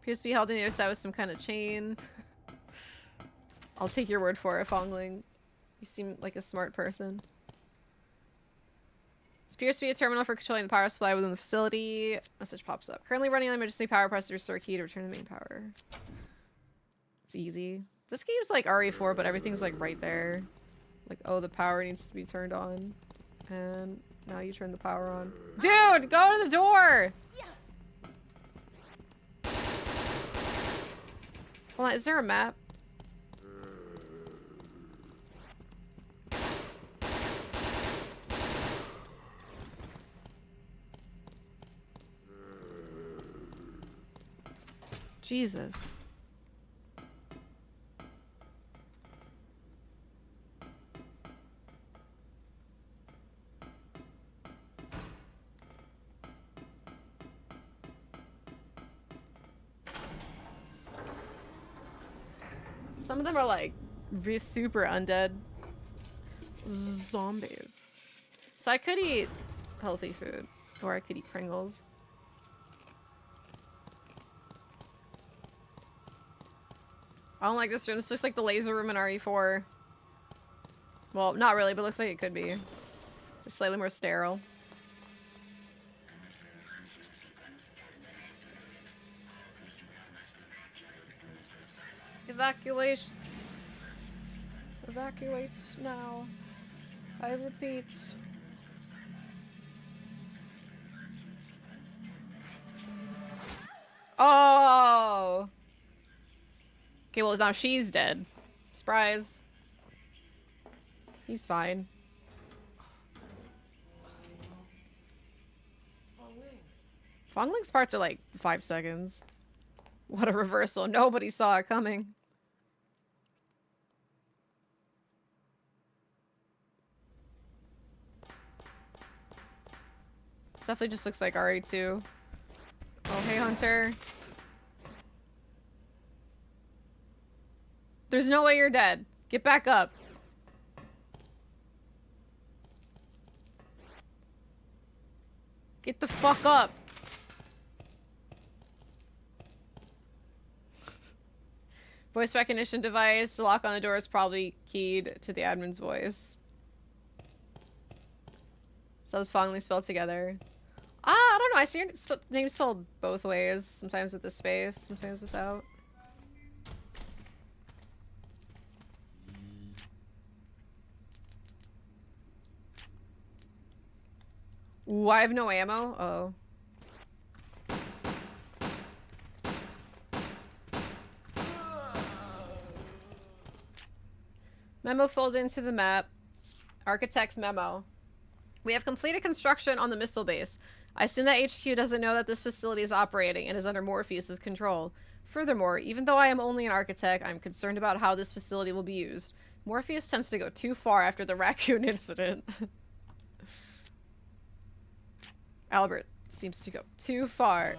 Appears to be held on the other side with some kind of chain. I'll take your word for it, Fong Ling. You seem like a smart person. Appears to be a terminal for controlling the power supply within the facility. Message pops up. Currently running on emergency power. Press the restore key to return the main power. It's easy. This game's like RE4, but everything's like right there. Like, oh, the power needs to be turned on. And now you turn the power on. Dude, go to the door! Hold on, is there a map? Jesus. Some of them are like super undead zombies. So I could eat healthy food, or I could eat Pringles. I don't like this room. This looks like the laser room in RE4. Well, not really, but it looks like it could be. It's just slightly more sterile. Evacuation. Evacuate now. I repeat. Oh! Okay, well now she's dead. Surprise. He's fine. Fong Ling. Fong Ling's parts are like 5 seconds. What a reversal. Nobody saw it coming. This definitely just looks like RE2. Oh, hey, Hunter. There's no way you're dead. Get back up. Get the fuck up. Voice recognition device. The lock on the door is probably keyed to the admin's voice. So those Fong Ling spelled together. Ah, I don't know. I see your name spelled both ways. Sometimes with a space, sometimes without. Ooh, I have no ammo? Oh. Memo folded into the map. Architect's memo. We have completed construction on the missile base. I assume that HQ doesn't know that this facility is operating and is under Morpheus' control. Furthermore, even though I am only an architect, I'm concerned about how this facility will be used. Morpheus tends to go too far after the raccoon incident. Albert seems to go too far.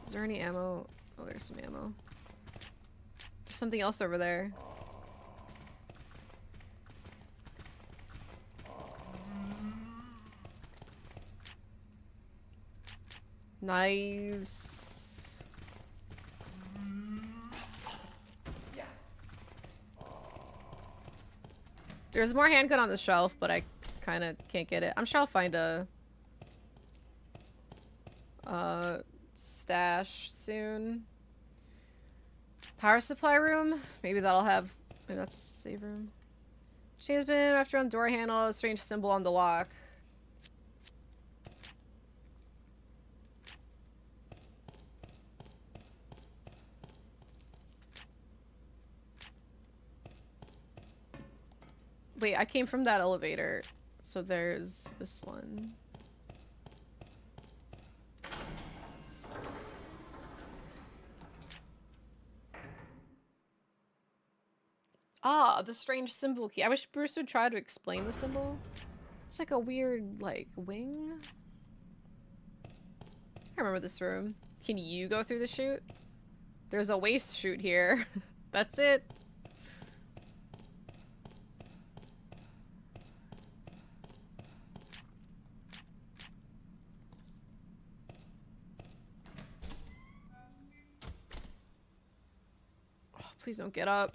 Is there any ammo? Oh, there's some ammo. There's something else over there. Nice. There's more handgun on the shelf, but I kind of can't get it. I'm sure I'll find a stash soon. Power supply room. Maybe that'll have. Maybe that's a save room. Chain's been wrapped around the door handle. A strange symbol on the lock. Wait, I came from that elevator. So there's this one. Ah, the strange symbol key. I wish Bruce would try to explain the symbol. It's like a weird, like, wing. I remember this room. Can you go through the chute? There's a waste chute here. That's it. Please don't get up.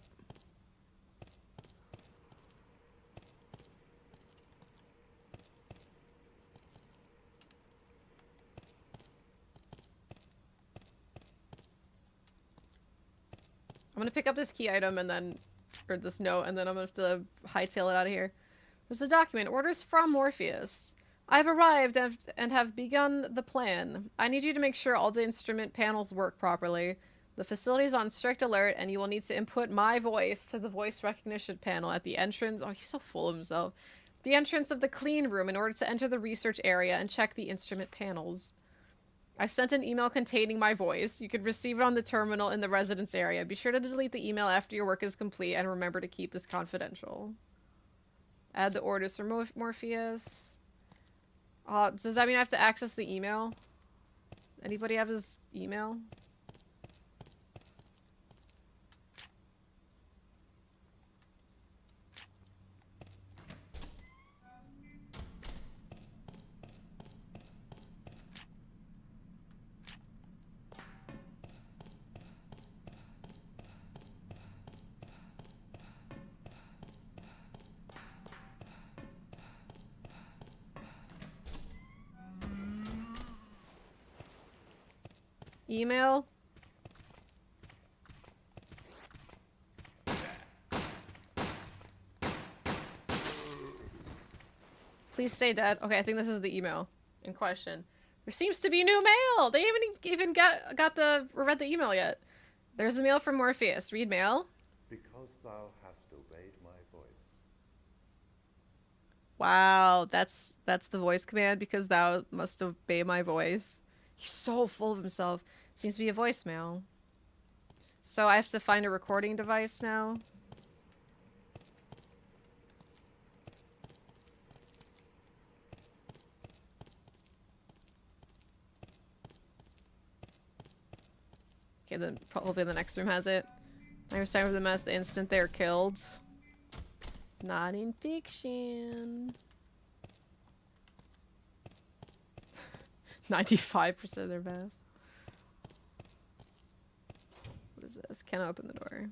gonna pick up this key item and then, or this note, and then I'm gonna have to hightail it out of here. There's a document. Orders from Morpheus. I've arrived and have begun the plan. I need you to make sure all the instrument panels work properly. The facility is on strict alert, and you will need to input my voice to the voice recognition panel at the entrance. Oh, he's so full of himself. The entrance of the clean room in order to enter the research area and check the instrument panels. I've sent an email containing my voice. You can receive it on the terminal in the residence area. Be sure to delete the email after your work is complete, and remember to keep this confidential. Add the orders for Morpheus. Does that mean I have to access the email? Anybody have his email? Email? Please stay dead. Okay, I think this is the email in question. There seems to be new mail! They haven't even read the email yet. There's a mail from Morpheus. Read mail. Because thou hast obeyed my voice. Wow, that's the voice command, because thou must obey my voice. He's so full of himself. Seems to be a voicemail. So I have to find a recording device now. Okay, then probably the next room has it. I was time for them as the instant they're killed. Not in fiction. 95% of their best. What is this? Can't open the door.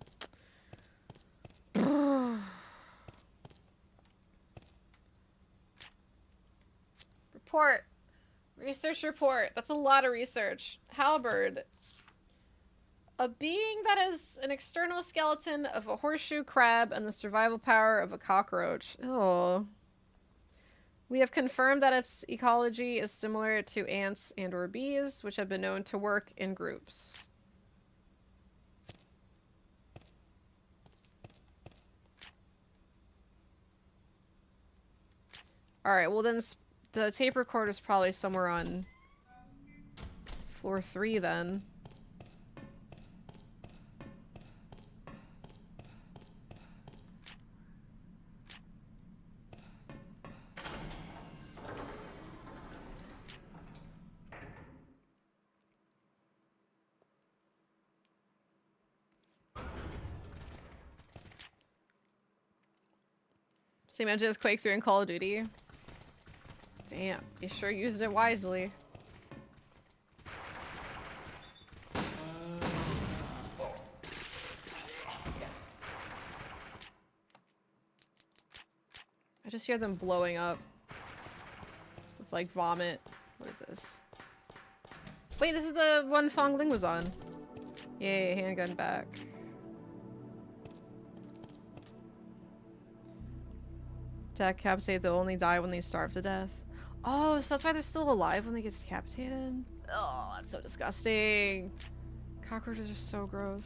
Report. Research report. That's a lot of research. Halberd. A being that is an external skeleton of a horseshoe crab and the survival power of a cockroach. Oh. We have confirmed that its ecology is similar to ants and or bees, which have been known to work in groups. Alright, well then the tape recorder is probably somewhere on floor 3 then. Same engine as Quake 3 and Call of Duty. Damn, you sure used it wisely. I just hear them blowing up with like vomit. What is this? Wait, this is the one Fong Ling was on. Yay, handgun back. Decapitate, they'll only die when they starve to death. Oh, so that's why they're still alive when they get decapitated? Oh, that's so disgusting. Cockroaches are so gross.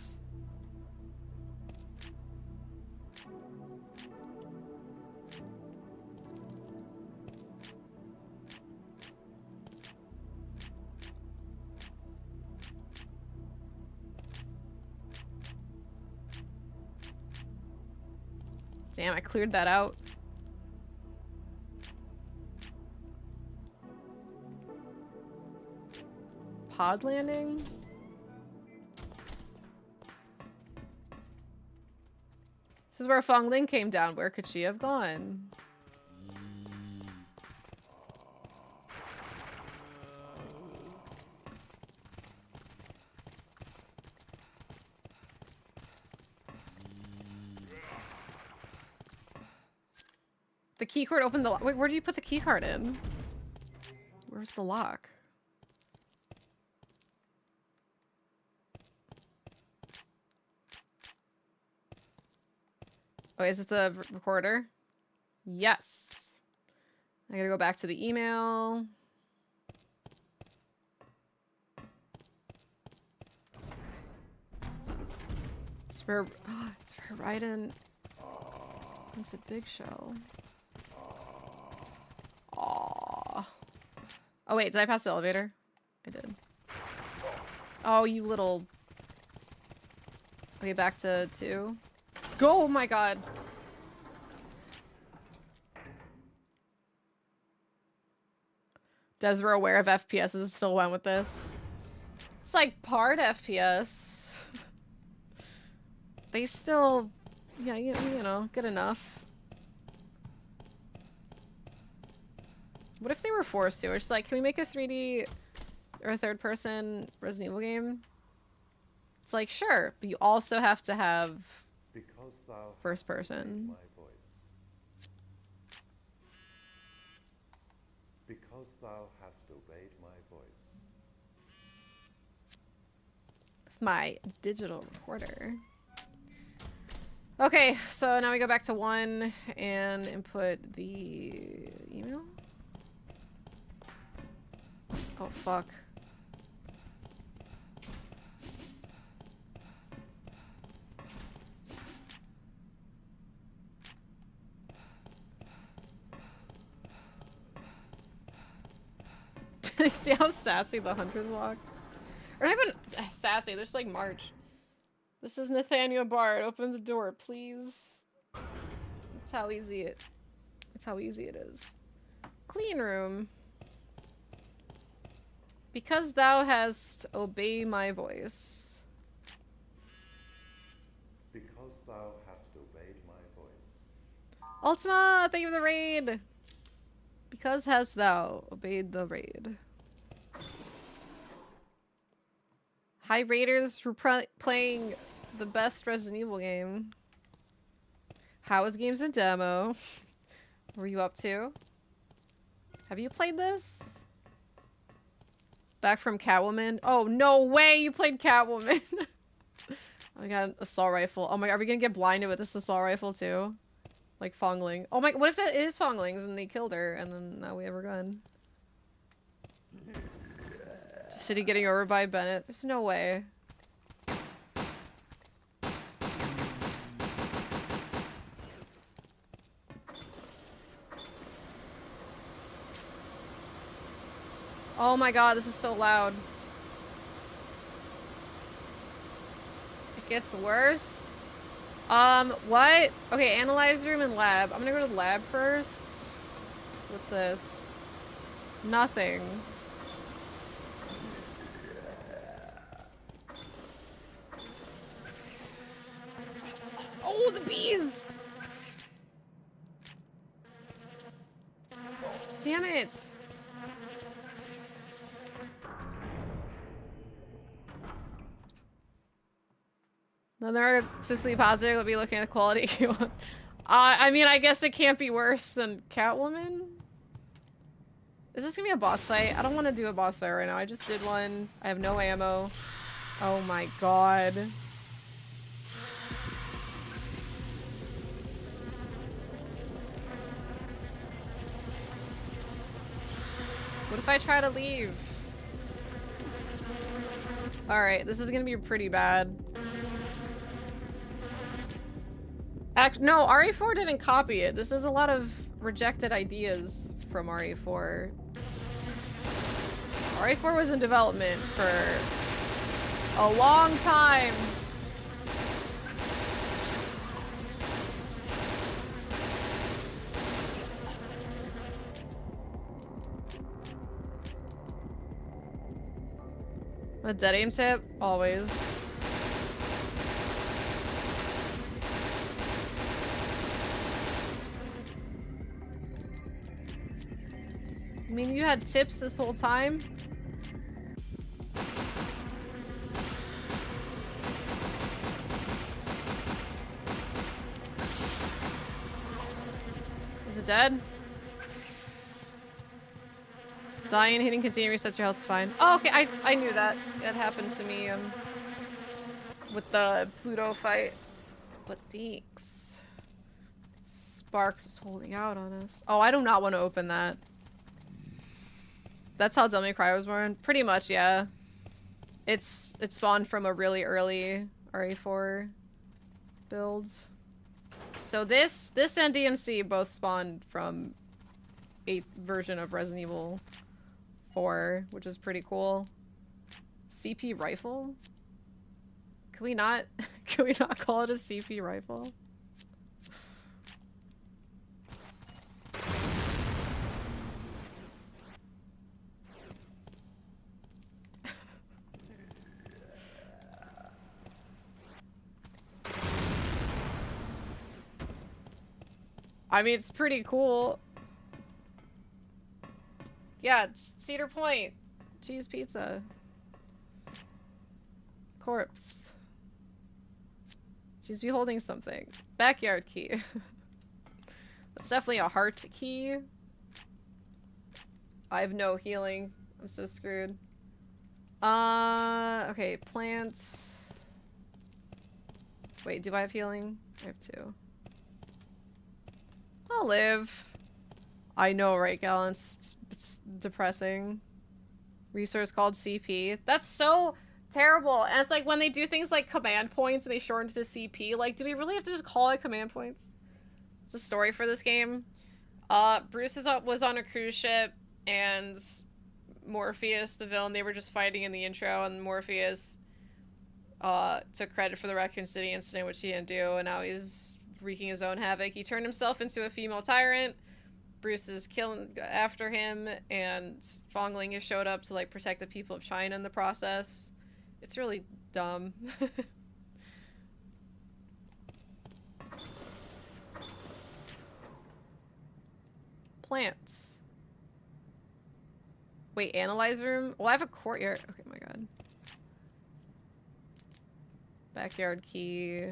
Damn, I cleared that out. Pod landing? This is where Fong Ling came down. Where could she have gone? The keycard opened the lock. Wait, where did you put the keycard in? Where's the lock? Oh, is it the recorder? Yes. I gotta go back to the email. It's for Raiden. It's a big show. Aww. Oh wait, did I pass the elevator? I did. Oh, you little... Okay, back to 2. Go! Oh my god. Desra aware of FPS and still went with this. It's like part FPS. They still... Yeah, you know, good enough. What if they were forced to? It's just like, can we make a 3D or a third-person Resident Evil game? It's like, sure, but you also have to have first person. Because thou hast obeyed my voice. With my digital recorder. Okay, so now we go back to 1 and input the email. Oh, fuck. See how sassy the hunters walk? Or not even sassy, they're just like March. This is Nathaniel Bard. Open the door, please. That's how easy it is. Clean room. Because thou hast obeyed my voice. Because thou hast obeyed my voice. Ultima, thank you for the raid. Because hast thou obeyed the raid. Hi Raiders, we're playing the best Resident Evil game. How is games in demo? What were you up to? Have you played this? Back from Catwoman? Oh, no way you played Catwoman! Oh my god, assault rifle. Oh my god, are we gonna get blinded with this assault rifle too? Like Fong Ling. Oh my, what if that is Fong Ling's and they killed her and then now we have her gun? Shitty getting over by Bennett. There's no way. Oh my god, this is so loud. It gets worse? What? Okay, analyze room and lab. I'm gonna go to the lab first. What's this? Nothing. Oh, the bees! Damn it! Then there are consistently positive. Let me look at the quality. I mean, I guess it can't be worse than Catwoman. Is this gonna be a boss fight? I don't want to do a boss fight right now. I just did one. I have no ammo. Oh my god. What if I try to leave? Alright, this is gonna be pretty bad. No, RE4 didn't copy it. This is a lot of rejected ideas from RE4. RE4 was in development for a long time. A dead aim tip? Always. I mean, you had tips this whole time? Is it dead? Dying, hitting continue resets your health fine. Oh, okay, I knew that. That happened to me with the Pluto fight. But thanks. Sparks is holding out on us. Oh, I do not want to open that. That's how Dummy Cry was born? Pretty much, yeah. It spawned from a really early RE4 build. So this and DMC both spawned from 8th version of Resident Evil 4, which is pretty cool. CP rifle? Can we not call it a CP rifle? I mean, it's pretty cool. Yeah, it's Cedar Point. Cheese pizza. Corpse. Seems to be holding something. Backyard key. That's definitely a heart key. I have no healing. I'm so screwed. Okay, plants. Wait, do I have healing? I have 2. I'll live. I know, right, Galen? It's depressing. Resource called CP. That's so terrible. And it's like when they do things like command points and they shorten it to CP, like, do we really have to just call it command points? It's a story for this game. Bruce was on a cruise ship, and Morpheus, the villain, they were just fighting in the intro, and Morpheus took credit for the Raccoon City incident, which he didn't do, and now he's wreaking his own havoc. He turned himself into a female tyrant. Bruce is killing after him, and Fong Ling has showed up to like protect the people of China in the process. It's really dumb. Plants. Wait, analyze room? Well, I have a courtyard. Okay, my god. Backyard key.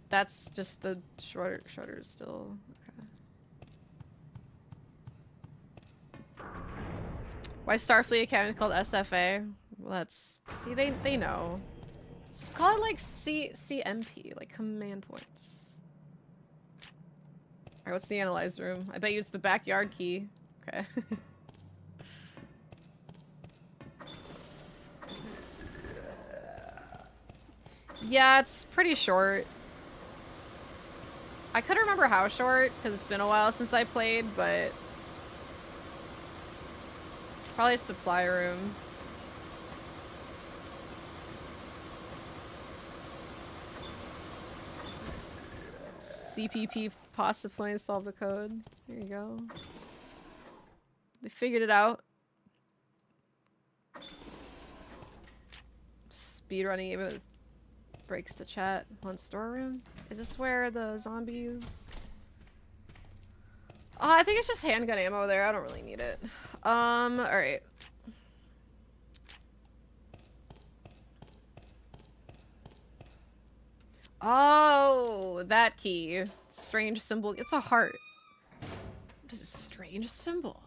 That's just the shutter still. Okay. Why Starfleet Academy is called SFA? Well, that's... See, they know. Just call it like CMP, like command points. Alright, what's the analyze room? I bet you it's the backyard key. Okay. Yeah, it's pretty short. I couldn't remember how short, because it's been a while since I played, but... Probably a supply room. CPP pasta point, solve the code. There you go. They figured it out. Speedrunning even with breaks the chat. One storeroom? Is this where the zombies... I think it's just handgun ammo there. I don't really need it. Alright. Oh, that key. Strange symbol. It's a heart. What is a strange symbol?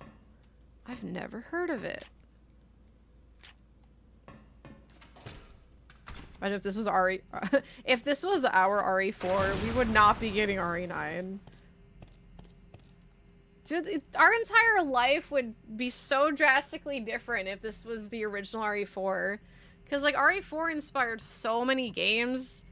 I've never heard of it. Imagine if this was RE... if this was our RE4, we would not be getting RE9. Dude, our entire life would be so drastically different if this was the original RE4. Because, like, RE4 inspired so many games.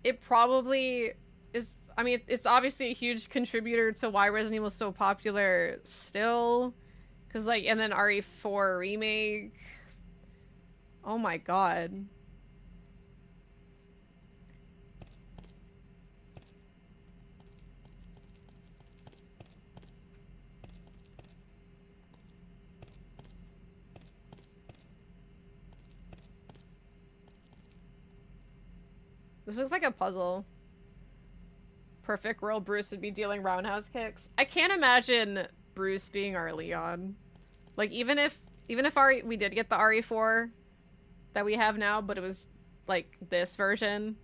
It probably is... I mean, it's obviously a huge contributor to why Resident Evil is so popular still. Because, like, and then RE4 Remake. Oh my god. This looks like a puzzle. Perfect world, Bruce would be dealing roundhouse kicks. I can't imagine Bruce being our Leon. Like, even if we did get the RE4 that we have now, but it was like this version,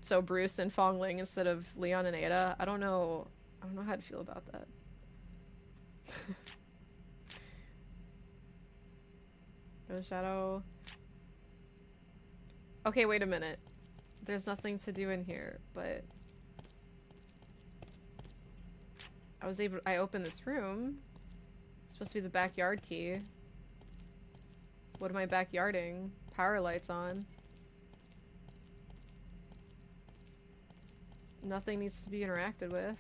so Bruce and Fong Ling instead of Leon and Ada, I don't know how to feel about that. Go Shadow. Okay, wait a minute. There's nothing to do in here, but... I opened this room. It's supposed to be the backyard key. What am I backyarding? Power lights on. Nothing needs to be interacted with.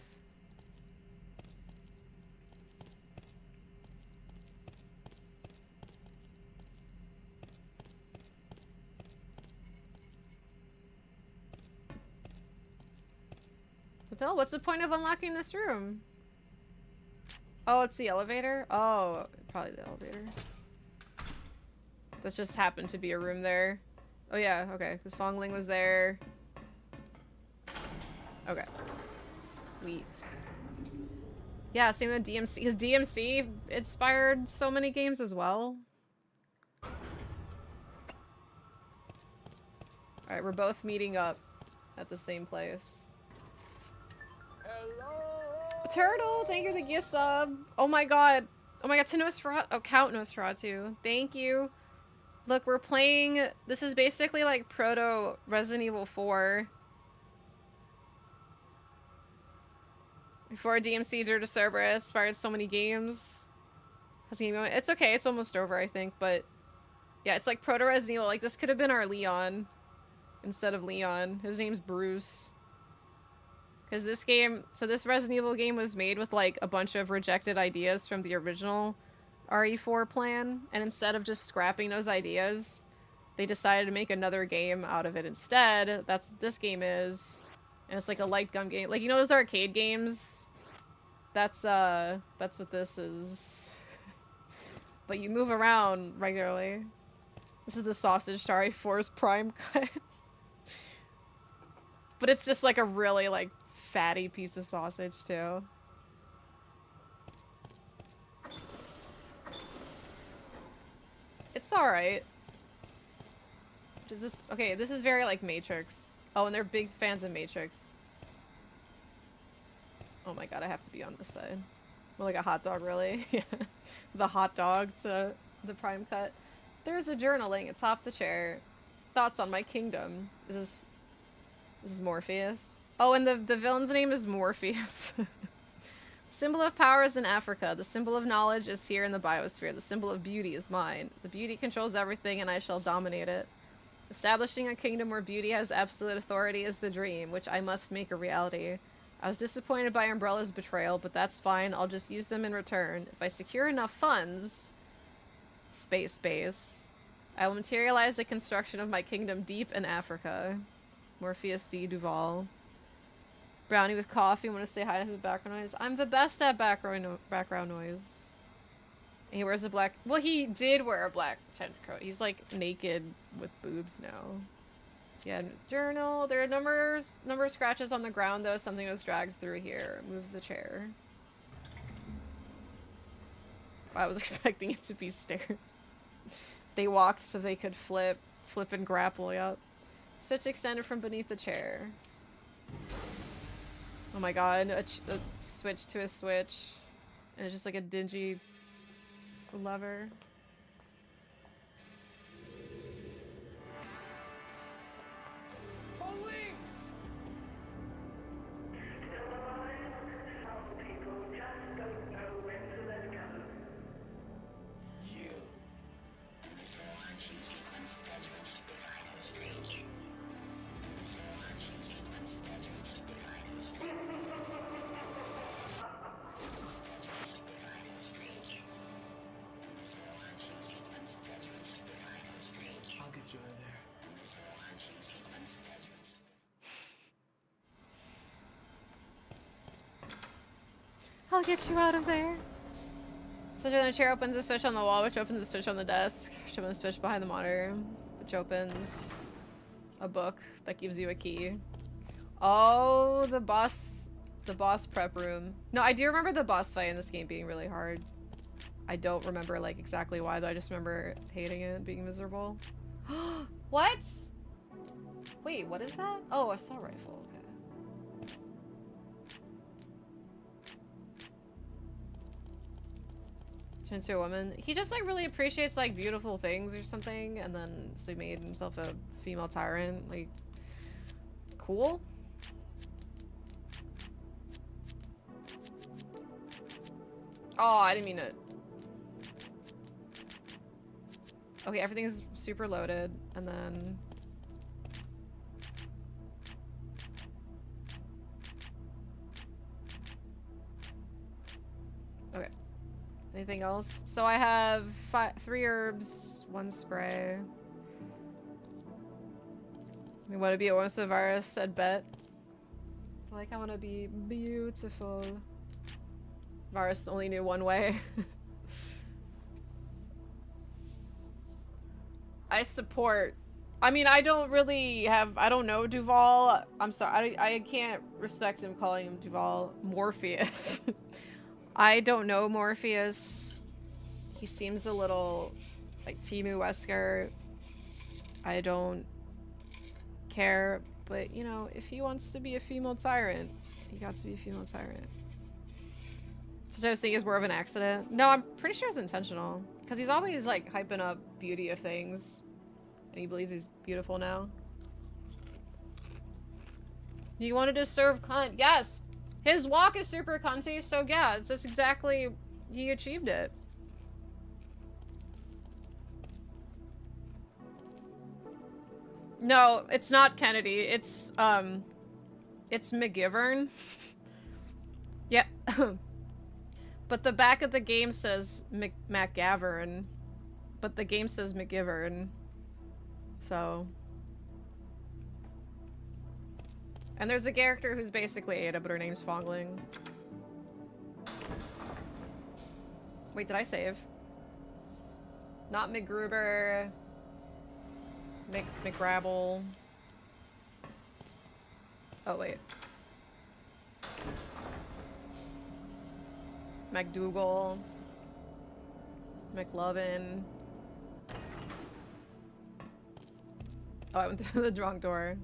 What the hell? What's the point of unlocking this room? Oh, it's the elevator? Oh, probably the elevator. That just happened to be a room there. Oh yeah, okay, because Fong Ling was there. Okay. Sweet. Yeah, same with DMC, because DMC inspired so many games as well. Alright, we're both meeting up at the same place. Hello. Turtle, thank you for the gift sub. Oh my god. Oh my god, to Nosferatu. Oh, Count Nosferatu. Thank you. Look, we're playing... This is basically like proto Resident Evil 4. Before DMC Dirge Cerberus inspired so many games. It's okay, it's almost over, I think, but... Yeah, it's like proto Resident Evil. Like, this could have been our Leon. Instead of Leon. His name's Bruce. Because this game... So this Resident Evil game was made with, like, a bunch of rejected ideas from the original RE4 plan. And instead of just scrapping those ideas, they decided to make another game out of it instead. That's what this game is. And it's like a light gun game. Like, you know those arcade games? That's what this is. But you move around regularly. This is the Sausage Star 4's Prime Cut. But it's just like a really, like, fatty piece of sausage, too. It's alright. Does this... Okay, this is very, like, Matrix. Oh, and they're big fans of Matrix. Oh my god, I have to be on this side. More like a hot dog, really. Yeah. The hot dog to the Prime Cut. There's a journaling atop the chair. Thoughts on my kingdom. This is Morpheus. Oh, and the villain's name is Morpheus. Symbol of power is in Africa. The symbol of knowledge is here in the biosphere. The symbol of beauty is mine. The beauty controls everything and I shall dominate it. Establishing a kingdom where beauty has absolute authority is the dream, which I must make a reality. I was disappointed by Umbrella's betrayal, but that's fine. I'll just use them in return. If I secure enough funds... Space. I will materialize the construction of my kingdom deep in Africa. Morpheus D. Duval. Brownie with coffee. Want to say hi to the background noise? I'm the best at background noise. He wears a black... Well, he did wear a black trench coat. He's, like, naked with boobs now. Yeah, journal. There are number of scratches on the ground, though. Something was dragged through here. Move the chair. I was expecting it to be stairs. They walked so they could flip and grapple, yep. Switch extended from beneath the chair. Oh my god, a switch to a switch. And it's just like a dingy lever. Fong Ling! You. I'll get you out of there. I'll get you out of there. Switch on the chair opens a switch on the wall, which opens a switch on the desk, which opens a switch behind the monitor, which opens a book that gives you a key. Oh, the boss prep room. No, I do remember the boss fight in this game being really hard. I don't remember, like, exactly why, though. I just remember hating it, being miserable. What? Wait, what is that? Oh, assault rifle. Okay. Turn into a woman. He just, like, really appreciates, like, beautiful things or something, and then so he made himself a female tyrant. Like, cool. Oh, I didn't mean it. Okay, everything's super loaded, and then... Okay. Anything else? So I have 3 herbs, 1 spray. We want to be a once a virus, said Bet. Like, I want to be beautiful. Virus only knew one way. I support. I mean, I don't really have... I don't know Duval. I'm sorry. I can't respect him calling him Duval. Morpheus. I don't know Morpheus. He seems a little like Timu Wesker. I don't care. But, you know, if he wants to be a female tyrant, he got to be a female tyrant. So I was thinking it's more of an accident. No, I'm pretty sure it's intentional. Because he's always, like, hyping up beauty of things. And he believes he's beautiful now. He wanted to serve cunt. Yes! His walk is super cunty, so yeah, it's just exactly... He achieved it. No, it's not Kennedy. It's McGivern. Yeah. But the back of the game says McGavern. But the game says McGivern. So... And there's a character who's basically Ada, but her name's Fong Ling. Wait, did I save? Not McGruber. McGrabble. Oh, wait. McDougal. McLovin. Oh, I went through the wrong door.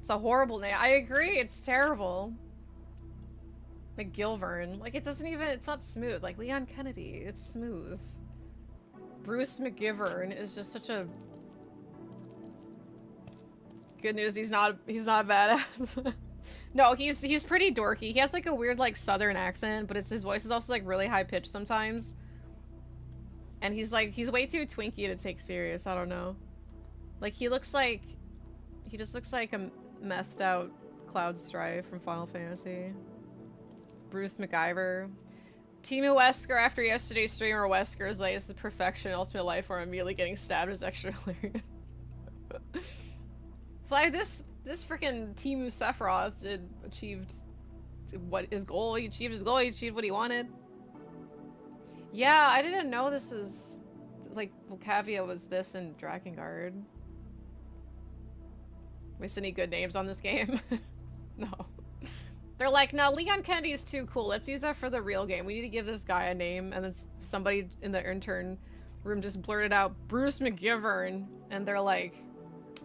It's a horrible name. I agree, it's terrible. McGilvern. Like, it doesn't even... It's not smooth. Like, Leon Kennedy. It's smooth. Bruce McGivern is just such a... Good news, he's not badass. No, he's pretty dorky. He has, like, a weird, like, southern accent, but his voice is also, like, really high-pitched sometimes. And he's way too twinky to take serious. I don't know. Like, he just looks like a methed out Cloud Strife from Final Fantasy. Bruce McIver. Timu Wesker after yesterday's streamer Wesker is like, this is perfection, ultimate life form, immediately getting stabbed is extra hilarious. Like, this freaking Timu Sephiroth achieved what his goal. He achieved his goal, he achieved what he wanted. Yeah, I didn't know this was, like, Volcavia was this in Drakengard. Waste any good names on this game? No. They're like, no, Leon Kennedy is too cool. Let's use that for the real game. We need to give this guy a name. And then somebody in the intern room just blurted out, Bruce McGivern. And they're like,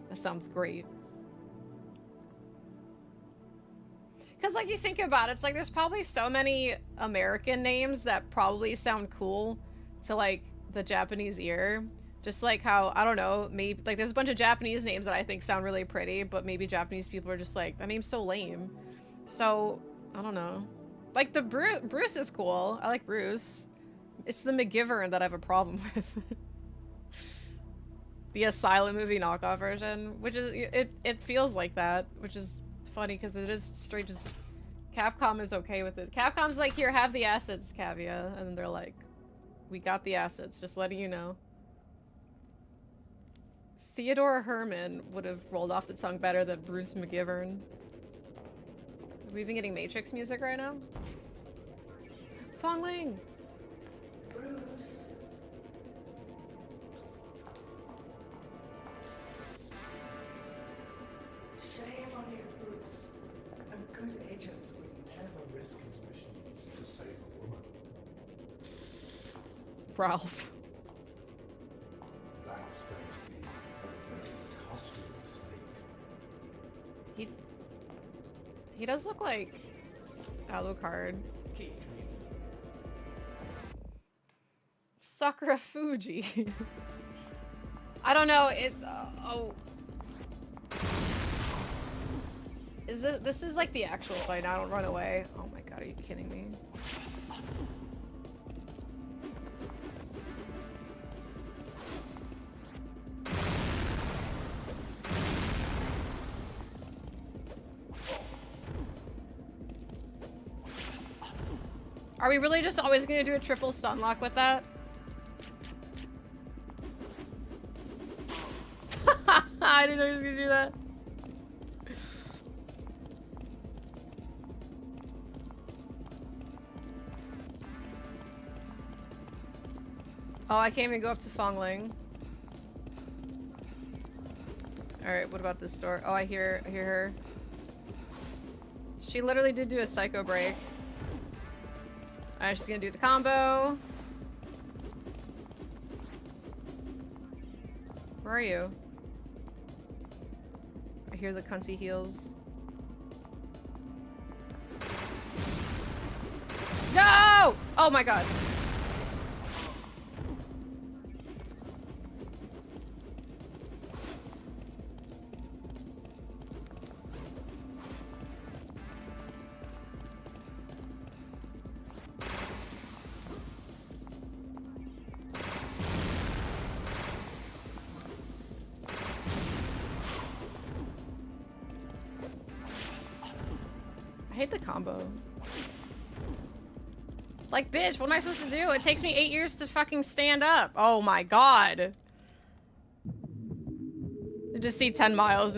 that sounds great. Because, like, you think about it, it's like there's probably so many American names that probably sound cool to, like, the Japanese ear. Just like how, I don't know, maybe, like, there's a bunch of Japanese names that I think sound really pretty, but maybe Japanese people are just like, that name's so lame. So, I don't know. Like, the Bruce is cool. I like Bruce. It's the McGivern that I have a problem with. The Asylum movie knockoff version, which is, it feels like that, which is funny because it is straight just, Capcom is okay with it. Capcom's like, here, have the assets, Cavia. And they're like, we got the assets, just letting you know. Theodore Herman would have rolled off the tongue better than Bruce McGivern. Are we even getting Matrix music right now? Fong Ling! Bruce! Shame on you, Bruce. A good agent would never risk his mission to save a woman. Ralph. That's going to be a very costly mistake. He does look like Alucard. Keep dreaming. Sakura Fuji. I don't know, oh. Is this is like the actual fight now, don't run away. Oh my god, Are you kidding me? Are we really just always gonna do a triple stun lock with that? I didn't know he was gonna do that. Oh, I can't even go up to Fong Ling. Alright, what about this door? Oh, I hear her. She literally did do a psycho break. Alright, she's gonna do the combo. Where are you? I hear the cunty heels. No! Oh my god. I hate the combo. Like, bitch, what am I supposed to do? It takes me 8 years to fucking stand up. Oh my god. I just need 10 miles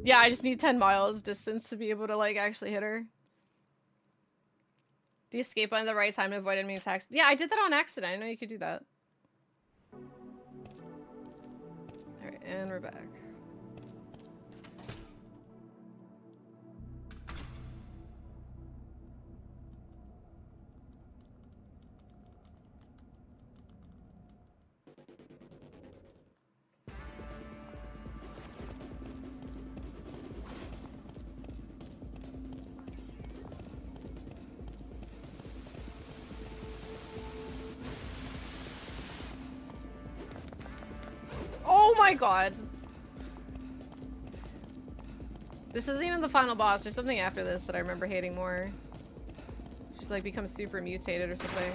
yeah, I just need 10 miles distance to be able to, like, actually hit her. The escape button at the right time to avoid enemy attacks. Yeah, I did that on accident. I know you could do that. Alright, and we're back. Oh my god. This isn't even the final boss. There's something after this that I remember hating more. She like becomes super mutated or something.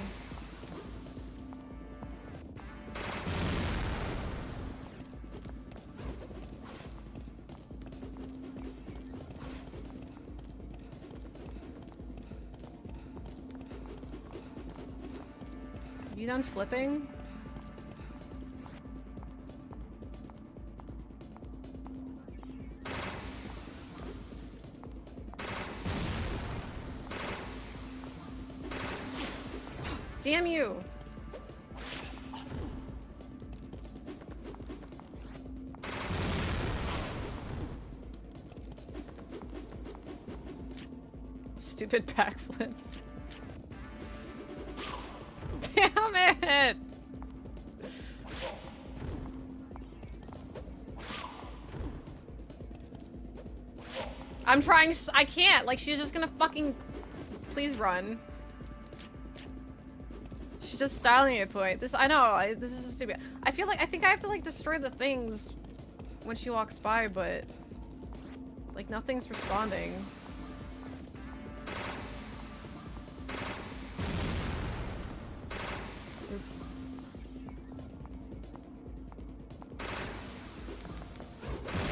You done flipping? Damn you! Stupid backflips. Damn it! I'm trying. I can't. Like, she's just gonna fucking. Please run. She's just styling at a point. This. I know. This is stupid. I feel like I think I have to like destroy the things when she walks by, but like nothing's responding. Oops.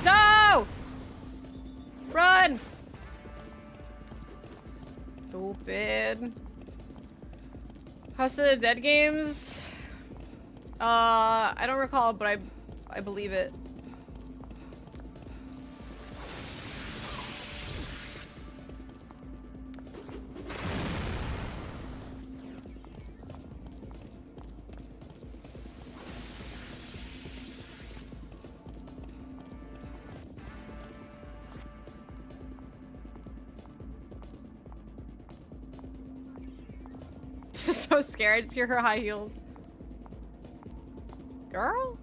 No! Run! Stupid. House of the Dead games? I don't recall, but I believe it. So scared. I just hear her high heels. Girl?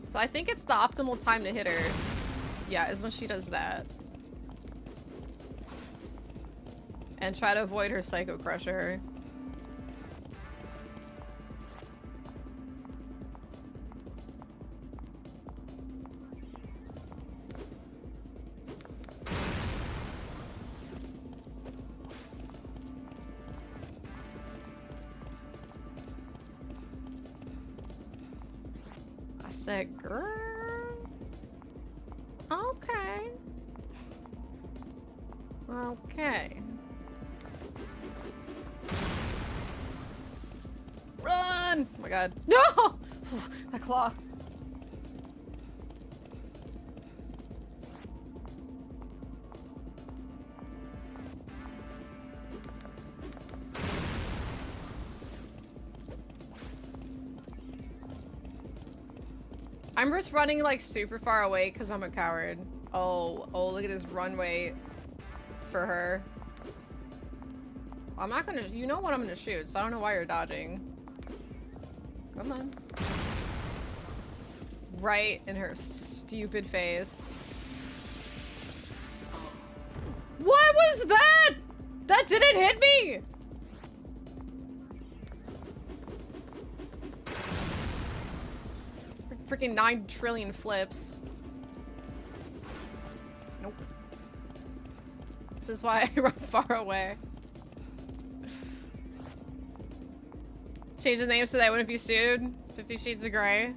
So I think it's the optimal time to hit her. Yeah, is when she does that. And try to avoid her Psycho Crusher. I said, girl. Okay. Okay. Run! Oh my god. No! That claw. I'm just running like super far away because I'm a coward. Oh, look at this runway for her. I'm not gonna, you know what I'm gonna shoot, so I don't know why you're dodging. Come on. Right in her stupid face. What was that? That didn't hit me! Freaking 9 trillion flips. Nope. This is why I run far away. Change the name so that I wouldn't be sued. 50 Shades of Grey.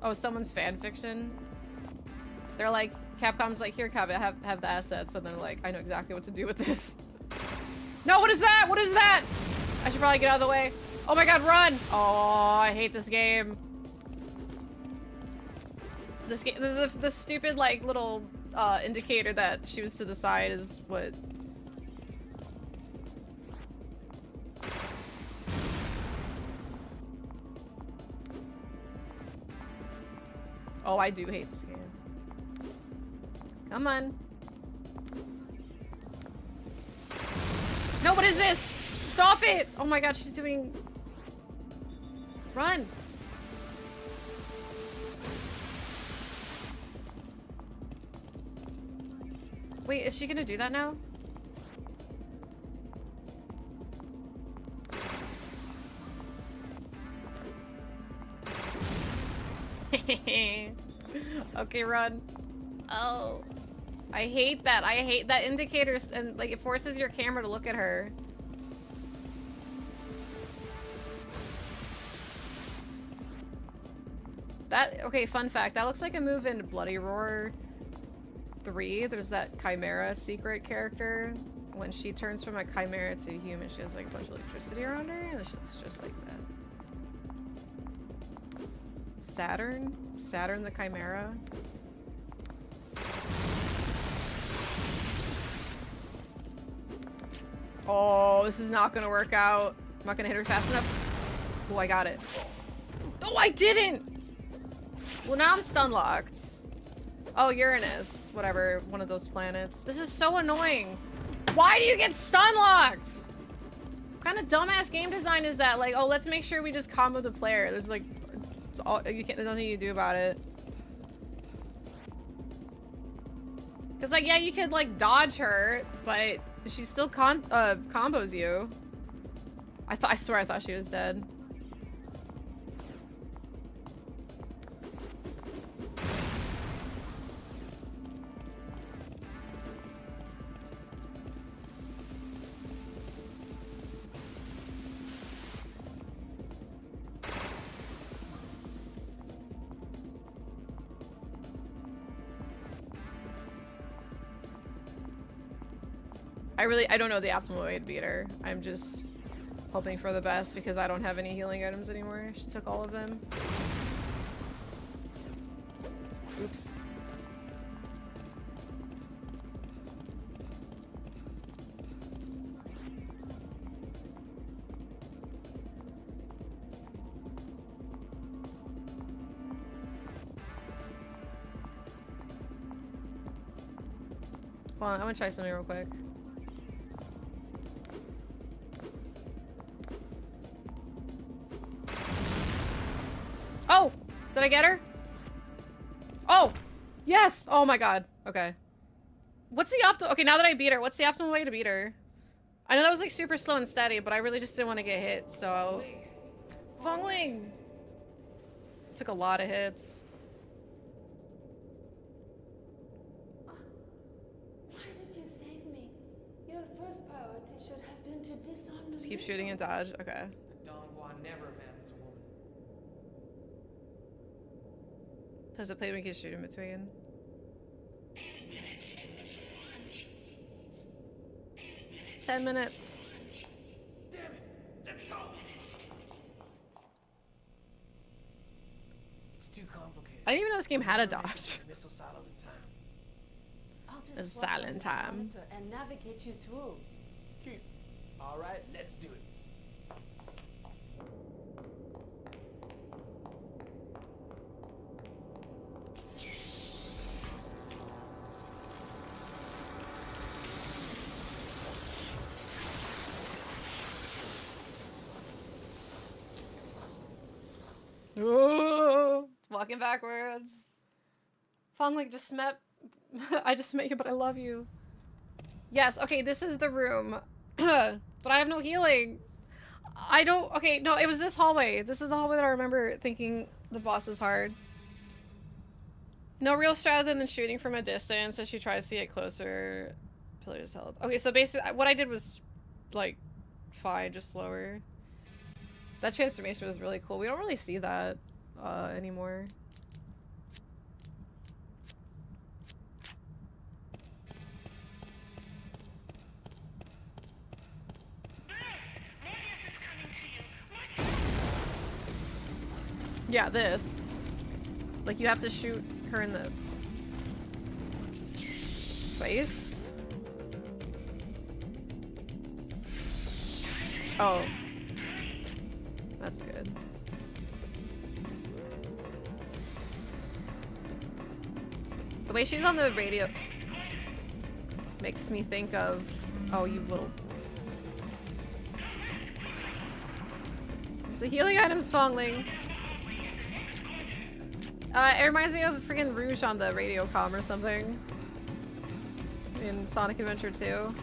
Oh, someone's fan fiction. They're like, Capcom's like, here, Cap, have the assets, and they're like, I know exactly what to do with this. No, what is that? What is that? I should probably get out of the way. Oh my god, run! Oh, I hate this game. This game, the stupid like little indicator that she was to the side is what. Oh, I do hate this game. Come on. No, what is this? Stop it! Oh my god, she's doing. Run! Wait, is she gonna do that now? Okay, run. Oh. I hate that. I hate that indicators and like it forces your camera to look at her. That, okay, fun fact. That looks like a move in Bloody Roar 3. There's that Chimera secret character. When she turns from a Chimera to a human, she has like a bunch of electricity around her, and she looks just like that. Saturn? Saturn the Chimera? Oh, this is not gonna work out. I'm not gonna hit her fast enough. Oh, I got it. Oh, I didn't! Well, now I'm stun locked. Oh, Uranus. Whatever, one of those planets. This is so annoying. Why do you get stun locked? What kind of dumbass game design is that? Like, oh, let's make sure we just combo the player. There's like, it's all, you can't, there's nothing you can do about it. Cause like, yeah, you could like dodge her, but she still combos you. I swear I thought she was dead. I don't know the optimal way to beat her. I'm just hoping for the best because I don't have any healing items anymore. She took all of them. Oops. Hold on, I'm gonna try something real quick. Oh! Did I get her? Oh! Yes! Oh my god. Okay. What's the okay, now that I beat her, what's the optimal way to beat her? I know that was like super slow and steady, but I really just didn't want to get hit, so... Fong Ling! Took a lot of hits. Why did you save me? Your first priority should have been to disarm the Just keep shooting and dodge. Okay. Dongguan never abandons There's a play we can shoot in between. Ten minutes. Damn it! Let's go! It's too complicated. I didn't even know this game had a dodge. Missile silo in time. I'll just It's watch on silent this time. monitor and navigate you through. Cute. All right, let's do it. Ooh, walking backwards. Fong Ling just met. I just met you, but I love you. Yes, okay, this is the room. But I have no healing. I don't. Okay, no, it was this hallway. This is the hallway that I remember thinking the boss is hard. No real strat than shooting from a distance as she tries to get closer. Pillars help. Okay, so basically, what I did was, like, fine, just slower. That transformation was really cool. We don't really see that anymore. Yeah, this. Like, you have to shoot her in the face. Oh. That's good. The way she's on the radio makes me think of, oh, you little. There's the healing items, Fong Ling. It reminds me of freaking Rouge on the radio comm or something. In Sonic Adventure 2.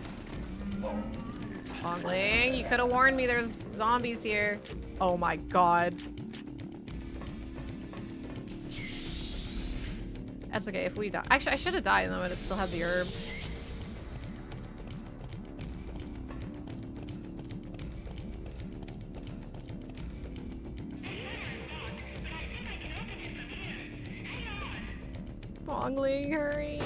Fong Ling, you could have warned me there's zombies here. Oh my god. That's okay if we die. Actually, I should have died and I would have still had the herb. Fong Ling, hurry.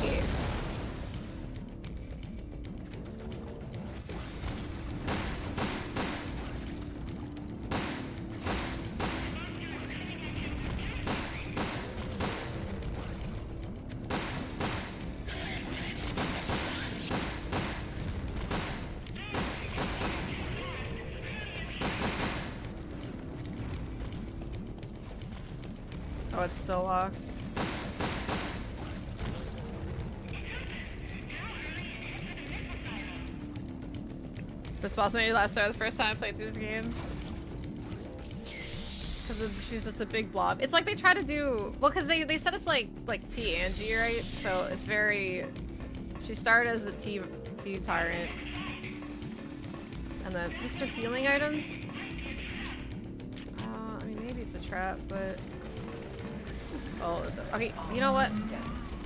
Oh, it's still locked. This boss made me last star the first time I played through this game. Because she's just a big blob. It's like they try to do... Well, because they said it's like T Angie, right? So it's very... She started as a T Tyrant. And then just her healing items. I mean, maybe it's a trap, but... Oh, okay, you know what?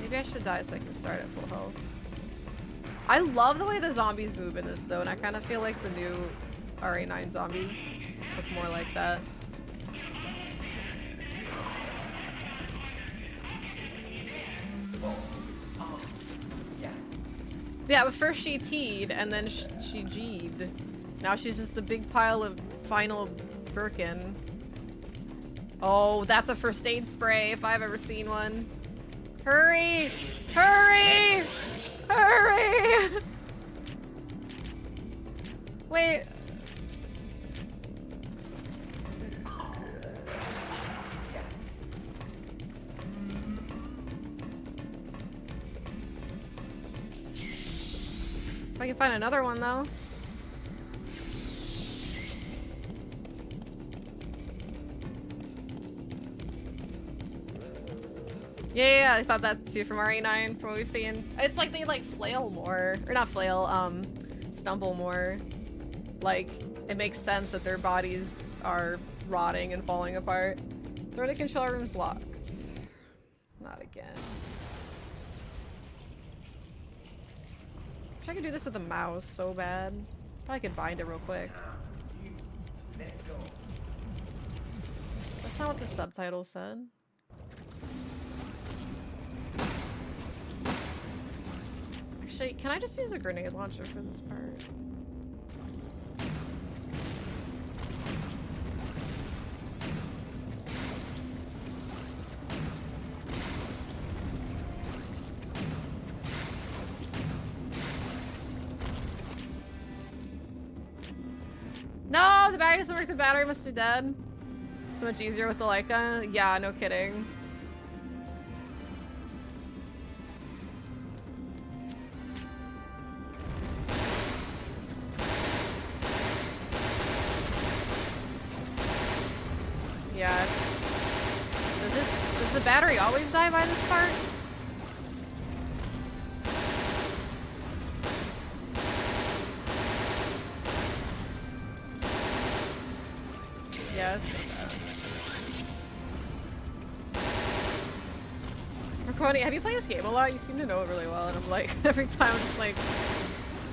Maybe I should die so I can start at full health. I love the way the zombies move in this, though, and I kind of feel like the new RA9 zombies look more like that. Yeah, but first she T'd, and then she G'd. Now she's just the big pile of final Birkin. Oh, that's a first aid spray if I've ever seen one. Hurry! Hurry! Hurry! Wait. If I can find another one, though. Yeah, I thought that too from RE9, from what we've seen. It's like they like flail more, or not flail, stumble more. Like, it makes sense that their bodies are rotting and falling apart. Throw the control room's locked. Not again. Wish I could do this with a mouse so bad. Probably could bind it real quick. That's not what the subtitle said. Actually, can I just use a grenade launcher for this part? No, the battery doesn't work. The battery must be dead. So much easier with the Leica. Yeah, no kidding. Yeah. Does the battery always die by this part? Yes. Marconi, have you played this game a lot? You seem to know it really well, and I'm like, every time I'm just like,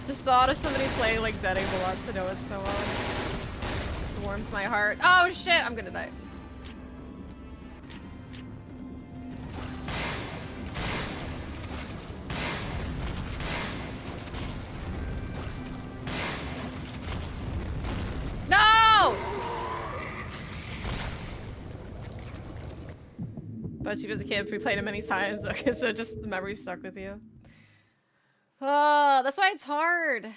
just thought of somebody playing like Dead Aim a lot to know it so well. It warms my heart. Oh shit, I'm gonna die. No! But she was a kid, we played it many times. Okay, so just the memory stuck with you. That's why it's hard.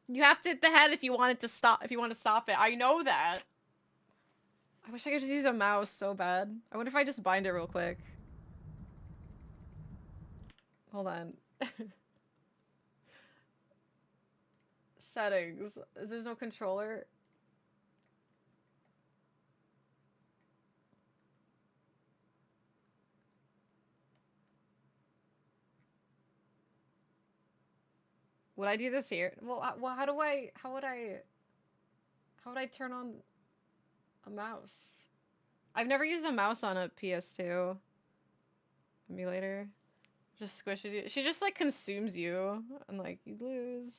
You have to hit the head if you want it to stop. If you want to stop it, I know that. I wish I could just use a mouse so bad. I wonder if I just bind it real quick. Hold on. Settings. There's no controller. Would I do this here? Well, how would I turn on a mouse? I've never used a mouse on a PS2 emulator. Just squishes you. She just like consumes you and like you lose.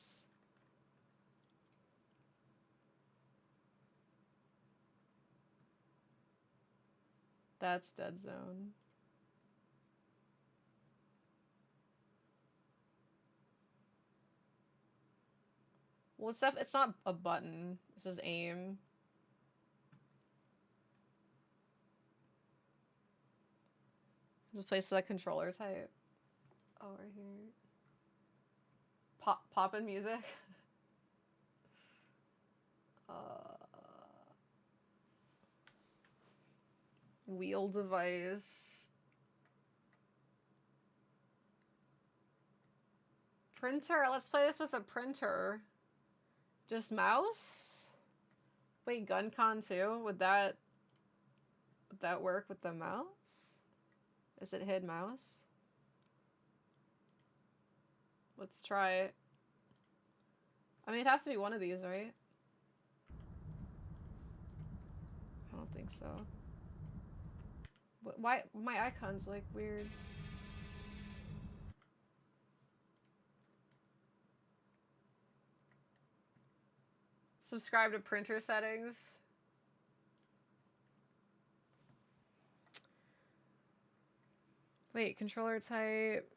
That's Dead Zone. Well, it's not a button. It's just aim. Just place select controller type. Oh, right here. Pop in music. Wheel device. Printer. Let's play this with a printer. Just mouse? Wait, GunCon too? Would that work with the mouse? Is it hid mouse? Let's try it. I mean, it has to be one of these, right? I don't think so. Why my icon's like weird? Subscribe to printer settings. Wait, controller type.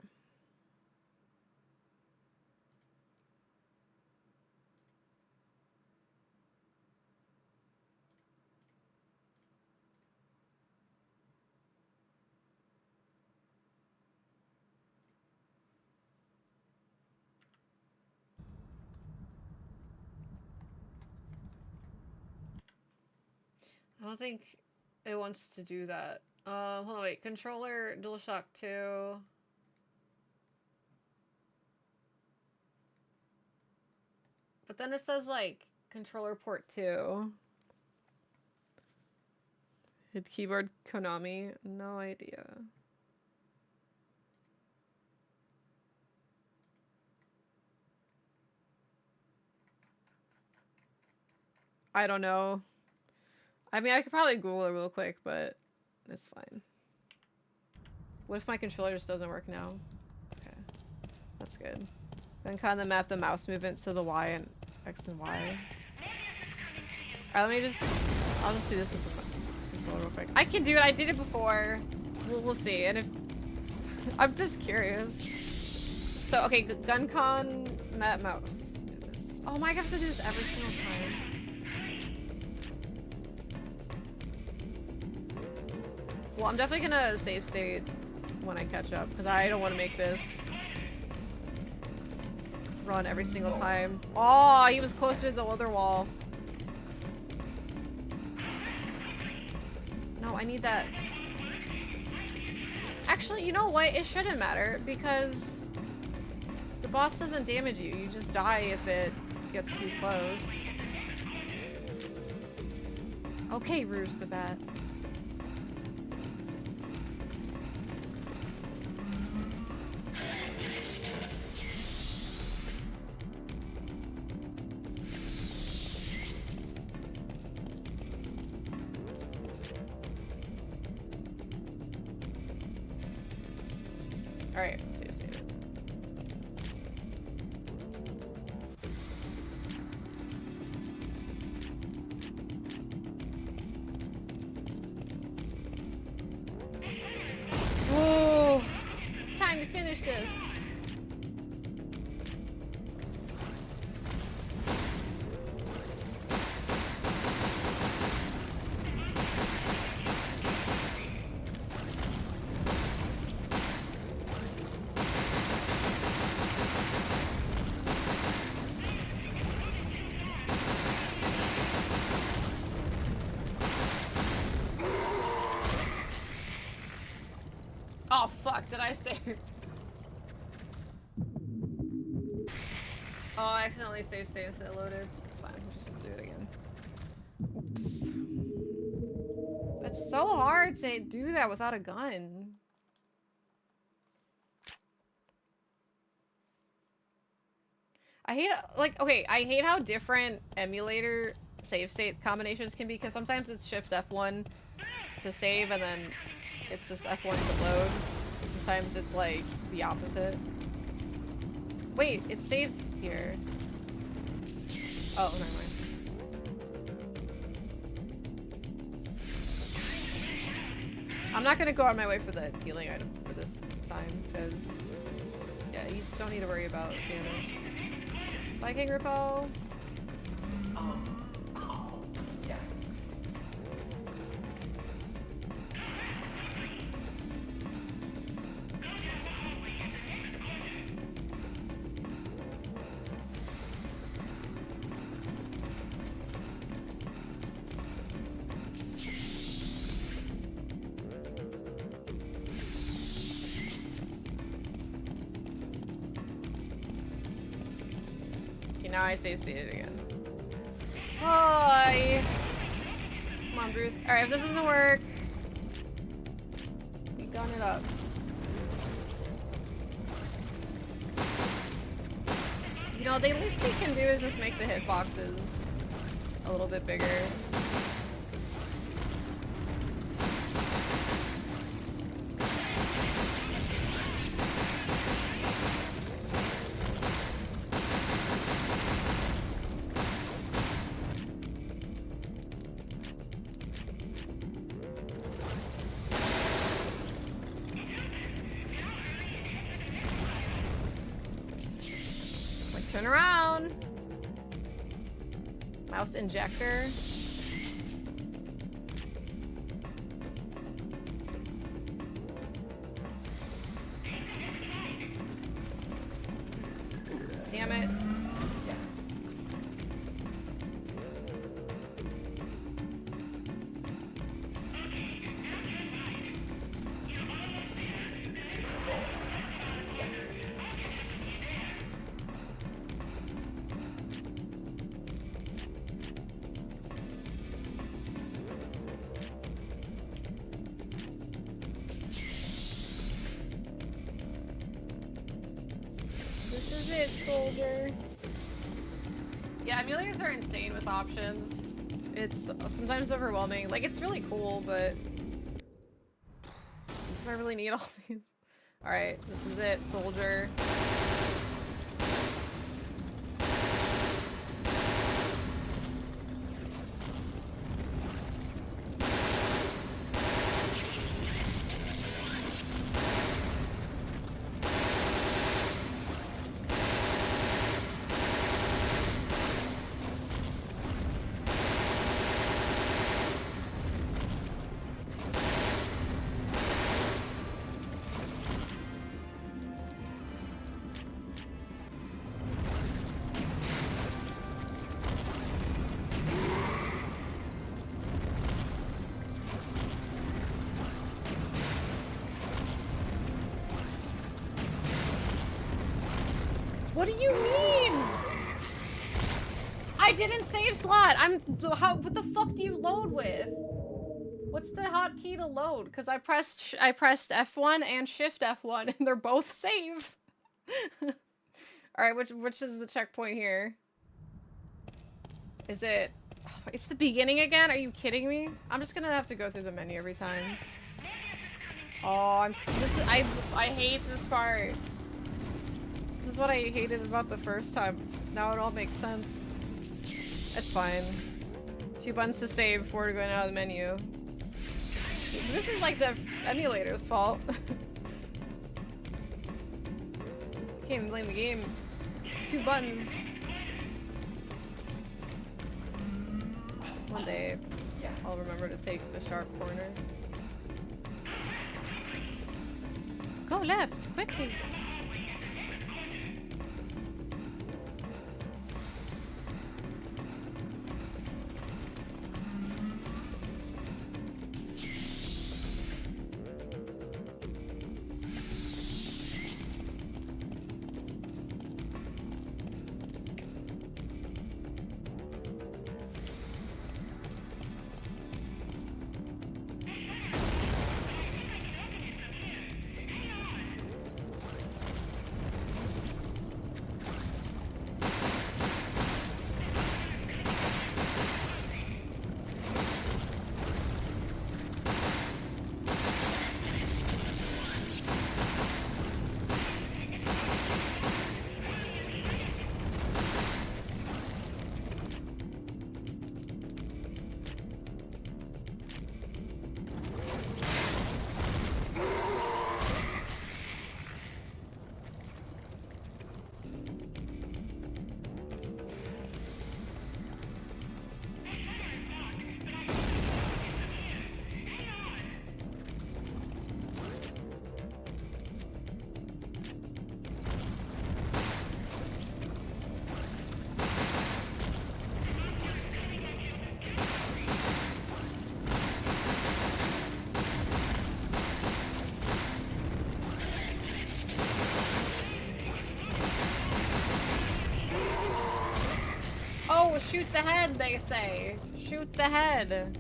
I don't think it wants to do that. Hold on, wait. Controller, DualShock 2. But then it says, like, controller port 2. Hit keyboard Konami. No idea. I don't know. I mean, I could probably Google it real quick, but it's fine. What if my controller just doesn't work now? Okay. That's good. Then kind of map the mouse movement to the Y and X and Y. Alright, I'll just do this with the controller real quick. I can do it, I did it before. We'll see, and if... I'm just curious. So, okay, GunCon mouse. Oh my, I have to do this every single time. Well, I'm definitely gonna save state when I catch up, because I don't want to make this run every single time. Oh, he was closer to the other wall. No, I need that. Actually, you know what? It shouldn't matter, because the boss doesn't damage you. You just die if it gets too close. Okay, Rouge the Bat. Alright, save it. Whoa! It's time to finish this. Oh fuck, did I save? Oh, I accidentally saved save so it loaded. It's fine, we'll just have to do it again. Oops. It's so hard to do that without a gun. I hate, like, okay, I hate how different emulator save state combinations can be, because sometimes it's Shift F1 to save and then it's just F1 to load. Sometimes it's like the opposite. Wait, it saves here. Oh, never mind. I'm not gonna go out of my way for the healing item for this time, because yeah, you don't need to worry about damage. Viking Repel. Yeah. Now I save stated again. Hi. Come on, Bruce. Alright, if this doesn't work, we gun it up. You know, the least they can do is just make the hitboxes a little bit bigger. Turn around. Mouse injector. Damn it. Soldier. Yeah, emulators are insane with options. It's sometimes overwhelming. Like, it's really cool, but do I really need all these? Alright, this is it, Soldier. What do you mean? I didn't save slot. What the fuck do you load with? What's the hotkey to load? Because I pressed F1 and Shift F1 and they're both save. All right, which is the checkpoint here? Is it? It's the beginning again? Are you kidding me? I'm just gonna have to go through the menu every time. Oh, I hate this part. This is what I hated about the first time. Now it all makes sense. It's fine. 2 buttons to save before going out of the menu. This is like the emulator's fault. Can't even blame the game. It's 2 buttons. One day, I'll remember to take the sharp corner. Go left, quickly! Oh, shoot the head, they say. Shoot the head.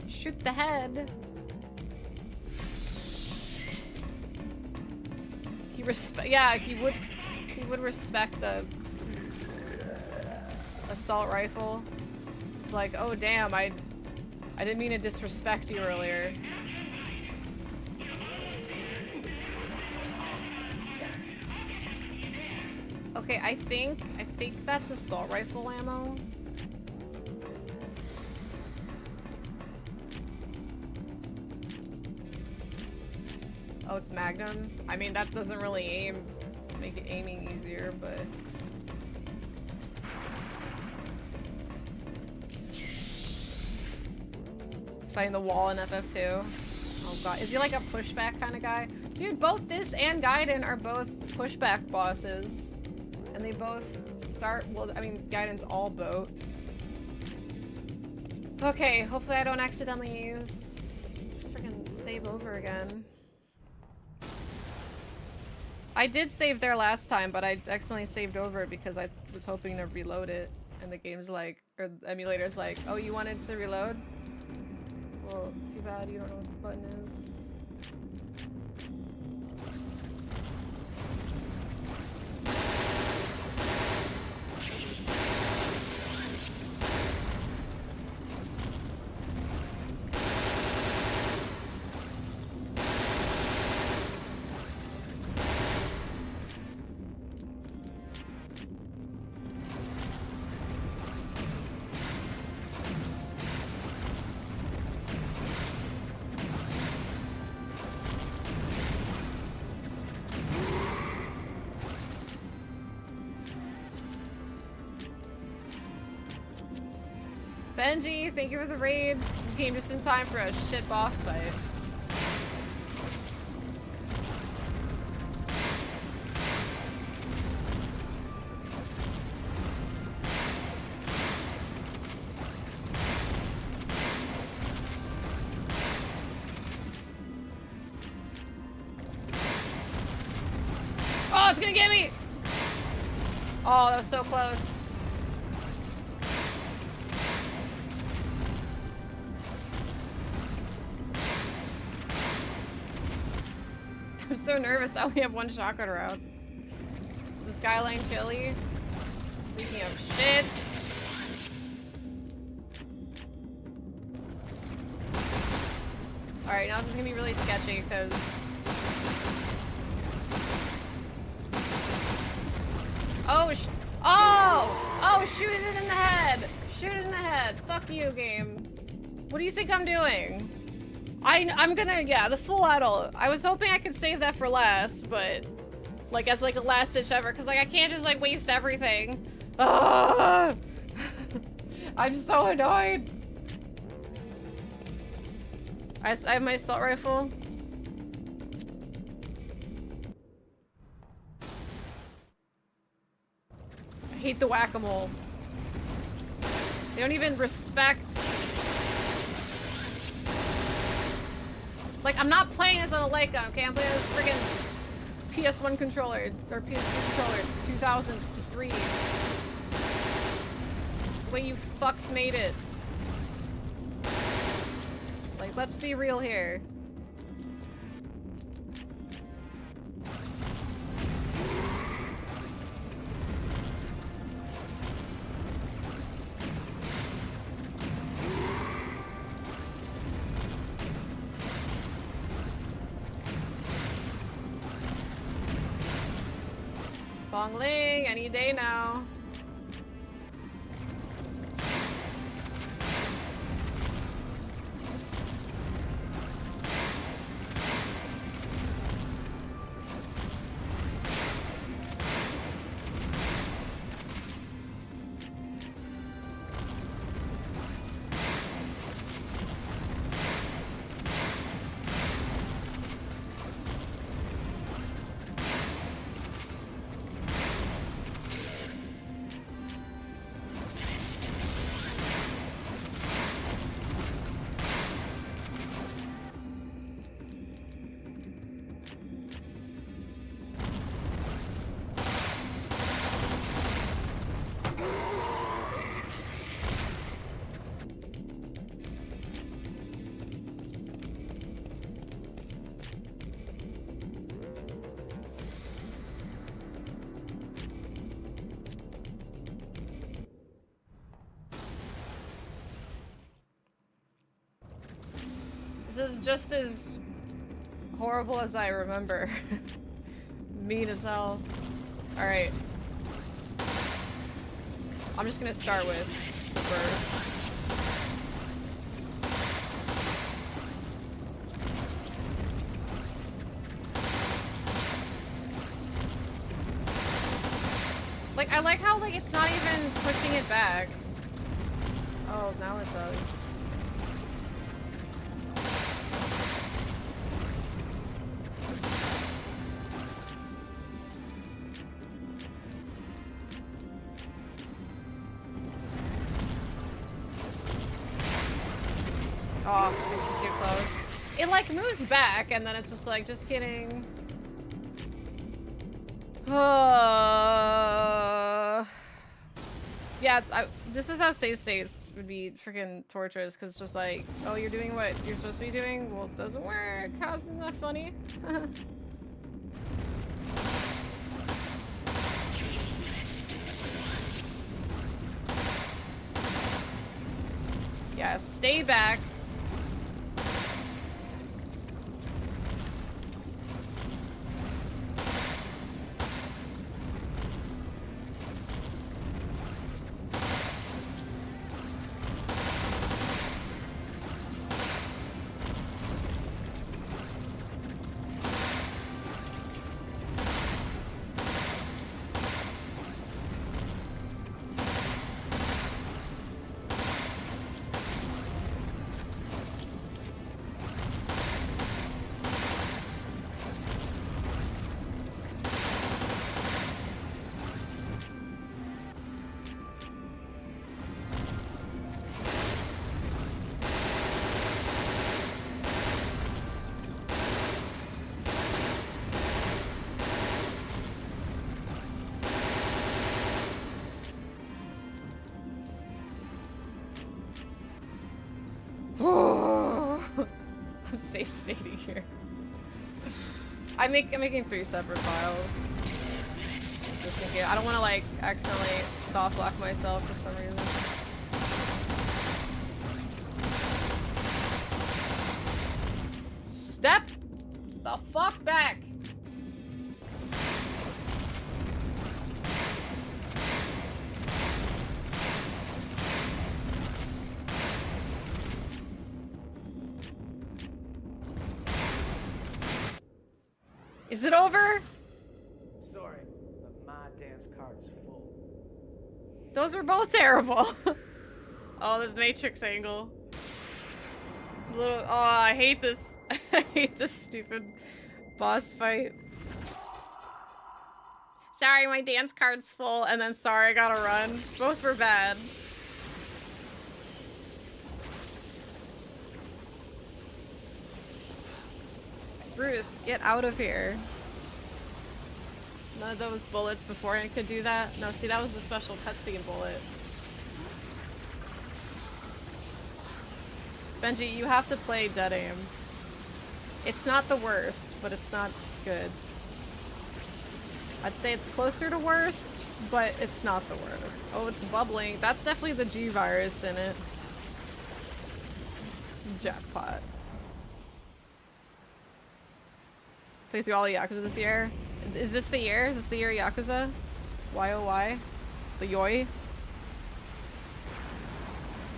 Shoot the head. He would respect the assault rifle. It's like, oh damn, I didn't mean to disrespect you earlier. Okay, I think that's assault rifle ammo. Oh, it's Magnum? I mean, that doesn't really make it aiming easier, but... Fighting the wall in FF2. Oh god, is he like a pushback kind of guy? Dude, both this and Gaiden are both pushback bosses. And they both start, well, I mean, Gaiden's all boat. Okay, hopefully I don't accidentally freaking save over again. I did save there last time, but I accidentally saved over because I was hoping to reload it, and the game's like, or the emulator's like, oh, you wanted to reload? Well, too bad you don't know what the button is. Benji, thank you for the raid. You came just in time for a shit boss fight. Oh, it's gonna get me! Oh, that was so close. I'm so nervous. I only have one shotgun round. Is the skyline chilly? Speaking of shit. Alright, now this is gonna be really sketchy because. Oh, shoot it in the head! Shoot it in the head! Fuck you, game. What do you think I'm doing? I'm gonna, yeah, the full idol. I was hoping I could save that for last, but like as like a last ditch ever, because like I can't just like waste everything. Ah! I'm so annoyed. I have my assault rifle. I hate the whack-a-mole. They don't even respect. Like, I'm not playing this on a light gun, okay? I'm playing this friggin' PS1 controller, or PS2 controller, 2003. The way you fucks made it. Like, let's be real here. Fong Ling, any day now. This is just as horrible as I remember. Mean as hell. Alright. I'm just gonna start with the bird. Like, I like how, like, it's not even pushing it back. Oh, now it does. Oh, it's too close. It like moves back and then it's just like, just kidding. Yeah, this was how save states would be freaking torturous because it's just like, oh, you're doing what you're supposed to be doing? Well, it doesn't work. How's that funny? Yeah, stay back. save stating here. I'm making 3 separate files. Just in case. I don't want to like accidentally soft lock myself for some reason. Step the fuck back. Is it over? Sorry, but my dance card is full. Those were both terrible. Oh, this matrix angle. Oh, I hate this. I hate this stupid boss fight. Sorry, my dance card's full, and then sorry, I gotta run. Both were bad. Bruce, get out of here. None of those bullets before I could do that. No, see, that was the special cutscene bullet. Benji, you have to play Dead Aim. It's not the worst, but it's not good. I'd say it's closer to worst, but it's not the worst. Oh, it's bubbling. That's definitely the G virus in it. Jackpot. Play through all the Yakuza this year. Is this the year? Is this the year Yakuza? Y-O-Y? The Yoi?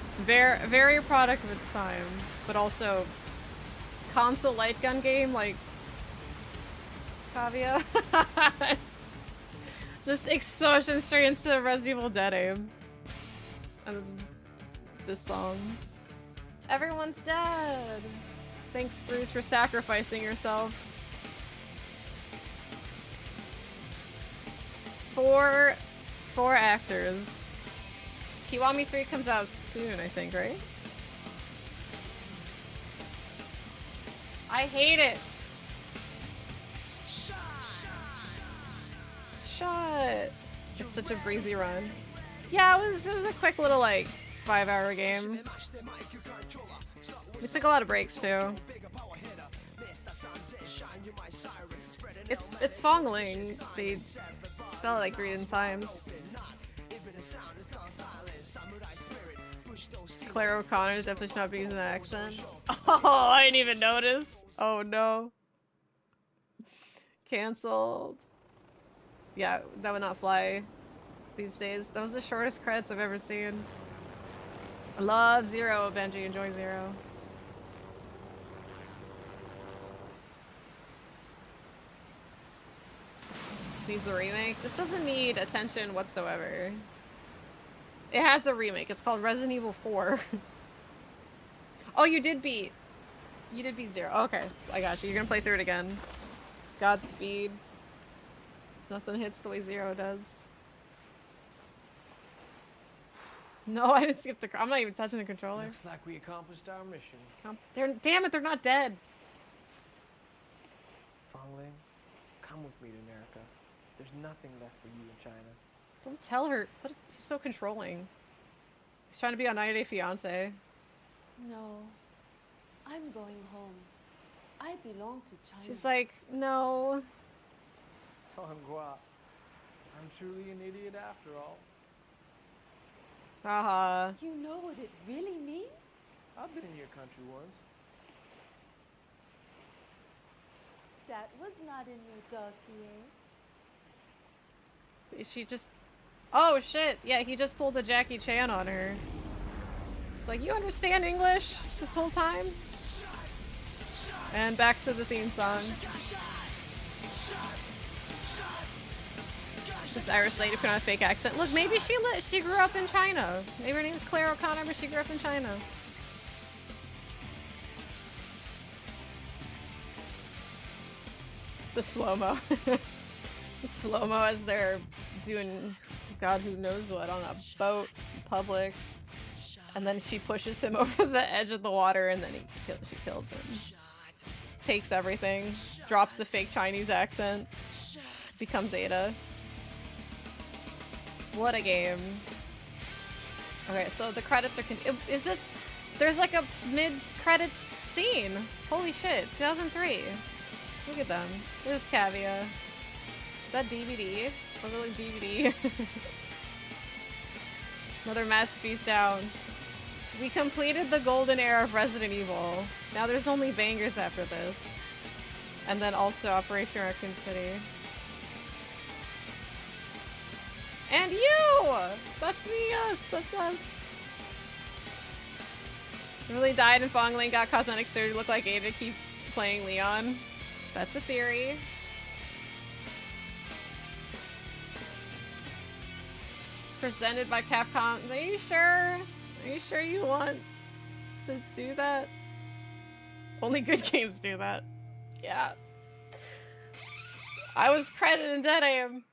It's very a product of its time, but also console light gun game like Kavia. Just explosion straight into Resident Evil Dead Aim. And this song. Everyone's dead. Thanks, Bruce, for sacrificing yourself. Four actors. Kiwami 3 comes out soon, I think, right? I hate it. Shut. It's such a breezy run. Yeah, it was a quick little like 5-hour game. We took a lot of breaks too. It's Fong Ling. They spell it like 3 different times. Claire O'Connor definitely should not be using that accent. Oh, I didn't even notice. Oh no. Cancelled. Yeah, that would not fly these days. That was the shortest credits I've ever seen. I love Zero, Benji. Enjoy Zero. This needs a remake. This doesn't need attention whatsoever. It has a remake. It's called Resident Evil 4. Oh, you did beat Zero. Okay, I got you. You're gonna play through it again. Godspeed. Nothing hits the way Zero does. No, I didn't skip the. I'm not even touching the controller. Looks like we accomplished our mission. Damn it, they're not dead. Fong Ling, come with me to America. There's nothing left for you in China. Don't tell her. He's so controlling. He's trying to be on 90 Day Fiancé. No, I'm going home. I belong to China. She's like, no. Tonghua, I'm truly an idiot after all. Haha. You know what it really means? I've been in your country once. That was not in your dossier. She just. Oh shit! Yeah, he just pulled a Jackie Chan on her. It's like, you understand English this whole time? And back to the theme song. This Irish lady put on a fake accent. Look, maybe she grew up in China. Maybe her name is Claire O'Connor, but she grew up in China. The slow-mo. The slow-mo as they're doing God who knows what on a boat in public. And then she pushes him over the edge of the water and then she kills him. Takes everything. Drops the fake Chinese accent. Becomes Ada. What a game. Okay, so the credits are... Is this... There's like a mid-credits scene. Holy shit, 2003. Look at them. There's Cavia. Is that DVD? Was it like DVD? Another masterpiece down. We completed the golden era of Resident Evil. Now there's only bangers after this. And then also Operation Raccoon City. And you! That's me, us. That's us. Really died and Fong Ling got cosmetic surgery to look like Ada to keep playing Leon. That's a theory. Presented by Capcom. Are you sure? Are you sure you want to do that? Only good games do that. Yeah. I was credited and dead I am.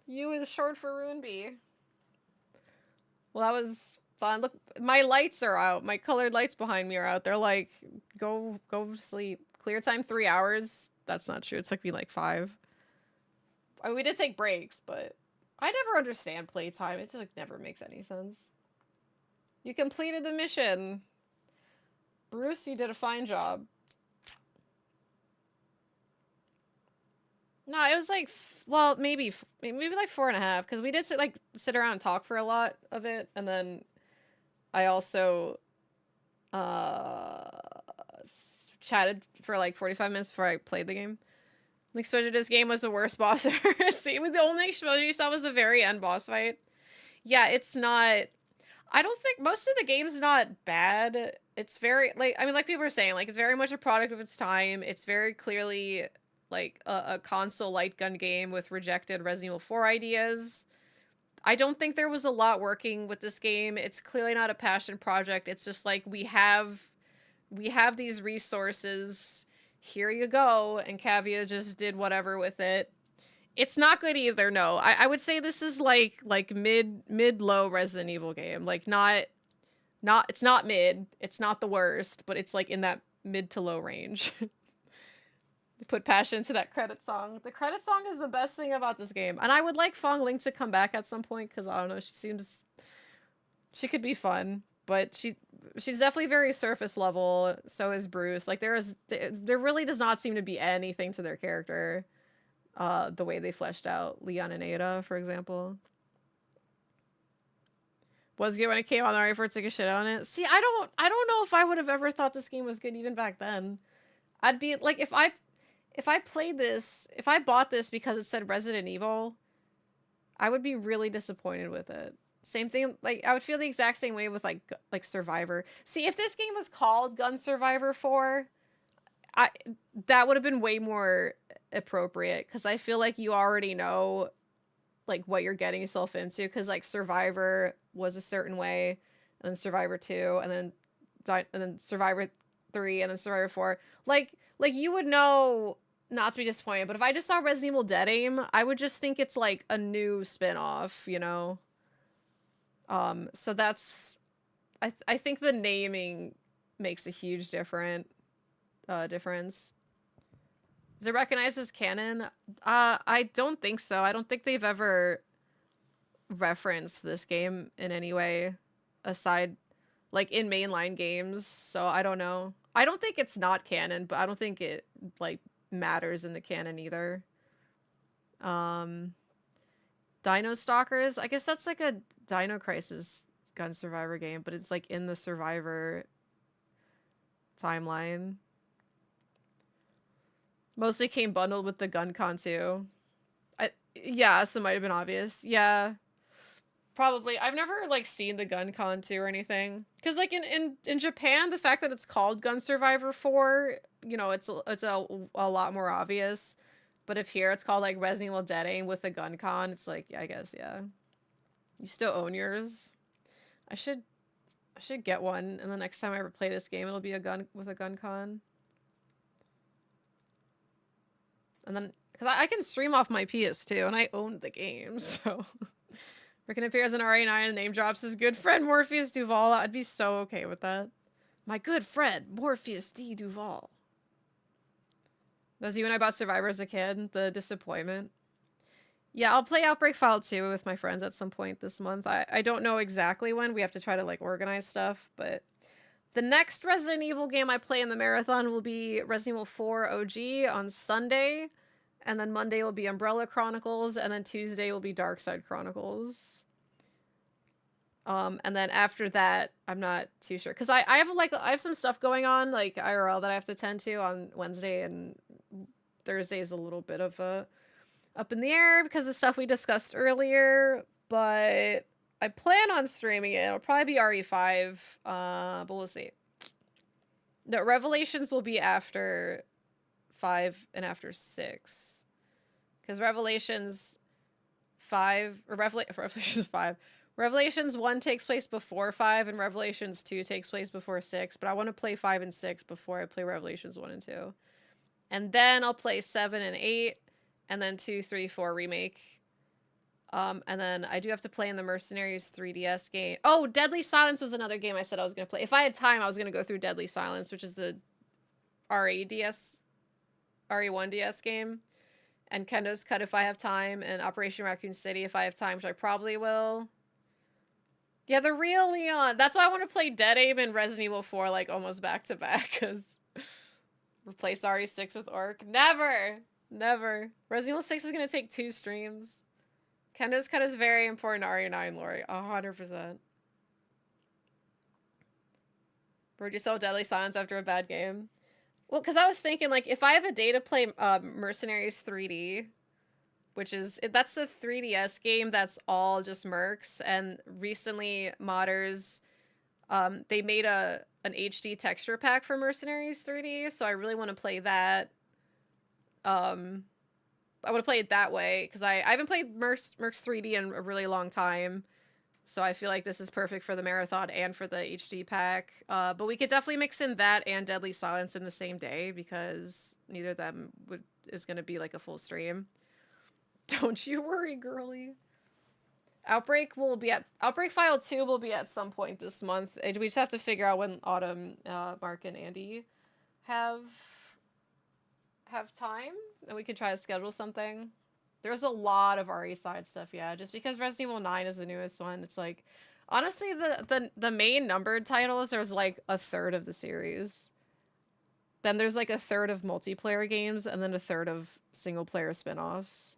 U is short for Ruinby. Well, that was fun. Look, my lights are out. My colored lights behind me are out. They're like, go to sleep. Clear time 3 hours. That's not true. It took me like 5. I mean, we did take breaks, but I never understand playtime. It just like never makes any sense. You completed the mission. Bruce, you did a fine job. No, it was like, well, maybe like 4.5, because we did sit around and talk for a lot of it, and then I also chatted for like 45 minutes before I played the game. The exposure to this game was the worst boss ever. See, the only exposure you saw was the very end boss fight. Yeah, it's not. I don't think most of the game's not bad. It's very like people were saying, like it's very much a product of its time. It's very clearly like a console light gun game with rejected Resident Evil 4 ideas. I don't think there was a lot working with this game. It's clearly not a passion project. It's just like we have these resources. Here you go, and Cavia just did whatever with it. It's not good either. No, I would say this is like mid-low Resident Evil game. Like not it's not mid. It's not the worst, but it's like in that mid to low range. Put passion into that credit song. The credit song is the best thing about this game. And I would like Fong Ling to come back at some point, because I don't know, she could be fun, but she's definitely very surface level. So is Bruce. Like there really does not seem to be anything to their character, the way they fleshed out Leon and Ada, for example. Was good when it came on. Alright, for took a shit on it. See, I don't know if I would have ever thought this game was good even back then. I'd be like, if I played this, if I bought this because it said Resident Evil, I would be really disappointed with it. Same thing, like, I would feel the exact same way with, like Survivor. See, if this game was called Gun Survivor 4, that would have been way more appropriate, because I feel like you already know, like, what you're getting yourself into, because, like, Survivor was a certain way, and then Survivor 2, and then Survivor 3, and then Survivor 4. Like, you would know not to be disappointed, but if I just saw Resident Evil Dead Aim, I would just think it's, like, a new spin-off, you know? So that's... I think the naming makes a huge difference. Is it recognized as canon? I don't think so. I don't think they've ever referenced this game in any way, aside, like, in mainline games, so I don't know. I don't think it's not canon, but I don't think it, like, matters in the canon either. Dino Stalkers? I guess that's like a Dino Crisis Gun Survivor game, but it's, like, in the Survivor timeline. Mostly came bundled with the GunCon too. Yeah, so it might have been obvious. Yeah. Probably. I've never, like, seen the GunCon 2 or anything. Because, like, in Japan, the fact that it's called Gun Survivor 4, you know, it's a lot more obvious. But if here it's called, like, Resident Evil Dead Aim with a GunCon, it's like, I guess, yeah. You still own yours? I should get one, and the next time I ever play this game, it'll be a gun with a GunCon. And then, because I can stream off my PS2, and I owned the game, so... Rickon appears in RA9 and name drops his good friend Morpheus Duval. I'd be so okay with that. My good friend, Morpheus D. Duval. That was you when I bought Survivor as a kid, the disappointment. Yeah, I'll play Outbreak File 2 with my friends at some point this month. I don't know exactly when. We have to try to, like, organize stuff, but The next Resident Evil game I play in the marathon will be Resident Evil 4 OG on Sunday, and then Monday will be Umbrella Chronicles, and then Tuesday will be Darkside Chronicles. And then after that, I'm not too sure, because I have some stuff going on, like IRL, that I have to tend to on Wednesday, and Thursday is a little bit of a up in the air because of stuff we discussed earlier, but I plan on streaming it. It'll probably be RE5, but we'll see. The Revelations will be after 5 and after 6, because Revelations 5 or Revelations 5. Revelations 1 takes place before 5, and Revelations 2 takes place before 6, but I want to play 5 and 6 before I play Revelations 1 and 2. And then I'll play 7 and 8, and then 2, 3, 4 remake. And then I do have to play in the Mercenaries 3DS game. Oh, Deadly Silence was another game I said I was going to play. If I had time, I was going to go through Deadly Silence, which is the RE1 DS game. And Kendo's Cut if I have time, and Operation Raccoon City if I have time, which I probably will. Yeah, the real Leon. That's why I want to play Dead Aim and Resident Evil 4 like almost back to back, because replace RE6 with Orc. Never! Never. Resident Evil 6 is going to take 2 streams. Kendo's Cut is very important to RE9 lore. 100%. Would you sell Deadly Silence after a bad game? Well, because I was thinking, like, if I have a day to play Mercenaries 3D, that's the 3DS game that's all just mercs, and recently modders, they made an HD texture pack for Mercenaries 3D, so I really want to play that. I want to play it that way, because I haven't played Mercs 3D in a really long time, so I feel like this is perfect for the marathon and for the HD pack. But we could definitely mix in that and Deadly Silence in the same day, because neither of them is going to be like a full stream. Don't you worry, girly. Outbreak File 2 will be at some point this month. We just have to figure out when Autumn, Mark, and Andy have time, and we can try to schedule something. There's a lot of RE side stuff, yeah. Just because Resident Evil 9 is the newest one, it's like, honestly, the main numbered titles, there's like a third of the series. Then there's like a third of multiplayer games, and then a third of single player spin-offs.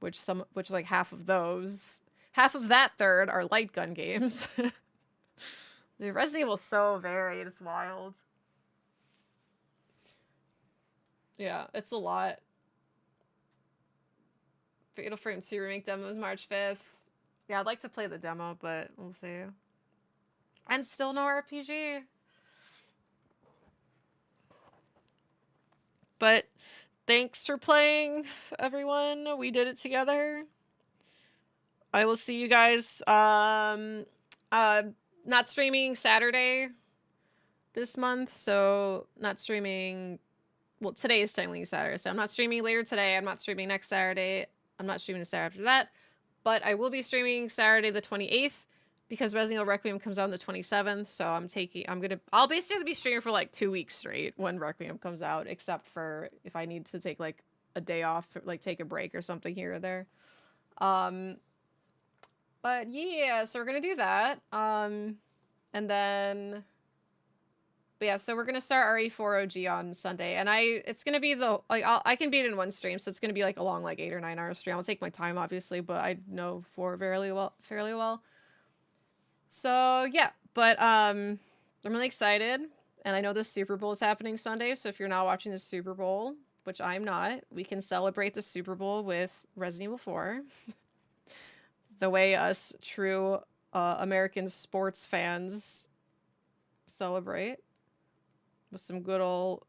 Which like half of that third are light gun games. The Resident Evil is so varied, it's wild. Yeah, it's a lot. Fatal Frame 2 remake demo is March 5th. Yeah, I'd like to play the demo, but we'll see. And still no RPG. But thanks for playing, everyone. We did it together. I will see you guys. Not streaming Saturday this month, so not streaming. Well, today is technically Saturday, so I'm not streaming later today. I'm not streaming next Saturday. I'm not streaming the Saturday after that. But I will be streaming Saturday the 28th, because Resident Evil Requiem comes out on the 27th, so I'll basically be streaming for like 2 weeks straight when Requiem comes out, except for if I need to take like a day off, like take a break or something here or there. But yeah, so we're gonna do that. And then, but yeah, so we're gonna start RE4 OG on Sunday, and it's gonna be I can beat it in one stream, so it's gonna be like a long, like 8 or 9 hour stream. I'll take my time, obviously, but I know 4 fairly well. So yeah, but I'm really excited, and I know the Super Bowl is happening Sunday, so if you're not watching the Super Bowl, which I'm not, we can celebrate the Super Bowl with Resident Evil 4. The way us true American sports fans celebrate, with some good old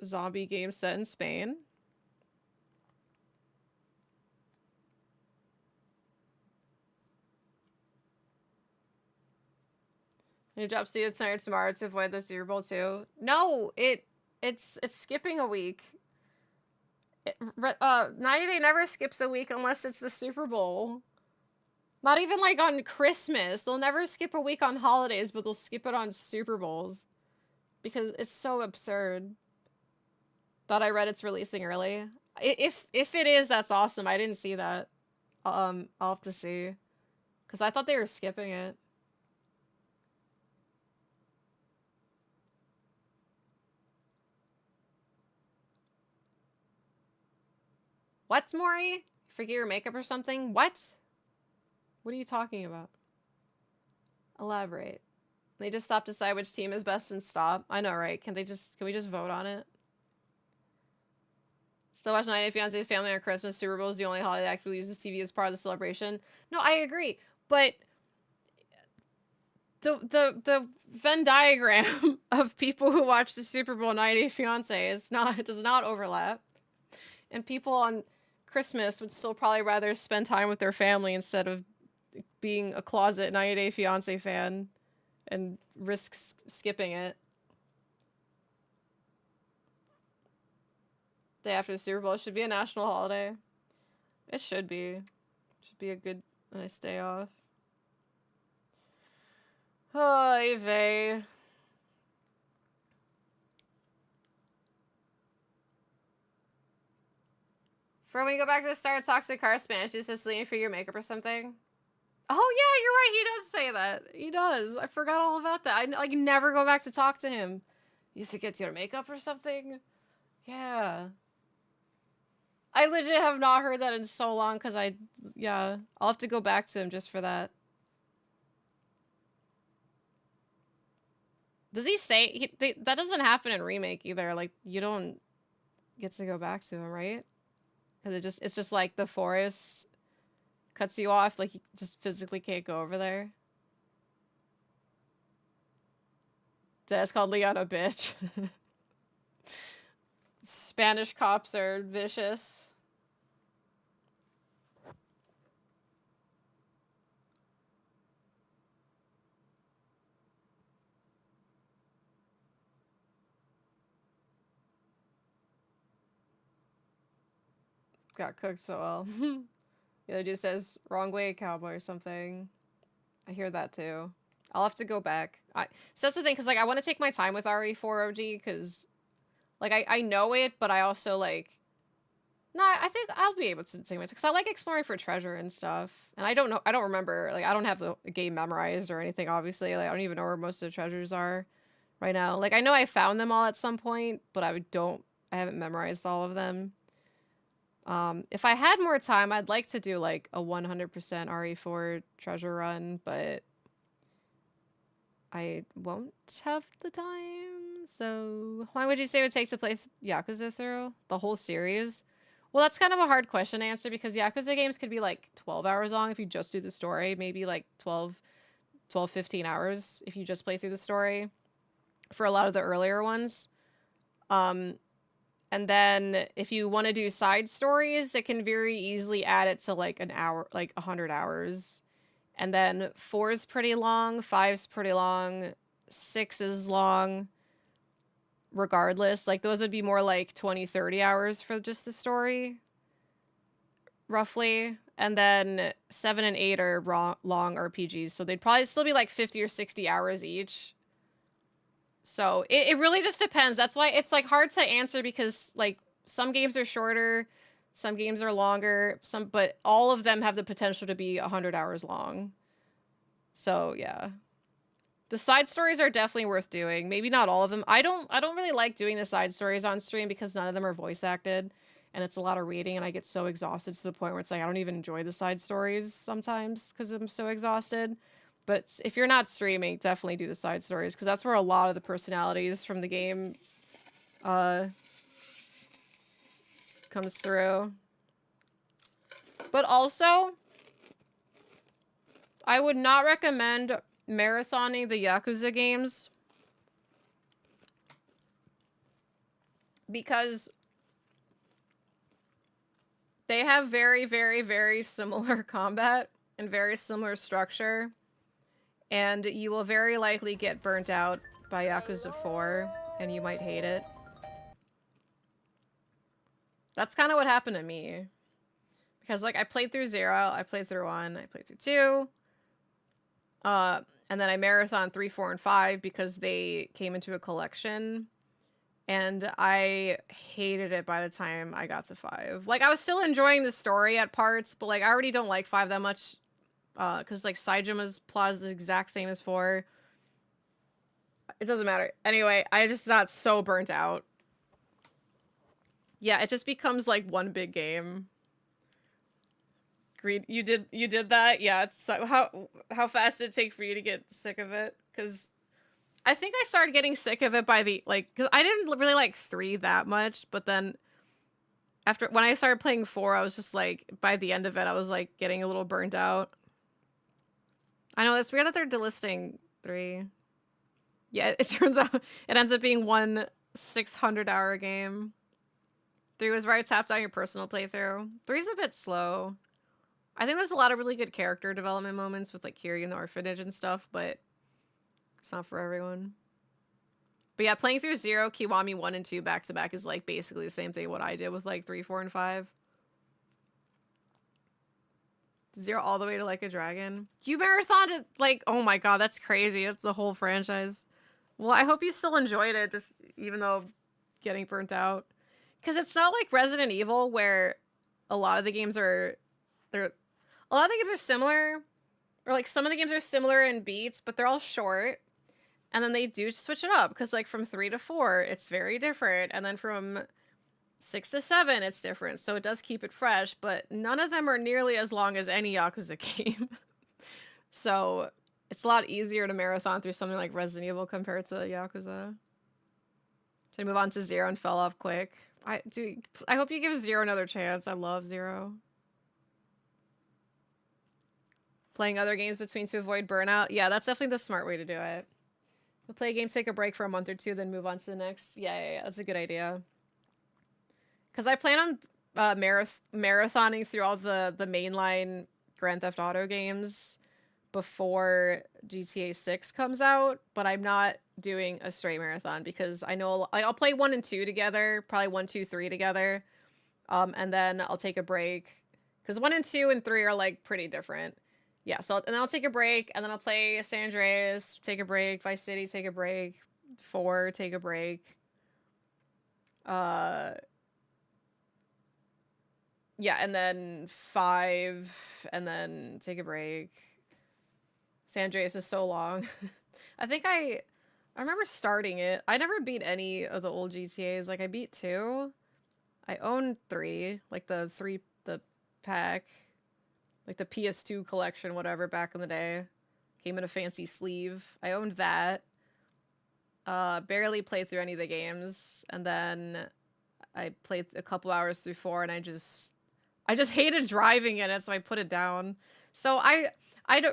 zombie game set in Spain. You drop season tonight or tomorrow to avoid the Super Bowl too? No, it's skipping a week. 90 Day never skips a week unless it's the Super Bowl. Not even like on Christmas. They'll never skip a week on holidays, but they'll skip it on Super Bowls. Because it's so absurd. Thought I read it's releasing early. If it is, that's awesome. I didn't see that. I'll have to see. Because I thought they were skipping it. What, Maury? Forget your makeup or something? What? What are you talking about? Elaborate. They just stop to decide which team is best and stop. I know, right? Can we just vote on it? Still watch 90 Day Fiancé's family on Christmas. Super Bowl is the only holiday that actually uses TV as part of the celebration. No, I agree. But the Venn diagram of people who watch the Super Bowl 90 Day Fiancé it does not overlap. And people on Christmas would still probably rather spend time with their family instead of being a closet 90 Day Fiancé fan and risk skipping it. Day after the Super Bowl should be a national holiday. It should be. It should be a good, nice day off. Oh, vey. For when you go back to the start, toxic car Spanish, just Sicilian for your makeup or something. Oh yeah, you're right. He does say that. He does. I forgot all about that. I like never go back to talk to him. You forget your makeup or something. Yeah. I legit have not heard that in so long because I'll have to go back to him just for that. Does he say that doesn't happen in remake either? Like you don't get to go back to him, right? Because it's just like the forest cuts you off, like you just physically can't go over there. That's called Leon a bitch. Spanish cops are vicious. Got cooked so well. The other dude says, wrong way, cowboy or something. I hear that too. I'll have to go back. So that's the thing, because like I want to take my time with RE4 OG, because like I know it, but I also like no, I think I'll be able to take my time because I like exploring for treasure and stuff. And I don't remember, like I don't have the game memorized or anything, obviously. Like I don't even know where most of the treasures are right now. Like I know I found them all at some point, but I haven't memorized all of them. If I had more time, I'd like to do like a 100% RE4 treasure run, but I won't have the time. So, how long would you say it would take to play Yakuza through the whole series? Well, that's kind of a hard question to answer because Yakuza games could be like 12 hours long if you just do the story, maybe like 15 hours if you just play through the story for a lot of the earlier ones. And then if you want to do side stories, it can very easily add it to like an hour, like 100 hours. And then 4 is pretty long, 5's pretty long, 6 is long. Regardless, like those would be more like 20-30 hours for just the story, roughly. And then 7 and 8 are long RPGs, so they'd probably still be like 50 or 60 hours each. So it really just depends. That's why it's like hard to answer because like some games are shorter, some games are longer, but all of them have the potential to be 100 hours long. So yeah. The side stories are definitely worth doing. Maybe not all of them. I don't really like doing the side stories on stream because none of them are voice acted and it's a lot of reading and I get so exhausted to the point where it's like I don't even enjoy the side stories sometimes because I'm so exhausted. But if you're not streaming, definitely do the side stories because that's where a lot of the personalities from the game comes through. But also, I would not recommend marathoning the Yakuza games because they have very, very, very similar combat and very similar structure. And you will very likely get burnt out by Yakuza 4, and you might hate it. That's kind of what happened to me. Because, like, I played through 0, I played through 1, I played through 2. And then I marathon 3, 4, and 5 because they came into a collection. And I hated it by the time I got to 5. Like, I was still enjoying the story at parts, but, like, I already don't like 5 that much. Because, like, Saijuma's plot is the exact same as 4. It doesn't matter. Anyway, I just got so burnt out. Yeah, it just becomes, like, one big game. Green, you did that? Yeah, it's so, how fast did it take for you to get sick of it? Because I think I started getting sick of it by the, like, because I didn't really like 3 that much, but then after, when I started playing 4, I was just like, by the end of it, I was like getting a little burnt out. I know, it's weird that they're delisting 3. Yeah, it turns out it ends up being one 600-hour game. 3 was where I tapped out your personal playthrough. 3's a bit slow. I think there's a lot of really good character development moments with like Kiri in the orphanage and stuff, but it's not for everyone. But yeah, playing through 0, Kiwami 1 and 2 back to back is like basically the same thing what I did with like 3, 4, and 5. 0 all the way to Like a Dragon. You marathoned it, like, oh my god, that's crazy. That's the whole franchise. Well, I hope you still enjoyed it, just even though getting burnt out. Because it's not like Resident Evil where a lot of the games are, a lot of the games are similar, or like some of the games are similar in beats, but they're all short. And then they do switch it up because like from 3 to 4, it's very different. And then from 6 to 7, it's different. So it does keep it fresh, but none of them are nearly as long as any Yakuza game. So it's a lot easier to marathon through something like Resident Evil compared to Yakuza. So I move on to 0 and fell off quick. I hope you give 0 another chance. I love 0. Playing other games between to avoid burnout. Yeah, that's definitely the smart way to do it. We'll play games, take a break for a month or 2, then move on to the next. Yeah, that's a good idea. Because I plan on marathoning through all the mainline Grand Theft Auto games before GTA 6 comes out, but I'm not doing a straight marathon because I know I'll play 1 and 2 together, probably 1, 2, 3 together, and then I'll take a break because 1 and 2 and 3 are like pretty different. Yeah, so and then I'll take a break, and then I'll play San Andreas, take a break, Vice City, take a break, 4, take a break. Yeah, and then 5, and then take a break. San Andreas is so long. I think I remember starting it. I never beat any of the old GTAs. Like, I beat 2. I own 3, like the pack. Like the PS2 collection, whatever, back in the day. Came in a fancy sleeve. I owned that. Barely played through any of the games. And then I played a couple hours through 4, and I just hated driving in it, so I put it down. So I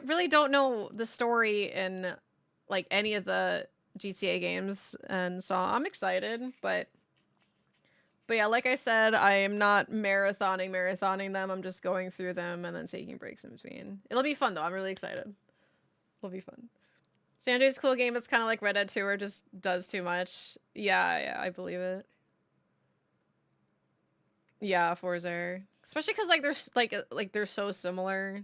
really don't know the story in like any of the GTA games, and so I'm excited, but yeah, like I said, I am not marathoning them. I'm just going through them and then taking breaks in between. It'll be fun though. I'm really excited. It'll be fun. San Andreas' cool game. It's kind of like Red Dead 2, where it just does too much. Yeah, I believe it. Yeah, Forza. Especially because like they're so similar.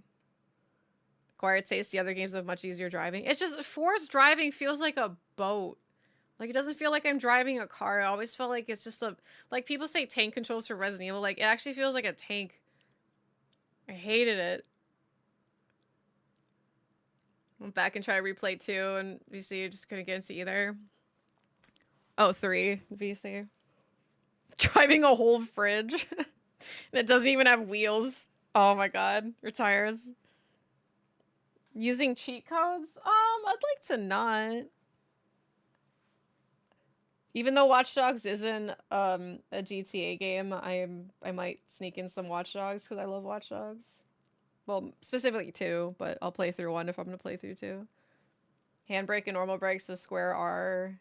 Acquired Taste, the other games have much easier driving. It's just Forza driving feels like a boat. Like, it doesn't feel like I'm driving a car. I always felt like it's just like people say tank controls for Resident Evil. Like, it actually feels like a tank. I hated it. Went back and tried to replay 2 and VC, just couldn't get into either. Oh, 3 VC. Driving a whole fridge. And it doesn't even have wheels. Oh my god. Your tires. Using cheat codes? I'd like to not. Even though Watch Dogs isn't a GTA game, I might sneak in some Watch Dogs because I love Watch Dogs. Well, specifically 2, but I'll play through 1 if I'm going to play through 2. Handbrake and normal brakes, so square R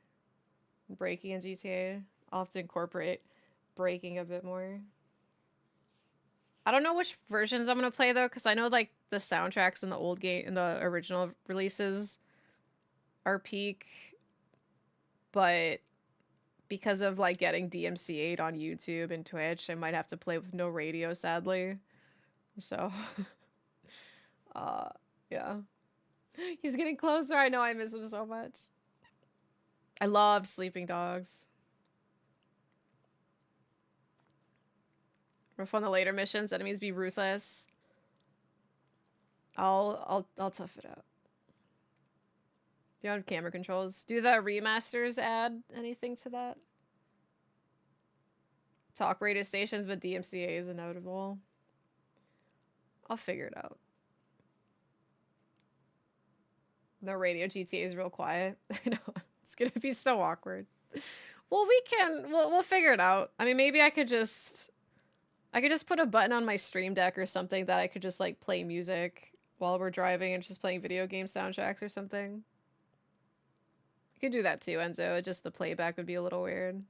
braking in GTA. I'll have to incorporate braking a bit more. I don't know which versions I'm going to play though, because I know like the soundtracks in the old game, in the original releases are peak, but because of like getting DMCA'd on YouTube and Twitch, I might have to play with no radio, sadly. So, yeah. He's getting closer. I know, I miss him so much. I loved Sleeping Dogs. Rough on the later missions. Enemies be ruthless. I'll tough it out. Do you have camera controls? Do the remasters add anything to that? Talk radio stations, but DMCA is inevitable. I'll figure it out. No radio. GTA is real quiet. I know. It's gonna be so awkward. Well, we'll figure it out. I mean, maybe I could just put a button on my stream deck or something that I could just like play music while we're driving and just playing video game soundtracks or something. You could do that too, Enzo. Just the playback would be a little weird.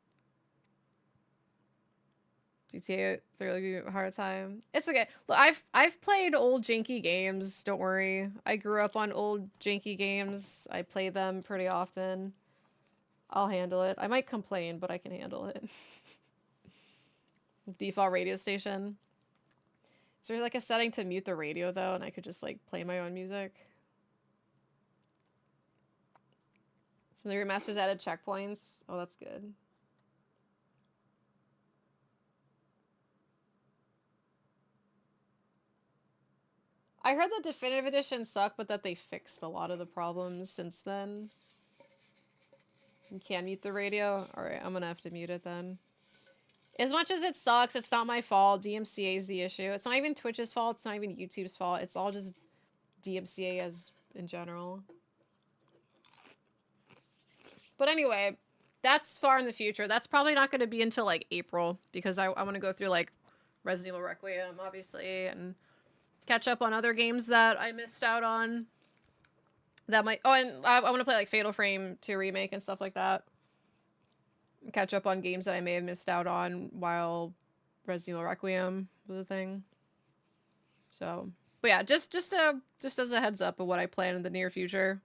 GTA 3 will give you a hard time. It's okay. Look, I've played old janky games. Don't worry. I grew up on old janky games. I play them pretty often. I'll handle it. I might complain, but I can handle it. Default radio station. Is there like a setting to mute the radio though, and I could just like play my own music? Some of the remasters added checkpoints. Oh, that's good. I heard the definitive edition sucked, but that they fixed a lot of the problems since then. You can't mute the radio? Alright, I'm gonna have to mute it then. As much as it sucks, it's not my fault. DMCA is the issue. It's not even Twitch's fault. It's not even YouTube's fault. It's all just DMCA as in general. But anyway, that's far in the future. That's probably not going to be until like April because I want to go through like Resident Evil Requiem, obviously, and catch up on other games that I missed out on. That might... Oh, and I want to play like Fatal Frame 2 Remake and stuff like that. Catch up on games that I may have missed out on while Resident Evil Requiem was a thing. So, but yeah, just as a heads up of what I plan in the near future,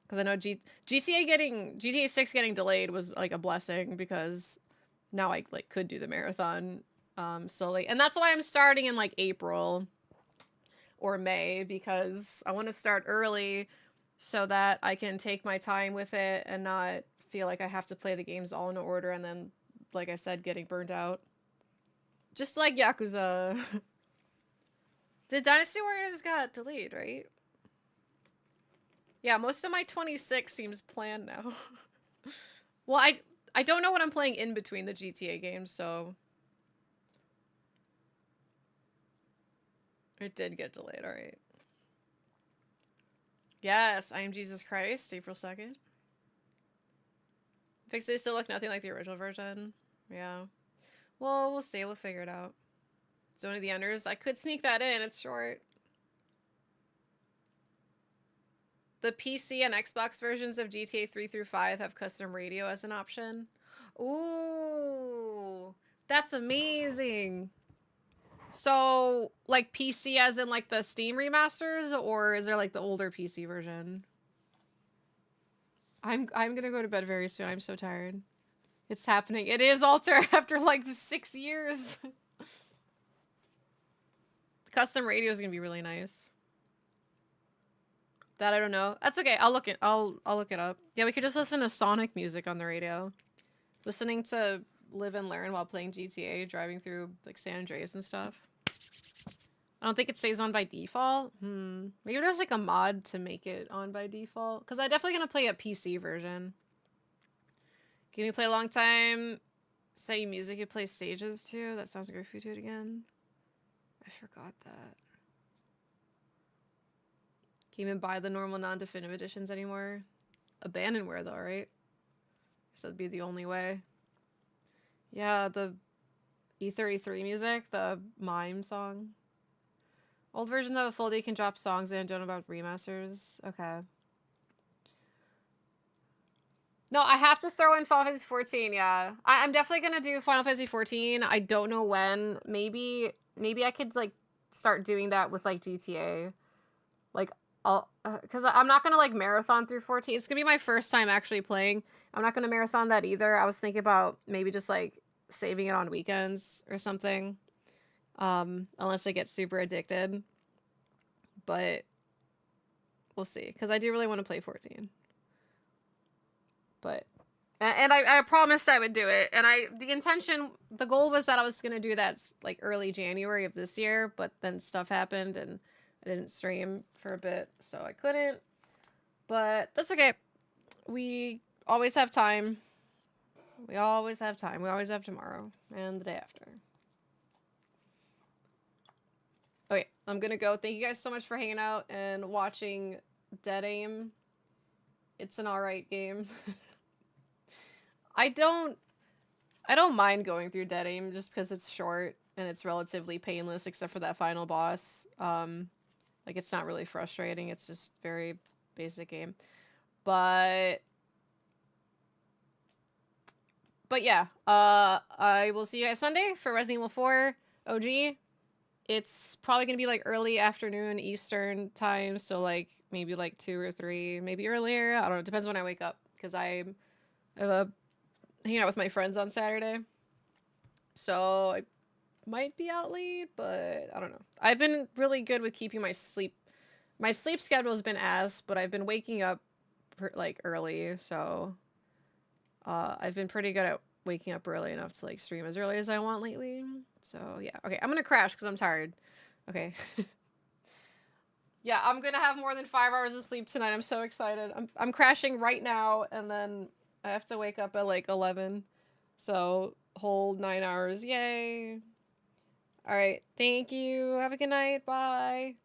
because I know GTA 6 getting delayed was like a blessing because now I like could do the marathon slowly, and that's why I'm starting in like April or May, because I want to start early so that I can take my time with it and not feel like I have to play the games all in order and then, like I said, getting burnt out. Just like Yakuza. The Dynasty Warriors got delayed, right? Yeah, most of my 26 seems planned now. Well, I don't know what I'm playing in between the GTA games, so... It did get delayed, alright. Yes, I Am Jesus Christ, April 2nd. Fixes still look nothing like the original version. Yeah. Well, we'll see. We'll figure it out. Zone of the Enders. I could sneak that in. It's short. The PC and Xbox versions of GTA 3 through 5 have custom radio as an option. Ooh. That's amazing. So, like PC as in like the Steam remasters, or is there like the older PC version? I'm gonna go to bed very soon. I'm so tired. It's happening. It is Alter after like 6 years. Custom radio is gonna be really nice. That I don't know. That's okay. I'll look it up. Yeah, we could just listen to Sonic music on the radio. Listening to Live and Learn while playing GTA, driving through like San Andreas and stuff. I don't think it stays on by default. Maybe there's like a mod to make it on by default. Because I'm definitely going to play a PC version. Can you play a long time? Say music, you play stages too? That sounds good if you do it again. I forgot that. Can't even buy the normal non-definitive editions anymore. Abandonware though, right? Guess that'd be the only way. Yeah, the E33 music, the Mime song. Old versions of a full day can drop songs and don't know about remasters. Okay. No, I have to throw in Final Fantasy 14, yeah. I'm definitely gonna do Final Fantasy 14. I don't know when. Maybe I could, like, start doing that with, like, GTA. Like, because I'm not gonna, like, marathon through 14. It's gonna be my first time actually playing. I'm not gonna marathon that either. I was thinking about maybe just, like, saving it on weekends or something. Unless I get super addicted. But we'll see. Because I do really want to play 14. But... And I promised I would do it. And the goal was that I was going to do that, like, early January of this year. But then stuff happened and I didn't stream for a bit. So I couldn't. But that's okay. We always have time. We always have time. We always have tomorrow. And the day after. Okay, I'm gonna go. Thank you guys so much for hanging out and watching Dead Aim. It's an alright game. I don't mind going through Dead Aim just because it's short and it's relatively painless except for that final boss. Like it's not really frustrating. It's just very basic game. But yeah, I will see you guys Sunday for Resident Evil 4 OG. It's probably gonna be like early afternoon Eastern time, so like maybe like 2 or 3, maybe earlier. I don't know. It depends when I wake up because I'm hanging out with my friends on Saturday, so I might be out late, but I don't know. I've been really good with keeping my sleep. My sleep schedule has been ass, but I've been waking up like early, so I've been pretty good at waking up early enough to like stream as early as I want lately. So yeah, okay, I'm gonna crash because I'm tired. Okay. Yeah, I'm gonna have more than 5 hours of sleep tonight. I'm so excited. I'm crashing right now, and then I have to wake up at like 11. So whole 9 hours. Yay. All right. Thank you. Have a good night. Bye.